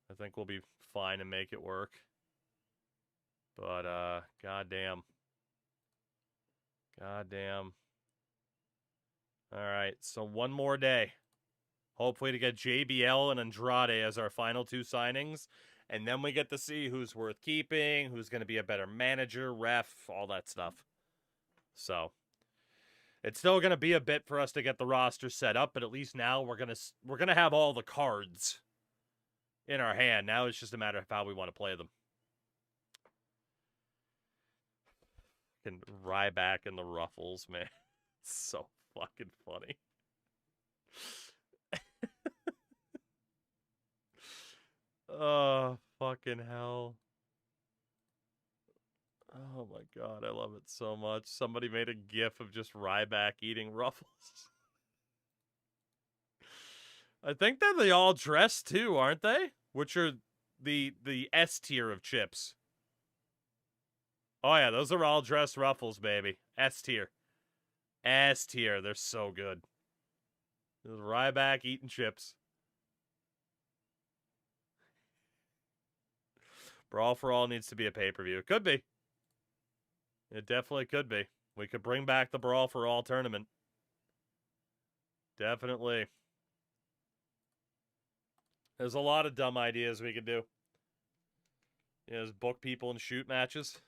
I think we'll be fine and make it work. But, goddamn. Goddamn. All right, so one more day. Hopefully to get JBL and Andrade as our final two signings. And then we get to see who's worth keeping, who's going to be a better manager, ref, all that stuff. So, it's still going to be a bit for us to get the roster set up, but at least now we're going to have all the cards in our hand. Now it's just a matter of how we want to play them. And Ryback and the Ruffles, man. It's so fucking funny. Oh, fucking hell. Oh my god, I love it so much. Somebody made a gif of just Ryback eating Ruffles. I think that they all dressed too, aren't they? Which are the S tier of chips. Oh yeah, those are all dressed Ruffles, baby. S tier. S tier. They're so good. This is Ryback eating chips. Brawl for All needs to be a pay-per-view. It could be. It definitely could be. We could bring back the Brawl for All tournament. Definitely. There's a lot of dumb ideas we could do. Just book people and shoot matches.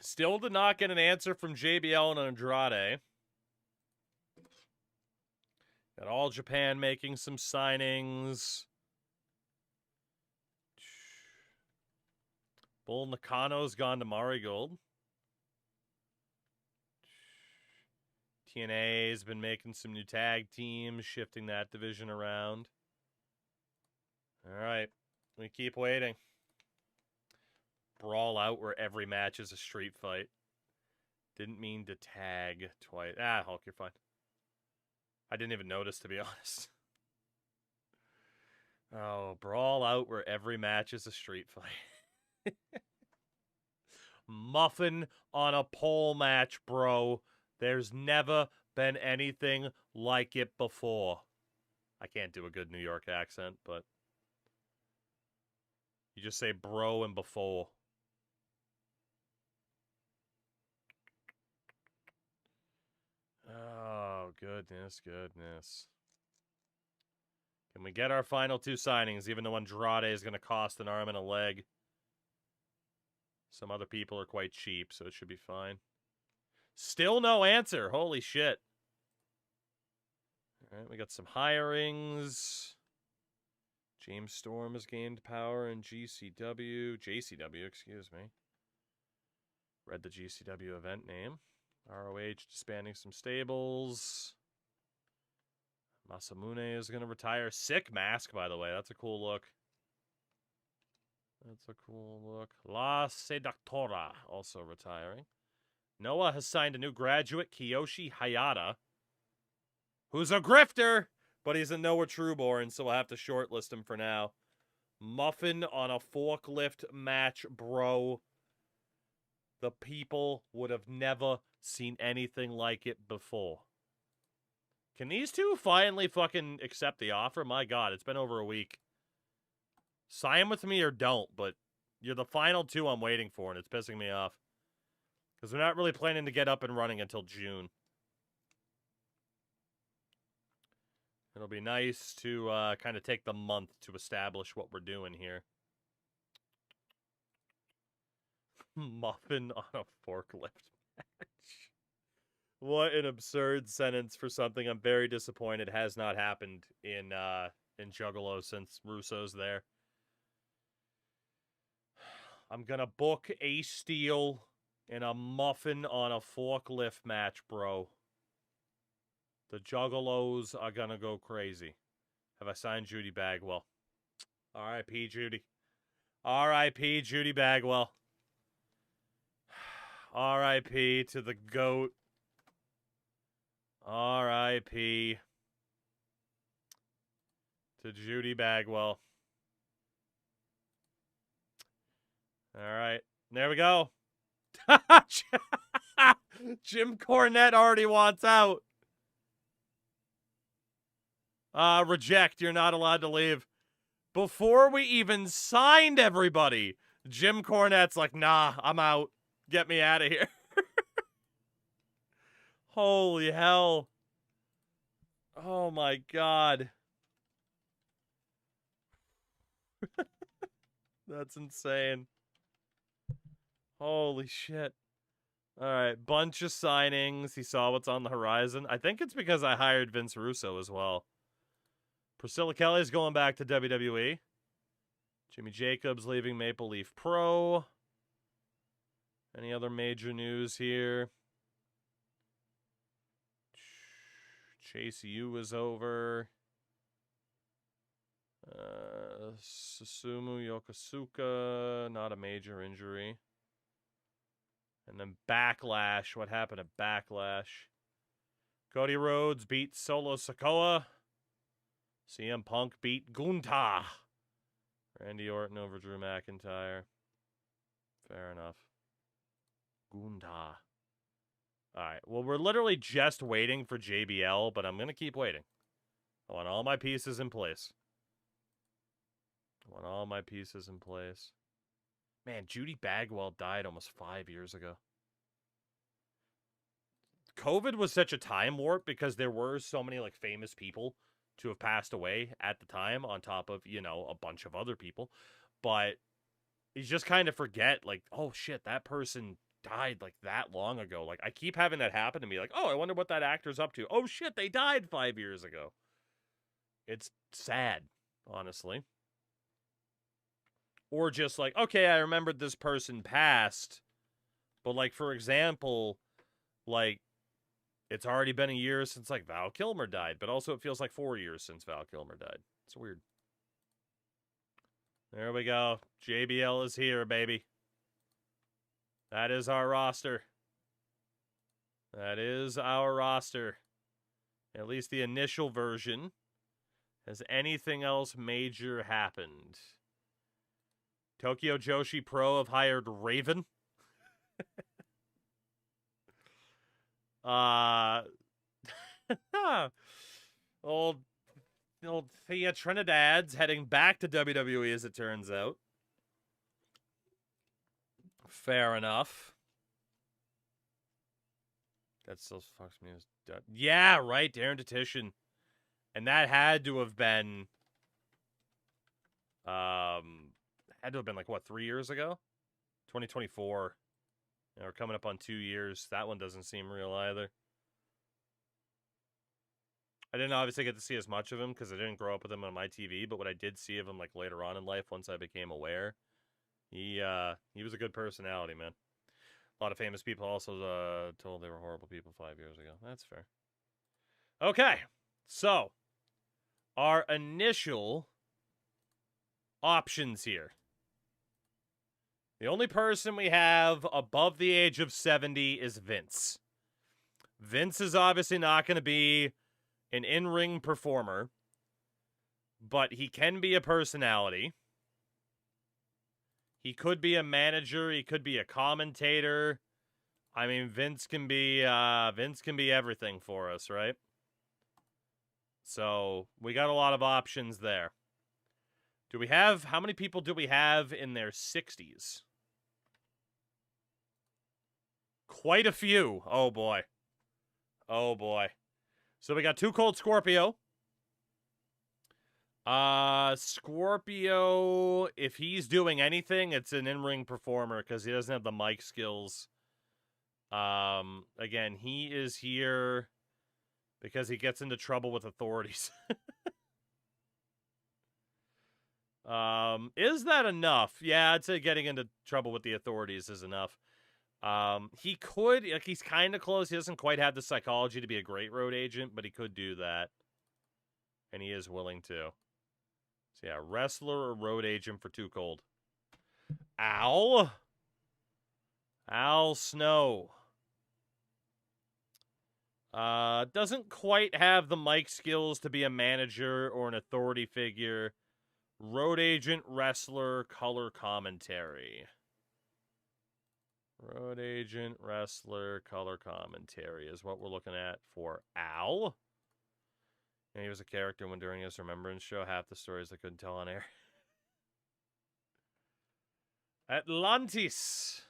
Still did not get an answer from JBL and Andrade. Got All Japan making some signings. Bull Nakano's gone to Marigold. TNA's been making some new tag teams, shifting that division around. All right, we keep waiting. Brawl out where every match is a street fight. Didn't mean to tag twice. Hulk, you're fine. I didn't even notice, to be honest. Oh, brawl out where every match is a street fight. Muffin on a pole match, bro. There's never been anything like it before. I can't do a good New York accent, but you just say bro and before. Oh, goodness, goodness. Can we get our final two signings, even though Andrade is going to cost an arm and a leg? Some other people are quite cheap, so it should be fine. Still no answer. Holy shit. All right, we got some hirings. James Storm has gained power in JCW, excuse me. Read the GCW event name. ROH disbanding some stables. Masamune is going to retire. Sick mask, by the way. That's a cool look. That's a cool look. La Seductora also retiring. Noah has signed a new graduate, Kiyoshi Hayata, who's a grifter, but he's a Noah Trueborn, so we'll have to shortlist him for now. Muffin on a forklift match, bro. The people would have never seen anything like it before. Can these two finally fucking accept the offer? My God, it's been over a week. Sign with me or don't, but you're the final two I'm waiting for, and it's pissing me off. Because we're not really planning to get up and running until June. It'll be nice to kind of take the month to establish what we're doing here. Muffin on a forklift match. What an absurd sentence for something I'm very disappointed has not happened in Juggalo since Russo's there. I'm gonna book a Steel in a Muffin on a forklift match, bro. The Juggalos are gonna go crazy. Have I signed Judy Bagwell? R.I.P. Judy. R.I.P. Judy Bagwell. R.I.P. to the GOAT. R.I.P. to Judy Bagwell. All right. There we go. Jim Cornette already wants out. Reject. You're not allowed to leave. Before we even signed everybody, Jim Cornette's like, nah, I'm out. Get me out of here. Holy hell. Oh my God. That's insane. Holy shit. Alright, bunch of signings. He saw what's on the horizon. I think it's because I hired Vince Russo as well. Priscilla Kelly's going back to WWE. Jimmy Jacobs leaving Maple Leaf Pro. Any other major news here? Chase U is over. Susumu Yokosuka, not a major injury. And then Backlash. What happened at Backlash? Cody Rhodes beat Solo Sikoa. CM Punk beat Gunta. Randy Orton over Drew McIntyre. Fair enough. Gunta. All right. Well, we're literally just waiting for JBL, but I'm going to keep waiting. I want all my pieces in place. Man, Judy Bagwell died almost 5 years ago. COVID was such a time warp because there were so many like famous people to have passed away at the time on top of, you know, a bunch of other people. But you just kind of forget like, oh shit, that person died like that long ago. Like I keep having that happen to me. Like, oh, I wonder what that actor's up to. Oh shit, they died 5 years ago. It's sad, honestly. Or just like, okay, I remembered this person passed. But like, for example, like, it's already been a year since, like, Val Kilmer died. But also it feels like 4 years since Val Kilmer died. It's weird. There we go. JBL is here, baby. That is our roster. That is our roster. At least the initial version. Has anything else major happened? Tokyo Joshi Pro have hired Raven. Old Thea Trinidad's heading back to WWE, as it turns out. Fair enough. That still fucks me. Yeah, right, Darren Petition. And that had to have been... like, what, 3 years ago? 2024. You know, we're coming up on 2 years. That one doesn't seem real either. I didn't obviously get to see as much of him because I didn't grow up with him on my TV, but what I did see of him like later on in life, once I became aware, he was a good personality, man. A lot of famous people also told they were horrible people 5 years ago. That's fair. Okay, so our initial options here. The only person we have above the age of 70 is Vince. Vince is obviously not going to be an in-ring performer, but he can be a personality. He could be a manager. He could be a commentator. I mean, Vince can be everything for us, right? So we got a lot of options there. How many people do we have in their 60s? Quite a few. Oh, boy. Oh, boy. So we got Too Cold Scorpio. Scorpio, if he's doing anything, it's an in-ring performer because he doesn't have the mic skills. Again, he is here because he gets into trouble with authorities. Is that enough? Yeah, I'd say getting into trouble with the authorities is enough. He could, like, he's kind of close. He doesn't quite have the psychology to be a great road agent, but he could do that. And he is willing to. So yeah, wrestler or road agent for Too Cold. Al Snow. Doesn't quite have the mic skills to be a manager or an authority figure. Road agent, wrestler, color commentary. Road agent, wrestler, color commentary is what we're looking at for Al. And he was a character when during his Remembrance show, half the stories I couldn't tell on air. Atlantis.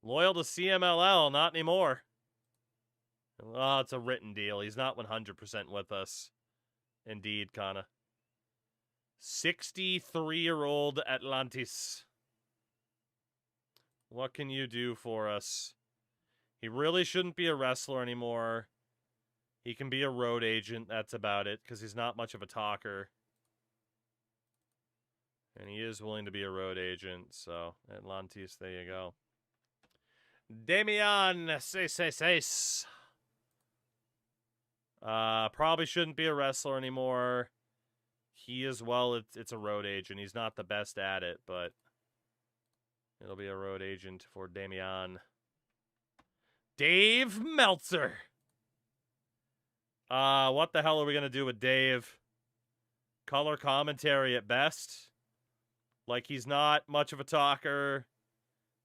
Loyal to CMLL, not anymore. Oh, it's a written deal. He's not 100% with us. Indeed, Kana. 63-year-old Atlantis. What can you do for us? He really shouldn't be a wrestler anymore. He can be a road agent. That's about it, because he's not much of a talker. And he is willing to be a road agent, so Atlantis, there you go. Damian 666. Probably shouldn't be a wrestler anymore. He as well, it's a road agent. He's not the best at it, but it'll be a road agent for Damian. Dave Meltzer. What the hell are we going to do with Dave? Color commentary at best. Like, he's not much of a talker.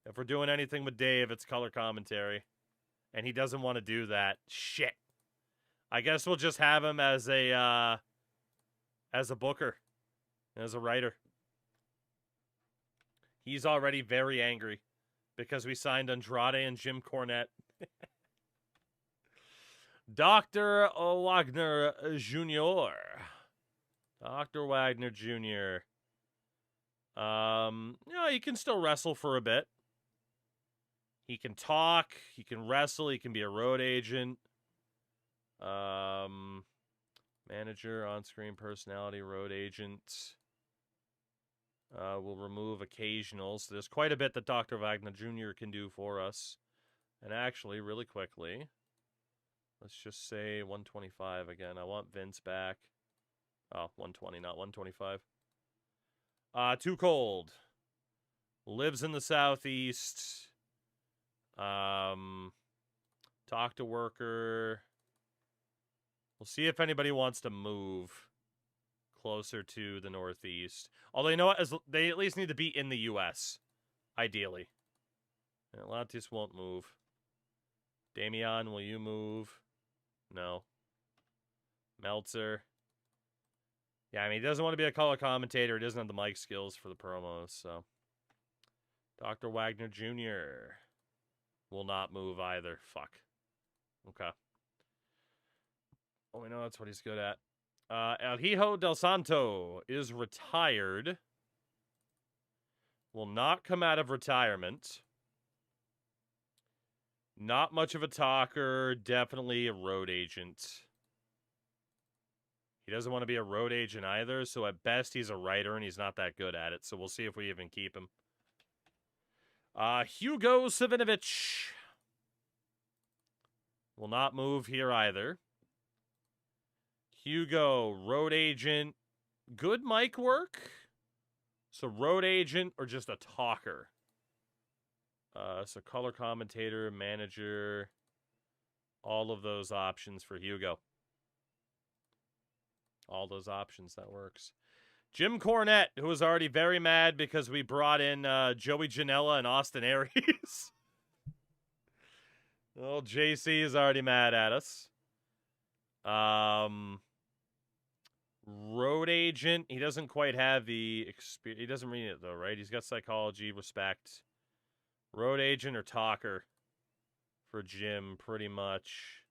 If we're doing anything with Dave, it's color commentary. and he doesn't want to do that. Shit. I guess we'll just have him as a booker, as a writer. He's already very angry because we signed Andrade and Jim Cornette. Dr. Wagner Jr. Dr. Wagner Jr. He can still wrestle for a bit. He can talk. He can wrestle. He can be a road agent. Manager, on-screen personality, road agent. We'll remove occasional. So there's quite a bit that Dr. Wagner Jr. can do for us. And actually, really quickly, let's just say 125 again. I want Vince back. Oh, 120, not 125. Too Cold. Lives in the Southeast. Talk to Worker. We'll see if anybody wants to move closer to the Northeast. Although, you know what? They at least need to be in the U.S., ideally. And Atlantis won't move. Damian, will you move? No. Meltzer. Yeah, I mean, he doesn't want to be a color commentator. He doesn't have the mic skills for the promos, so. Dr. Wagner Jr. will not move either. Fuck. Okay. Well, we know that's what he's good at. El Hijo del Santo is retired. Will not come out of retirement. Not much of a talker. Definitely a road agent. He doesn't want to be a road agent either, so at best he's a writer and he's not that good at it, so we'll see if we even keep him. Hugo Savinovich will not move here either. Hugo, road agent, good mic work? So road agent or just a talker? So color commentator, manager, all of those options for Hugo. All those options, that works. Jim Cornette, who was already very mad because we brought in Joey Janela and Austin Aries. Well, JC is already mad at us. Road agent, he doesn't quite have the experience. He doesn't read it, though, right? He's got psychology, respect. Road agent or talker for Jim, pretty much.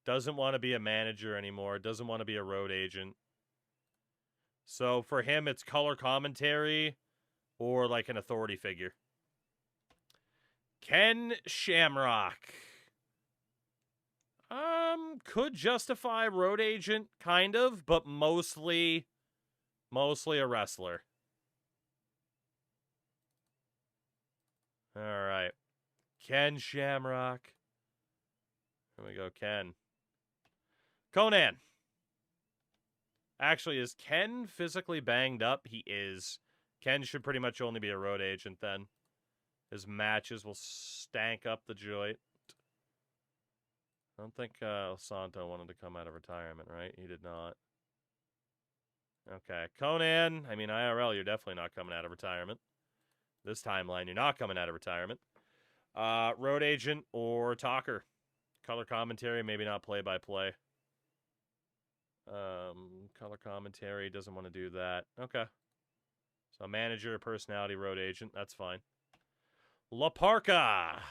Doesn't want to be a manager anymore. Doesn't want to be a road agent. So for him, it's color commentary or like an authority figure. Ken Shamrock. Could justify road agent, kind of, but mostly a wrestler. All right. Ken Shamrock. Here we go, Ken. Conan. Actually, is Ken physically banged up? He is. Ken should pretty much only be a road agent then. His matches will stank up the joint. I don't think Santo wanted to come out of retirement, right? He did not. Okay, Conan. I mean, IRL, you're definitely not coming out of retirement. This timeline, you're not coming out of retirement. Road agent or talker. Color commentary, maybe not play-by-play. Color commentary, doesn't want to do that. Okay. So manager, personality, road agent, that's fine. La Parka.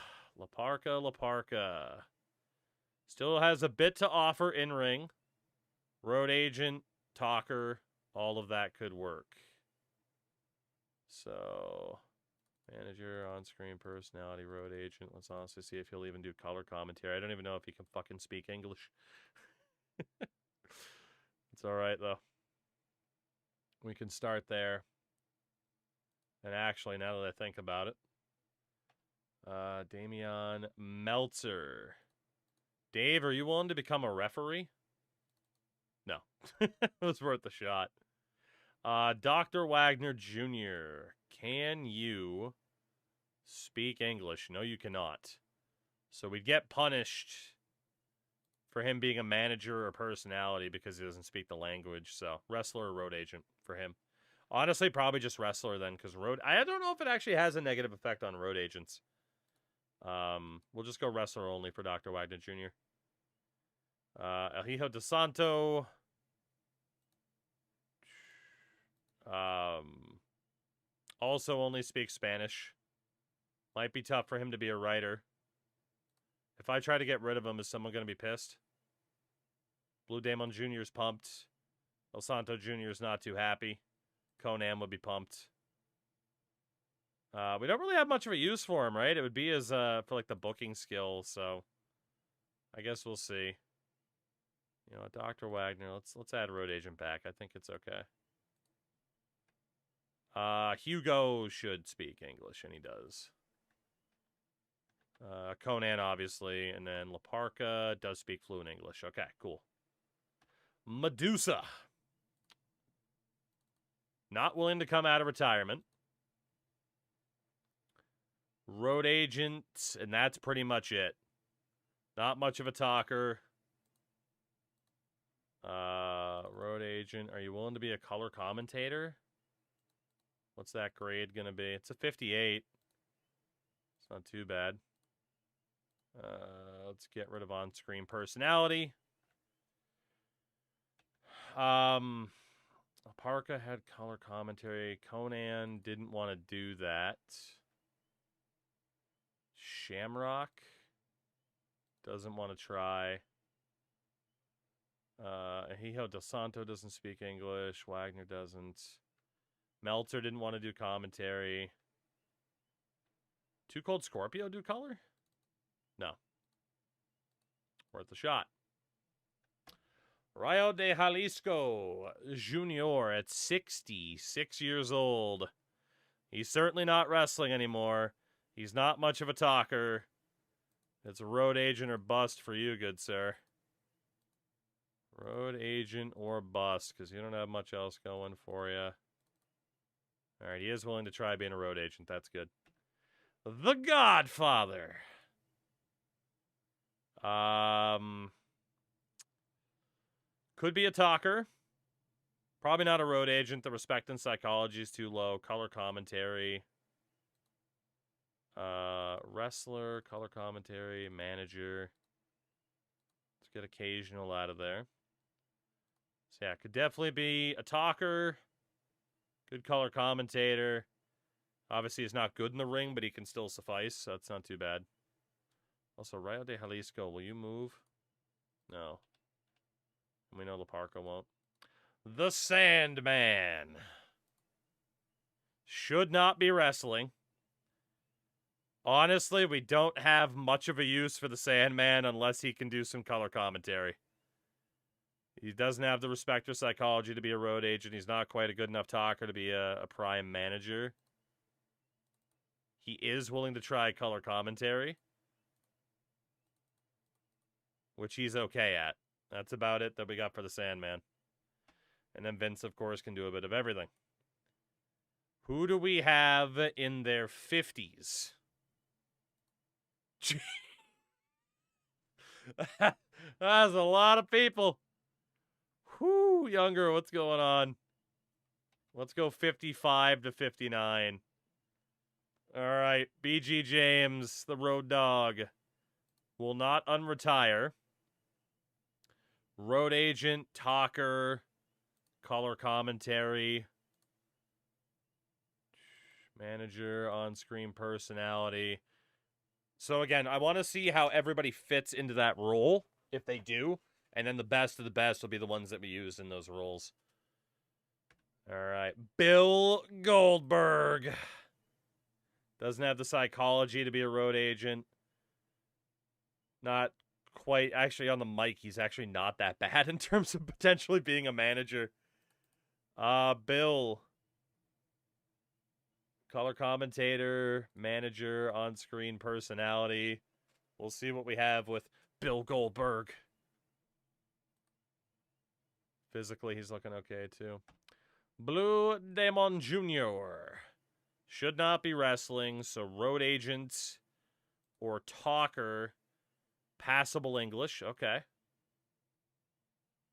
Still has a bit to offer in ring. Road agent, talker, all of that could work. So, manager, on-screen personality, road agent. Let's honestly see if he'll even do color commentary. I don't even know if he can fucking speak English. It's all right, though. We can start there. And actually, now that I think about it, Damian Meltzer. Dave, are you willing to become a referee? No. It was worth a shot. Dr. Wagner Jr. Can you speak English? No, you cannot. So we'd get punished for him being a manager or personality because he doesn't speak the language. So wrestler or road agent for him. Honestly, probably just wrestler then, because I don't know if it actually has a negative effect on road agents. We'll just go wrestler only for Dr. Wagner Jr. El Hijo de Santo. Also only speaks Spanish. Might be tough for him to be a writer. If I try to get rid of him, is someone going to be pissed? Blue Demon Jr. is pumped. El Santo Jr. is not too happy. Conan would be pumped. We don't really have much of a use for him, right? It would be as for like the booking skill, so I guess we'll see. You know, Dr. Wagner, let's add road agent back. I think it's okay. Hugo should speak English, and he does. Conan, obviously, and then Laparca does speak fluent English. Okay, cool. Medusa. Not willing to come out of retirement. Road agent, and that's pretty much it. Not much of a talker. Road agent, are you willing to be a color commentator? What's that grade going to be? It's a 58. It's not too bad. Let's get rid of on-screen personality. Parka had color commentary. Conan didn't want to do that. Shamrock doesn't want to try. Hijo del Santo doesn't speak English. Wagner doesn't. Meltzer didn't want to do commentary. Too Cold Scorpio do color? No. Worth a shot. Rayo de Jalisco Jr. at 66 years old. He's certainly not wrestling anymore. He's not much of a talker. It's a road agent or bust for you, good sir. Road agent or bust, because you don't have much else going for you. All right, he is willing to try being a road agent. That's good. The Godfather. Could be a talker. Probably not a road agent. The respect and psychology is too low. Color commentary. Wrestler, color commentary, manager. Let's get occasional out of there. So yeah, could definitely be a talker. Good color commentator. Obviously, he's not good in the ring, but he can still suffice, so that's not too bad. Also, Rayo de Jalisco, will you move? No. We know Laparca won't. The Sandman. Should not be wrestling. Honestly, we don't have much of a use for the Sandman unless he can do some color commentary. He doesn't have the respect or psychology to be a road agent. He's not quite a good enough talker to be a prime manager. He is willing to try color commentary, which he's okay at. That's about it that we got for the Sandman. And then Vince, of course, can do a bit of everything. Who do we have in their 50s? That's a lot of people. Whoo, younger, what's going on? Let's go 55 to 59. All right, BG James, the road dog, will not unretire. Road agent, talker, color commentary, manager, on-screen personality. So again, I want to see how everybody fits into that role, if they do. And then the best of the best will be the ones that we use in those roles. All right. Bill Goldberg. Doesn't have the psychology to be a road agent. Not quite. Actually, on the mic, he's actually not that bad in terms of potentially being a manager. Bill. Color commentator, manager, on-screen personality. We'll see what we have with Bill Goldberg. Physically, he's looking okay, too. Blue Demon Jr. Should not be wrestling, so road agent or talker. Passable English, okay.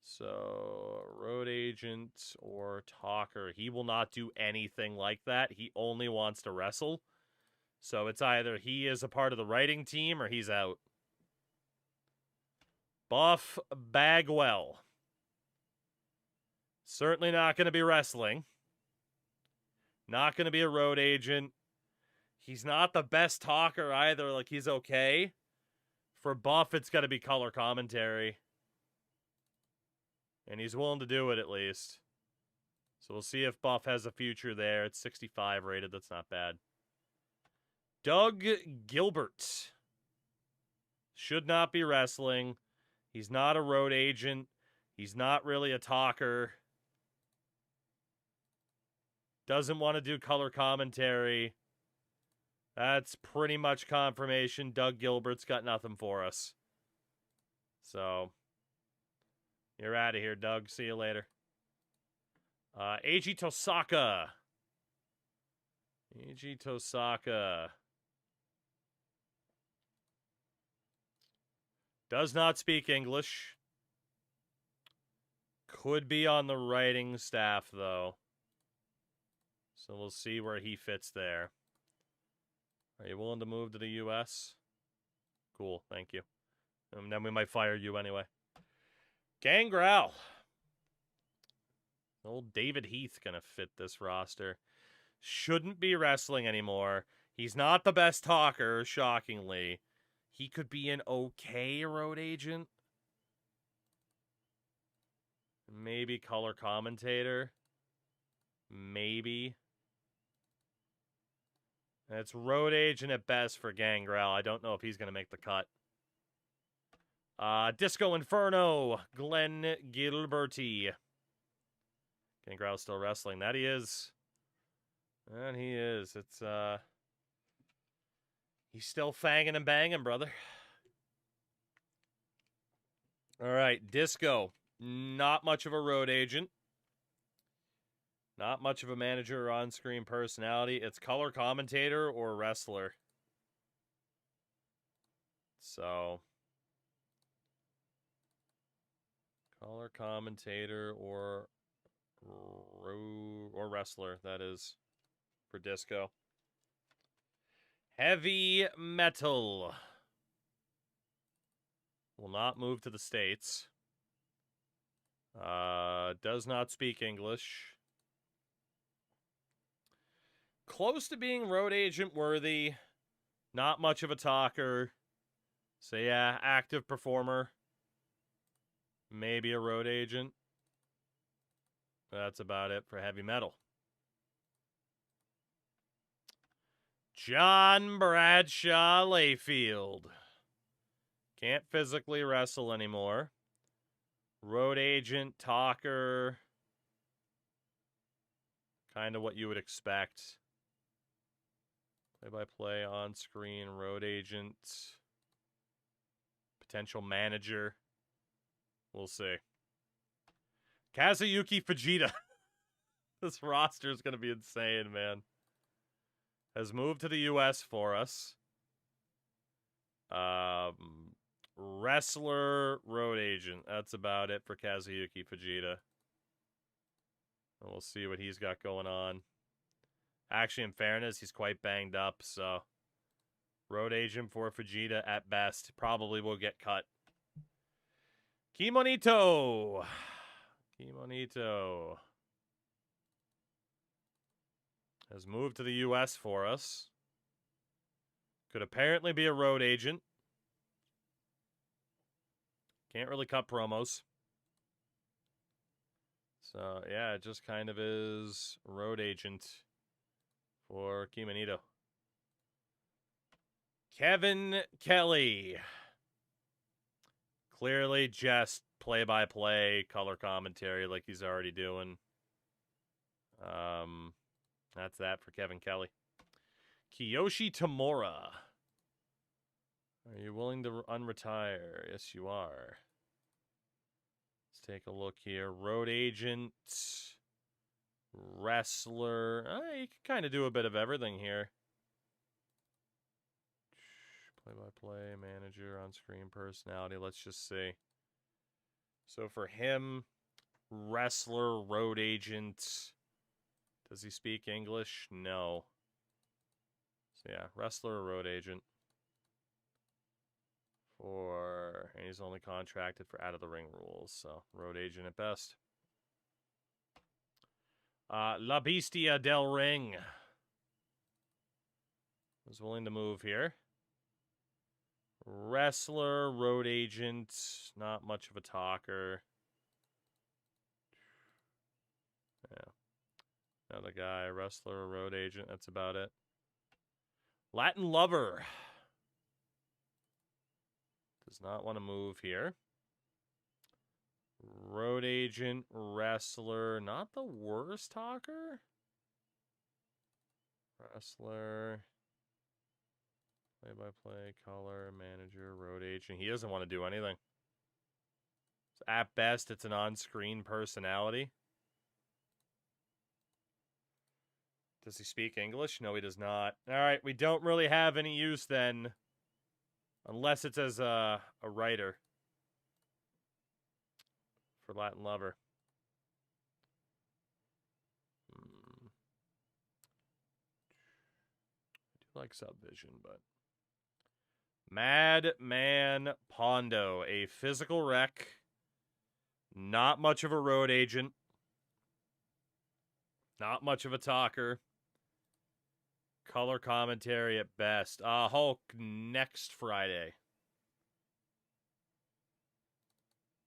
So, road agent or talker. He will not do anything like that. He only wants to wrestle. So it's either he is a part of the writing team or he's out. Buff Bagwell. Certainly not going to be wrestling. Not going to be a road agent. He's not the best talker either. Like, he's okay. For Buff, it's got to be color commentary. And he's willing to do it at least. So we'll see if Buff has a future there. It's 65 rated. That's not bad. Doug Gilbert. Should not be wrestling. He's not a road agent. He's not really a talker. Doesn't want to do color commentary. That's pretty much confirmation. Doug Gilbert's got nothing for us. So, you're out of here, Doug. See you later. Eiji Tosaka. Eiji Tosaka. Does not speak English. Could be on the writing staff, though. So we'll see where he fits there. Are you willing to move to the U.S.? Cool, thank you. And then we might fire you anyway. Gangrel. Old David Heath gonna fit this roster. Shouldn't be wrestling anymore. He's not the best talker, shockingly. He could be an okay road agent. Maybe color commentator. Maybe. It's road agent at best for Gangrel. I don't know if he's going to make the cut. Disco Inferno. Glenn Gilberty. Gangrel's still wrestling. That he is. And he is. It's, he's still fanging and banging, brother. All right, Disco. Not much of a road agent. Not much of a manager or on-screen personality. It's color commentator or wrestler. So, color commentator or wrestler, that is, for Disco. Heavy Metal. Will not move to the States. Does not speak English. Close to being road agent worthy. Not much of a talker. So yeah, active performer. Maybe a road agent. That's about it for Heavy Metal. John Bradshaw Layfield. Can't physically wrestle anymore. Road agent, talker. Kind of what you would expect. Play-by-play, on-screen, road agent. Potential manager. We'll see. Kazuyuki Fujita. This roster is going to be insane, man. Has moved to the U.S. for us. Wrestler, road agent. That's about it for Kazuyuki Fujita. And we'll see what he's got going on. Actually, in fairness, he's quite banged up, so road agent for Fujita at best. Probably will get cut. Kimonito. Kimonito has moved to the U.S. for us. Could apparently be a road agent. Can't really cut promos. So, yeah, it just kind of is road agent for Kimonito. Kevin Kelly. Clearly just play-by-play, color commentary like he's already doing. That's that for Kevin Kelly. Kiyoshi Tamura. Are you willing to unretire? Yes, you are. Let's take a look here. Road agent. Wrestler. You can kind of do a bit of everything here. Play-by-play, manager, on-screen personality. Let's just see. So for him, wrestler, road agent. Does he speak English? No. So yeah, wrestler or road agent. And he's only contracted for out of the ring rules, so road agent at best. La Bestia del Ring was willing to move here. Wrestler, road agent, not much of a talker. Yeah. Another guy, wrestler, road agent, that's about it. Latin Lover. Does not want to move here. Road agent, wrestler, not the worst talker. Wrestler, play-by-play, color, manager, road agent. He doesn't want to do anything. So at best, it's an on-screen personality. Does he speak English? No, he does not. All right, we don't really have any use then. Unless it's as a writer. For Latin Lover. I do like Subvision, but... Madman Pondo. A physical wreck. Not much of a road agent. Not much of a talker. Color commentary at best. Hulk next Friday.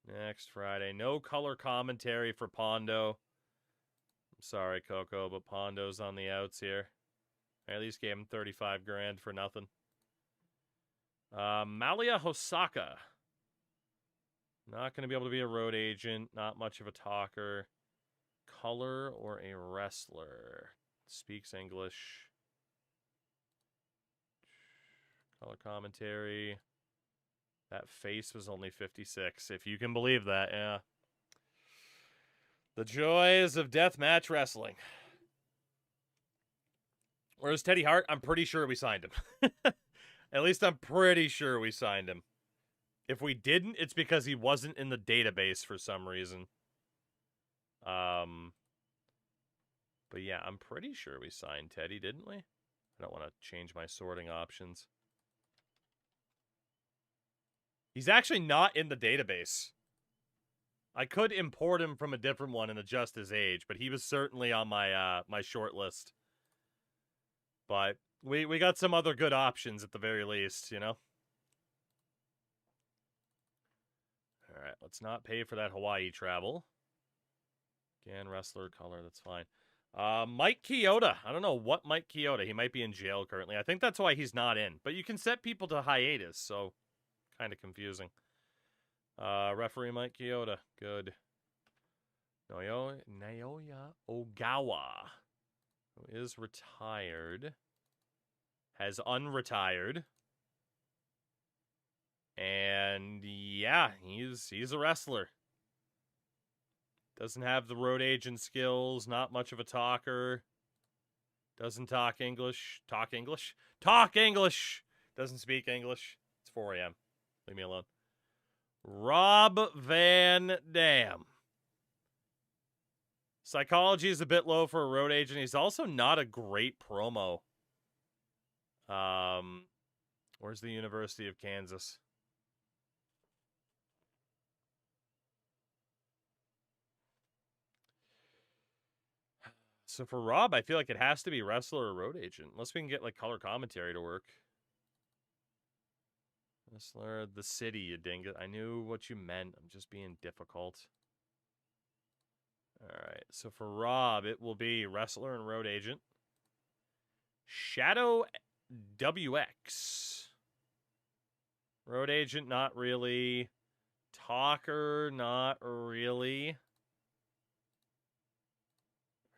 Next Friday. No color commentary for Pondo. I'm sorry, Coco, but Pondo's on the outs here. I at least gave him 35 grand for nothing. Malia Hosaka. Not going to be able to be a road agent. Not much of a talker. Color or a wrestler. Speaks English. Color commentary. That face was only 56, if you can believe that, yeah. The joys of deathmatch wrestling. Whereas Teddy Hart, I'm pretty sure we signed him. At least I'm pretty sure we signed him. If we didn't, it's because he wasn't in the database for some reason. But yeah, I'm pretty sure we signed Teddy, didn't we? I don't want to change my sorting options. He's actually not in the database. I could import him from a different one and adjust his age, but he was certainly on my my short list. But we got some other good options at the very least, you know? Alright, let's not pay for that Hawaii travel. Again, wrestler, color, that's fine. Mike Chioda. I don't know what Mike Chioda. He might be in jail currently. I think that's why he's not in. But you can set people to hiatus, so kind of confusing. Referee Mike Chioda. Good. Naoya Ogawa, who is retired, has unretired. And yeah, he's a wrestler. Doesn't have the road agent skills, not much of a talker. Doesn't talk English. Talk English? Talk English! Doesn't speak English. It's 4 a.m. Leave me alone. Rob Van Dam. Psychology is a bit low for a road agent. He's also not a great promo. Where's the University of Kansas? So for Rob, I feel like it has to be wrestler or road agent. Unless we can get, like, color commentary to work. Wrestler, the city, you dingus. I knew what you meant. I'm just being difficult. Alright, so for Rob, it will be wrestler and road agent. Shadow WX. Road agent, not really. Talker, not really.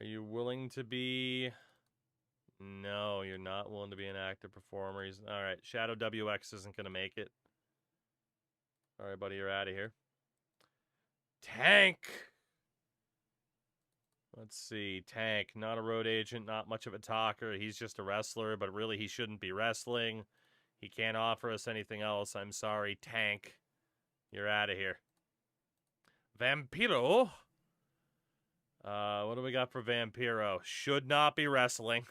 Are you willing to be... No, you're not willing to be an active performer. Alright, Shadow WX isn't going to make it. Alright, buddy, you're out of here. Tank! Let's see. Tank, not a road agent, not much of a talker. He's just a wrestler, but really he shouldn't be wrestling. He can't offer us anything else. I'm sorry, Tank. You're out of here. Vampiro. What do we got for Vampiro? Should not be wrestling.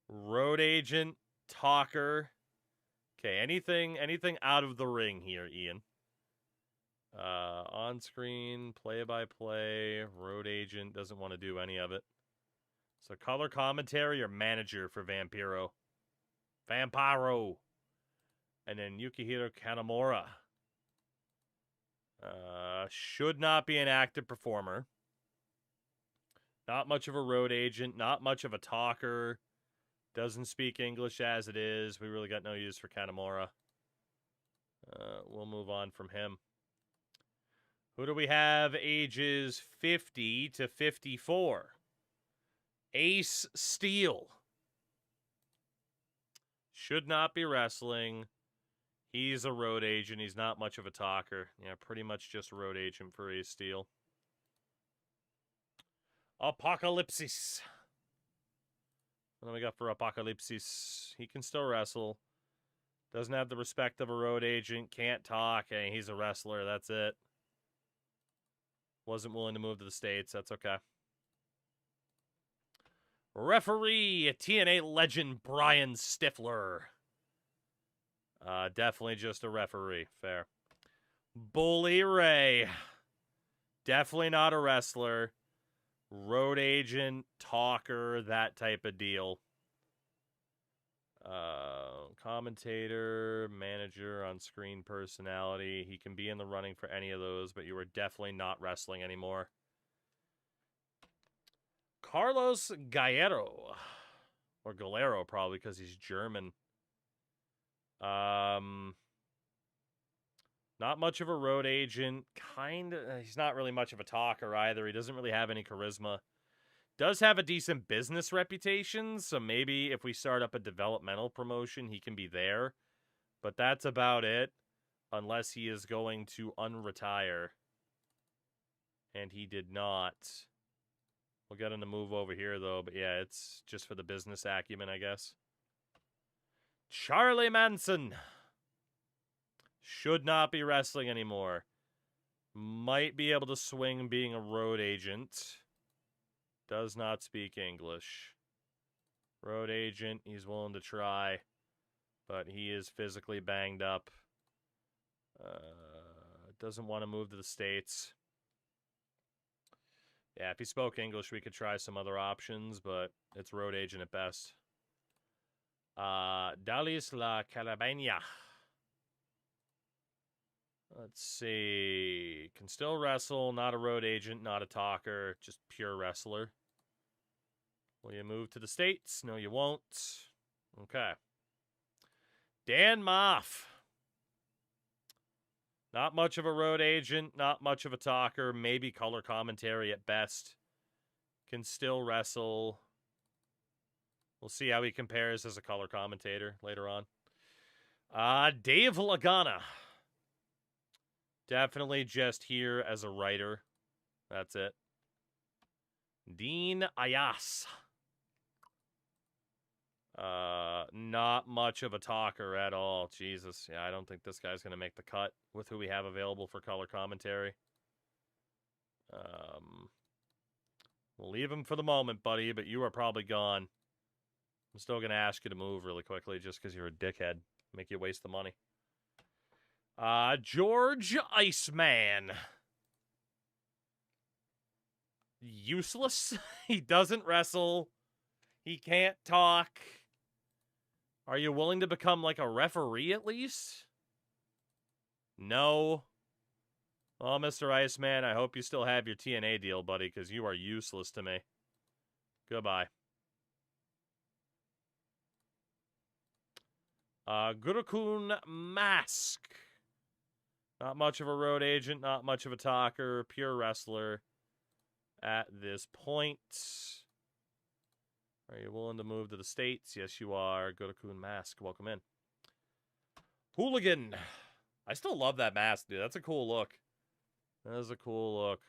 Road agent, talker. Okay, anything out of the ring here, Ian. On screen, play-by-play, road agent, doesn't want to do any of it. So color commentary or manager for Vampiro. Vampiro. And then Yukihiro Kanamura. Should not be an active performer. Not much of a road agent, not much of a talker. Doesn't speak English as it is. We really got no use for Kanamura. We'll move on from him. Who do we have ages 50 to 54? Ace Steel. Should not be wrestling. He's a road agent. He's not much of a talker. Yeah, pretty much just a road agent for Ace Steel. Apocalypsis. What do we got for Apocalypsis? He can still wrestle. Doesn't have the respect of a road agent. Can't talk. Hey, he's a wrestler. That's it. Wasn't willing to move to the States. That's okay. Referee, TNA legend Brian Stifler. Definitely just a referee. Fair. Bully Ray. Definitely not a wrestler. Road agent, talker, that type of deal. Commentator, manager, on-screen personality. He can be in the running for any of those, but you are definitely not wrestling anymore. Carlos Gallardo. Or Galero, probably, because he's German. Not much of a road agent. He's not really much of a talker either. He doesn't really have any charisma. Does have a decent business reputation, so maybe if we start up a developmental promotion, he can be there. But that's about it, unless he is going to unretire. And he did not. We'll get him to move over here, though. But yeah, it's just for the business acumen, I guess. Charlie Manson. Should not be wrestling anymore. Might be able to swing being a road agent. Does not speak English. Road agent, he's willing to try. But he is physically banged up. Doesn't want to move to the States. Yeah, if he spoke English, we could try some other options, but it's road agent at best. Dalis La Calabania. Let's see. Can still wrestle, not a road agent, not a talker, just pure wrestler. Will you move to the States? No, you won't. Okay. Dan Moff. Not much of a road agent, not much of a talker, maybe color commentary at best. Can still wrestle. We'll see how he compares as a color commentator later on. Dave Lagana. Definitely just here as a writer. That's it. Dean Ayas. Not much of a talker at all. Jesus. Yeah, I don't think this guy's going to make the cut with who we have available for color commentary. We'll leave him for the moment, buddy, but you are probably gone. I'm still going to ask you to move really quickly just because you're a dickhead. Make you waste the money. George Iceman. Useless. He doesn't wrestle. He can't talk. Are you willing to become like a referee at least? No. Well, Mr. Iceman, I hope you still have your TNA deal, buddy, because you are useless to me. Goodbye. Gurukun Mask. Not much of a road agent, not much of a talker, pure wrestler at this point. Are you willing to move to the States? Yes, you are. Gurukun Mask, welcome in. Hooligan. I still love that mask, dude. That's a cool look. That is a cool look.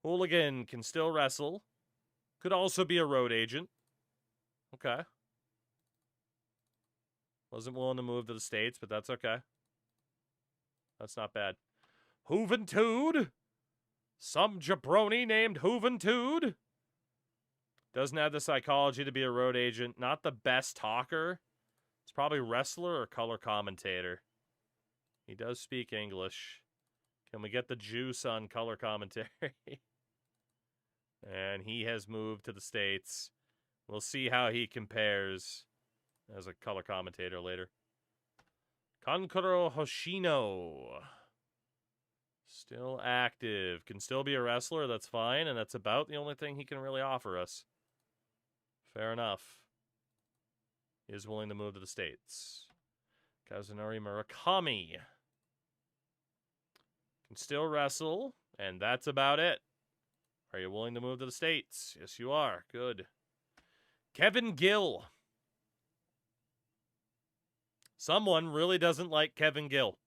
Hooligan can still wrestle. Could also be a road agent. Okay. Wasn't willing to move to the States, but that's okay. That's not bad. Juventud. Some jabroni named Juventud. Doesn't have the psychology to be a road agent. Not the best talker. It's probably wrestler or color commentator. He does speak English. Can we get the juice on color commentary? And he has moved to the States. We'll see how he compares as a color commentator later. Kankuro Hoshino. Still active. Can still be a wrestler, that's fine, and that's about the only thing he can really offer us. Fair enough. He is willing to move to the States. Kazunori Murakami. Can still wrestle, and that's about it. Are you willing to move to the States? Yes, you are. Good. Kevin Gill. Someone really doesn't like Kevin Gill.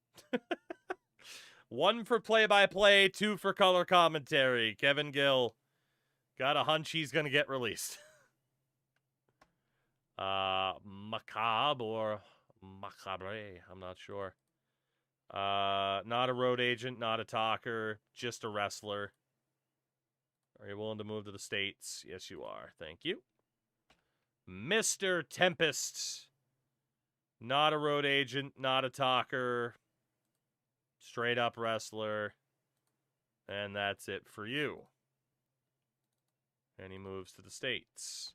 1 for play-by-play, 2 for color commentary. Kevin Gill. Got a hunch he's going to get released. Macabre or Macabre, I'm not sure. Not a road agent, not a talker, just a wrestler. Are you willing to move to the States? Yes, you are. Thank you. Mr. Tempest. Not a road agent, not a talker. Straight up wrestler. And that's it for you. And he moves to the States.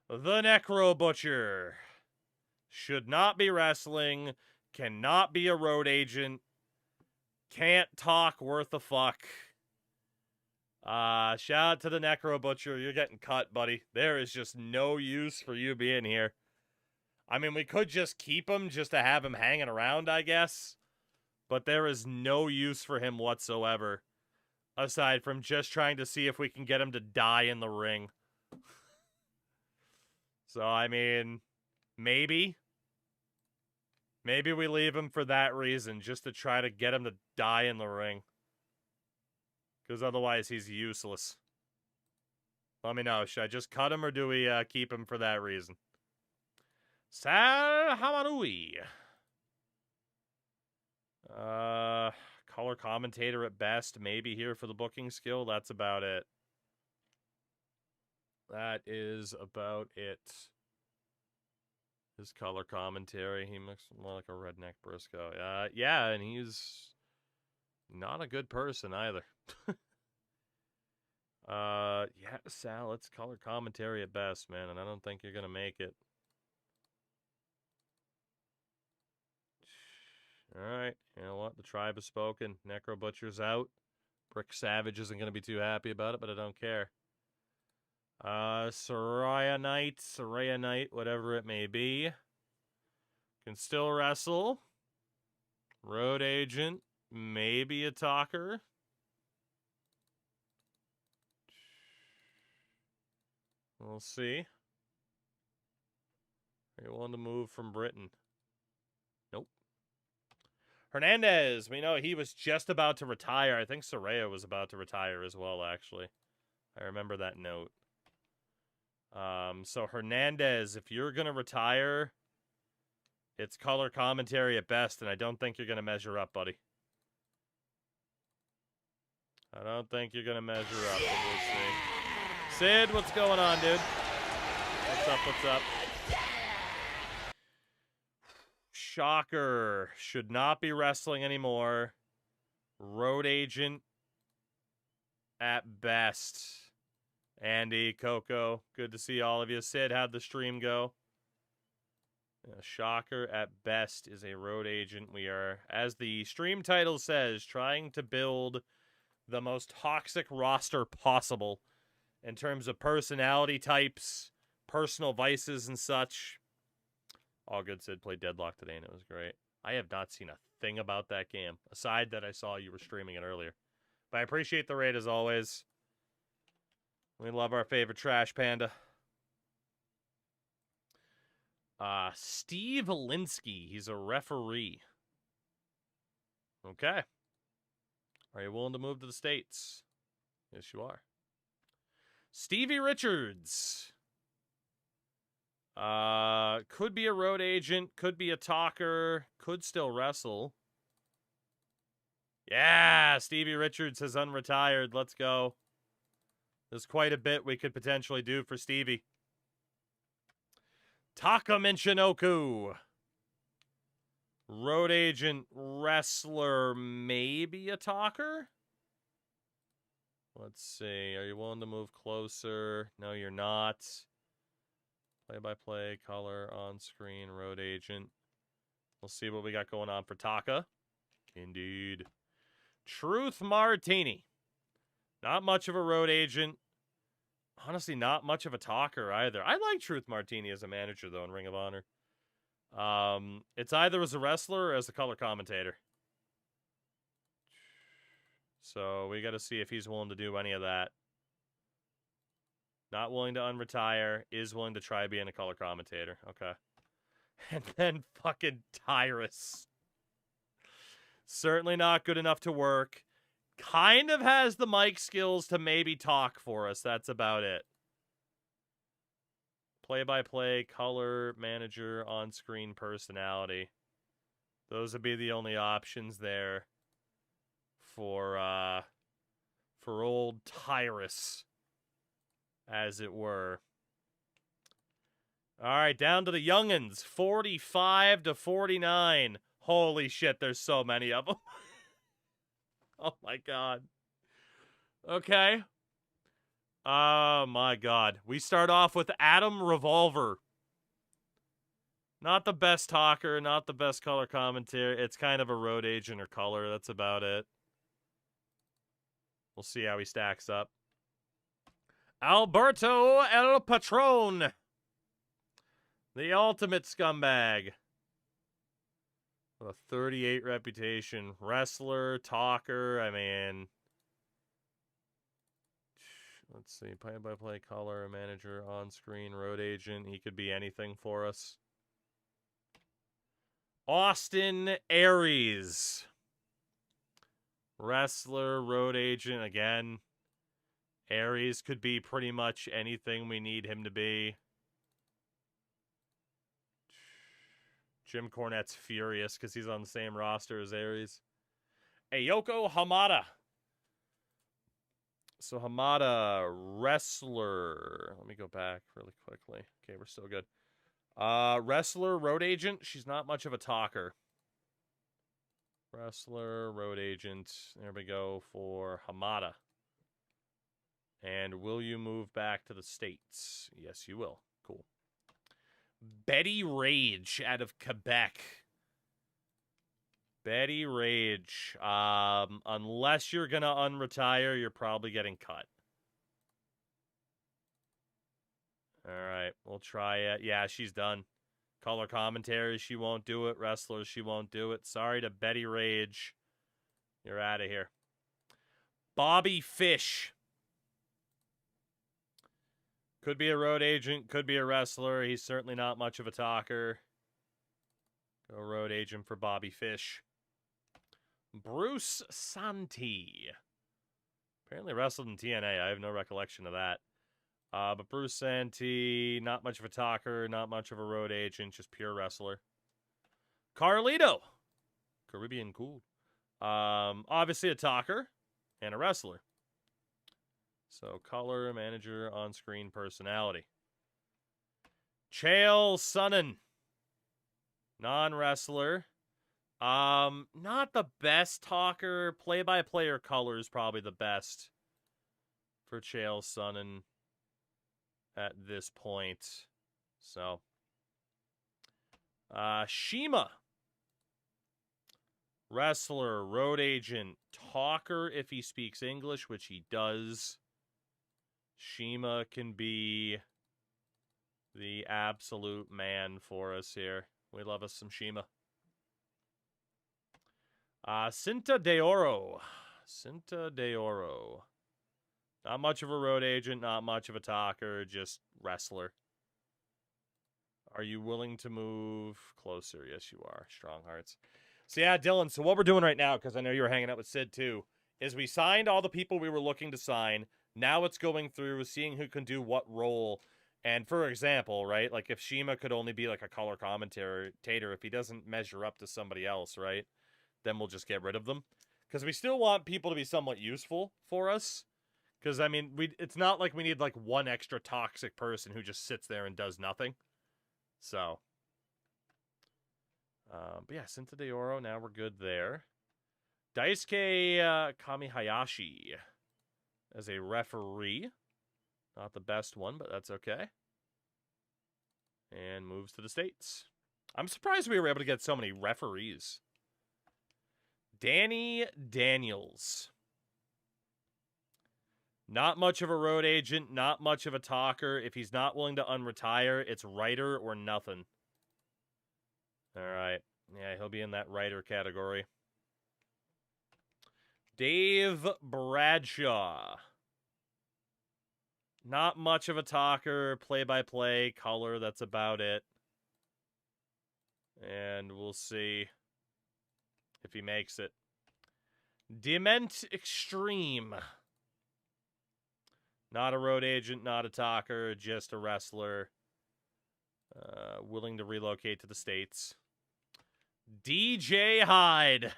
The Necro Butcher. Should not be wrestling. Cannot be a road agent. Can't talk worth a fuck. Shout out to the Necro Butcher. You're getting cut, buddy. There is just no use for you being here. I mean, we could just keep him just to have him hanging around, I guess. But there is no use for him whatsoever. Aside from just trying to see if we can get him to die in the ring. So, I mean, maybe. Maybe we leave him for that reason, just to try to get him to die in the ring. Because otherwise he's useless. Let me know, should I just cut him or do we keep him for that reason? Sal Hamanui. Color commentator at best, maybe here for the booking skill. That's about it. That is about it. His color commentary, he looks more like a redneck Briscoe. Yeah, and he's not a good person either. Yeah, Sal, it's color commentary at best, man, and I don't think you're gonna make it. Alright, you know what? The tribe has spoken. Necro Butcher's out. Brick Savage isn't gonna be too happy about it, but I don't care. Saraya Knight, whatever it may be. Can still wrestle. Road agent, maybe a talker. We'll see. Are you willing to move from Britain? Nope. Hernandez, we know he was just about to retire. I think Saraya was about to retire as well, actually. I remember that note. So Hernandez, if you're going to retire, it's color commentary at best, and I don't think you're going to measure up, buddy. I don't think you're going to measure up, but we'll see. Sid, what's going on, dude? What's up, what's up? Shocker. Should not be wrestling anymore. Road agent at best. Andy, Coco, good to see all of you. Sid, how'd the stream go? Shocker at best is a road agent. We are, as the stream title says, trying to build the most toxic roster possible in terms of personality types, personal vices, and such. All good, Sid. Played Deadlock today, and it was great. I have not seen a thing about that game, aside that I saw you were streaming it earlier. But I appreciate the raid, as always. We love our favorite Trash Panda. Steve Alinsky. He's a referee. Okay. Are you willing to move to the States? Yes, you are. Stevie Richards. Could be a road agent. Could be a talker. Could still wrestle. Yeah, Stevie Richards has unretired. Let's go. There's quite a bit we could potentially do for Stevie. Taka Michinoku. Road agent, wrestler, maybe a talker? Let's see. Are you willing to move closer? No, you're not. Play-by-play, color, on-screen, road agent. We'll see what we got going on for Taka. Indeed. Truth Martini. Not much of a road agent. Honestly, not much of a talker either. I like Truth Martini as a manager, though, in Ring of Honor. It's either as a wrestler or as a color commentator. So we got to see if he's willing to do any of that. Not willing to unretire. Is willing to try being a color commentator. Okay. And then fucking Tyrus. Certainly not good enough to work. Kind of has the mic skills to maybe talk for us. That's about it. Play-by-play, color, manager, on-screen personality. Those would be the only options there for old Tyrus, as it were. All right, down to the youngins, 45 to 49. Holy shit, there's so many of them. Oh my god. Okay. Oh my god. We start off with Adam Revolver. Not the best talker, not the best color commentator. It's kind of a road agent or color. That's about it. We'll see how he stacks up. Alberto El Patron. The ultimate scumbag. With a 38 reputation. Wrestler, talker, I mean... Let's see, play-by-play, color, manager, on-screen, road agent. He could be anything for us. Austin Aries. Wrestler, road agent, again. Aries could be pretty much anything we need him to be. Jim Cornette's furious because he's on the same roster as Aries. Ayoko Hamada. So Hamada, wrestler. Let me go back really quickly. Okay, we're still good. Wrestler, road agent. She's not much of a talker. Wrestler, road agent. There we go for Hamada. And will you move back to the States? Yes, you will. Cool. Betty Rage out of Quebec. Betty Rage. Unless you're going to unretire, you're probably getting cut. All right, we'll try it. Yeah, she's done. Color commentary, she won't do it. Wrestlers, she won't do it. Sorry to Betty Rage. You're out of here. Bobby Fish. Could be a road agent, could be a wrestler. He's certainly not much of a talker. Go road agent for Bobby Fish. Bruce Santi. Apparently wrestled in TNA. I have no recollection of that. But Bruce Santi, not much of a talker, not much of a road agent, just pure wrestler. Carlito. Caribbean cool. Obviously a talker and a wrestler. So color, manager, on-screen personality. Chael Sonnen. Non-wrestler. Not the best talker. Play-by-player color is probably the best for Chael Sonnen at this point. So. Shima. Wrestler, road agent, talker if he speaks English, which he does. Shima can be the absolute man for us here. We love us some Shima. Cinta de Oro. Cinta de Oro. Not much of a road agent, not much of a talker, just wrestler. Are you willing to move closer? Yes, you are. Strong hearts. So yeah, Dylan, so what we're doing right now, because I know you were hanging out with Sid too, is we signed all the people we were looking to sign. Now it's going through, seeing who can do what role. And for example, right, like if Shima could only be like a color commentator, if he doesn't measure up to somebody else, right, then we'll just get rid of them. Because we still want people to be somewhat useful for us. Because, I mean, it's not like we need, like, one extra toxic person who just sits there and does nothing. So. But yeah, Cinta de Oro, now we're good there. Daisuke Kamihayashi as a referee. Not the best one, but that's okay. And moves to the States. I'm surprised we were able to get so many referees. Danny Daniels. Not much of a road agent, not much of a talker. If he's not willing to unretire, it's writer or nothing. All right. Yeah, he'll be in that writer category. Dave Bradshaw. Not much of a talker, play-by-play, color, that's about it. And we'll see if he makes it. Dement Extreme. Not a road agent, not a talker, just a wrestler. Willing to relocate to the States. DJ Hyde.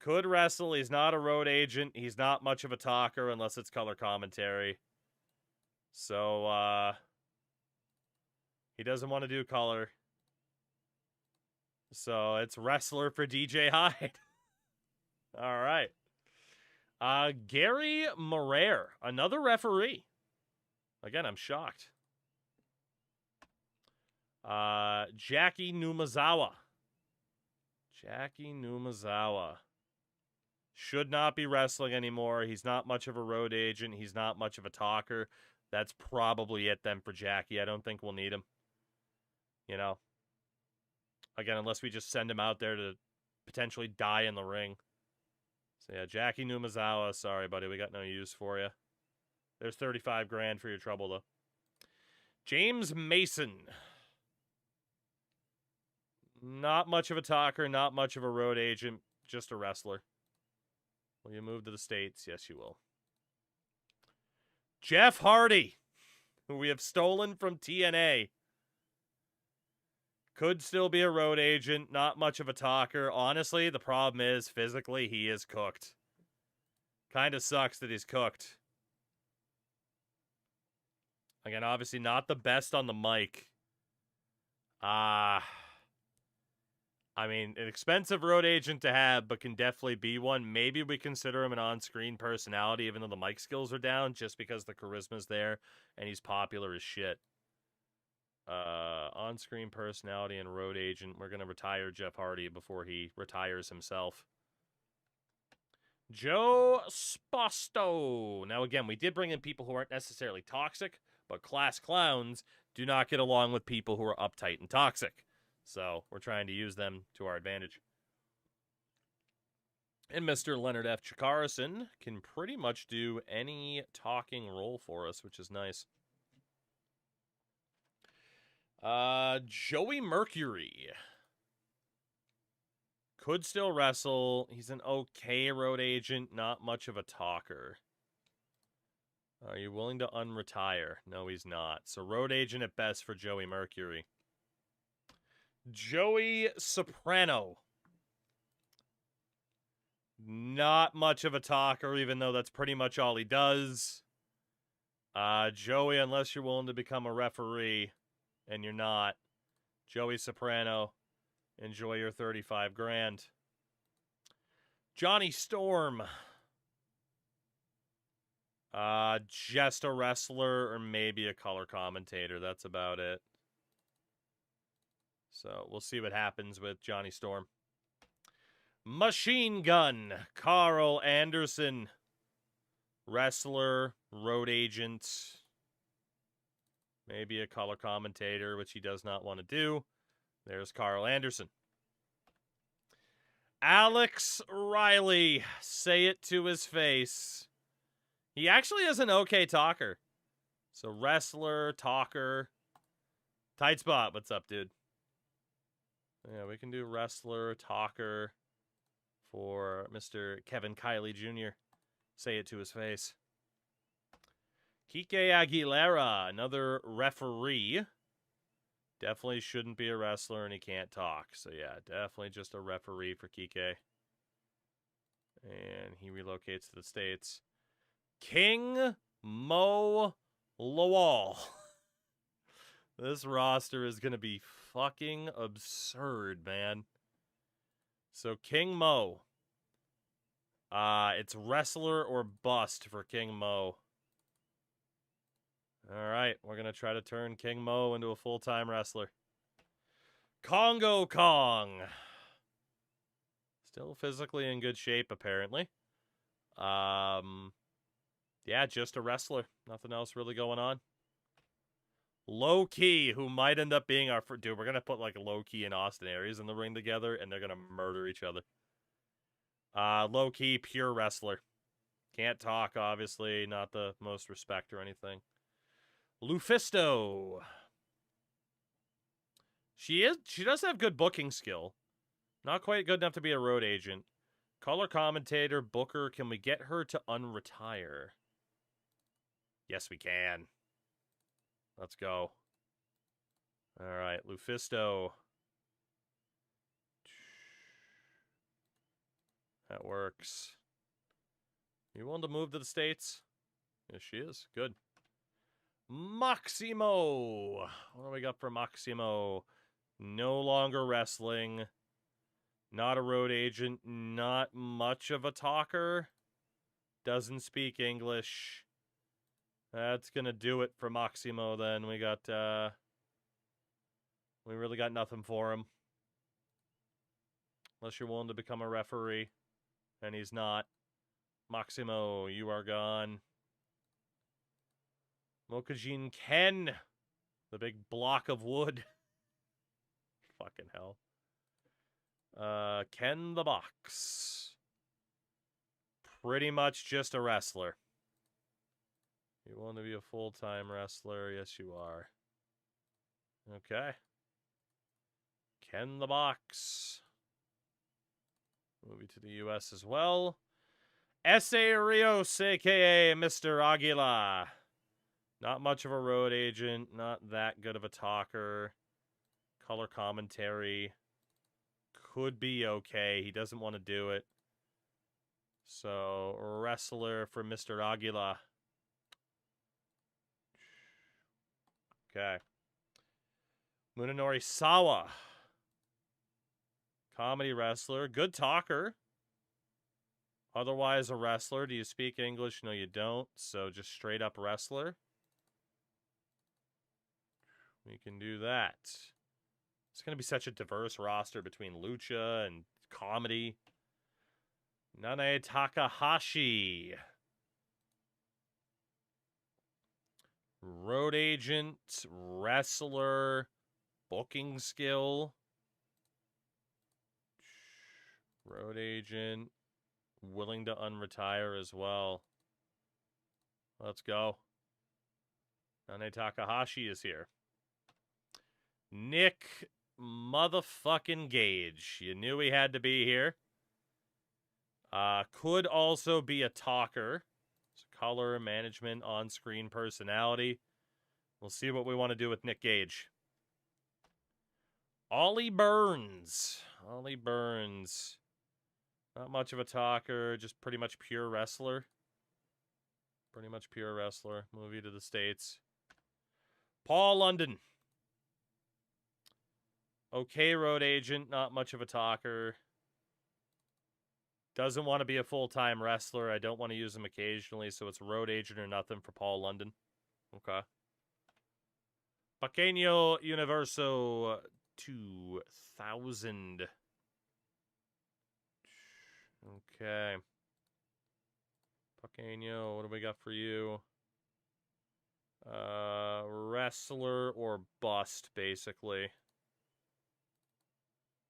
Could wrestle. He's not a road agent. He's not much of a talker unless it's color commentary. So, he doesn't want to do color. So, it's wrestler for DJ Hyde. All right. Gary Morer, another referee. Again, I'm shocked. Jackie Numazawa. Jackie Numazawa. Should not be wrestling anymore. He's not much of a road agent. He's not much of a talker. That's probably it then for Jackie. I don't think we'll need him. You know? Again, unless we just send him out there to potentially die in the ring. So yeah, Jackie Numazawa, sorry buddy, we got no use for you. There's 35 grand for your trouble though. James Mason. Not much of a talker, not much of a road agent, just a wrestler. Will you move to the States? Yes, you will. Jeff Hardy, who we have stolen from TNA. Could still be a road agent, not much of a talker. Honestly, the problem is, physically, he is cooked. Kind of sucks that he's cooked. Again, obviously not the best on the mic. I mean, an expensive road agent to have, but can definitely be one. Maybe we consider him an on-screen personality, even though the mic skills are down, just because the charisma's there, and he's popular as shit. On-screen personality and road agent. We're going to retire Jeff Hardy before he retires himself. Joe Sposto. Now, again, we did bring in people who aren't necessarily toxic, but class clowns do not get along with people who are uptight and toxic. So, we're trying to use them to our advantage. And Mr. Leonard F. Chikarason can pretty much do any talking role for us, which is nice. Joey Mercury. Could still wrestle. He's an okay road agent, not much of a talker. Are you willing to unretire? No, he's not. So road agent at best for Joey Mercury. Joey Soprano. Not much of a talker, even though that's pretty much all he does. Joey, unless you're willing to become a referee, and you're not. Joey Soprano, enjoy your 35 grand. Johnny Storm. Just a wrestler or maybe a color commentator. That's about it. So we'll see what happens with Johnny Storm. Machine Gun. Carl Anderson. Wrestler, road agent. Maybe a color commentator, which he does not want to do. There's Carl Anderson. Alex Riley. Say it to his face. He actually is an okay talker. So wrestler, talker. Tight spot. What's up, dude? Yeah, we can do wrestler, talker for Mr. Kevin Kiley Jr. Say it to his face. Kike Aguilera, another referee. Definitely shouldn't be a wrestler and he can't talk. So yeah, definitely just a referee for Kike. And he relocates to the States. King Mo Lawal. This roster is going to be fucking absurd, man. So King Mo. It's wrestler or bust for King Mo. All right, we're going to try to turn King Mo into a full-time wrestler. Congo Kong. Still physically in good shape, apparently. Yeah, just a wrestler. Nothing else really going on. Low Key, who might end up being our... Dude, we're going to put, like, Low Key and Austin Aries in the ring together, and they're going to murder each other. Low Key, pure wrestler. Can't talk, obviously. Not the most respect or anything. Lufisto. She does have good booking skill. Not quite good enough to be a road agent. Color commentator, booker. Can we get her to unretire? Yes, we can. Let's go. All right, Lufisto. That works. You willing to move to the States? Yes, she is. Good. Maximo. What do we got for Maximo? No longer wrestling. Not a road agent. Not much of a talker. Doesn't speak English. That's going to do it for Maximo then. We really got nothing for him. Unless you're willing to become a referee. And he's not. Maximo, you are gone. Mokujin Ken. The big block of wood. Fucking hell. Ken the Box. Pretty much just a wrestler. You want to be a full-time wrestler? Yes, you are. Okay. Ken the Box. Moving to the U.S. as well. S.A. Rios, a.k.a. Mr. Aguila. Not much of a road agent. Not that good of a talker. Color commentary. Could be okay. He doesn't want to do it. So, wrestler for Mr. Aguila. Okay. Munenori Sawa. Comedy wrestler. Good talker. Otherwise a wrestler. Do you speak English? No, you don't. So just straight up wrestler. We can do that. It's going to be such a diverse roster between lucha and comedy. Nanae Takahashi. Road agent, wrestler, booking skill. Road agent, willing to unretire as well. Let's go. Nanae Takahashi is here. Nick motherfucking Gage. You knew he had to be here. Could also be a talker. So color, management, on-screen personality. We'll see what we want to do with Nick Gage. Ollie Burns. Ollie Burns. Not much of a talker, just pretty much pure wrestler. Pretty much pure wrestler. Movie to the States. Paul London. Okay, road agent, not much of a talker. Doesn't want to be a full-time wrestler. I don't want to use him occasionally, so it's road agent or nothing for Paul London. Okay. Pequeño Universo 2000. Okay. Pequeño, what do we got for you? Wrestler or bust, basically.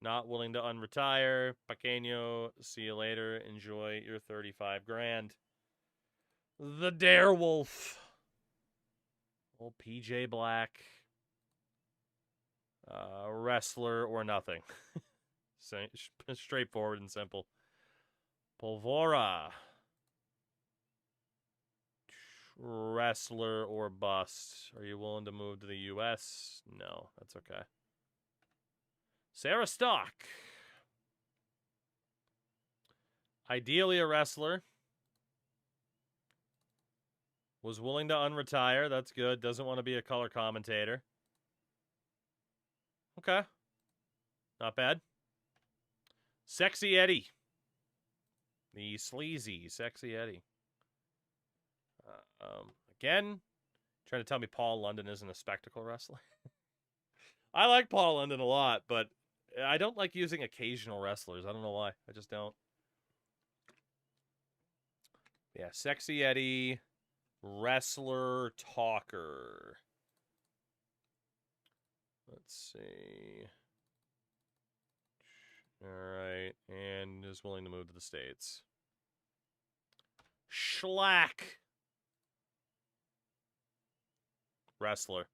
Not willing to unretire. Pequeño, see you later. Enjoy your 35 grand. The Darewolf. Old PJ Black. Wrestler or nothing. Straightforward and simple. Polvora. Wrestler or bust. Are you willing to move to the U.S.? No, that's okay. Sarah Stock. Ideally a wrestler. Was willing to unretire. That's good. Doesn't want to be a color commentator. Okay. Not bad. Sexy Eddie. The sleazy Sexy Eddie. Again, trying to tell me Paul London isn't a spectacle wrestler. I like Paul London a lot, but I don't like using occasional wrestlers. I don't know why. I just don't. Yeah, Sexy Eddie, wrestler, talker. Let's see. All right, and is willing to move to the States. Schlack. Wrestler.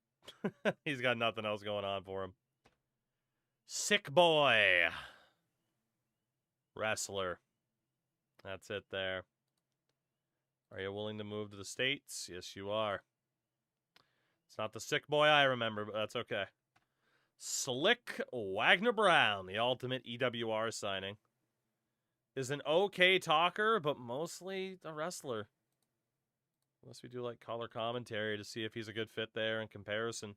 He's got nothing else going on for him. Sick Boy. Wrestler. That's it there. Are you willing to move to the States? Yes, you are. It's not the Sick Boy I remember, but that's okay. Slick Wagner Brown, the ultimate EWR signing. Is an okay talker, but mostly a wrestler. Unless we do like color commentary to see if he's a good fit there in comparison.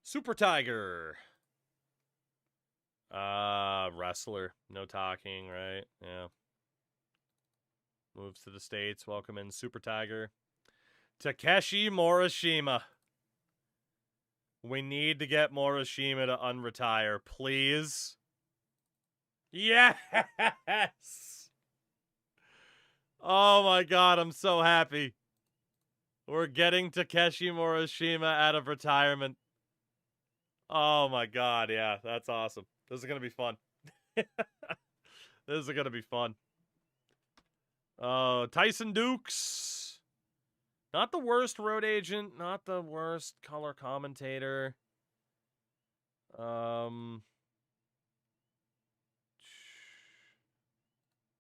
Super Tiger. Wrestler. No talking, right? Yeah. Moves to the States. Welcome in Super Tiger. Takeshi Morishima. We need to get Morishima to unretire, please. Yes! Oh my god, I'm so happy. We're getting Takeshi Morishima out of retirement. Oh my god, yeah, that's awesome. This is going to be fun. This is going to be fun. Tyson Dukes. Not the worst road agent, not the worst color commentator.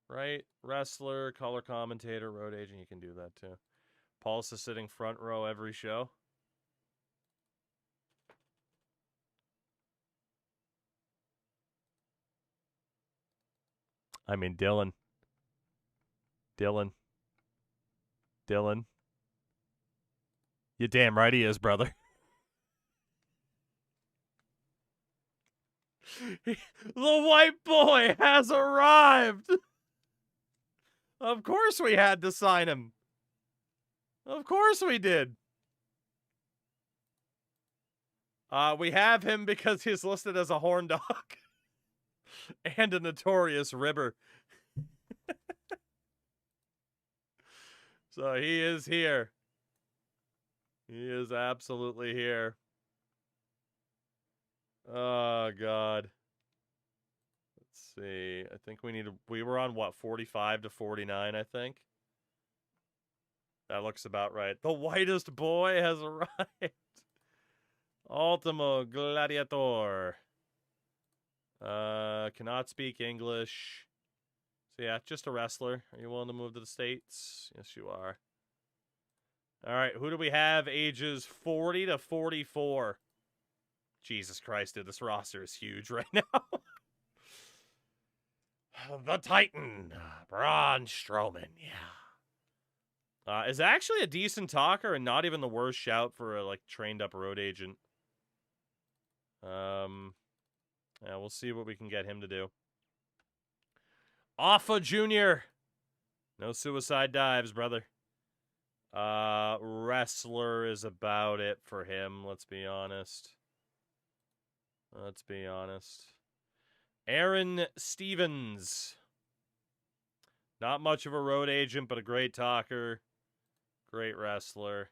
Right? Wrestler, color commentator, road agent, you can do that too. Pulse is sitting front row every show. I mean, Dylan. You damn right he is, brother. The white boy has arrived! Of course we had to sign him. Of course we did. We have him because he's listed as a horn dog. And a notorious ribber. So he is here. He is absolutely here. Oh, God. Let's see. I think we were on, what, 45 to 49, I think? That looks about right. The whitest boy has arrived. Ultimo Gladiator. Cannot speak English. So yeah, just a wrestler. Are you willing to move to the States? Yes, you are. All right, who do we have? Ages 40 to 44. Jesus Christ, dude, this roster is huge right now. The Titan, Braun Strowman, yeah. Is actually a decent talker and not even the worst shout for a, like, trained-up road agent. Yeah, we'll see what we can get him to do. Alpha Jr. No suicide dives, brother. Wrestler is about it for him, let's be honest. Aaron Stevens. Not much of a road agent, but a great talker. Great wrestler.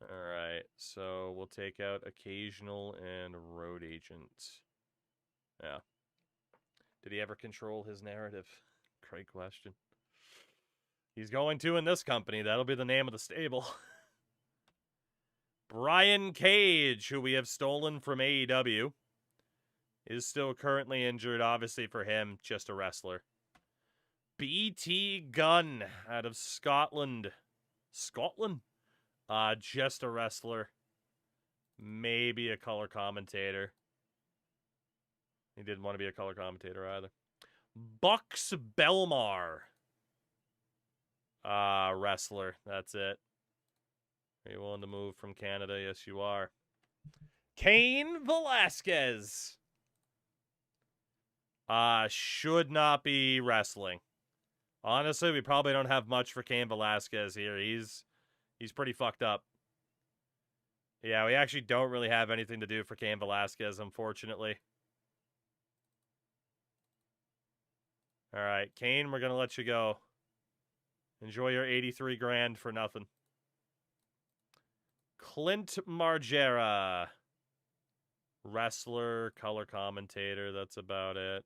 Alright, so we'll take out occasional and road agent. Yeah. Did he ever control his narrative? Great question. He's going to in this company. That'll be the name of the stable. Brian Cage, who we have stolen from AEW, is still currently injured. Obviously for him, just a wrestler. BT Gunn out of Scotland. Scotland? Just a wrestler. Maybe a color commentator. He didn't want to be a color commentator either. Bucks Belmar. Wrestler. That's it. Are you willing to move from Canada? Yes, you are. Cain Velasquez. Should not be wrestling. Honestly, we probably don't have much for Cain Velasquez here. He's pretty fucked up. Yeah, we actually don't really have anything to do for Cain Velasquez, unfortunately. All right, Cain, we're going to let you go. Enjoy your 83 grand for nothing. Clint Margera. Wrestler, color commentator, that's about it.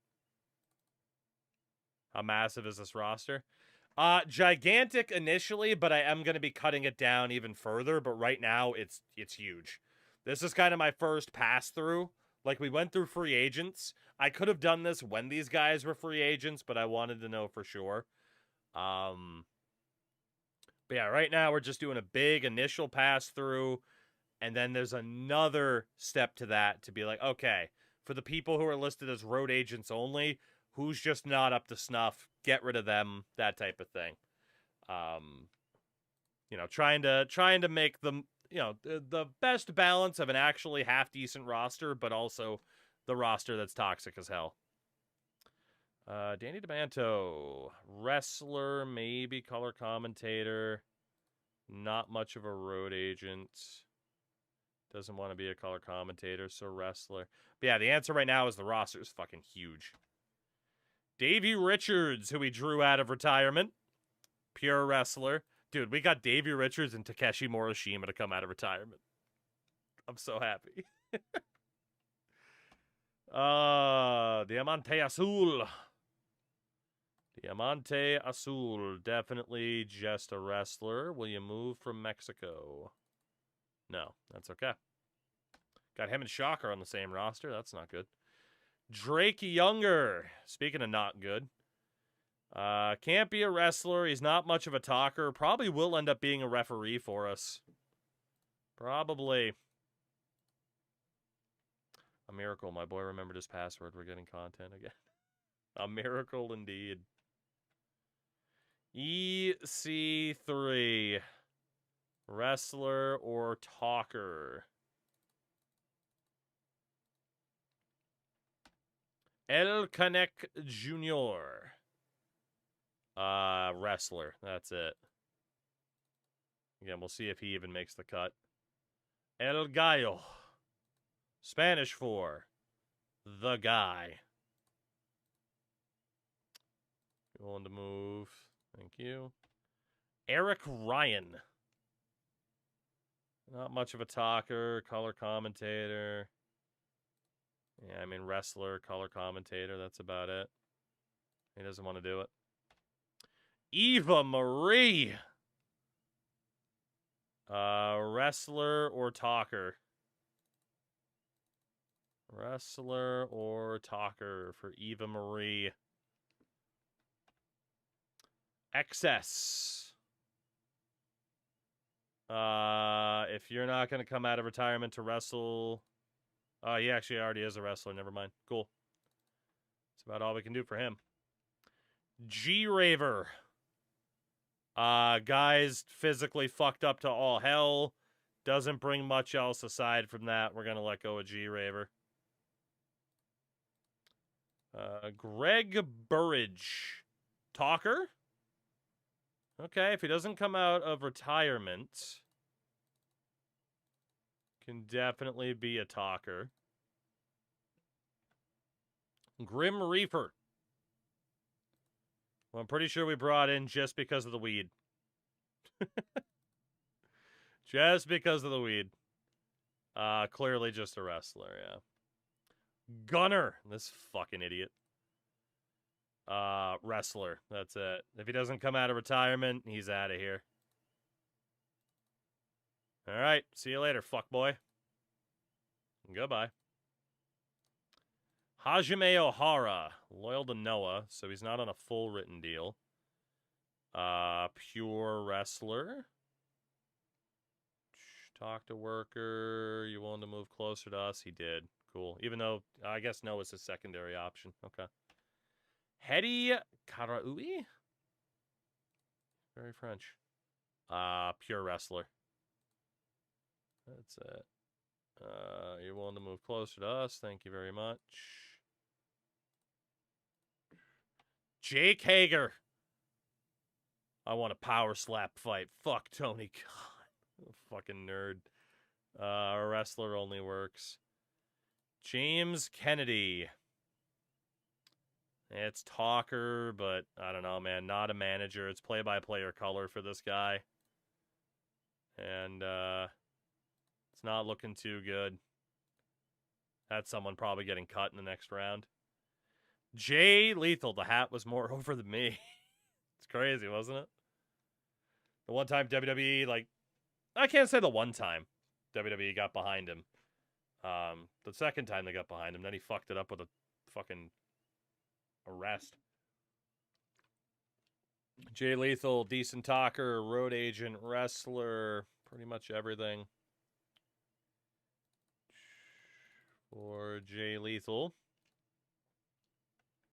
How massive is this roster? Gigantic initially, but I am going to be cutting it down even further. But right now, it's huge. This is kind of my first pass-through. Like, we went through free agents. I could have done this when these guys were free agents, but I wanted to know for sure. But yeah, right now we're just doing a big initial pass-through. And then there's another step to that to be like, okay, for the people who are listed as road agents only, who's just not up to snuff, get rid of them, that type of thing. You know, trying to make them, you know, the best balance of an actually half-decent roster, but also the roster that's toxic as hell. Danny DeManto, wrestler, maybe color commentator, not much of a road agent. Doesn't want to be a color commentator, so wrestler. But yeah, the answer right now is the roster is fucking huge. Davey Richards, who we drew out of retirement. Pure wrestler. Dude, we got Davey Richards and Takeshi Morishima to come out of retirement. I'm so happy. Diamante Azul. Diamante Azul. Definitely just a wrestler. Will you move from Mexico? No, that's okay. Got him and Shocker on the same roster. That's not good. Drake Younger. Speaking of not good. Can't be a wrestler. He's not much of a talker. Probably will end up being a referee for us. Probably. A miracle. My boy remembered his password. We're getting content again. A miracle indeed. EC3. Wrestler or talker? El Canek Jr. Wrestler. That's it. Again, we'll see if he even makes the cut. El Gallo. Spanish for the guy. You willing to move? Thank you. Eric Ryan. Not much of a talker, color commentator. Yeah, I mean, wrestler, color commentator, that's about it. He doesn't want to do it. Eva Marie. Wrestler or talker? Wrestler or talker for Eva Marie. XS. If you're not going to come out of retirement to wrestle... Oh, he actually already is a wrestler. Never mind. Cool. That's about all we can do for him. G-Raver. Guy's physically fucked up to all hell. Doesn't bring much else aside from that. We're going to let go of G-Raver. Greg Burridge. Talker? Okay, if he doesn't come out of retirement, can definitely be a talker. Grim Reaper. Well, I'm pretty sure we brought in just because of the weed. Just because of the weed. Clearly just a wrestler, yeah. Gunner. This fucking idiot. Wrestler. That's it. If he doesn't come out of retirement, he's out of here. All right. See you later, fuckboy. Goodbye. Hajime Ohara. Loyal to Noah, so he's not on a full written deal. Pure wrestler. Talk to worker. You willing to move closer to us? He did. Cool. Even though, I guess no is his secondary option. Okay. Hedy Karaui? Very French. Pure wrestler. That's it. You're willing to move closer to us. Thank you very much. Jake Hager. I want a power slap fight. Fuck Tony Khan. Fucking nerd. A wrestler only works. James Kennedy. It's talker, but I don't know, man. Not a manager. It's play-by-player color for this guy. And it's not looking too good. That's someone probably getting cut in the next round. Jay Lethal. The hat was more over than me. It's crazy, wasn't it? The one time WWE, like, I can't say the one time WWE got behind him. The second time they got behind him, then he fucked it up with a fucking arrest. Jay Lethal, decent talker, road agent, wrestler, pretty much everything. For Jay Lethal.